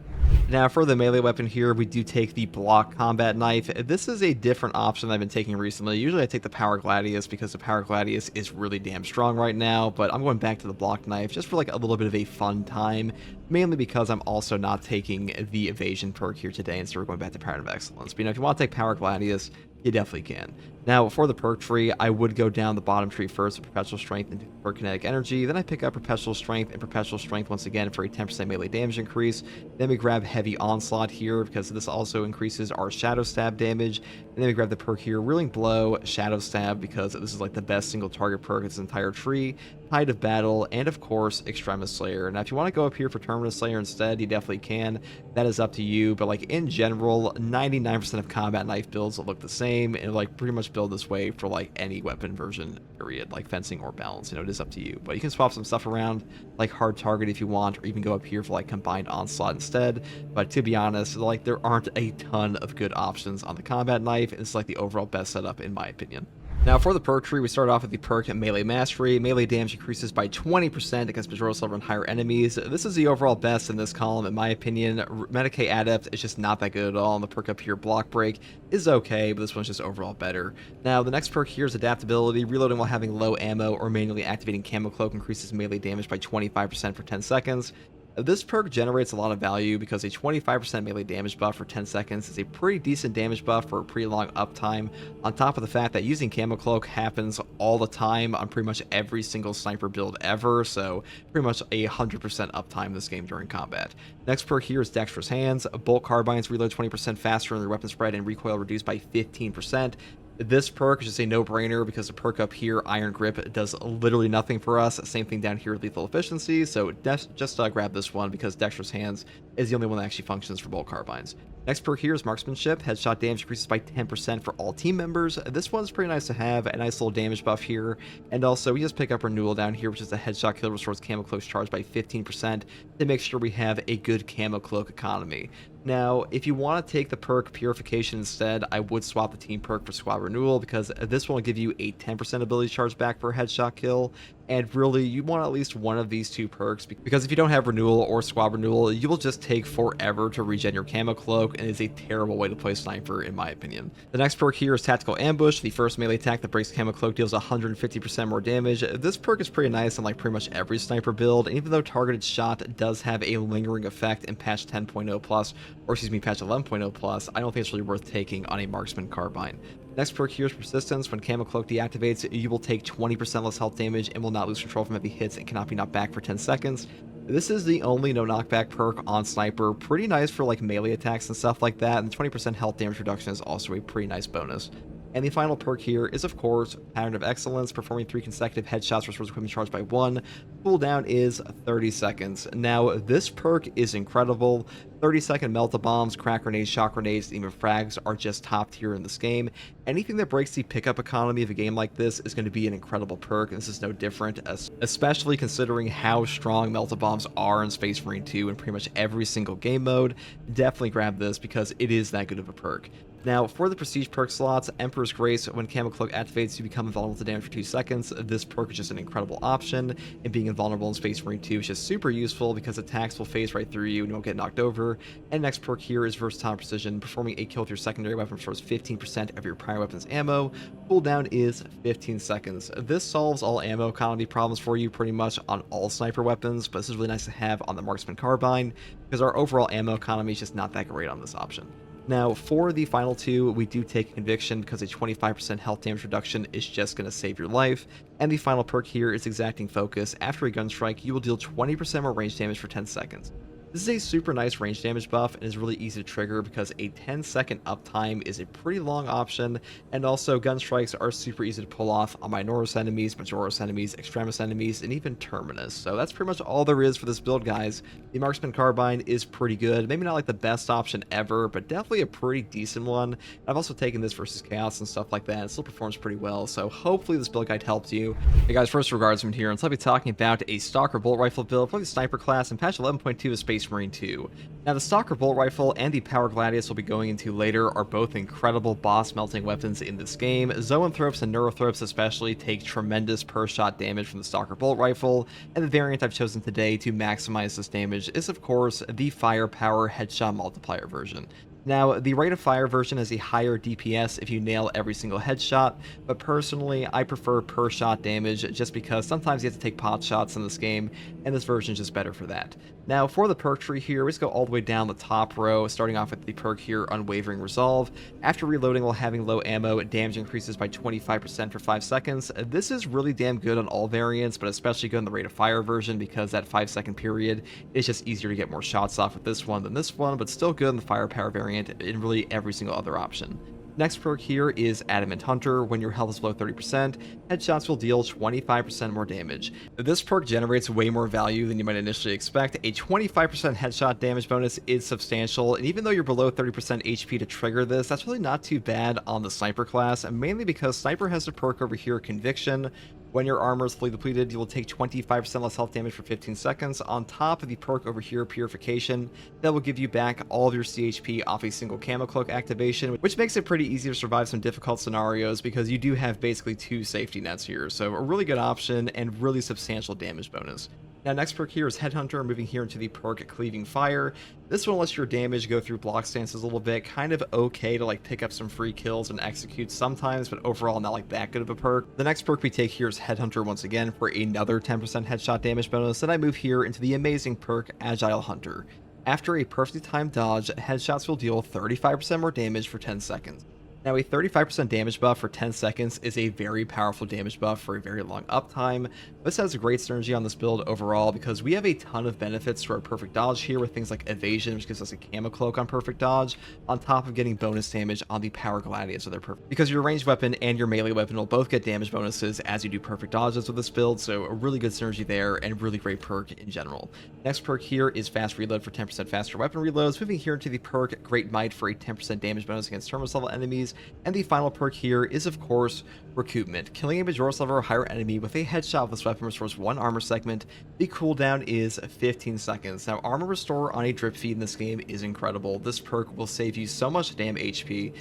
Now, for the melee weapon here, we do take the Block Combat Knife. This is a different option I've been taking recently. Usually I take the Power Gladius because the Power Gladius is really damn strong right now, but I'm going back to the Block Knife just for like a little bit of a fun time, mainly because I'm also not taking the Evasion perk here today, instead we're going back to Pattern of Excellence. But you know, if you want to take Power Gladius, you definitely can. Now, for the perk tree, I would go down the bottom tree first with Perpetual Strength and for Kinetic Energy. Then I pick up Perpetual Strength and Perpetual Strength once again for a 10% melee damage increase. Then we grab Heavy Onslaught here because this also increases our Shadow Stab damage. And then we grab the perk here, Reeling Blow, Shadow Stab, because this is like the best single target perk in this entire tree. Tide of Battle, and of course, Extremis Slayer. Now, if you want to go up here for Terminus Slayer instead, you definitely can. That is up to you, but like in general, 99% of combat knife builds look the same, and like pretty much build this way for like any weapon version, period, like fencing or balance. You know, it is up to you, but you can swap some stuff around, like hard target if you want, or even go up here for like combined onslaught instead. But to be honest, like there aren't a ton of good options on the combat knife, and it's like the overall best setup in my opinion. Now, for the perk tree, we start off with the perk Melee Mastery. Melee damage increases by 20% against Majora's level and higher enemies. This is the overall best in this column, in my opinion. Medicae Adept is just not that good at all, and the perk up here, Block Break, is okay, but this one's just overall better. Now, the next perk here is Adaptability. Reloading while having low ammo or manually activating Camo Cloak increases melee damage by 25% for 10 seconds. This perk generates a lot of value because a 25% melee damage buff for 10 seconds is a pretty decent damage buff for a pretty long uptime, on top of the fact that using Camo Cloak happens all the time on pretty much every single sniper build ever, so pretty much 100% uptime in this game during combat. Next perk here is Dexterous Hands. Bolt Carbines reload 20% faster in their weapon spread and recoil reduced by 15%. This perk is just a no-brainer because the perk up here, Iron Grip, does literally nothing for us. Same thing down here with Lethal Efficiency, so just grab this one because Dexterous Hands is the only one that actually functions for Bolt Carbines. Next perk here is Marksmanship. Headshot damage increases by 10% for all team members. This one's pretty nice to have, a nice little damage buff here. And also, we just pick up Renewal down here, which is the headshot kill restores Camo Cloak's charge by 15% to make sure we have a good Camo Cloak economy. Now, if you want to take the perk Purification instead, I would swap the team perk for Squad Renewal because this one will give you a 10% ability charge back per headshot kill. And really, you want at least one of these two perks because if you don't have Renewal or Squad Renewal, you will just take forever to regen your Camo Cloak, and it's a terrible way to play Sniper, in my opinion. The next perk here is Tactical Ambush. The first melee attack that breaks Camo Cloak deals 150% more damage. This perk is pretty nice on like pretty much every Sniper build, and even though Targeted Shot does have a lingering effect in patch 10.0 plus, or excuse me, patch 11.0 plus, I don't think it's really worth taking on a Marksman Carbine. Next perk here is Persistence. When Camo Cloak deactivates, you will take 20% less health damage and will not lose control from heavy hits and cannot be knocked back for 10 seconds. This is the only no knockback perk on Sniper. Pretty nice for like melee attacks and stuff like that, and 20% health damage reduction is also a pretty nice bonus. And the final perk here is, of course, Pattern of Excellence. Performing 3 consecutive headshots restores equipment charge by 1. Cooldown is 30 seconds. Now, this perk is incredible. 30-second Melt-A-Bombs, Crack Grenades, Shock Grenades, and even Frags are just top tier in this game. Anything that breaks the pickup economy of a game like this is going to be an incredible perk, and this is no different, especially considering how strong Melt-A-Bombs are in Space Marine 2 in pretty much every single game mode. Definitely grab this because it is that good of a perk. Now, for the Prestige perk slots, Emperor's Grace, when Camo Cloak activates, you become invulnerable to damage for 2 seconds. This perk is just an incredible option, and being invulnerable in Space Marine 2 is just super useful because attacks will phase right through you and you won't get knocked over. And next perk here is Versatile Precision. Performing a kill with your secondary weapon restores 15% of your prior weapon's ammo. Cooldown is 15 seconds. This solves all ammo economy problems for you pretty much on all sniper weapons, but this is really nice to have on the Marksman Carbine because our overall ammo economy is just not that great on this option. Now, for the final two, we do take Conviction because a 25% health damage reduction is just going to save your life. And the final perk here is Exacting Focus. After a gunstrike, you will deal 20% more range damage for 10 seconds. This is a super nice range damage buff and is really easy to trigger because a 10-second uptime is a pretty long option, and also gun strikes are super easy to pull off on Minoros enemies, Majoros enemies, Extremis enemies, and even Terminus. So that's pretty much all there is for this build, guys. The Marksman Carbine is pretty good. Maybe not like the best option ever, but definitely a pretty decent one. I've also taken this versus Chaos and stuff like that. It still performs pretty well, so hopefully this build guide helped you. Hey guys, first regards from here, and so I'll be talking about a Stalker Bolt Rifle build for the Sniper class in patch 11.2 of Space Space Marine 2. Now, the Stalker Bolt Rifle and the Power Gladius we'll be going into later are both incredible boss-melting weapons in this game. Zoanthropes and Neurothropes especially take tremendous per-shot damage from the Stalker Bolt Rifle, and the variant I've chosen today to maximize this damage is, of course, the Firepower Headshot Multiplier version. Now, the rate of fire version has a higher DPS if you nail every single headshot, but personally, I prefer per shot damage just because sometimes you have to take pot shots in this game, and this version is just better for that. Now, for the perk tree here, we just go all the way down the top row, starting off with the perk here, Unwavering Resolve. After reloading while having low ammo, damage increases by 25% for 5 seconds. This is really damn good on all variants, but especially good on the rate of fire version because that 5-second period is just easier to get more shots off with this one than this one, but still good on the firepower variant in really every single other option. Next perk here is Adamant Hunter. When your health is below 30%, headshots will deal 25% more damage. This perk generates way more value than you might initially expect. A 25% headshot damage bonus is substantial, and even though you're below 30% HP to trigger this, that's really not too bad on the Sniper class, and mainly because Sniper has a perk over here, Conviction. When your armor is fully depleted, you will take 25% less health damage for 15 seconds, on top of the perk over here, Purification, that will give you back all of your CHP off a single Camo Cloak activation, which makes it pretty easy to survive some difficult scenarios because you do have basically 2 safety nets here, so a really good option and really substantial damage bonus. Now, next perk here is Headhunter, moving here into the perk Cleaving Fire. This one lets your damage go through block stances a little bit, kind of okay to like pick up some free kills and execute sometimes, but overall not like that good of a perk. The next perk we take here is Headhunter once again for another 10% headshot damage bonus, then I move here into the amazing perk Agile Hunter. After a perfectly timed dodge, headshots will deal 35% more damage for 10 seconds. Now, a 35% damage buff for 10 seconds is a very powerful damage buff for a very long uptime. This has a great synergy on this build overall because we have a ton of benefits to our perfect dodge here with things like evasion, which gives us a Camo Cloak on perfect dodge, on top of getting bonus damage on the Power Gladius with their perfect. Because your ranged weapon and your melee weapon will both get damage bonuses as you do perfect dodges with this build, so a really good synergy there and really great perk in general. Next perk here is Fast Reload for 10% faster weapon reloads, moving here into the perk Great Might for a 10% damage bonus against terminus level enemies. And the final perk here is, of course, Recoupment. Killing a Majoris level or higher enemy with a headshot with this weapon restores 1 armor segment. The cooldown is 15 seconds. Now, armor restore on a drip feed in this game is incredible. This perk will save you so much damn HP,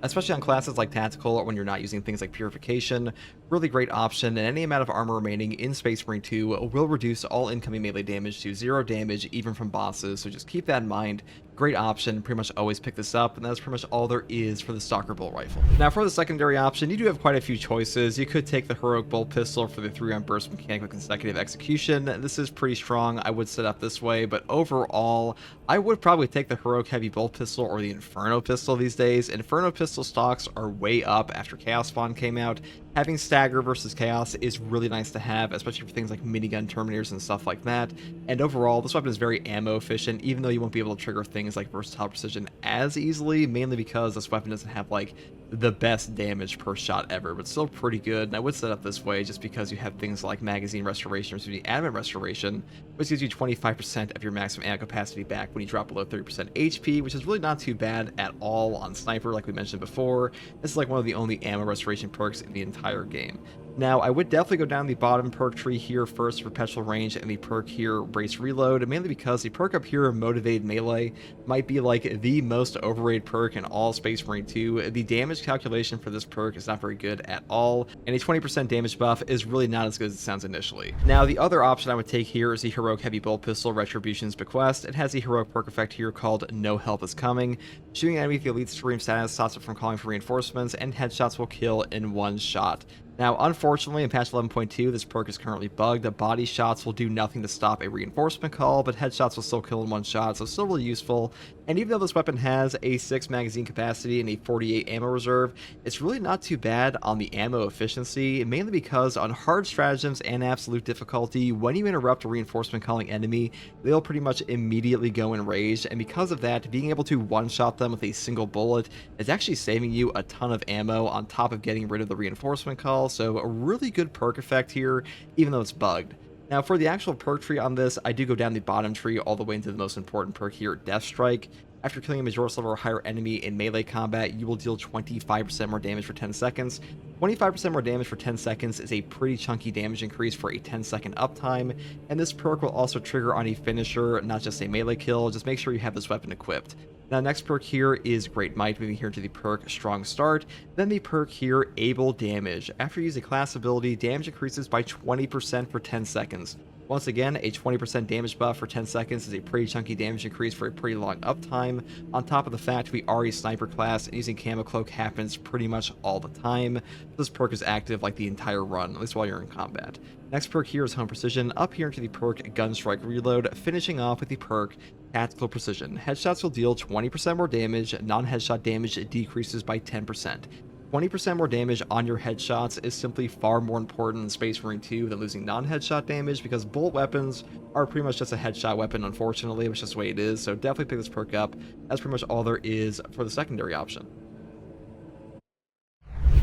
especially on classes like Tactical or when you're not using things like Purification. Really great option, and any amount of armor remaining in Space Marine 2 will reduce all incoming melee damage to 0 damage, even from bosses, so just keep that in mind. Great option, pretty much always pick this up, and that's pretty much all there is for the Stalker Bolt Rifle. Now, for the secondary option, you do have quite a few choices. You could take the Heroic Bolt Pistol for the 3-round burst mechanic with consecutive execution. This is pretty strong. I would set up this way, but overall, I would probably take the Heroic Heavy Bolt Pistol or the Inferno Pistol these days. Inferno Pistol stocks are way up after Chaos Spawn came out. Having Stagger versus Chaos is really nice to have, especially for things like minigun terminators and stuff like that. And overall, this weapon is very ammo efficient, even though you won't be able to trigger things like Versatile Precision as easily, mainly because this weapon doesn't have like the best damage per shot ever, but still pretty good. And I would set up this way just because you have things like Magazine Restoration or the Adamant Restoration, which gives you 25% of your maximum ammo capacity back when you drop below 30% HP, which is really not too bad at all on Sniper, like we mentioned before. This is like one of the only ammo restoration perks in the entire game. Now, I would definitely go down the bottom perk tree here first, Perpetual Range, and the perk here, Brace Reload, mainly because the perk up here, Motivated Melee, might be like the most overrated perk in all Space Marine 2. The damage calculation for this perk is not very good at all, and a 20% damage buff is really not as good as it sounds initially. Now, the other option I would take here is the Heroic Heavy Bolt Pistol, Retribution's Bequest. It has a heroic perk effect here called No Help Is Coming. Shooting an enemy with the Elite Stream status stops it from calling for reinforcements, and headshots will kill in 1 shot. Now, unfortunately, in patch 11.2, this perk is currently bugged. Body shots will do nothing to stop a reinforcement call, but headshots will still kill in 1 shot, so it's still really useful. And even though this weapon has a 6 magazine capacity and a 48 ammo reserve, it's really not too bad on the ammo efficiency, mainly because on hard stratagems and absolute difficulty, when you interrupt a reinforcement calling enemy, they'll pretty much immediately go enraged, and because of that, being able to one-shot them with a single bullet is actually saving you a ton of ammo on top of getting rid of the reinforcement call. So a really good perk effect here, even though it's bugged. Now, for the actual perk tree on this, I do go down the bottom tree all the way into the most important perk here, Death Strike. After killing a Majora's level or higher enemy in melee combat, you will deal 25% more damage for 10 seconds. 25% more damage for 10 seconds is a pretty chunky damage increase for a 10-second uptime, and this perk will also trigger on a finisher, not just a melee kill. Just make sure you have this weapon equipped. Now, next perk here is Great Might, moving here to the perk Strong Start. Then the perk here, Able Damage. After you use a class ability, damage increases by 20% for 10 seconds. Once again, a 20% damage buff for 10 seconds is a pretty chunky damage increase for a pretty long uptime. On top of the fact we are a sniper class, and using Camo Cloak happens pretty much all the time. This perk is active like the entire run, at least while you're in combat. Next perk here is Home Precision, up here into the perk Gunstrike Reload, finishing off with the perk Tactical Precision. Headshots will deal 20% more damage, non-headshot damage decreases by 10%. 20% more damage on your headshots is simply far more important in Space Marine 2 than losing non-headshot damage, because bullet weapons are pretty much just a headshot weapon, unfortunately. It's just the way it is, so definitely pick this perk up. That's pretty much all there is for the secondary option.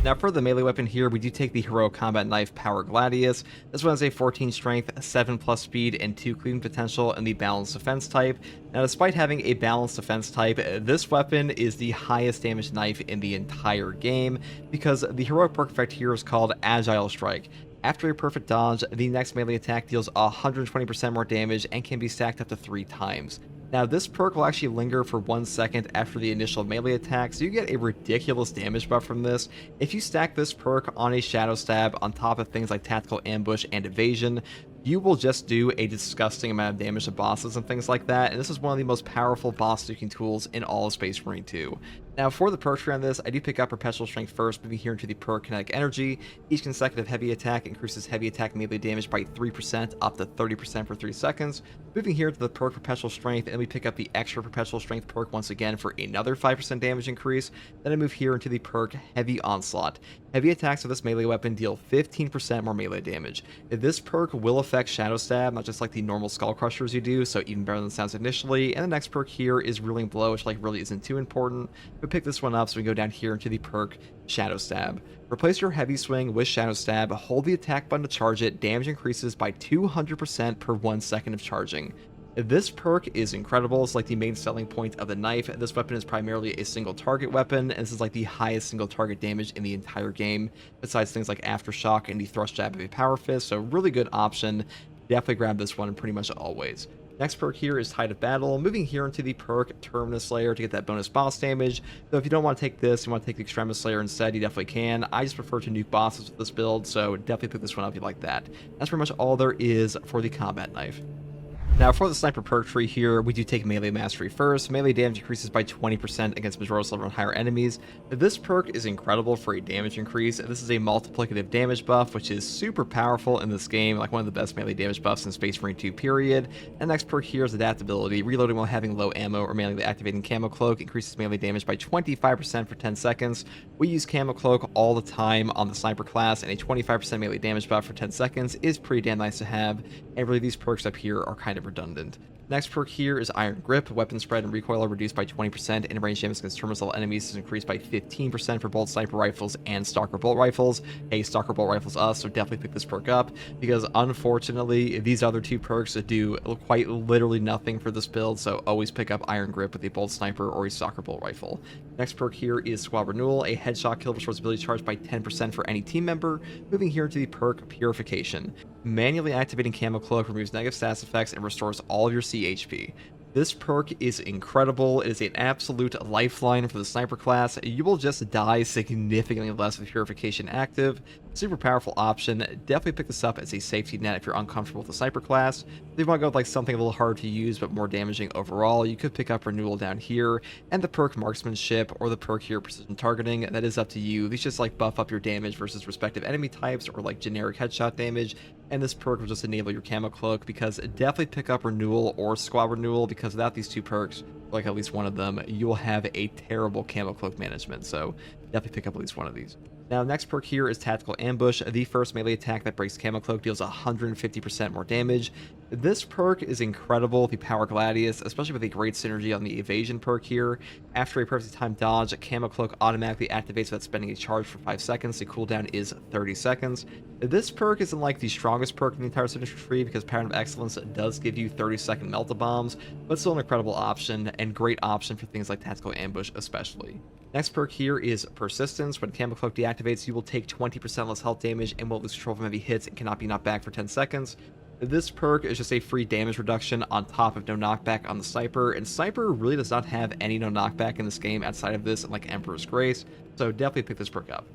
Now, for the melee weapon here, we do take the Heroic Combat Knife Power Gladius. This one has a 14 strength, 7 plus speed, and 2 cleaving potential in the balanced defense type. Now, despite having a balanced defense type, this weapon is the highest damage knife in the entire game, because the heroic perk effect here is called Agile Strike. After a perfect dodge, the next melee attack deals 120% more damage and can be stacked up to 3 times. Now, this perk will actually linger for 1 second after the initial melee attack, so you get a ridiculous damage buff from this. If you stack this perk on a Shadow Stab on top of things like Tactical Ambush and Evasion, you will just do a disgusting amount of damage to bosses and things like that, and this is one of the most powerful boss nuking tools in all of Space Marine 2. Now, for the perk tree on this, I do pick up Perpetual Strength first, moving here into the perk Kinetic Energy. Each consecutive heavy attack increases heavy attack melee damage by 3% up to 30% for 3 seconds. Moving here to the perk Perpetual Strength, and we pick up the extra Perpetual Strength perk once again for another 5% damage increase. Then I move here into the perk Heavy Onslaught. Heavy attacks with this melee weapon deal 15% more melee damage. This perk will affect Shadow Stab, not just like the normal Skull Crushers you do, so even better than it sounds initially. And the next perk here is Reeling Blow, which really isn't too important. We pick this one up, so we go down here into the perk Shadow Stab. Replace your heavy swing with Shadow Stab, hold the attack button to charge it, damage increases by 200% per 1 second of charging. This perk is incredible. It's like the main selling point of the knife. This weapon is primarily a single target weapon, and this is like the highest single target damage in the entire game, besides things like Aftershock and the thrust jab of a power fist, so really good option. Definitely grab this one pretty much always. Next perk here is Tide of Battle, moving here into the perk Terminus Slayer to get that bonus boss damage. So if you don't want to take this, you want to take the Extremis Slayer instead, you definitely can. I just prefer to nuke bosses with this build, so definitely pick this one up if you like that. That's pretty much all there is for the combat knife. Now, for the Sniper perk tree here, we do take Melee Mastery first. Melee damage increases by 20% against Majora's level and higher enemies. This perk is incredible for a damage increase. This is a multiplicative damage buff, which is super powerful in this game, like one of the best melee damage buffs in Space Marine 2 period. And next perk here is Adaptability. Reloading while having low ammo or manually activating Camo Cloak increases melee damage by 25% for 10 seconds. We use Camo Cloak all the time on the Sniper class, and a 25% melee damage buff for 10 seconds is pretty damn nice to have. And really, these perks up here are kind of redundant. Next perk here is Iron Grip. Weapon spread and recoil are reduced by 20%, and range damage against terminal enemies is increased by 15% for both sniper rifles and stalker bolt rifles. Hey, stalker bolt rifles us, so definitely pick this perk up, because unfortunately these other two perks do quite literally nothing for this build, so always pick up Iron Grip with a bolt sniper or a stalker bolt rifle. Next perk here is Squad Renewal. A headshot kill restores ability charge by 10% for any team member. Moving here to the perk Purification. Manually activating Camo Cloak removes negative status effects and restores all of your CHP. This perk is incredible. It is an absolute lifeline for the sniper class. You will just die significantly less with Purification active. Super powerful option. Definitely pick this up as a safety net if you're uncomfortable with the sniper class. If you want to go with like something a little hard to use but more damaging overall, you could pick up Renewal down here, and the perk Marksmanship, or the perk here Precision Targeting. That is up to you. These just like buff up your damage versus respective enemy types, or like generic headshot damage, and this perk will just enable your Camo Cloak, because definitely pick up Renewal or Squad Renewal, because without these two perks, like at least one of them, you will have a terrible Camo Cloak management, so definitely pick up at least one of these. Now, next perk here is Tactical Ambush. The first melee attack that breaks Camo Cloak deals 150% more damage. This perk is incredible, the Power Gladius, especially with a great synergy on the Evasion perk here. After a perfectly timed dodge, Camo Cloak automatically activates without spending a charge for 5 seconds. The cooldown is 30 seconds. This perk isn't like the strongest strongest perk in the entire signature tree because Pattern of Excellence does give you 30-second melt-a-bombs, but still an incredible option and great option for things like Tactical Ambush especially. Next perk here is Persistence. When Camo Cloak deactivates, you will take 20% less health damage and will lose control from heavy hits and cannot be knocked back for 10 seconds. This perk is just a free damage reduction on top of no knockback on the Sniper, and Sniper really does not have any no knockback in this game outside of this and like Emperor's Grace, so definitely pick this perk up.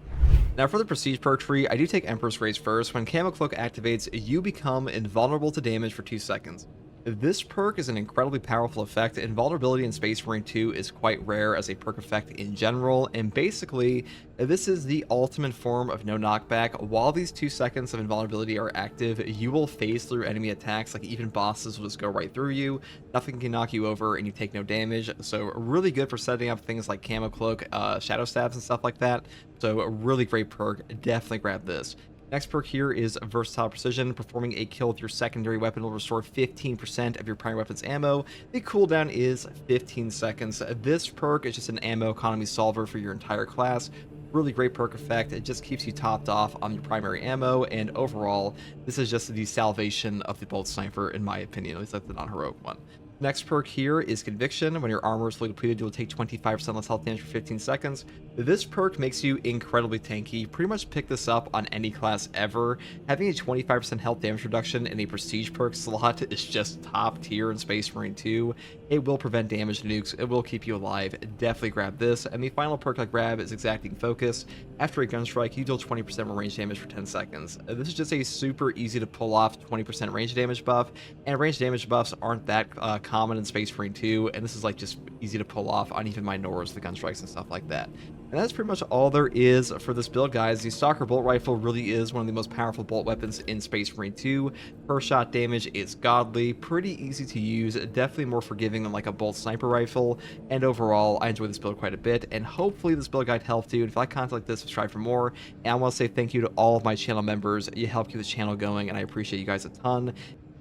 Now for the Prestige perk tree, I do take Emperor's Grace first. When Camo Cloak activates, you become invulnerable to damage for 2 seconds. This perk is an incredibly powerful effect. Invulnerability in Space Marine 2 is quite rare as a perk effect in general, and basically, this is the ultimate form of no knockback. While these 2 seconds of invulnerability are active, you will phase through enemy attacks, like even bosses will just go right through you, nothing can knock you over, and you take no damage, so really good for setting up things like Camo Cloak, Shadow Stabs, and stuff like that, so a really great perk, definitely grab this. Next perk here is Versatile Precision. Performing a kill with your secondary weapon will restore 15% of your primary weapon's ammo. The cooldown is 15 seconds. This perk is just an ammo economy solver for your entire class. Really great perk effect. It just keeps you topped off on your primary ammo, and overall, this is just the salvation of the Bolt Sniper, in my opinion. At least that's the non-heroic one. Next perk here is Conviction. When your armor is fully depleted, you will take 25% less health damage for 15 seconds. This perk makes you incredibly tanky. Pretty much pick this up on any class ever. Having a 25% health damage reduction in a Prestige perk slot is just top tier in Space Marine 2. It will prevent damage nukes. It will keep you alive. Definitely grab this. And the final perk I grab is Exacting Focus. After a gun strike, you deal 20% more range damage for 10 seconds. This is just a super easy to pull off 20% range damage buff, and range damage buffs aren't that common in Space Marine 2, and this is like just easy to pull off on even Minoras, the gun strikes and stuff like that. And that's pretty much all there is for this build, guys. The Stalker Bolt Rifle really is one of the most powerful bolt weapons in Space Marine 2. Per shot damage is godly, pretty easy to use, definitely more forgiving than like a Bolt Sniper Rifle, and overall, I enjoy this build quite a bit, and hopefully this build guide helped you. And if you like content like this, subscribe for more, and I want to say thank you to all of my channel members. You help keep the channel going, and I appreciate you guys a ton.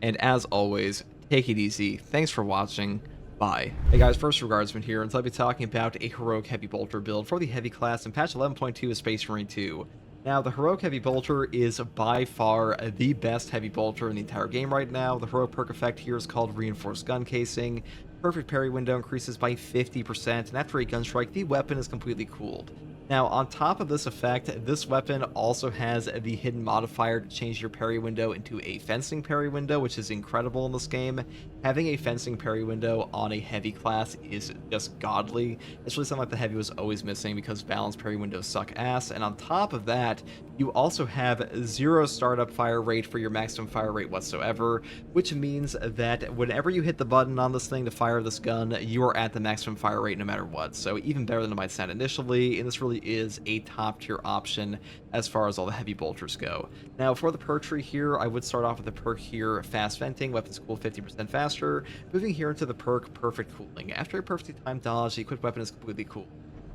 And as always, take it easy. Thanks for watching. Bye. Hey guys, First Regardsman here, and so I'll be talking about a Heroic Heavy Bolter build for the Heavy class in patch 11.2 of Space Marine 2. Now, the Heroic Heavy Bolter is by far the best Heavy Bolter in the entire game right now. The Heroic perk effect here is called Reinforced Gun Casing. Perfect parry window increases by 50%, and after a gun strike, the weapon is completely cooled. Now, on top of this effect, this weapon also has the hidden modifier to change your parry window into a fencing parry window, which is incredible in this game. Having a fencing parry window on a heavy class is just godly. It's really something like the heavy was always missing because balanced parry windows suck ass. And on top of that, you also have 0 startup fire rate for your maximum fire rate whatsoever, which means that whenever you hit the button on this thing to fire this gun, you are at the maximum fire rate no matter what. So even better than it might sound initially, and this really is a top tier option as far as all the heavy bolters go. Now for the perk tree here, I would start off with the perk here, Fast Venting, weapons cool 50% faster. Moving here into the perk Perfect Cooling. After a perfectly timed dodge, the equipped weapon is completely cool.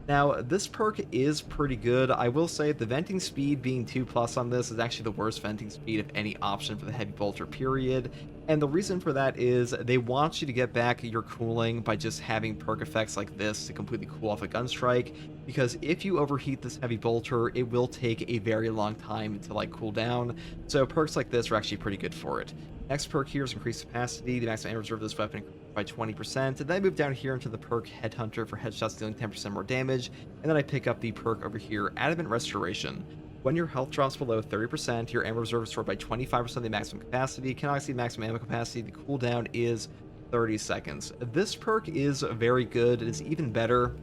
Now, this perk is pretty good. I will say the venting speed being 2+ on this is actually the worst venting speed of any option for the heavy bolter, period. And the reason for that is they want you to get back your cooling by just having perk effects like this to completely cool off a gun strike, because if you overheat this heavy bolter, it will take a very long time to like cool down. So perks like this are actually pretty good for it. Next perk here is Increased Capacity. The maximum ammo reserve of this weapon by 20%, and then I move down here into the perk Headhunter for headshots dealing 10% more damage, and then I pick up the perk over here, Adamant Restoration. When your health drops below 30%, your ammo reserve is stored by 25% of the maximum capacity. Cannot exceed maximum ammo capacity. The cooldown is 30 seconds. This perk is very good. It is even better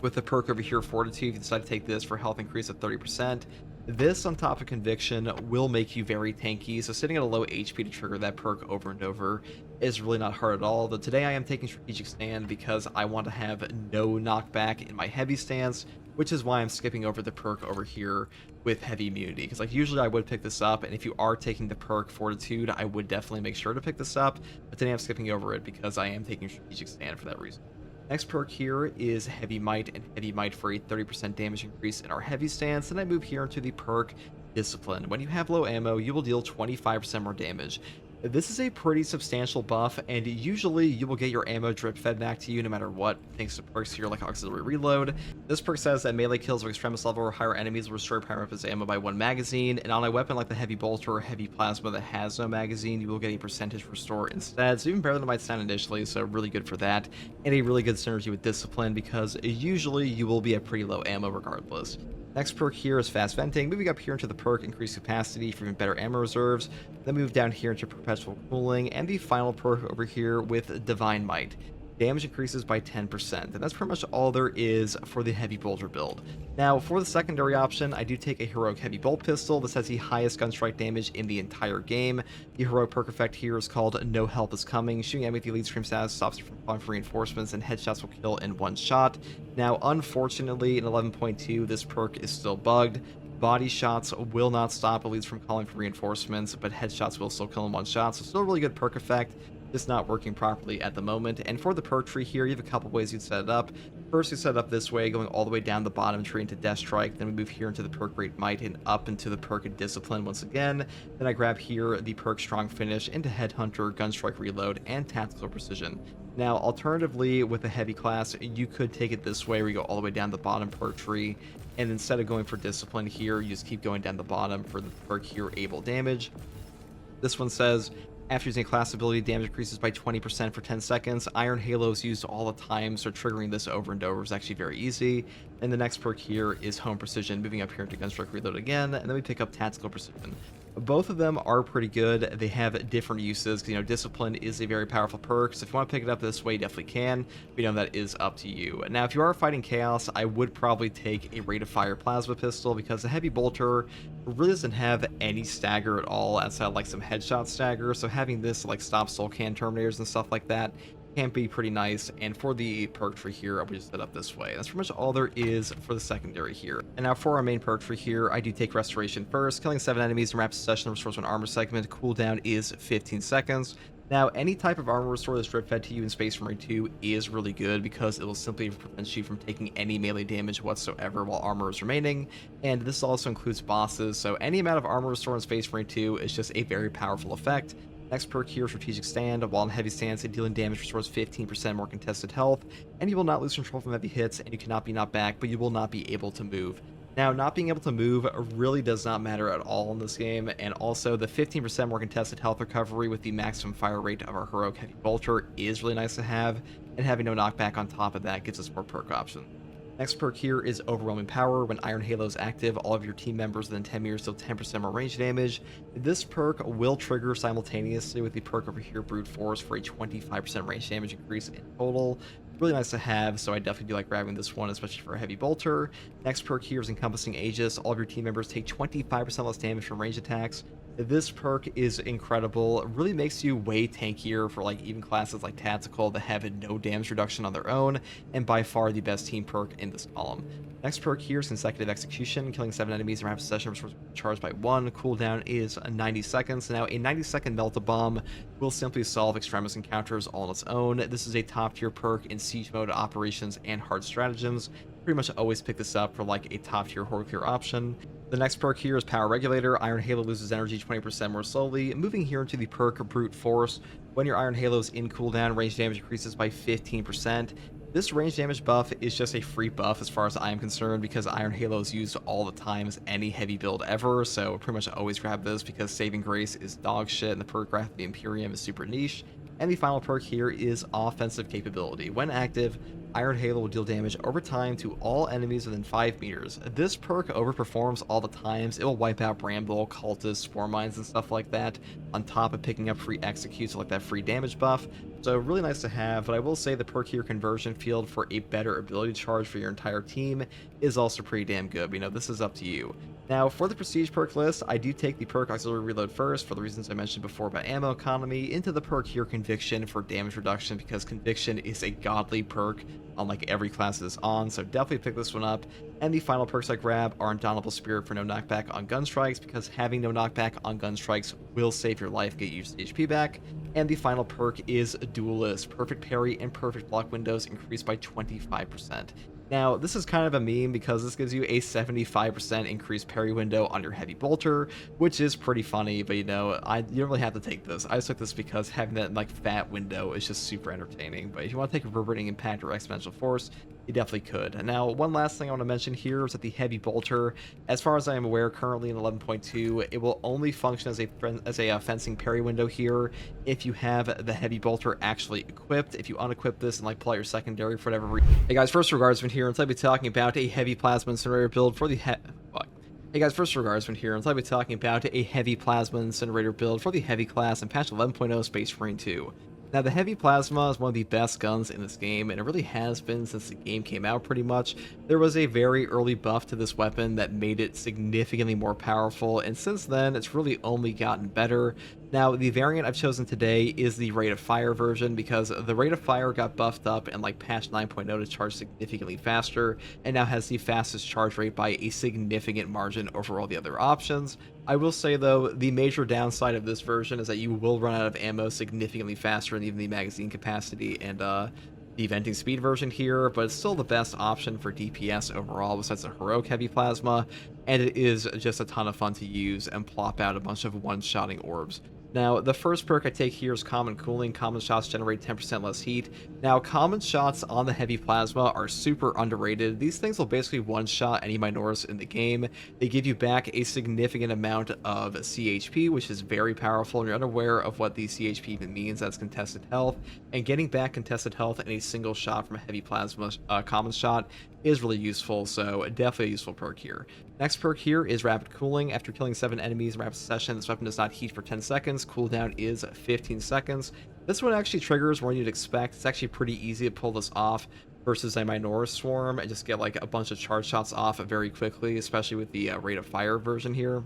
with the perk over here, Fortitude. If you decide to take this for health increase of 30%, this on top of Conviction will make you very tanky, so sitting at a low HP to trigger that perk over and over is really not hard at all. Though today I am taking Strategic Stand because I want to have no knockback in my heavy stance, which is why I'm skipping over the perk over here with Heavy Immunity, because like usually I would pick this up, and if you are taking the perk Fortitude, I would definitely make sure to pick this up, but today I'm skipping over it because I am taking Strategic Stand for that reason. Next perk here is Heavy Might, and Heavy Might for a 30% damage increase in our heavy stance, and I move here into the perk Discipline. When you have low ammo, you will deal 25% more damage. This is a pretty substantial buff, and usually you will get your ammo drip fed back to you no matter what, thanks to perks here like Auxiliary Reload. This perk says that melee kills of Extremis level or higher enemies will restore primary weapons ammo by 1 magazine, and on a weapon like the Heavy Bolter or Heavy Plasma that has no magazine, you will get a percentage restore instead, so even better than it might sound initially, so really good for that, and a really good synergy with Discipline, because usually you will be at pretty low ammo regardless. Next perk here is Fast Venting. Moving up here into the perk Increased Capacity for even better ammo reserves. Then move down here into Perpetual Cooling. And the final perk over here with Divine Might. Damage increases by 10%. And that's pretty much all there is for the Heavy Bolter build. Now, for the secondary option, I do take a Heroic Heavy Bolt Pistol. This has the highest gun strike damage in the entire game. The Heroic perk effect here is called No Help Is Coming. Shooting enemy with the Elite Scream status stops you from calling for reinforcements, and headshots will kill in one shot. Now, unfortunately, in 11.2, this perk is still bugged. Body shots will not stop elites from calling for reinforcements, but headshots will still kill in one shot, so still a really good perk effect, just not working properly at the moment. And for the perk tree here, you have a couple ways you'd set it up. First, you set it up this way, going all the way down the bottom tree into Death Strike. Then we move here into the perk Great Might and up into the perk Discipline once again. Then I grab here the perk Strong Finish into Headhunter, Gunstrike Reload, and Tactical Precision. Now, alternatively, with the heavy class, you could take it this way, where you go all the way down the bottom perk tree, and instead of going for Discipline here, you just keep going down the bottom for the perk here, Able Damage. This one says, after using a class ability, damage increases by 20% for 10 seconds. Iron Halo is used all the time, so triggering this over and over is actually very easy. And the next perk here is Home Precision, moving up here into Gunstrike Reload again, and then we pick up Tactical Precision. Both of them are pretty good. They have different uses, because, Discipline is a very powerful perk, so if you want to pick it up this way, you definitely can, but that is up to you. Now, if you are fighting Chaos, I would probably take a Rate of Fire Plasma Pistol, because the Heavy Bolter really doesn't have any stagger at all, outside of, like, some headshot stagger, so having this, like, stop Soul Can Terminators and stuff like that can be pretty nice. And for the perk tree here, I would just set up this way. That's pretty much all there is for the secondary here. And now for our main perk tree here, I do take Restoration first. Killing 7 enemies in rapid succession restores 1 armor segment. Cooldown is 15 seconds. Now, any type of armor restore that's drip fed to you in Space Marine 2 is really good, because it will simply prevent you from taking any melee damage whatsoever while armor is remaining. And this also includes bosses, so any amount of armor restore in Space Marine 2 is just a very powerful effect. Next perk here, Strategic Stand. While in heavy stance, dealing damage restores 15% more contested health, and you will not lose control from heavy hits, and you cannot be knocked back, but you will not be able to move. Now, not being able to move really does not matter at all in this game, and also the 15% more contested health recovery with the maximum fire rate of our Heroic Heavy Bolter is really nice to have, and having no knockback on top of that gives us more perk options. Next perk here is Overwhelming Power. When Iron Halo is active, all of your team members within 10 meters deal 10% more range damage. This perk will trigger simultaneously with the perk over here, Brute Force, for a 25% range damage increase in total. Really nice to have, so I definitely do like grabbing this one, especially for a Heavy Bolter. Next perk here is Encompassing Aegis. All of your team members take 25% less damage from range attacks. This perk is incredible. It really makes you way tankier for like even classes like Tactical that have no damage reduction on their own, and by far the best team perk in this column. Next perk here is Consecutive Execution. Killing 7 enemies in rapid succession restores charged by 1. Cooldown is 90 seconds. Now, a 90-second Melt-A-Bomb will simply solve Extremis encounters all on its own. This is a top-tier perk in Siege Mode, Operations, and Hard Stratagems. Pretty much always pick this up for like a top-tier horde clear option. The next perk here is Power Regulator. Iron Halo loses energy 20% more slowly. Moving here into the perk Brute Force. When your Iron Halo is in cooldown, range damage increases by 15%. This range damage buff is just a free buff as far as I am concerned, because Iron Halo is used all the time as any heavy build ever, so pretty much always grab this, because Saving Grace is dog shit and the perk Wrath of the Imperium is super niche. And the final perk here is Offensive Capability. When active, Iron Halo will deal damage over time to all enemies within 5 meters. This perk overperforms all the times. It will wipe out Bramble, Cultists, Spore Mines, and stuff like that, on top of picking up free executes, like that free damage buff. So really nice to have, but I will say the perk here, Conversion Field, for a better ability charge for your entire team is also pretty damn good. This is up to you. Now, for the Prestige perk list, I do take the perk Auxiliary Reload first, for the reasons I mentioned before about ammo economy, into the perk here, Conviction, for damage reduction, because Conviction is a godly perk on like every class it is on, so definitely pick this one up. And the final perks I grab are Indomitable Spirit for no knockback on gun strikes, because having no knockback on gun strikes will save your life, get your HP back. And the final perk is Duelist. Perfect parry and perfect block windows increased by 25%. Now, this is kind of a meme because this gives you a 75% increased parry window on your heavy bolter, which is pretty funny, but you know, you don't really have to take this. I just took this because having that like fat window is just super entertaining. But if you want to take reverberating impact or exponential force, you definitely could. Now, one last thing I want to mention here is that the heavy bolter, as far as I am aware, currently in 11.2, it will only function as a fencing parry window here if you have the heavy bolter actually equipped. If you unequip this and like pull out your secondary for whatever reason. Hey guys, first regardsman here, and I'll be talking about a heavy plasma incinerator build for the Hey guys, first regardsman here, and I'll be talking about a heavy plasma incinerator build for the heavy class in patch 11.0 Space Marine 2. Now, the Heavy Plasma is one of the best guns in this game, and it really has been since the game came out pretty much. There was a very early buff to this weapon that made it significantly more powerful, and since then, it's really only gotten better. Now, the variant I've chosen today is the rate of fire version, because the rate of fire got buffed up in like patch 9.0 to charge significantly faster, and now has the fastest charge rate by a significant margin over all the other options. I will say though, the major downside of this version is that you will run out of ammo significantly faster than even the magazine capacity and the venting speed version here, but it's still the best option for DPS overall besides the heroic heavy plasma, and it is just a ton of fun to use and plop out a bunch of one-shotting orbs. Now, the first perk I take here is Common Cooling. Common shots generate 10% less heat. Now, common shots on the heavy plasma are super underrated. These things will basically one-shot any Minoris in the game. They give you back a significant amount of CHP, which is very powerful, and you're unaware of what the CHP even means. That's contested health, and getting back contested health in a single shot from a heavy plasma common shot is really useful, so definitely a useful perk here. Next perk here is Rapid Cooling. After killing 7 enemies in rapid succession, this weapon does not heat for 10 seconds. Cooldown is 15 seconds. This one actually triggers more than you'd expect. It's actually pretty easy to pull this off versus a Minoris Swarm and just get like a bunch of charge shots off very quickly, especially with the rate of fire version here.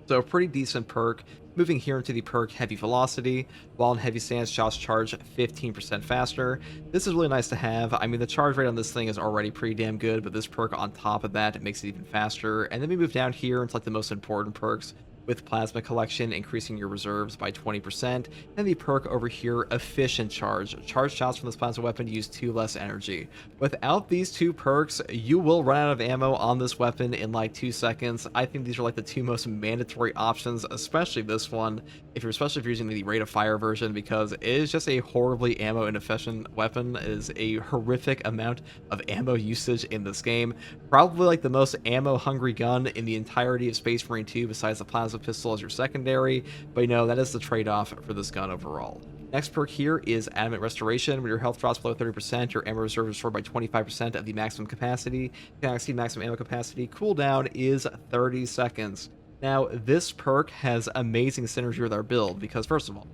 So a pretty decent perk. Moving here into the perk Heavy Velocity. While in heavy stance, shots charge 15% faster. This is really nice to have. I mean, the charge rate on this thing is already pretty damn good, but this perk on top of that, it makes it even faster. And then we move down here into like the most important perks, with Plasma Collection increasing your reserves by 20%, and the perk over here, Efficient Charge. Charge shots from this plasma weapon use 2 less energy. Without these 2 perks, you will run out of ammo on this weapon in like 2 seconds. I think these are like the 2 most mandatory options, especially this one, especially if you're using the rate of fire version, because it is just a horribly ammo inefficient weapon. It is a horrific amount of ammo usage in this game. Probably like the most ammo hungry gun in the entirety of Space Marine 2 besides the plasma pistol as your secondary, but you know, that is the trade-off for this gun overall. Next perk here is Adamant Restoration. When your health drops below 30%, your ammo reserve is restored by 25% of the maximum capacity. You can exceed maximum ammo capacity. Cooldown is 30 seconds. Now, this perk has amazing synergy with our build because, first of all,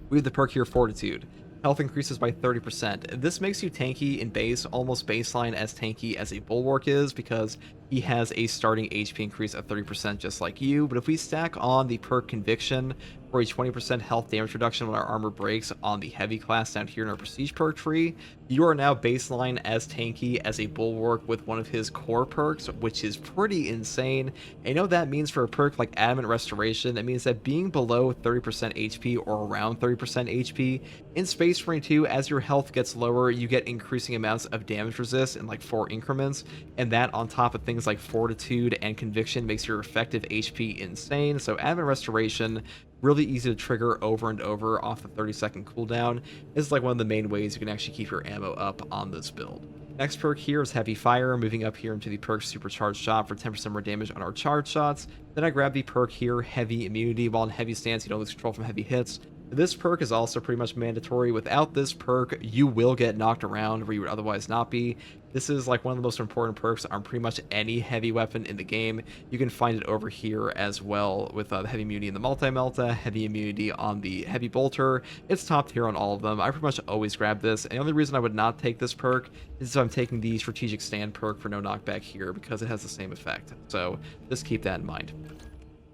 we have the perk here, Fortitude. Health increases by 30%. This makes you tanky in base, almost baseline as tanky as a Bulwark is, because he has a starting HP increase of 30% just like you. But if we stack on the perk Conviction for a 20% health damage reduction when our armor breaks on the heavy class down here in our prestige perk tree, you are now baseline as tanky as a Bulwark with one of his core perks, which is pretty insane. And you know what that means for a perk like Adamant Restoration? It means that being below 30% HP or around 30% HP in Space Marine 2, as your health gets lower, you get increasing amounts of damage resist in like 4 increments, and that on top of things like Fortitude and Conviction makes your effective HP insane. So Adamant Restoration, really easy to trigger over and over off the 30-second cooldown. This is like one of the main ways you can actually keep your ammo up on this build. Next perk here is Heavy Fire, moving up here into the perk Supercharged Shot for 10% more damage on our charge shots. Then I grab the perk here, Heavy Immunity. While in heavy stance, you don't lose control from heavy hits. This perk is also pretty much mandatory. Without this perk, you will get knocked around where you would otherwise not be. This is like one of the most important perks on pretty much any heavy weapon in the game. You can find it over here as well with the heavy immunity in the multi-melta, heavy immunity on the heavy bolter. It's top tier on all of them. I pretty much always grab this. And the only reason I would not take this perk is if I'm taking the strategic stand perk for no knockback here, because it has the same effect. So just keep that in mind.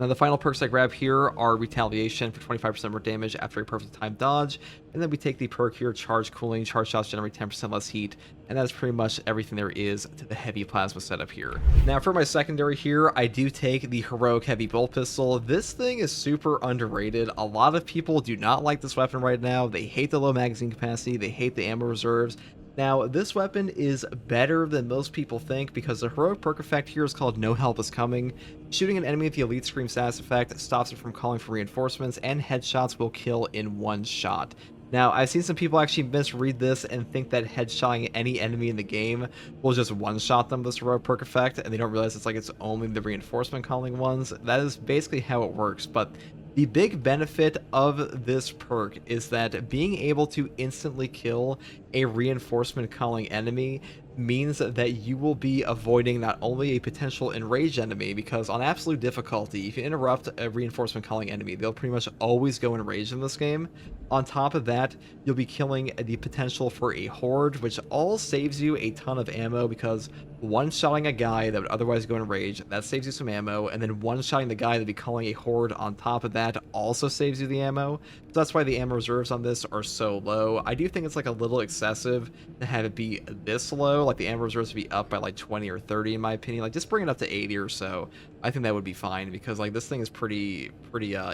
Now, the final perks I grab here are Retaliation for 25% more damage after a perfect time dodge, and then we take the perk here, Charge Cooling. Charge shots generate 10% less heat, and that's pretty much everything there is to the heavy plasma setup here. Now, for my secondary here, I do take the heroic heavy bolt pistol. This thing is super underrated. A lot of people do not like this weapon right now. They hate the low magazine capacity, they hate the ammo reserves, Now, this weapon is better than most people think because the heroic perk effect here is called No Help is Coming. Shooting an enemy with the Elite Scream status effect stops it from calling for reinforcements, and headshots will kill in one shot. Now, I've seen some people actually misread this and think that headshotting any enemy in the game will just one-shot them with this heroic perk effect, and they don't realize it's only the reinforcement calling ones. That is basically how it works, but the big benefit of this perk is that being able to instantly kill a reinforcement calling enemy means that you will be avoiding not only a potential enraged enemy, because on absolute difficulty, if you interrupt a reinforcement calling enemy, they'll pretty much always go enraged in this game. On top of that, you'll be killing the potential for a horde, which all saves you a ton of ammo, because one-shotting a guy that would otherwise go enraged, that saves you some ammo, and then one-shotting the guy that'd be calling a horde on top of that also saves you the ammo. So that's why the ammo reserves on this are so low. I do think it's a little excessive to have it be this low, like the ammo reserves to be up by 20 or 30 in my opinion. Just bring it up to 80 or so. I think that would be fine, because this thing is pretty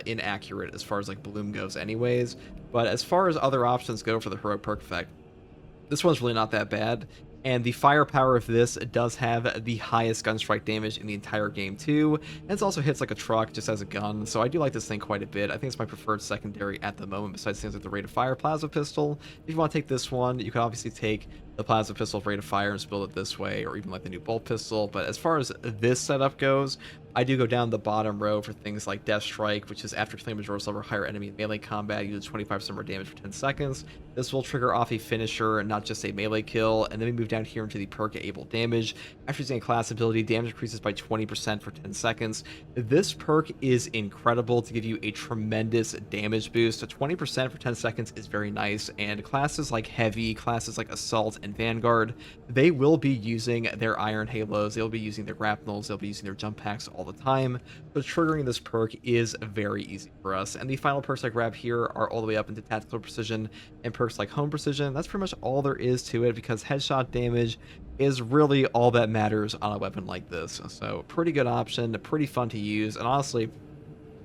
inaccurate as far as bloom goes anyways. But as far as other options go for the heroic perk effect, this one's really not that bad. And the firepower of this does have the highest gun strike damage in the entire game too, and it also hits like a truck just as a gun, so I do like this thing quite a bit. I think it's my preferred secondary at the moment, besides things like the rate of fire plasma pistol. If you want to take this one, you can obviously take the plasma pistol rate of fire and just build it this way, or even the new bolt pistol. But as far as this setup goes, I do go down the bottom row for things like Death Strike, which is after killing a majority level higher enemy in melee combat, you do 25% more damage for 10 seconds. This will trigger off a finisher and not just a melee kill. And then we move down here into the perk Able Damage. After using a class ability, damage increases by 20% for 10 seconds. This perk is incredible to give you a tremendous damage boost. So 20% for 10 seconds is very nice, and classes like Heavy, classes like Assault, and Vanguard, they will be using their Iron Halos, they'll be using their grapnels, they'll be using their jump packs all the time. So triggering this perk is very easy for us. And the final perks I grab here are all the way up into Tactical Precision and perks like Home Precision. That's pretty much all there is to it, because headshot damage is really all that matters on a weapon like this. So pretty good option, pretty fun to use, and honestly,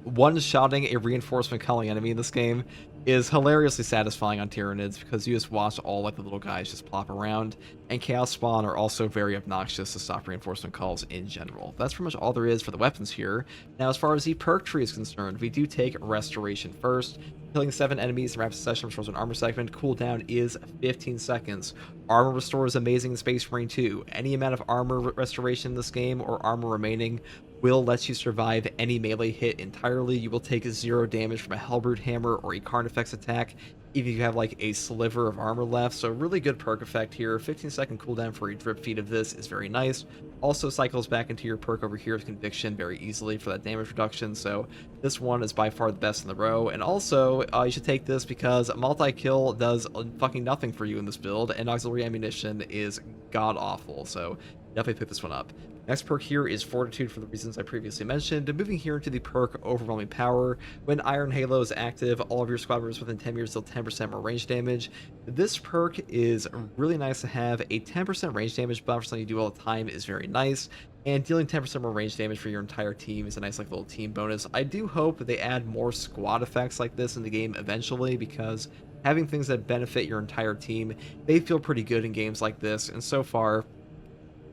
one-shotting a reinforcement calling enemy in this game is hilariously satisfying on Tyranids, because you just watch all the little guys just plop around, and Chaos Spawn are also very obnoxious to stop reinforcement calls in general. That's pretty much all there is for the weapons here. Now, as far as the perk tree is concerned, we do take Restoration first. Killing 7 enemies in rapid succession restores an armor segment. Cooldown is 15 seconds. Armor restore is amazing in Space Marine 2. Any amount of armor restoration in this game, or armor remaining, will let you survive any melee hit entirely. You will take 0 damage from a Hellbrute Hammer or a Carnifex attack, even if you have a sliver of armor left. So really good perk effect here. 15-second cooldown for a drip feed of this is very nice. Also cycles back into your perk over here of Conviction very easily for that damage reduction. So this one is by far the best in the row. And also, you should take this because multi-kill does fucking nothing for you in this build, and auxiliary ammunition is god-awful. So definitely pick this one up. Next perk here is Fortitude for the reasons I previously mentioned. And moving here into the perk Overwhelming Power. When Iron Halo is active, all of your squad members within 10 meters deal 10% more range damage. This perk is really nice to have. A 10% range damage buff for something you do all the time is very nice. And dealing 10% more range damage for your entire team is a nice little team bonus. I do hope they add more squad effects like this in the game eventually, because having things that benefit your entire team, they feel pretty good in games like this. And so far,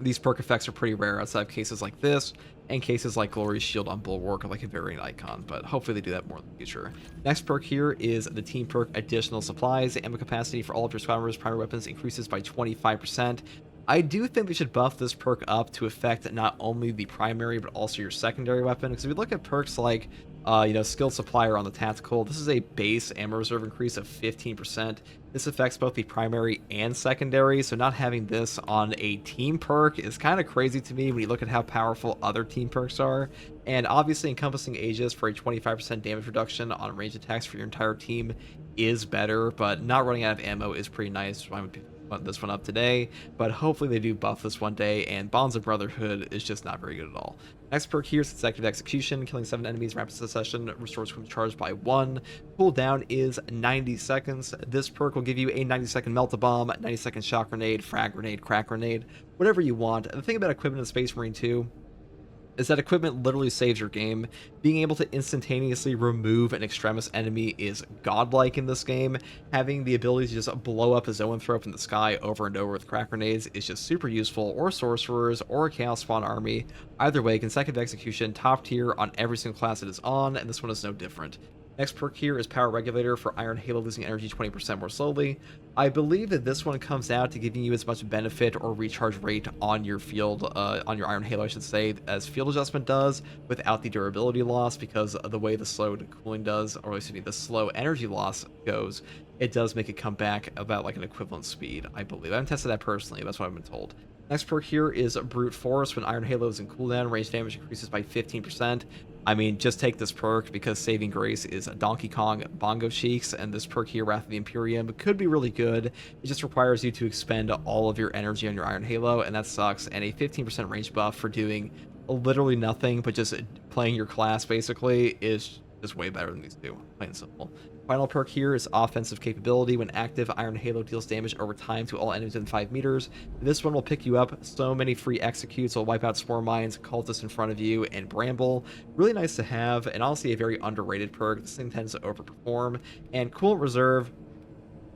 these perk effects are pretty rare outside of cases like this, and cases like Glory's Shield on Bulwark are a variant icon, but hopefully they do that more in the future. Next perk here is the team perk Additional Supplies. The ammo capacity for all of your squad members' primary weapons increases by 25%. I do think they should buff this perk up to affect not only the primary, but also your secondary weapon, because if you look at perks like Skilled Supplier on the Tactical, this is a base ammo reserve increase of 15%. This affects both the primary and secondary, so not having this on a team perk is kind of crazy to me when you look at how powerful other team perks are. And obviously encompassing Aegis for a 25% damage reduction on range attacks for your entire team is better, but not running out of ammo is pretty nice. So I would put this one up today, but hopefully they do buff this one day, and Bonds of Brotherhood is just not very good at all. Next perk here is Consecutive Execution. Killing 7 enemies in rapid succession restores Queen's Charge by 1. Cooldown is 90 seconds. This perk will give you a 90-second Melt-A-Bomb, 90-second Shock Grenade, Frag Grenade, Crack Grenade, whatever you want. The thing about equipment in Space Marine 2 is that equipment literally saves your game. Being able to instantaneously remove an extremis enemy is godlike in this game. Having the ability to just blow up a zoanthrope in the sky over and over with crack grenades is just super useful, or sorcerers, or a chaos spawn army. Either way, consecutive execution, top tier on every single class it is on, and this one is no different. Next perk here is Power Regulator for Iron Halo losing energy 20% more slowly. I believe that this one comes out to giving you as much benefit or recharge rate on your field, on your Iron Halo I should say, as field adjustment does, without the durability loss, because of the way the slowed cooling does, or excuse me, the slow energy loss goes, it does make it come back about like an equivalent speed, I believe. I haven't tested that personally, that's what I've been told. Next perk here is Brute Force. When Iron Halo is in cooldown, range damage increases by 15%. I mean, just take this perk because Saving Grace is Donkey Kong Bongo Cheeks, and this perk here, Wrath of the Imperium, could be really good. It just requires you to expend all of your energy on your Iron Halo, and that sucks. And a 15% range buff for doing literally nothing but just playing your class, basically, is just way better than these two, plain and simple. Final perk here is Offensive Capability. When active, Iron Halo deals damage over time to all enemies within 5 meters. This one will pick you up so many free executes. Will wipe out Spore Mines, Cultists in front of you, and Bramble. Really nice to have, and honestly a very underrated perk. This thing tends to overperform. And Coolant Reserve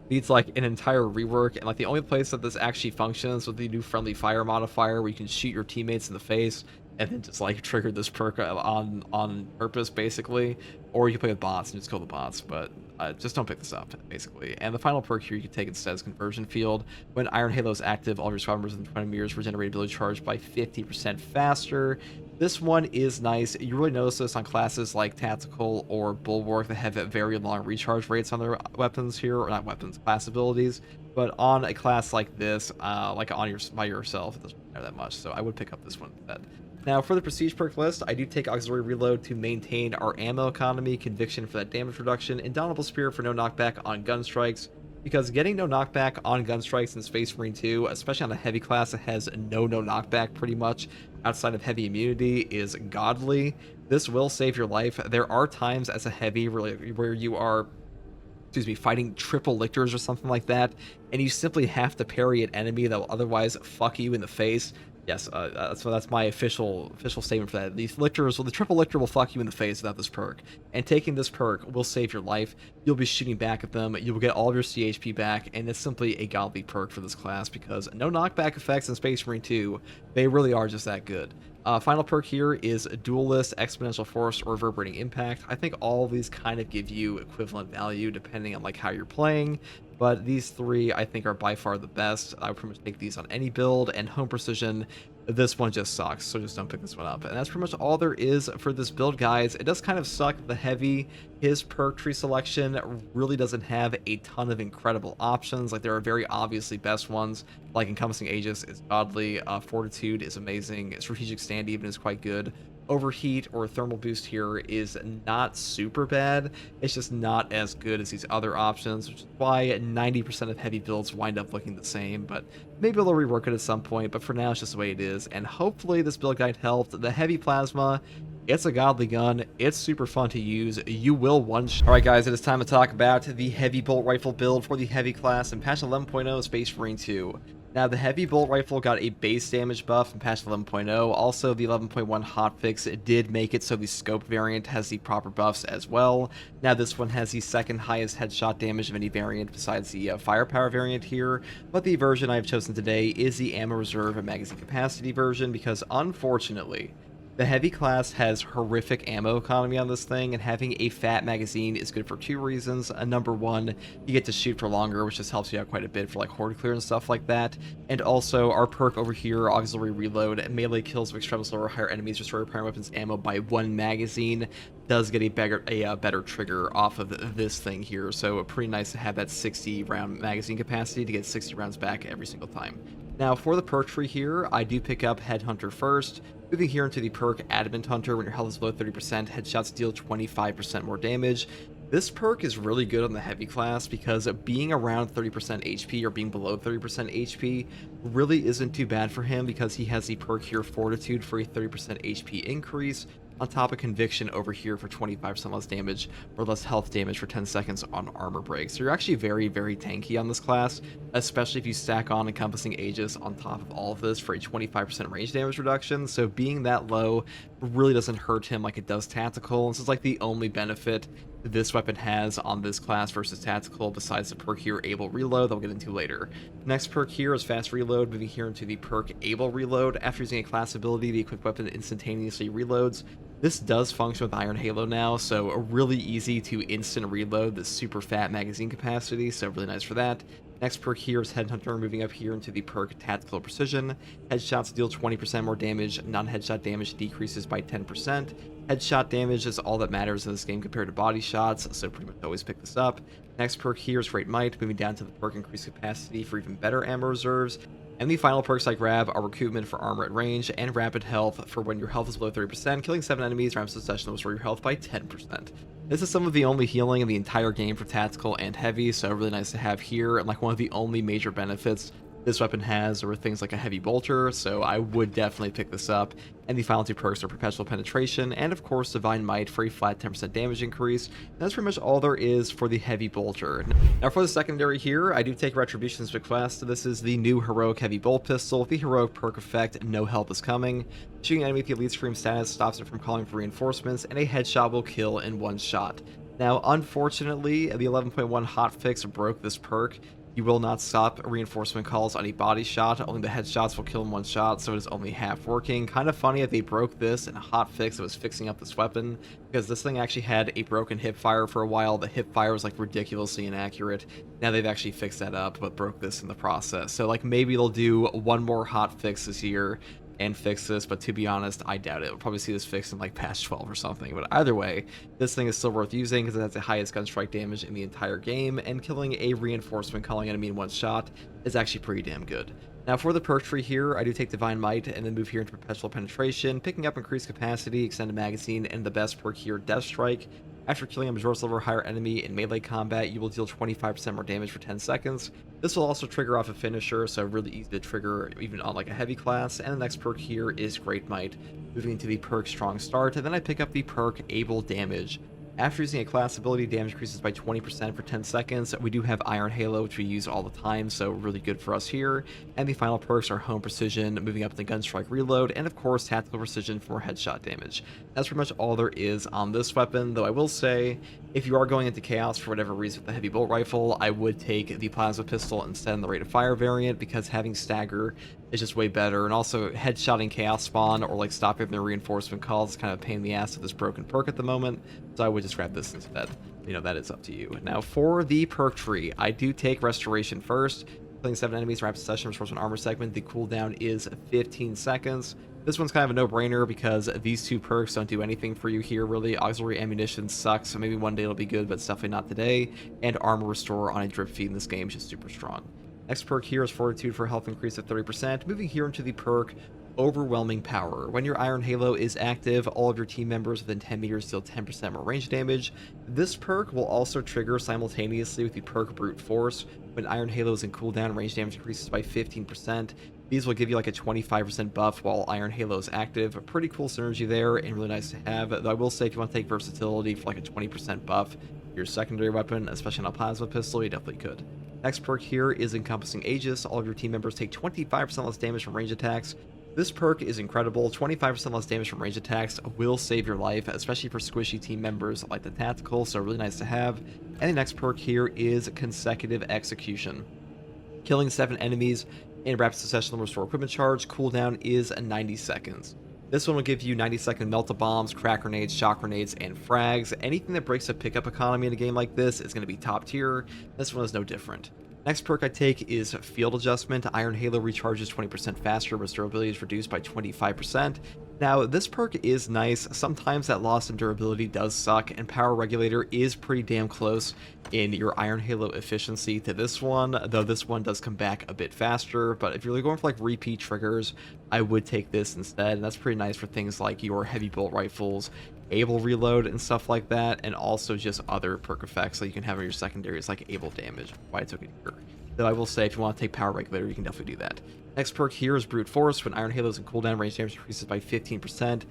needs like an entire rework, and like the only place that this actually functions with the new Friendly Fire modifier, where you can shoot your teammates in the face and then just like trigger this perk on purpose, basically. Or you can play with bots and just kill the bots, but just don't pick this up, basically. And the final perk here you can take instead is Conversion Field. When Iron Halo is active, all your squad members within 20 meters regenerate ability charge by 50% faster. This one is nice. You really notice this on classes like Tactical or Bulwark that have very long recharge rates on their weapons here, or not weapons, class abilities. But on a class like this, like by yourself, it doesn't matter that much. So I would pick up this one instead. Now, for the Prestige perk list, I do take Auxiliary Reload to maintain our ammo economy, Conviction for that damage reduction, Indomitable Spirit for no knockback on gun strikes, because getting no knockback on gun strikes in Space Marine 2, especially on a heavy class that has no knockback pretty much outside of heavy immunity, is godly. This will save your life. There are times as a heavy where you are, excuse me, fighting triple lictors or something like that, and you simply have to parry an enemy that will otherwise fuck you in the face. Yes, so that's my official statement for that. These lictors, well, the triple lictor will fuck you in the face without this perk, and taking this perk will save your life. You'll be shooting back at them, you will get all of your CHP back, and it's simply a godly perk for this class because no knockback effects in Space Marine 2, they really are just that good. Final perk here is Duelist, Exponential Force, or Reverberating Impact. I think all of these kind of give you equivalent value depending on like how you're playing, but these three I think are by far the best. I would pretty much take these on any build, and Home Precision, this one just sucks, so just don't pick this one up. And that's pretty much all there is for this build, guys. It does kind of suck the heavy. His perk tree selection really doesn't have a ton of incredible options. Like, there are very obviously best ones, like Encompassing Aegis is godly, Fortitude is amazing, Strategic Stand even is quite good. Overheat or Thermal Boost here is not super bad. It's just not as good as these other options, which is why 90% of heavy builds wind up looking the same, but maybe they'll rework it at some point, but for now it's just the way it is, and hopefully this build guide helped. The Heavy Plasma, it's a godly gun, it's super fun to use, you will one-shot. Alright guys, it is time to talk about the Heavy Bolt Rifle build for the Heavy class in patch 11.0 Space Marine 2. Now, the Heavy Bolt Rifle got a base damage buff in patch 11.0. Also, the 11.1 hotfix did make it so the scope variant has the proper buffs as well. Now, this one has the second highest headshot damage of any variant besides the firepower variant here. But the version I've chosen today is the ammo reserve and magazine capacity version because, unfortunately, the Heavy class has horrific ammo economy on this thing, and having a fat magazine is good for two reasons. Number one, you get to shoot for longer, which just helps you out quite a bit for like horde clear and stuff like that. And also, our perk over here, Auxiliary Reload, melee kills of extremis or higher enemies restore primary weapons ammo by one magazine, does get a better trigger off of this thing here. So pretty nice to have that 60 round magazine capacity to get 60 rounds back every single time. Now, for the perk tree here, I do pick up Headhunter first. Moving here into the perk Adamant Hunter, when your health is below 30%, headshots deal 25% more damage. This perk is really good on the heavy class because being around 30% HP or being below 30% HP really isn't too bad for him because he has the perk here Fortitude for a 30% HP increase, on top of Conviction over here for 25% less damage or less health damage for 10 seconds on armor break. So you're actually very, very tanky on this class, especially if you stack on Encompassing Aegis on top of all of this for a 25% range damage reduction. So being that low really doesn't hurt him like it does tactical. This is like the only benefit this weapon has on this class versus tactical, besides the perk here, Able Reload, that we'll get into later. Next perk here is Fast Reload, moving here into the perk Able Reload. After using a class ability, the equipped weapon instantaneously reloads. This does function with Iron Halo now, so really easy to instant reload this super fat magazine capacity, so really nice for that. Next perk here is Headhunter, moving up here into the perk Tactical Precision. Headshots deal 20% more damage, non-headshot damage decreases by 10%. Headshot damage is all that matters in this game compared to body shots, so pretty much always pick this up. Next perk here is Great Might, moving down to the perk Increased Capacity for even better ammo reserves. And the final perks I grab are Recoupment for armor at range and Rapid Health for when your health is below 30%. Killing 7 enemies ramps the session will restore your health by 10%. This is some of the only healing in the entire game for tactical and heavy, so really nice to have here, and like one of the only major benefits this weapon has are things like a heavy bolter, so I would definitely pick this up. And the final two perks are Perpetual Penetration and of course Divine Might for a flat 10% damage increase. And that's pretty much all there is for the heavy bolter. Now for the secondary here, I do take Retribution's bequest. This is the new heroic heavy bolt pistol with the heroic perk effect No Help is Coming. Shooting an enemy with the Elite Scream status stops it from calling for reinforcements, and a headshot will kill in one shot. Now unfortunately, the 11.1 hotfix broke this perk. You will not stop reinforcement calls on a body shot, only the headshots will kill in one shot, so it is only half working. Kind of funny that they broke this in a hotfix that was fixing up this weapon, because this thing actually had a broken hipfire for a while. The hipfire was like ridiculously inaccurate. Now they've actually fixed that up, but broke this in the process. So like maybe they'll do one more hotfix this year and fix this, but to be honest, I doubt it. We'll probably see this fixed in like patch 12 or something, but either way, this thing is still worth using because it has the highest gun strike damage in the entire game, and killing a reinforcement calling enemy in one shot is actually pretty damn good. Now for the perk tree here, I do take Divine Might and then move here into Perpetual Penetration, picking up Increased Capacity, Extended Magazine, and the best perk here, Death Strike. After killing a Majora's level or higher enemy in melee combat, you will deal 25% more damage for 10 seconds. This will also trigger off a finisher, so really easy to trigger even on like a heavy class. And the next perk here is Great Might, moving into the perk Strong Start, and then I pick up the perk Able Damage. After using a class ability, damage increases by 20% for 10 seconds. We do have Iron Halo, which we use all the time, so really good for us here. And the final perks are Home Precision, moving up the Gun Strike Reload, and of course Tactical Precision for more headshot damage. That's pretty much all there is on this weapon, though I will say, if you are going into Chaos for whatever reason with the Heavy Bolt Rifle, I would take the Plasma Pistol instead of the Rate of Fire variant, because having Stagger is just way better, and also headshotting Chaos Spawn or like stopping the reinforcement calls is kind of a pain in the ass of this broken perk at the moment, so I would just grab this instead. You know, that is up to you. Now for the perk tree, I do take Restoration first. Killing 7 enemies, rapid session, restores an armor segment. The cooldown is 15 seconds. This one's kind of a no-brainer because these two perks don't do anything for you here, really. Auxiliary Ammunition sucks, so maybe one day it'll be good, but it's definitely not today. And Armor Restore on a drip feed in this game is just super strong. Next perk here is Fortitude for health increase of 30%. Moving here into the perk Overwhelming Power. When your Iron Halo is active, all of your team members within 10 meters deal 10% more range damage. This perk will also trigger simultaneously with the perk Brute Force. When Iron Halo is in cooldown, range damage increases by 15%. These will give you like a 25% buff while Iron Halo is active. A pretty cool synergy there and really nice to have. Though I will say if you want to take versatility for like a 20% buff, your secondary weapon, especially on a plasma pistol, you definitely could. Next perk here is Encompassing Aegis. All of your team members take 25% less damage from range attacks. This perk is incredible. 25% less damage from range attacks will save your life, especially for squishy team members like the tactical, so really nice to have. And the next perk here is Consecutive Execution. Killing 7 enemies in rapid succession will restore equipment charge. Cooldown is 90 seconds. This one will give you 90-second melt-a-bombs, crack grenades, shock grenades, and frags. Anything that breaks the pickup economy in a game like this is going to be top tier. This one is no different. Next perk I take is Field Adjustment. Iron Halo recharges 20% faster, but durability is reduced by 25%. Now, this perk is nice. Sometimes that loss in durability does suck, and Power Regulator is pretty damn close in your Iron Halo efficiency to this one, though this one does come back a bit faster. But if you're really going for like repeat triggers, I would take this instead, and that's pretty nice for things like your Heavy Bolt Rifles, Able Reload, and stuff like that, and also just other perk effects that you can have on your secondaries like Able Damage, why I took it here. Though I will say, if you want to take Power Regulator, you can definitely do that. Next perk here is Brute Force. When Iron Halo is in cooldown, range damage increases by 15%.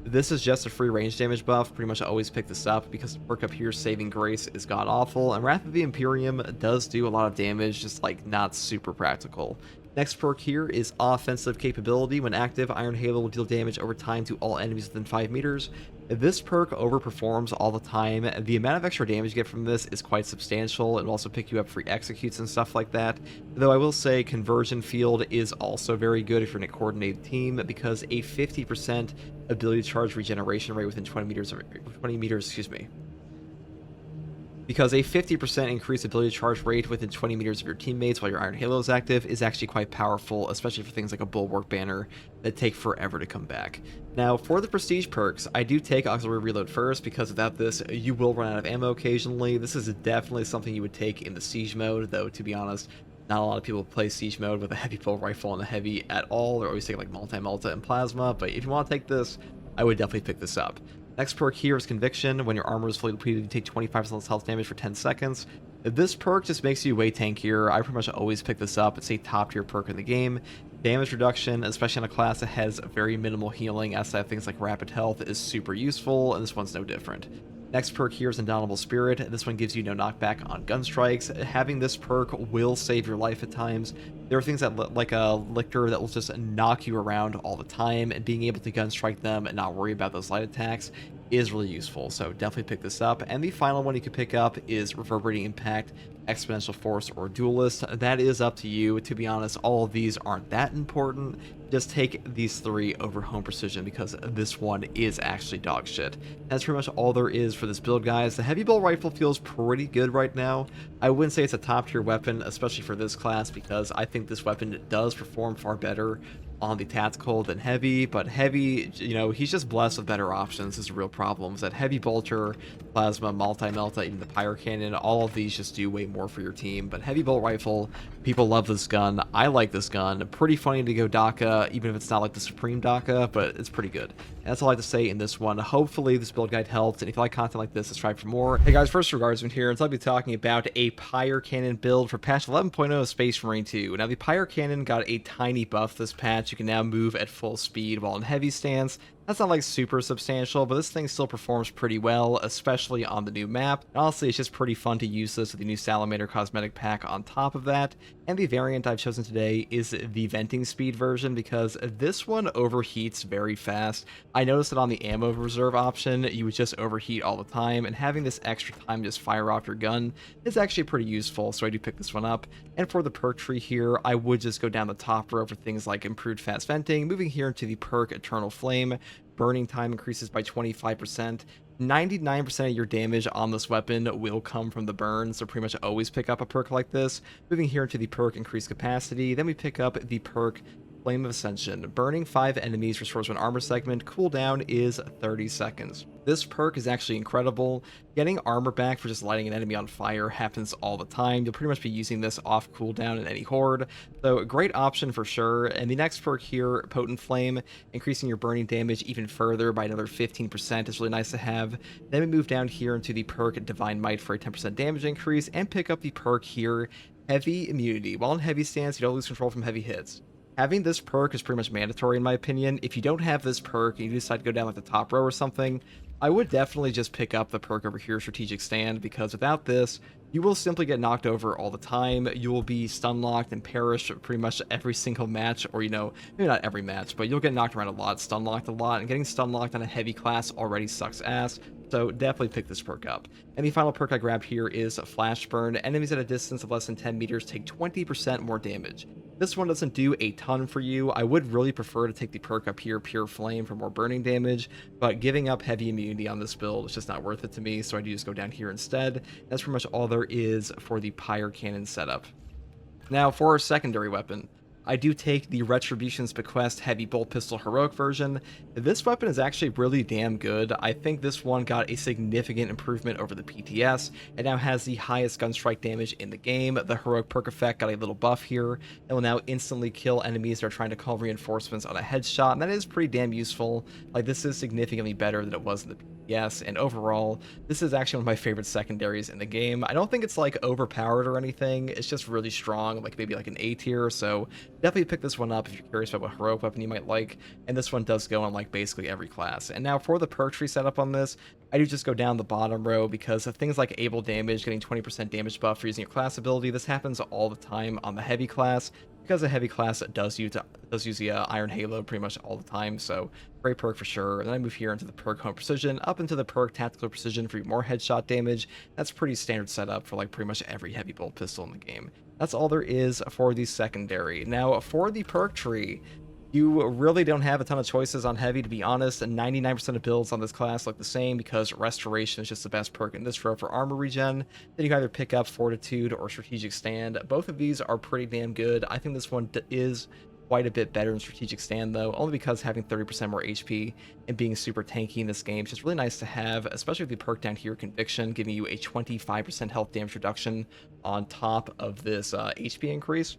This is just a free range damage buff. Pretty much always pick this up because the perk up here, Saving Grace, is god awful, and Wrath of the Imperium does do a lot of damage, just like not super practical. Next perk here is Offensive Capability. When active, Iron Halo will deal damage over time to all enemies within 5 meters. This perk overperforms all the time. The amount of extra damage you get from this is quite substantial. It will also pick you up free executes and stuff like that. Though I will say Conversion Field is also very good if you're in a coordinated team, because a 50% ability to charge regeneration rate within 20 meters, because a 50% increased ability to charge rate within 20 meters of your teammates while your Iron Halo is active is actually quite powerful, especially for things like a Bulwark banner that take forever to come back. Now, for the prestige perks, I do take Auxiliary Reload first, because without this, you will run out of ammo occasionally. This is definitely something you would take in the siege mode, though, to be honest, not a lot of people play siege mode with a heavy bolt rifle and a heavy at all. They're always taking like multi-melta and plasma, but if you want to take this, I would definitely pick this up. Next perk here is Conviction. When your armor is fully depleted, you take 25% less health damage for 10 seconds. This perk just makes you way tankier. I pretty much always pick this up. It's a top tier perk in the game. Damage reduction, especially on a class that has very minimal healing outside of things like rapid health, is super useful, and this one's no different. Next perk here is Indomitable Spirit. This one gives you no knockback on gun strikes. Having this perk will save your life at times. There are things that, like a Lictor, that will just knock you around all the time, and being able to gun strike them and not worry about those light attacks is really useful, so definitely pick this up. And the final one you can pick up is Reverberating Impact, Exponential Force, or Duelist. That is up to you. To be honest, all of these aren't that important. Just take these 3 over Home Precision, because this one is actually dog shit. That's pretty much all there is for this build, guys. The Heavy Bolt Rifle feels pretty good right now. I wouldn't say it's a top tier weapon, especially for this class, because I think this weapon does perform far better on the tactical than Heavy, but Heavy, you know, he's just blessed with better options. Is the real problem is that Heavy Bolter, Plasma, Multi-Melta, even the Pyro Cannon, all of these just do way more for your team. But Heavy Bolt Rifle, people love this gun. I like this gun. Pretty funny to go DACA, even if it's not like the Supreme DACA, but it's pretty good. And that's all I have to say in this one. Hopefully this build guide helped, and if you like content like this, subscribe for more. Hey guys, First Regardsman here, and so I'll be talking about a Pyro Cannon build for patch 11.0 of Space Marine 2. Now the Pyro Cannon got a tiny buff this patch. You can now move at full speed while in heavy stance. That's not like super substantial, but this thing still performs pretty well, especially on the new map. And honestly, it's just pretty fun to use this with the new Salamander cosmetic pack on top of that. And the variant I've chosen today is the venting speed version, because this one overheats very fast. I noticed that on the ammo reserve option, you would just overheat all the time, and having this extra time to just fire off your gun is actually pretty useful, so I do pick this one up. And for the perk tree here, I would just go down the top row for things like improved fast venting, moving here into the perk Eternal Flame. Burning time increases by 25%. 99% of your damage on this weapon will come from the burn, so pretty much always pick up a perk like this. Moving here into the perk Increased Capacity, then we pick up the perk Flame of Ascension. Burning 5 enemies restores one armor segment. Cooldown is 30 seconds. This perk is actually incredible. Getting armor back for just lighting an enemy on fire happens all the time. You'll pretty much be using this off cooldown in any horde, so a great option for sure. And the next perk here, Potent Flame, increasing your burning damage even further by another 15% is really nice to have. Then we move down here into the perk Divine Might for a 10% damage increase, and pick up the perk here, Heavy Immunity. While in heavy stance, you don't lose control from heavy hits. Having this perk is pretty much mandatory in my opinion. If you don't have this perk and you decide to go down like the top row or something, I would definitely just pick up the perk over here, Strategic Stand, because without this, you will simply get knocked over all the time. You will be stun locked and perish pretty much every single match, or, you know, maybe not every match, but you'll get knocked around a lot, stun locked a lot, and getting stun locked on a heavy class already sucks ass. So definitely pick this perk up. And the final perk I grab here is Flash Burn. Enemies at a distance of less than 10 meters take 20% more damage. This one doesn't do a ton for you. I would really prefer to take the perk up here, Pure Flame, for more burning damage, but giving up heavy immunity on this build is just not worth it to me, so I do just go down here instead. That's pretty much all there is for the Pyre Cannon setup. Now for our secondary weapon, I do take the Retribution's Bequest Heavy Bolt Pistol Heroic version. This weapon is actually really damn good. I think this one got a significant improvement over the PTS. It now has the highest gun strike damage in the game. The Heroic perk effect got a little buff here. It will now instantly kill enemies that are trying to call reinforcements on a headshot, and that is pretty damn useful. Like, this is significantly better than it was in the PTS, and overall, this is actually one of my favorite secondaries in the game. I don't think it's like overpowered or anything. It's just really strong, like maybe like an A tier, so definitely pick this one up if you're curious about what heroic weapon you might like, and this one does go on like basically every class. And now for the perk tree setup on this, I do just go down the bottom row because of things like Able Damage, getting 20% damage buff for using your class ability. This happens all the time on the heavy class, because a heavy class does use the Iron Halo pretty much all the time, so great perk for sure. And then I move here into the perk Home Precision, up into the perk Tactical Precision for more headshot damage. That's pretty standard setup for like pretty much every heavy bolt pistol in the game. That's all there is for the secondary. Now for the perk tree, you really don't have a ton of choices on heavy, to be honest, and 99% of builds on this class look the same because Restoration is just the best perk in this row for armor regen. Then you can either pick up Fortitude or Strategic Stand. Both of these are pretty damn good. I think this one is quite a bit better than Strategic Stand, though, only because having 30% more HP and being super tanky in this game is just really nice to have, especially with the perk down here, Conviction, giving you a 25% health damage reduction on top of this HP increase.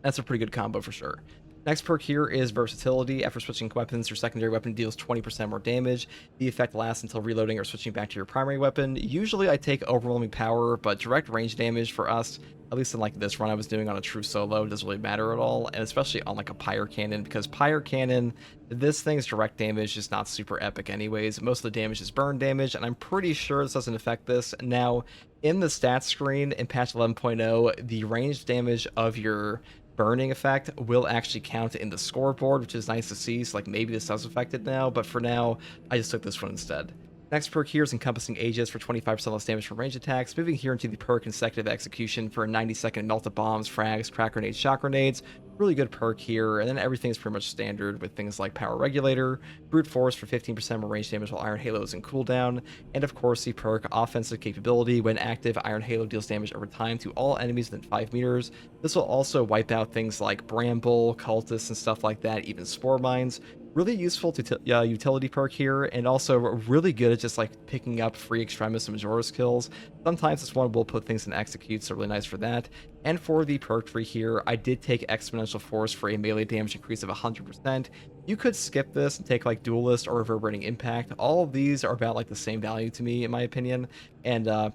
That's a pretty good combo for sure. Next perk here is Versatility. After switching weapons, your secondary weapon deals 20% more damage. The effect lasts until reloading or switching back to your primary weapon. Usually I take Overwhelming Power, but direct range damage for us, at least in like this run I was doing on a true solo, doesn't really matter at all, and especially on like a Pyre Cannon, because Pyre Cannon, this thing's direct damage is not super epic anyways. Most of the damage is burn damage, and I'm pretty sure this doesn't affect this. Now, in the stats screen in patch 11.0, the range damage of your burning effect will actually count in the scoreboard, which is nice to see, so like maybe this does affect it now, but for now I just took this one instead. Next perk here is Encompassing Aegis for 25% less damage from range attacks. Moving here into the perk Consecutive Execution for 90-second melted bombs, frags, crack grenades, shock grenades. Really good perk here, and then everything is pretty much standard with things like Power Regulator, Brute Force for 15% more range damage while Iron Halo is in cooldown, and of course the perk Offensive Capability. When active, Iron Halo deals damage over time to all enemies within 5 meters. This will also wipe out things like Bramble, Cultists, and stuff like that, even Spore Mines. Really useful utility perk here, and also really good at just like picking up free Extremis and Majora's kills. Sometimes this one will put things in execute, so really nice for that. And for the perk tree here, I did take Exponential Force for a melee damage increase of 100%. You could skip this and take like Duelist or Reverberating Impact. All of these are about like the same value to me, in my opinion, and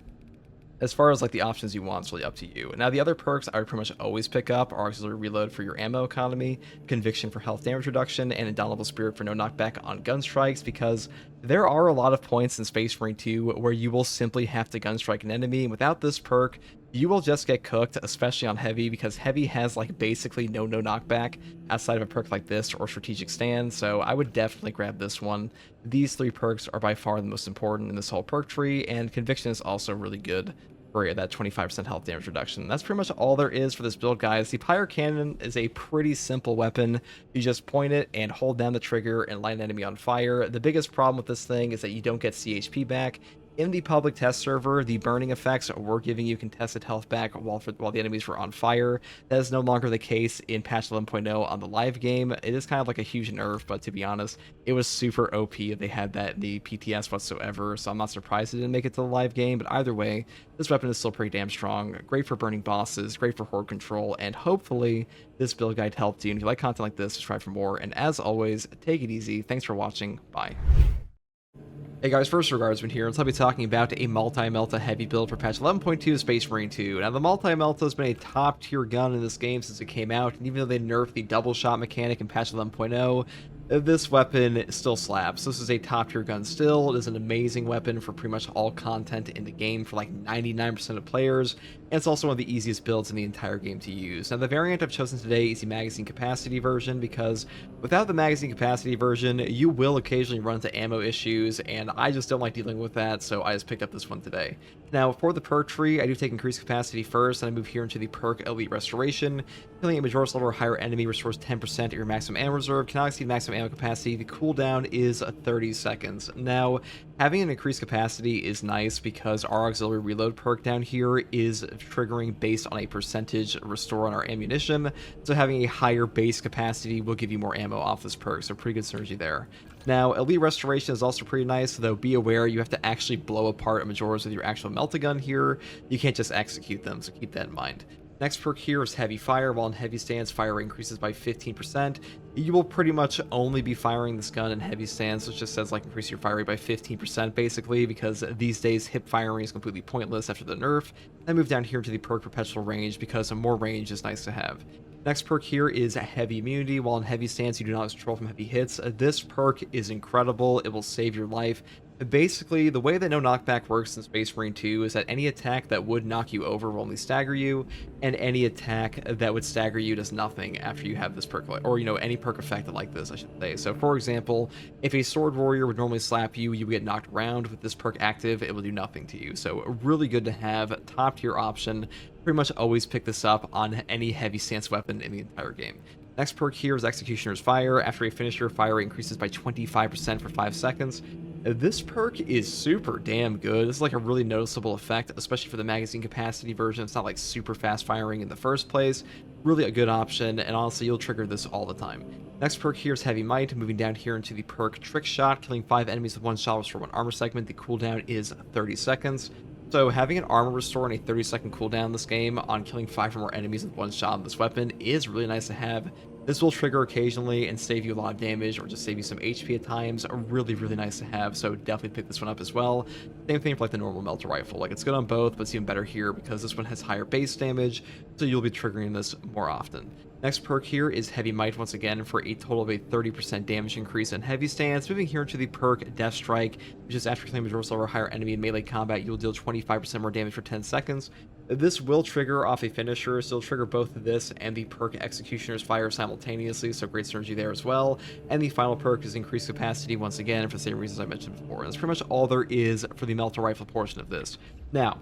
as far as like the options you want, it's really up to you. Now the other perks I would pretty much always pick up are Auxiliary Reload for your ammo economy, Conviction for health damage reduction, and Indomitable Spirit for no knockback on gun strikes, because there are a lot of points in Space Marine 2 where you will simply have to gun strike an enemy, and without this perk you will just get cooked, especially on heavy, because heavy has like basically no knockback outside of a perk like this or Strategic Stand. So I would definitely grab this one. These 3 perks are by far the most important in this whole perk tree, and Conviction is also really good for that 25% health damage reduction. That's pretty much all there is for this build, guys. The Pyre Cannon is a pretty simple weapon. You just point it and hold down the trigger and light an enemy on fire. The biggest problem with this thing is that you don't get CHP back. In the public test server, the burning effects were giving you contested health back while the enemies were on fire. That is no longer the case in patch 11.0 on the live game. It is kind of like a huge nerf, but to be honest, it was super OP if they had that in the PTS whatsoever, so I'm not surprised it didn't make it to the live game. But either way, this weapon is still pretty damn strong. Great for burning bosses, great for horde control, and hopefully this build guide helped you. And if you like content like this, subscribe for more, and as always, take it easy. Thanks for watching. Bye. Hey guys, first Regardsman here, and so I'll be talking about a multi-melta heavy build for patch 11.2 Space Marine 2. Now the multi-melta has been a top tier gun in this game since it came out, and even though they nerfed the double shot mechanic in patch 11.0, this weapon still slaps. This is a top tier gun still. It is an amazing weapon for pretty much all content in the game for like 99% of players, and it's also one of the easiest builds in the entire game to use. Now the variant I've chosen today is the magazine capacity version, because without the magazine capacity version you will occasionally run into ammo issues, and I just don't like dealing with that, so I just picked up this one today. Now for the perk tree, I do take increased capacity first, and I move here into the perk Elite Restoration. Killing a Majora's level or higher enemy restores 10% of your maximum ammo reserve, cannot exceed maximum ammo capacity. The cooldown is 30 seconds. Now, having an increased capacity is nice because our Auxiliary Reload perk down here is triggering based on a percentage restore on our ammunition, so having a higher base capacity will give you more ammo off this perk, so pretty good synergy there. Now, Elite Restoration is also pretty nice, though be aware you have to actually blow apart a Majora's with your actual Melt-A-Gun here. You can't just execute them, so keep that in mind. Next perk here is Heavy Fire. While in heavy stance, fire rate increases by 15%. You will pretty much only be firing this gun in heavy stance, which just says like increase your fire rate by 15% basically, because these days hip firing is completely pointless after the nerf. Then move down here to the perk Perpetual Range, because more range is nice to have. Next perk here is Heavy Immunity. While in heavy stance, you do not lose control from heavy hits. This perk is incredible. It will save your life Basically, the way that no knockback works in Space Marine 2 is that any attack that would knock you over will only stagger you, and any attack that would stagger you does nothing after you have this perk, or any perk effect like this, I should say. So, for example, if a Sword Warrior would normally slap you, you would get knocked around. With this perk active, it will do nothing to you. So, really good to have, top tier option. Pretty much always pick this up on any heavy stance weapon in the entire game. Next perk here is Executioner's Fire. After a finisher, fire rate increases by 25% for 5 seconds. This perk is super damn good. This is like a really noticeable effect, especially for the magazine capacity version. It's not like super fast firing in the first place. Really a good option, and honestly, you'll trigger this all the time. Next perk here is Heavy Might. Moving down here into the perk Trick Shot, killing 5 enemies with 1 shot restore 1 armor segment. The cooldown is 30 seconds. So having an armor restore and a 30-second cooldown in this game on killing 5 or more enemies with 1 shot with this weapon is really nice to have. This will trigger occasionally and save you a lot of damage, or just save you some HP at times. Really, really nice to have, so definitely pick this one up as well. Same thing for like the normal melter rifle. Like, it's good on both, but it's even better here because this one has higher base damage, so you'll be triggering this more often. Next perk here is Heavy Might once again for a total of a 30% damage increase in heavy stance. Moving here into the perk Death Strike, which is after killing a majority or higher enemy in melee combat, you'll deal 25% more damage for 10 seconds. This will trigger off a finisher, so it'll trigger both this and the perk Executioner's Fire simultaneously, so great synergy there as well. And the final perk is Increased Capacity once again for the same reasons I mentioned before. And that's pretty much all there is for the melter rifle portion of this. Now,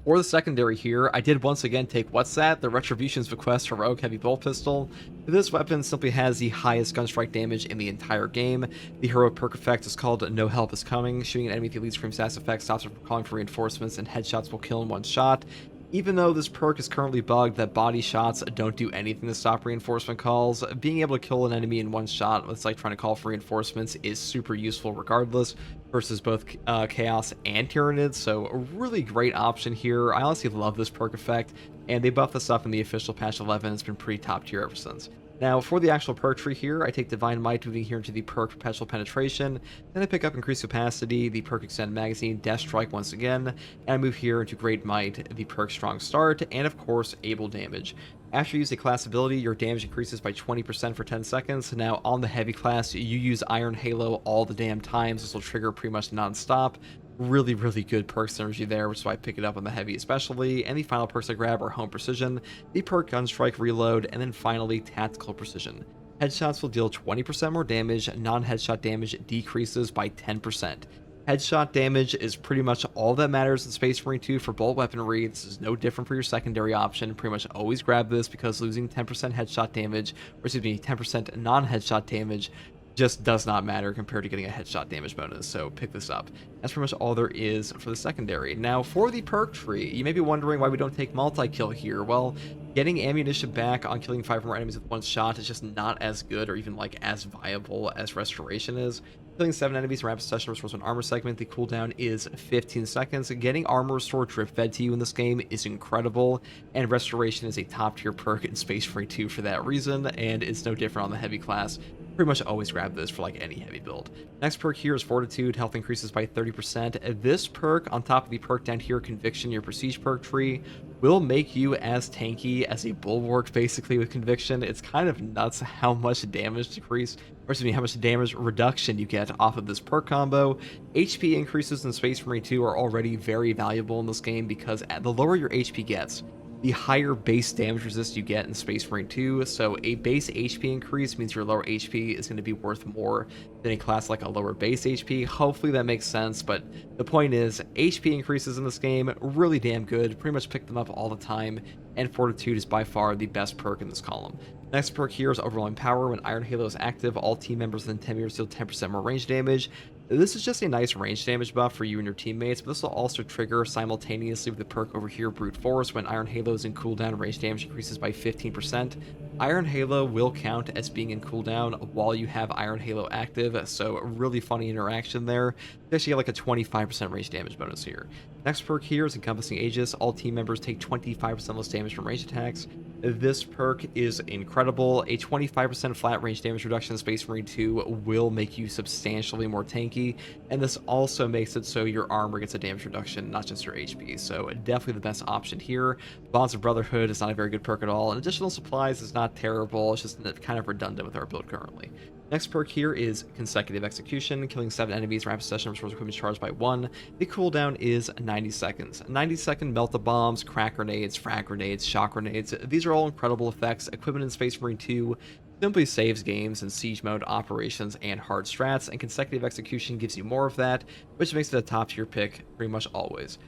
for the secondary here, I did once again take what's that? The Retribution's Bequest Heroic Heavy Bolt Pistol. This weapon simply has the highest gunstrike damage in the entire game. The heroic perk effect is called No Help Is Coming. Shooting an enemy with the Elite Scream stats effect stops it from calling for reinforcements, and headshots will kill in 1 shot. Even though this perk is currently bugged that body shots don't do anything to stop reinforcement calls, being able to kill an enemy in 1 shot, it's like trying to call for reinforcements, is super useful regardless, versus both Chaos and Tyranids, so a really great option here. I honestly love this perk effect, and they buffed this up in the official patch 11. It's been pretty top tier ever since. Now, for the actual perk tree here, I take Divine Might, moving here into the perk Perpetual Penetration. Then I pick up Increased Capacity, the perk Extended Magazine, Death Strike once again, and I move here into Great Might, the perk Strong Start, and of course, Able Damage. After you use a class ability, your damage increases by 20% for 10 seconds. Now, on the heavy class, you use Iron Halo all the damn times. This will trigger pretty much non-stop. Really, really good perk synergy there, which is why I pick it up on the heavy especially. And the final perks I grab are Home Precision, the perk Gunstrike Reload, and then finally Tactical Precision. Headshots will deal 20% more damage, non-headshot damage decreases by 10%. Headshot damage is pretty much all that matters in Space Marine 2 for bolt weaponry. This is no different for your secondary option. Pretty much always grab this because losing 10% headshot damage, or excuse me, 10% non-headshot damage just does not matter compared to getting a headshot damage bonus, so pick this up. That's pretty much all there is for the secondary. Now, for the perk tree, you may be wondering why we don't take multi-kill here. Well, getting ammunition back on killing 5 or more enemies with 1 shot is just not as good or even like as viable as Restoration is. Killing 7 enemies in rapid succession restores 1 armor segment. The cooldown is 15 seconds. Getting armor restored drip fed to you in this game is incredible, and Restoration is a top tier perk in Space Marine 2 for that reason, and it's no different on the heavy class. Pretty much always grab this for like any heavy build. Next perk here is Fortitude. Health increases by 30%. This perk, on top of the perk down here, Conviction, your prestige perk tree, will make you as tanky as a Bulwark basically with Conviction. It's kind of nuts how much damage decrease, or excuse me, how much damage reduction you get off of this perk combo. HP increases in Space Marine 2 are already very valuable in this game because the lower your HP gets, the higher base damage resist you get in Space Marine 2, so a base HP increase means your lower HP is going to be worth more than a class like a lower base HP. Hopefully that makes sense, but the point is, HP increases in this game, really damn good, pretty much pick them up all the time, and Fortitude is by far the best perk in this column. Next perk here is Overwhelming Power. When Iron Halo is active, all team members within 10 meters deal 10% more range damage. This is just a nice range damage buff for you and your teammates, but this will also trigger simultaneously with the perk over here, Brute Force. When Iron Halo is in cooldown, range damage increases by 15%. Iron Halo will count as being in cooldown while you have Iron Halo active, so a really funny interaction there. You actually get like a 25% range damage bonus here. Next perk here is Encompassing Aegis. All team members take 25% less damage from range attacks. This perk is incredible. A 25% flat range damage reduction in Space Marine 2 will make you substantially more tanky, and this also makes it so your armor gets a damage reduction, not just your HP, so definitely the best option here. Bonds of Brotherhood is not a very good perk at all, and Additional Supplies is not terrible, it's just kind of redundant with our build currently. Next perk here is Consecutive Execution. Killing 7 enemies, rapid session restores equipment charged by 1. The cooldown is 90 seconds. 90-second melt-the-bombs, crack grenades, frag grenades, shock grenades. These are all incredible effects. Equipment in Space Marine 2 simply saves games in siege mode, operations, and hard strats, and Consecutive Execution gives you more of that, which makes it a top tier pick pretty much always.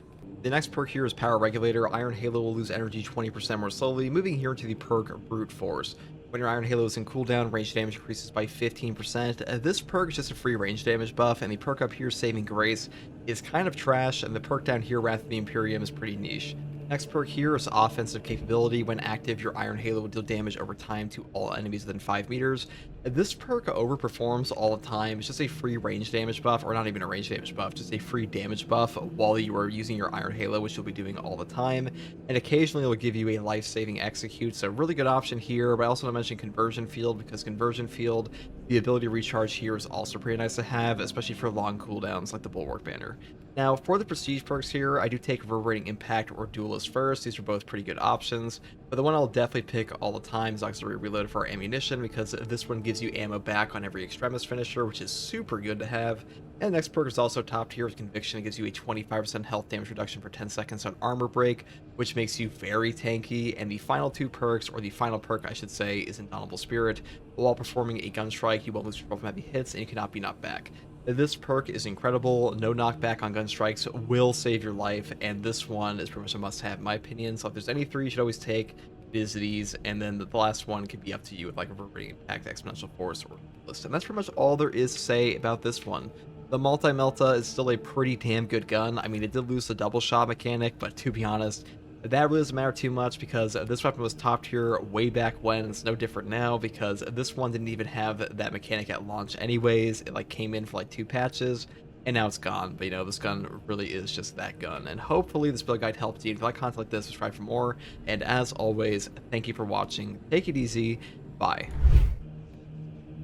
The next perk here is Power Regulator. Iron Halo will lose energy 20% more slowly, moving here into the perk Brute Force. When your Iron Halo is in cooldown, range damage increases by 15%. This perk is just a free range damage buff, and the perk up here, Saving Grace, is kind of trash, and the perk down here, Wrath of the Imperium, is pretty niche. Next perk here is Offensive Capability. When active, your Iron Halo will deal damage over time to all enemies within 5 meters. This perk overperforms all the time. It's just a free range damage buff, or not even a range damage buff, just a free damage buff while you are using your Iron Halo, which you'll be doing all the time. And occasionally it'll give you a life-saving execute, so really good option here. But I also want to mention Conversion Field, because Conversion Field, the ability to recharge here is also pretty nice to have, especially for long cooldowns like the Bulwark banner. Now, for the prestige perks here, I do take Reverberating Impact or Duelist first. These are both pretty good options, but the one I'll definitely pick all the time is Auxiliary Reload for our ammunition, because this one gives you ammo back on every Extremis finisher, which is super good to have. And the next perk is also top tier with Conviction. It gives you a 25% health damage reduction for 10 seconds on Armor Break, which makes you very tanky. And the final two perks, or the final perk I should say, is Indomitable Spirit. While performing a gun strike, you won't lose control from heavy hits, and you cannot be knocked back. This perk is incredible. No knockback on gun strikes will save your life, and this one is pretty much a must-have in my opinion. So if there's any three you should always take, is these, and then the last one can be up to you with like a Reverberating Impact, Exponential Force, or List. And that's pretty much all there is to say about this one. The Multi-Melta is still a pretty damn good gun. I mean, it did lose the double shot mechanic, but to be honest, that really doesn't matter too much, because this weapon was top tier way back when. It's no different now, because this one didn't even have that mechanic at launch anyways. It like came in for like 2 patches, and now it's gone. But you know, this gun really is just that gun. And hopefully this build guide helped you. If you like content like this, subscribe for more. And as always, thank you for watching. Take it easy. Bye.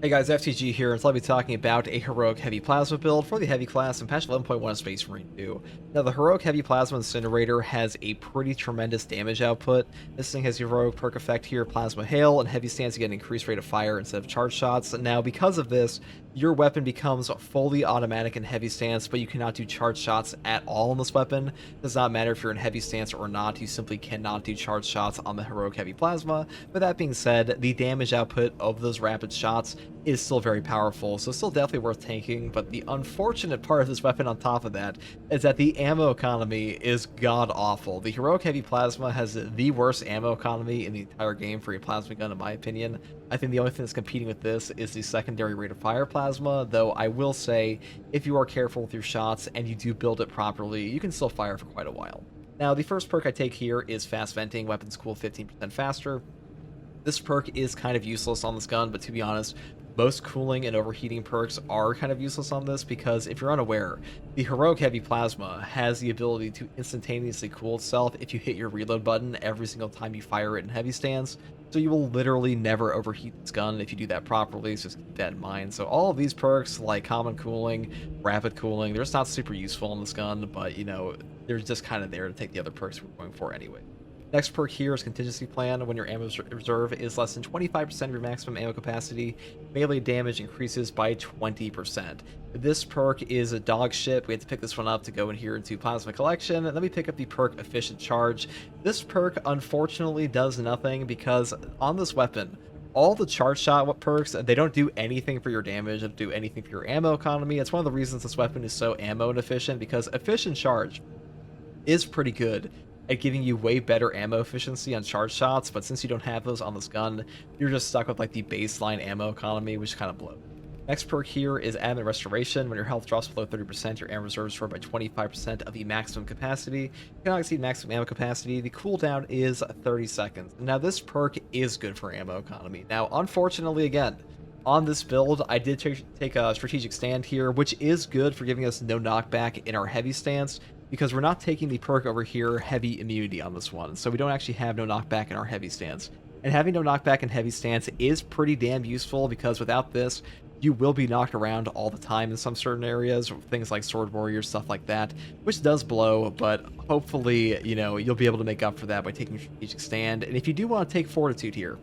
Hey guys, FTG here, and so I'll be talking about a Heroic Heavy Plasma build for the Heavy class in patch 11.1 of Space Marine 2. Now, the Heroic Heavy Plasma Incinerator has a pretty tremendous damage output. This thing has the Heroic perk effect here, Plasma Hail, and Heavy Stance, you get an increased rate of fire instead of charge shots. Now, because of this, your weapon becomes fully automatic in Heavy Stance, but you cannot do charge shots at all in this weapon. It does not matter if you're in Heavy Stance or not, you simply cannot do charge shots on the Heroic Heavy Plasma. But that being said, the damage output of those rapid shots is still very powerful, so still definitely worth tanking. But the unfortunate part of this weapon on top of that is that the ammo economy is god-awful. The Heroic Heavy Plasma has the worst ammo economy in the entire game for a plasma gun, in my opinion. I think the only thing that's competing with this is the secondary rate of fire plasma, though I will say, if you are careful with your shots and you do build it properly, you can still fire for quite a while. Now, the first perk I take here is Fast Venting. Weapons cool 15% faster. This perk is kind of useless on this gun, but to be honest, most cooling and overheating perks are kind of useless on this, because if you're unaware, the Heroic Heavy Plasma has the ability to instantaneously cool itself if you hit your reload button every single time you fire it in Heavy Stance. So you will literally never overheat this gun if you do that properly, so just keep that in mind. So all of these perks, like Common Cooling, Rapid Cooling, they're just not super useful on this gun, but you know, they're just kind of there to take the other perks we're going for anyway. Next perk here is Contingency Plan. When your ammo reserve is less than 25% of your maximum ammo capacity, melee damage increases by 20%. This perk is a dog shit. We had to pick this one up to go in here into Plasma Collection. Let me pick up the perk Efficient Charge. This perk unfortunately does nothing, because on this weapon, all the charge shot perks, they don't do anything for your damage, they don't do anything for your ammo economy. It's one of the reasons this weapon is so ammo inefficient, because Efficient Charge is pretty good at giving you way better ammo efficiency on charge shots, but since you don't have those on this gun, you're just stuck with like the baseline ammo economy, which kind of blows. Next perk here is Adamant Restoration. When your health drops below 30%, your ammo reserve is restored by 25% of the maximum capacity. You cannot exceed maximum ammo capacity. The cooldown is 30 seconds. Now, this perk is good for ammo economy. Now, unfortunately, again, on this build, I did take a strategic stand here, which is good for giving us no knockback in our Heavy Stance, because we're not taking the perk over here, Heavy Immunity, on this one, so we don't actually have no knockback in our Heavy Stance. And having no knockback in Heavy Stance is pretty damn useful, because without this, you will be knocked around all the time in some certain areas, things like Sword Warriors, stuff like that, which does blow, but hopefully, you know, you'll be able to make up for that by taking strategic stand. And if you do want to take Fortitude here,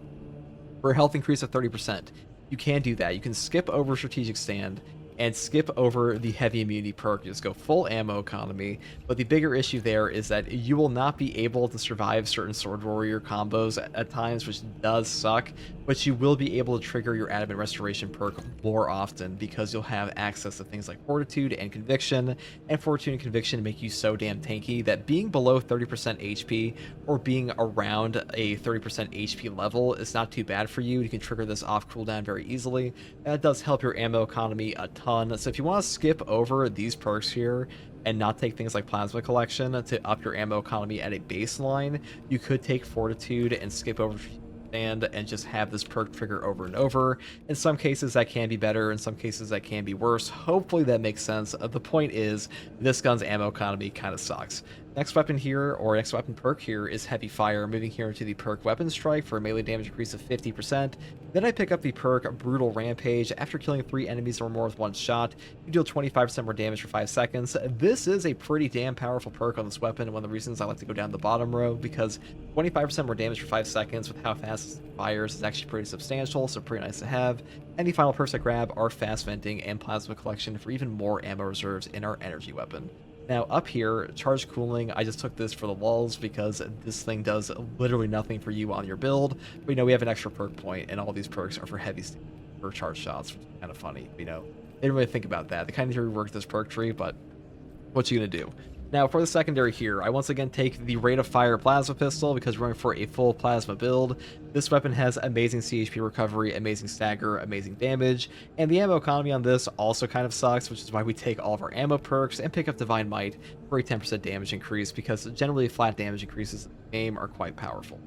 for a health increase of 30%, you can do that. You can skip over Strategic Stand and skip over the heavy immunity perk, just go full ammo economy. But the bigger issue there is that you will not be able to survive certain sword warrior combos at times, which does suck, but you will be able to trigger your adamant restoration perk more often because you'll have access to things like fortitude and conviction, and fortitude and conviction make you so damn tanky that being below 30% HP or being around a 30% HP level is not too bad for you. You can trigger this off cooldown very easily, and it does help your ammo economy a ton. So if you want to skip over these perks here and not take things like Plasma Collection to up your ammo economy at a baseline, you could take Fortitude and skip over Stand and just have this perk trigger over and over. In some cases that can be better, in some cases that can be worse. Hopefully that makes sense. The point is, this gun's ammo economy kind of sucks. Next weapon here, or next weapon perk here, is Heavy Fire. Moving here into the perk Weapon Strike for a melee damage increase of 50%. Then I pick up the perk Brutal Rampage. After killing 3 enemies or more with one shot, you deal 25% more damage for 5 seconds. This is a pretty damn powerful perk on this weapon. One of the reasons I like to go down the bottom row, because 25% more damage for 5 seconds with how fast it fires is actually pretty substantial, so pretty nice to have. And the final perks I grab are Fast Venting and Plasma Collection for even more ammo reserves in our energy weapon. Now up here, Charge Cooling, I just took this for the lulz because this thing does literally nothing for you on your build. But you know, we have an extra perk point, and all these perks are for heavy for charge shots, which is kind of funny. You know, they didn't really think about that. They kind of reworked this perk tree, but what you gonna do? Now for the secondary here, I once again take the Rate of Fire Plasma Pistol because we're going for a full plasma build. This weapon has amazing CHP recovery, amazing stagger, amazing damage, and the ammo economy on this also kind of sucks, which is why we take all of our ammo perks and pick up Divine Might for a 10% damage increase, because generally flat damage increases in the game are quite powerful.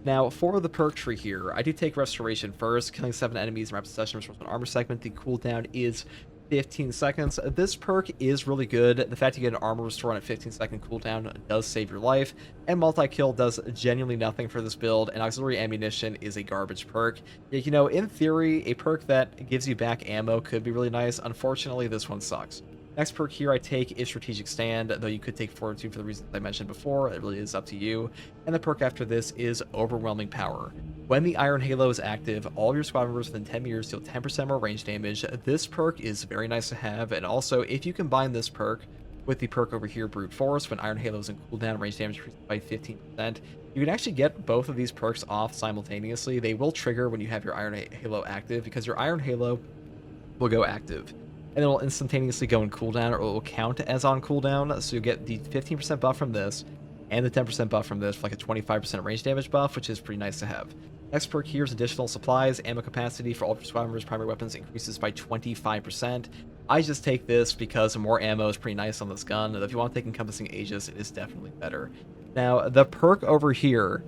Now, for the perk tree here, I do take Restoration first, killing 7 enemies in rapid succession restores an armor segment. The cooldown is 15 seconds. This perk is really good. The fact you get an armor restore on a 15-second cooldown does save your life, and multi-kill does genuinely nothing for this build, and auxiliary ammunition is a garbage perk. You know, in theory, a perk that gives you back ammo could be really nice. Unfortunately, this one sucks. Next perk here I take is Strategic Stand, though you could take Fortitude for the reasons I mentioned before. It really is up to you. And the perk after this is Overwhelming Power. When the Iron Halo is active, all of your squad members within 10 meters deal 10% more range damage. This perk is very nice to have, and also if you combine this perk with the perk over here, Brute Force, when Iron Halo is in cooldown, range damage increases by 15%, you can actually get both of these perks off simultaneously. They will trigger when you have your Iron Halo active, because your Iron Halo will go active, and it will instantaneously go in cooldown, or it will count as on cooldown. So you get the 15% buff from this, and the 10% buff from this for like a 25% range damage buff, which is pretty nice to have. Next perk here is Additional Supplies. Ammo capacity for all of your squad members' primary weapons increases by 25%. I just take this because more ammo is pretty nice on this gun, and if you want to take Encompassing Aegis, it is definitely better. Now, the perk over here,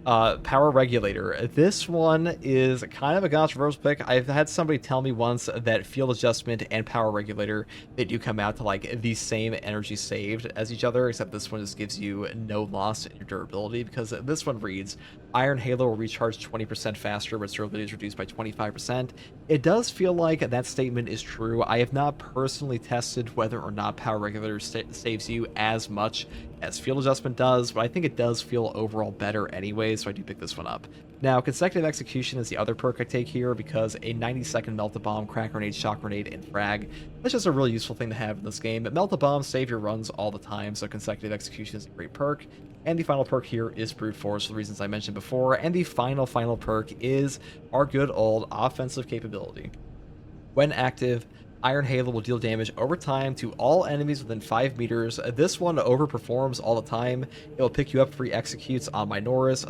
Power Regulator. This one is kind of a controversial pick. I've had somebody tell me once that Field Adjustment and Power Regulator, they do come out to like the same energy saved as each other, except this one just gives you no loss in your durability, because this one reads, Iron Halo will recharge 20% faster, but its durability is reduced by 25%. It does feel like that statement is true. I have not personally tested whether or not Power Regulator saves you as much as Field Adjustment does, but I think it does feel overall better anyway, so I do pick this one up. Now, Consecutive Execution is the other perk I take here, because a 90-second Melt-A-Bomb, Crack Grenade, Shock Grenade, and Frag, that's just a really useful thing to have in this game. Melt-A-Bomb save your runs all the time, so Consecutive Execution is a great perk. And the final perk here is Brute Force for the reasons I mentioned before, and the final perk is our good old offensive capability. When active, Iron Halo will deal damage over time to all enemies within 5 meters. This one overperforms all the time. It will pick you up free executes on Majoris,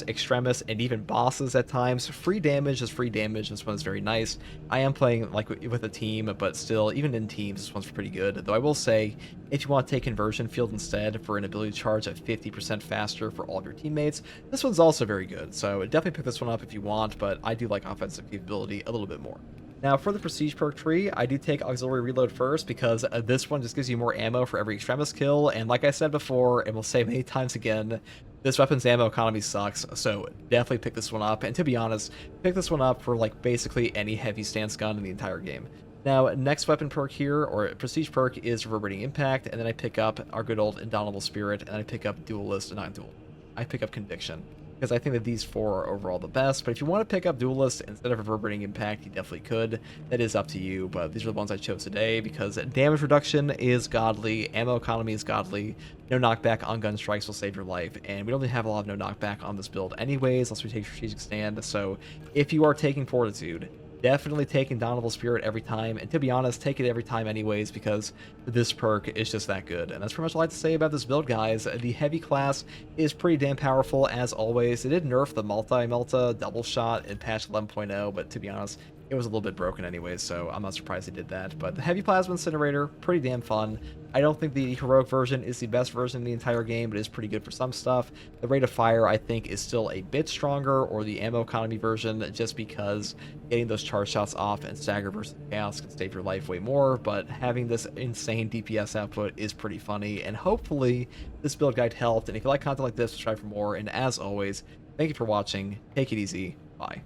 Extremis, and even bosses at times. Free damage is free damage. This one's very nice. I am playing like with a team, but still, even in teams, this one's pretty good. Though I will say, if you want to take Conversion Field instead for an ability charge at 50% faster for all of your teammates, this one's also very good. So definitely pick this one up if you want, but I do like offensive capability a little bit more. Now, for the Prestige perk tree, I do take Auxiliary Reload first, because this one just gives you more ammo for every Extremis kill, and like I said before, and will say many times again, this weapon's ammo economy sucks, so definitely pick this one up, and to be honest, pick this one up for like basically any heavy stance gun in the entire game. Now, next weapon perk here, or Prestige perk, is Reverberating Impact, and then I pick up our good old Indomitable Spirit, and I pick up Duelist, and not Duel. I pick up Conviction. because I think that these 4 are overall the best. But if you want to pick up Duelist instead of Reverberating Impact, you definitely could. That is up to you, but these are the ones I chose today because damage reduction is godly, ammo economy is godly, no knockback on gun strikes will save your life, and we don't really have a lot of no knockback on this build anyways, unless we take Strategic Stand. So if you are taking Fortitude, definitely take Indomitable Spirit every time, and to be honest, take it every time anyways, because this perk is just that good. And that's pretty much all I have to say about this build, guys. The heavy class is pretty damn powerful, as always. They did nerf the multi-melta double shot in patch 11.0, but to be honest, it was a little bit broken anyway, so I'm not surprised they did that. But the Heavy Plasma Incinerator, pretty damn fun. I don't think the Heroic version is the best version in the entire game, but it is pretty good for some stuff. The Rate of Fire, I think, is still a bit stronger, or the Ammo Economy version, just because getting those charge shots off and Stagger versus Chaos can save your life way more, but having this insane DPS output is pretty funny, and hopefully this build guide helped. And if you like content like this, subscribe for more, and as always, thank you for watching, take it easy, bye.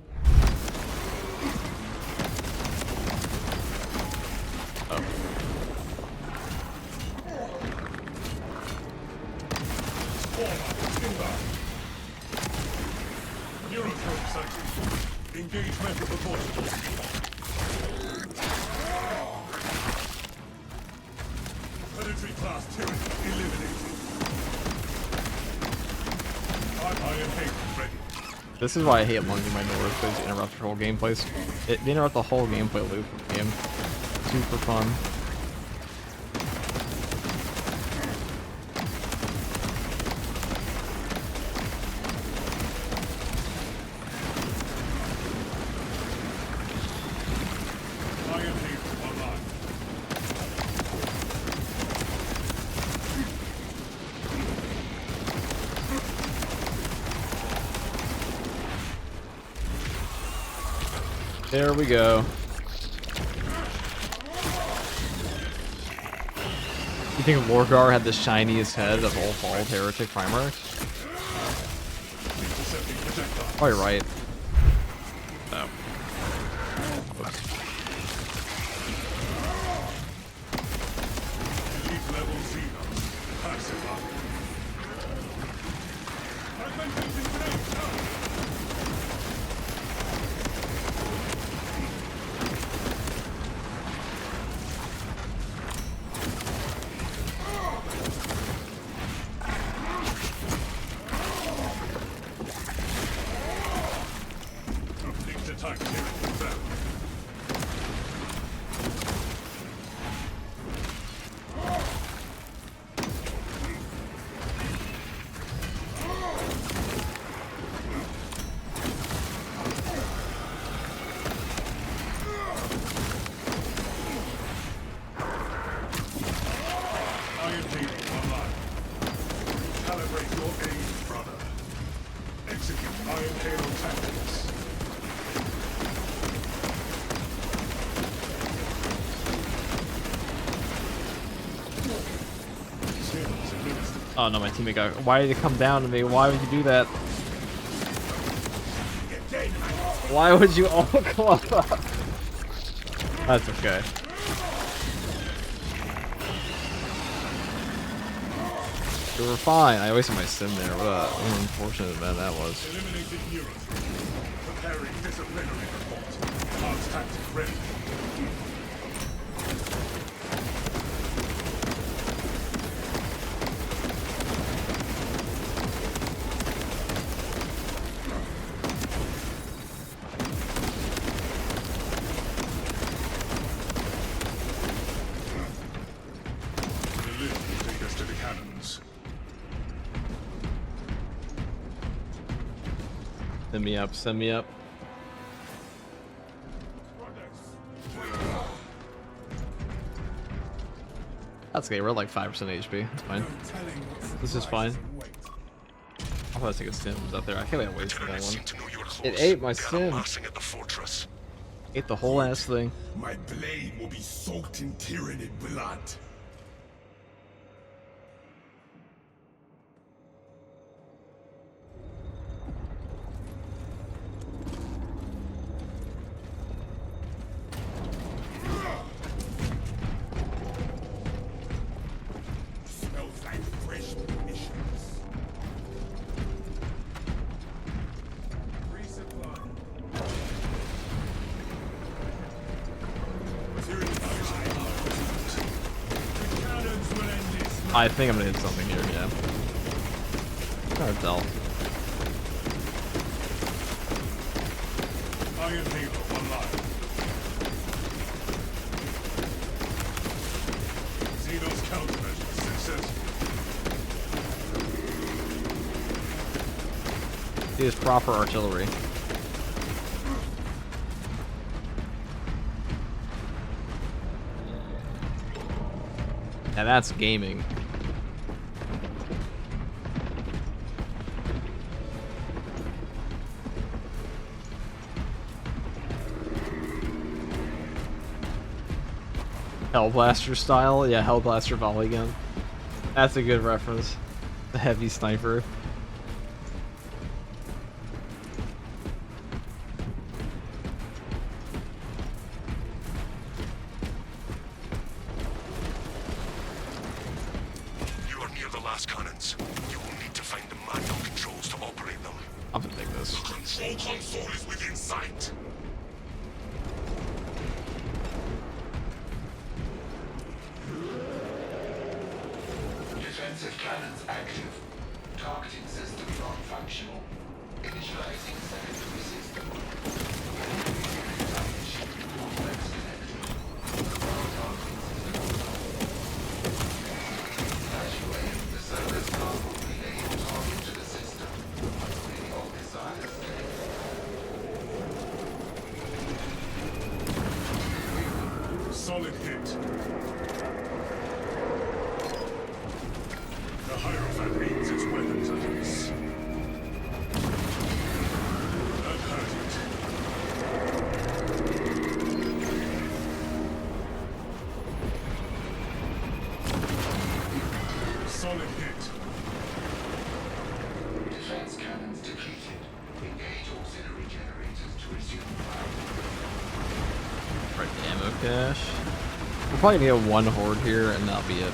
Engagement reported. Predatory class tyranny eliminated. I am Haven ready. This is why I hate lunging my North, because interrupt your whole gameplay. They interrupt the whole gameplay loop of the game. Super fun. There we go. You think Lorgar had the shiniest head of all Bald Heretic Primarchs? Oh, you're right. Oh. Whoops. Oh no, my teammate got. Why did it come down to me? Why would you do that? Why would you all come up? That's okay. We were fine. I wasted my sim there. What an unfortunate event that was. Eliminated Neuros. Preparing disciplinary report. Arms tactic ready. Send me up, send me up. That's okay, we're at like 5% HP. That's fine. This is fine. I thought I take a sim was out there. I can't wait to waste that one. It ate my sim. Ate the whole ass thing. My blade will be soaked in tyranid blood. I think I'm gonna hit something here, yeah. Hard to tell. Iron Halo online. Xeno's countermeasure successful. He is proper artillery. Now that's gaming. Hellblaster style? Yeah, Hellblaster volley gun. That's a good reference. The heavy sniper. You are near the last cannons. You will need to find the manual controls to operate them. I'm gonna take this. Control console is within sight. Defensive cannons active. Targeting system non-functional. Initializing secondary system. Complex connected. Targeting system. Evacuating the service car will relay your target to the system. Upgrading all missiles. Solid hit. The Hierophant aims its weapons at us. That hurt it. Solid hit. Defense cannons depleted. Engage auxiliary generators to resume fire. Right, ammo cache. We're probably gonna get one horde here and that'll be it.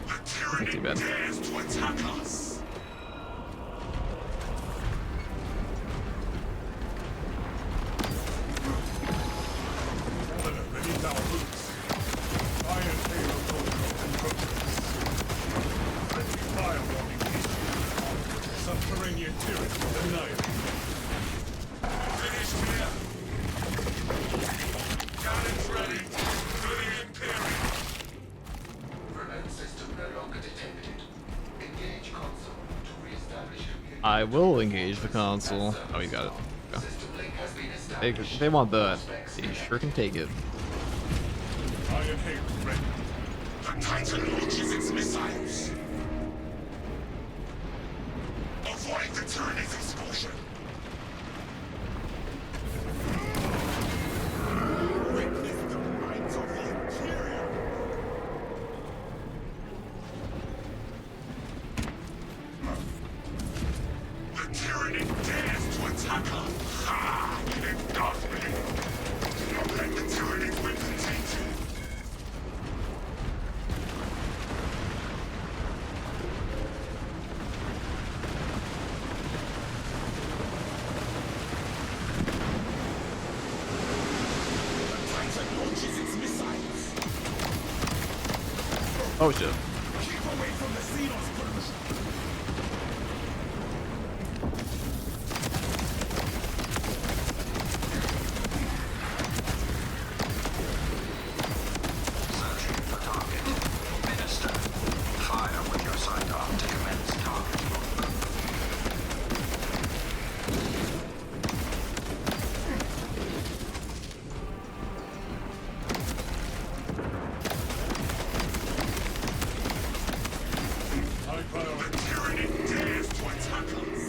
Not too bad. Dares to attack us. Beneath our boots. Iron Halo protocols and protocols. Friendly fire warning issued. Subterranean tyranny annihilated. Finished here. Cannons ready. To the Imperium. Remote system no longer detected. Engage console to reestablish communication. I will engage the console. Oh, you got it. Go. System link has been They, established. they want that. They sure can take it. Iron Halo ready. The Titan launches its missiles. Avoid the Tyrannid's explosion. Witness the might of the Imperium. The Tyrannid dares to attack us. Ha! It got me. Let the Tyrannid win the tainted. The Titan launches its missiles. Oh shit. Keep away from the Xenos burst. Searching for target. Minister. Fire when you're signed off to commence target movement. High priority. The Tyrannid dares to attack us.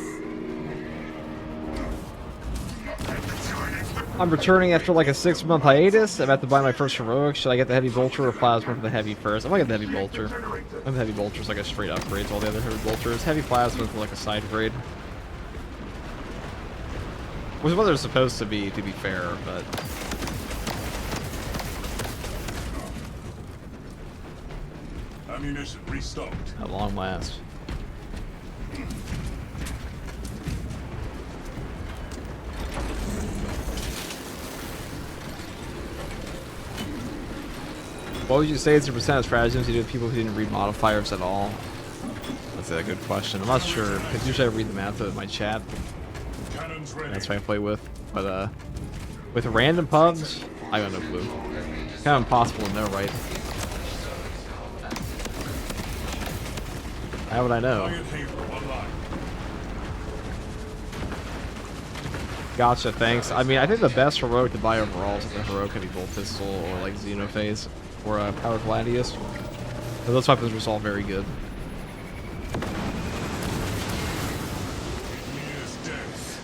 Let the Tyrannid win. I'm returning after like a 6-month hiatus. I'm about to buy my first heroic. Should I get the heavy bolter or plasma for the heavy first? I'm gonna get the heavy bolter. I think the heavy bolter is like a straight upgrade to all the other heavy bolters. Heavy plasma is like a side grade. Which is what they're supposed to be fair, but Ammunition restocked. at long last. What would you say is your percent of stratagems you do with people who didn't read modifiers at all? That's a good question. I'm not sure, because usually I read them out of my chat. Cannons ready. That's what I play with. But, with random pubs, I got no clue. Kind of impossible to know, right? How would I know? Iron Halo online. Gotcha, thanks. I mean, I think the best heroic to buy overall is the heroic heavy bolt pistol or like Xenophase or Power Gladius. But those weapons are all very good. Nears death.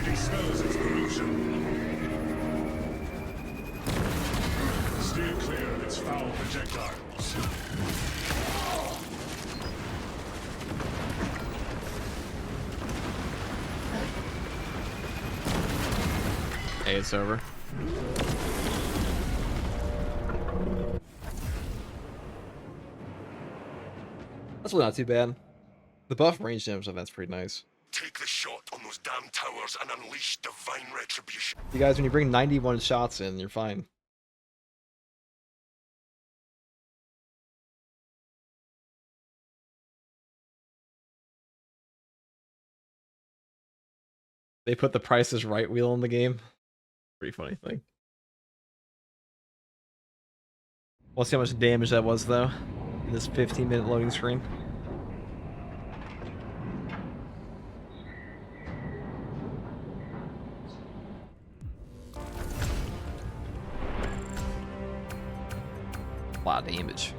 It expels its pollution. Steer clear of its foul projectiles. Hey, it's over. That's really not too bad. The buff range damage on that's pretty nice. Take the shot on those damn towers and unleash divine retribution. You guys, when you bring 91 shots in, you're fine. They put the Price is Right wheel in the game. Pretty funny thing. We'll see how much damage that was, though, in this 15-minute loading screen. A lot of damage.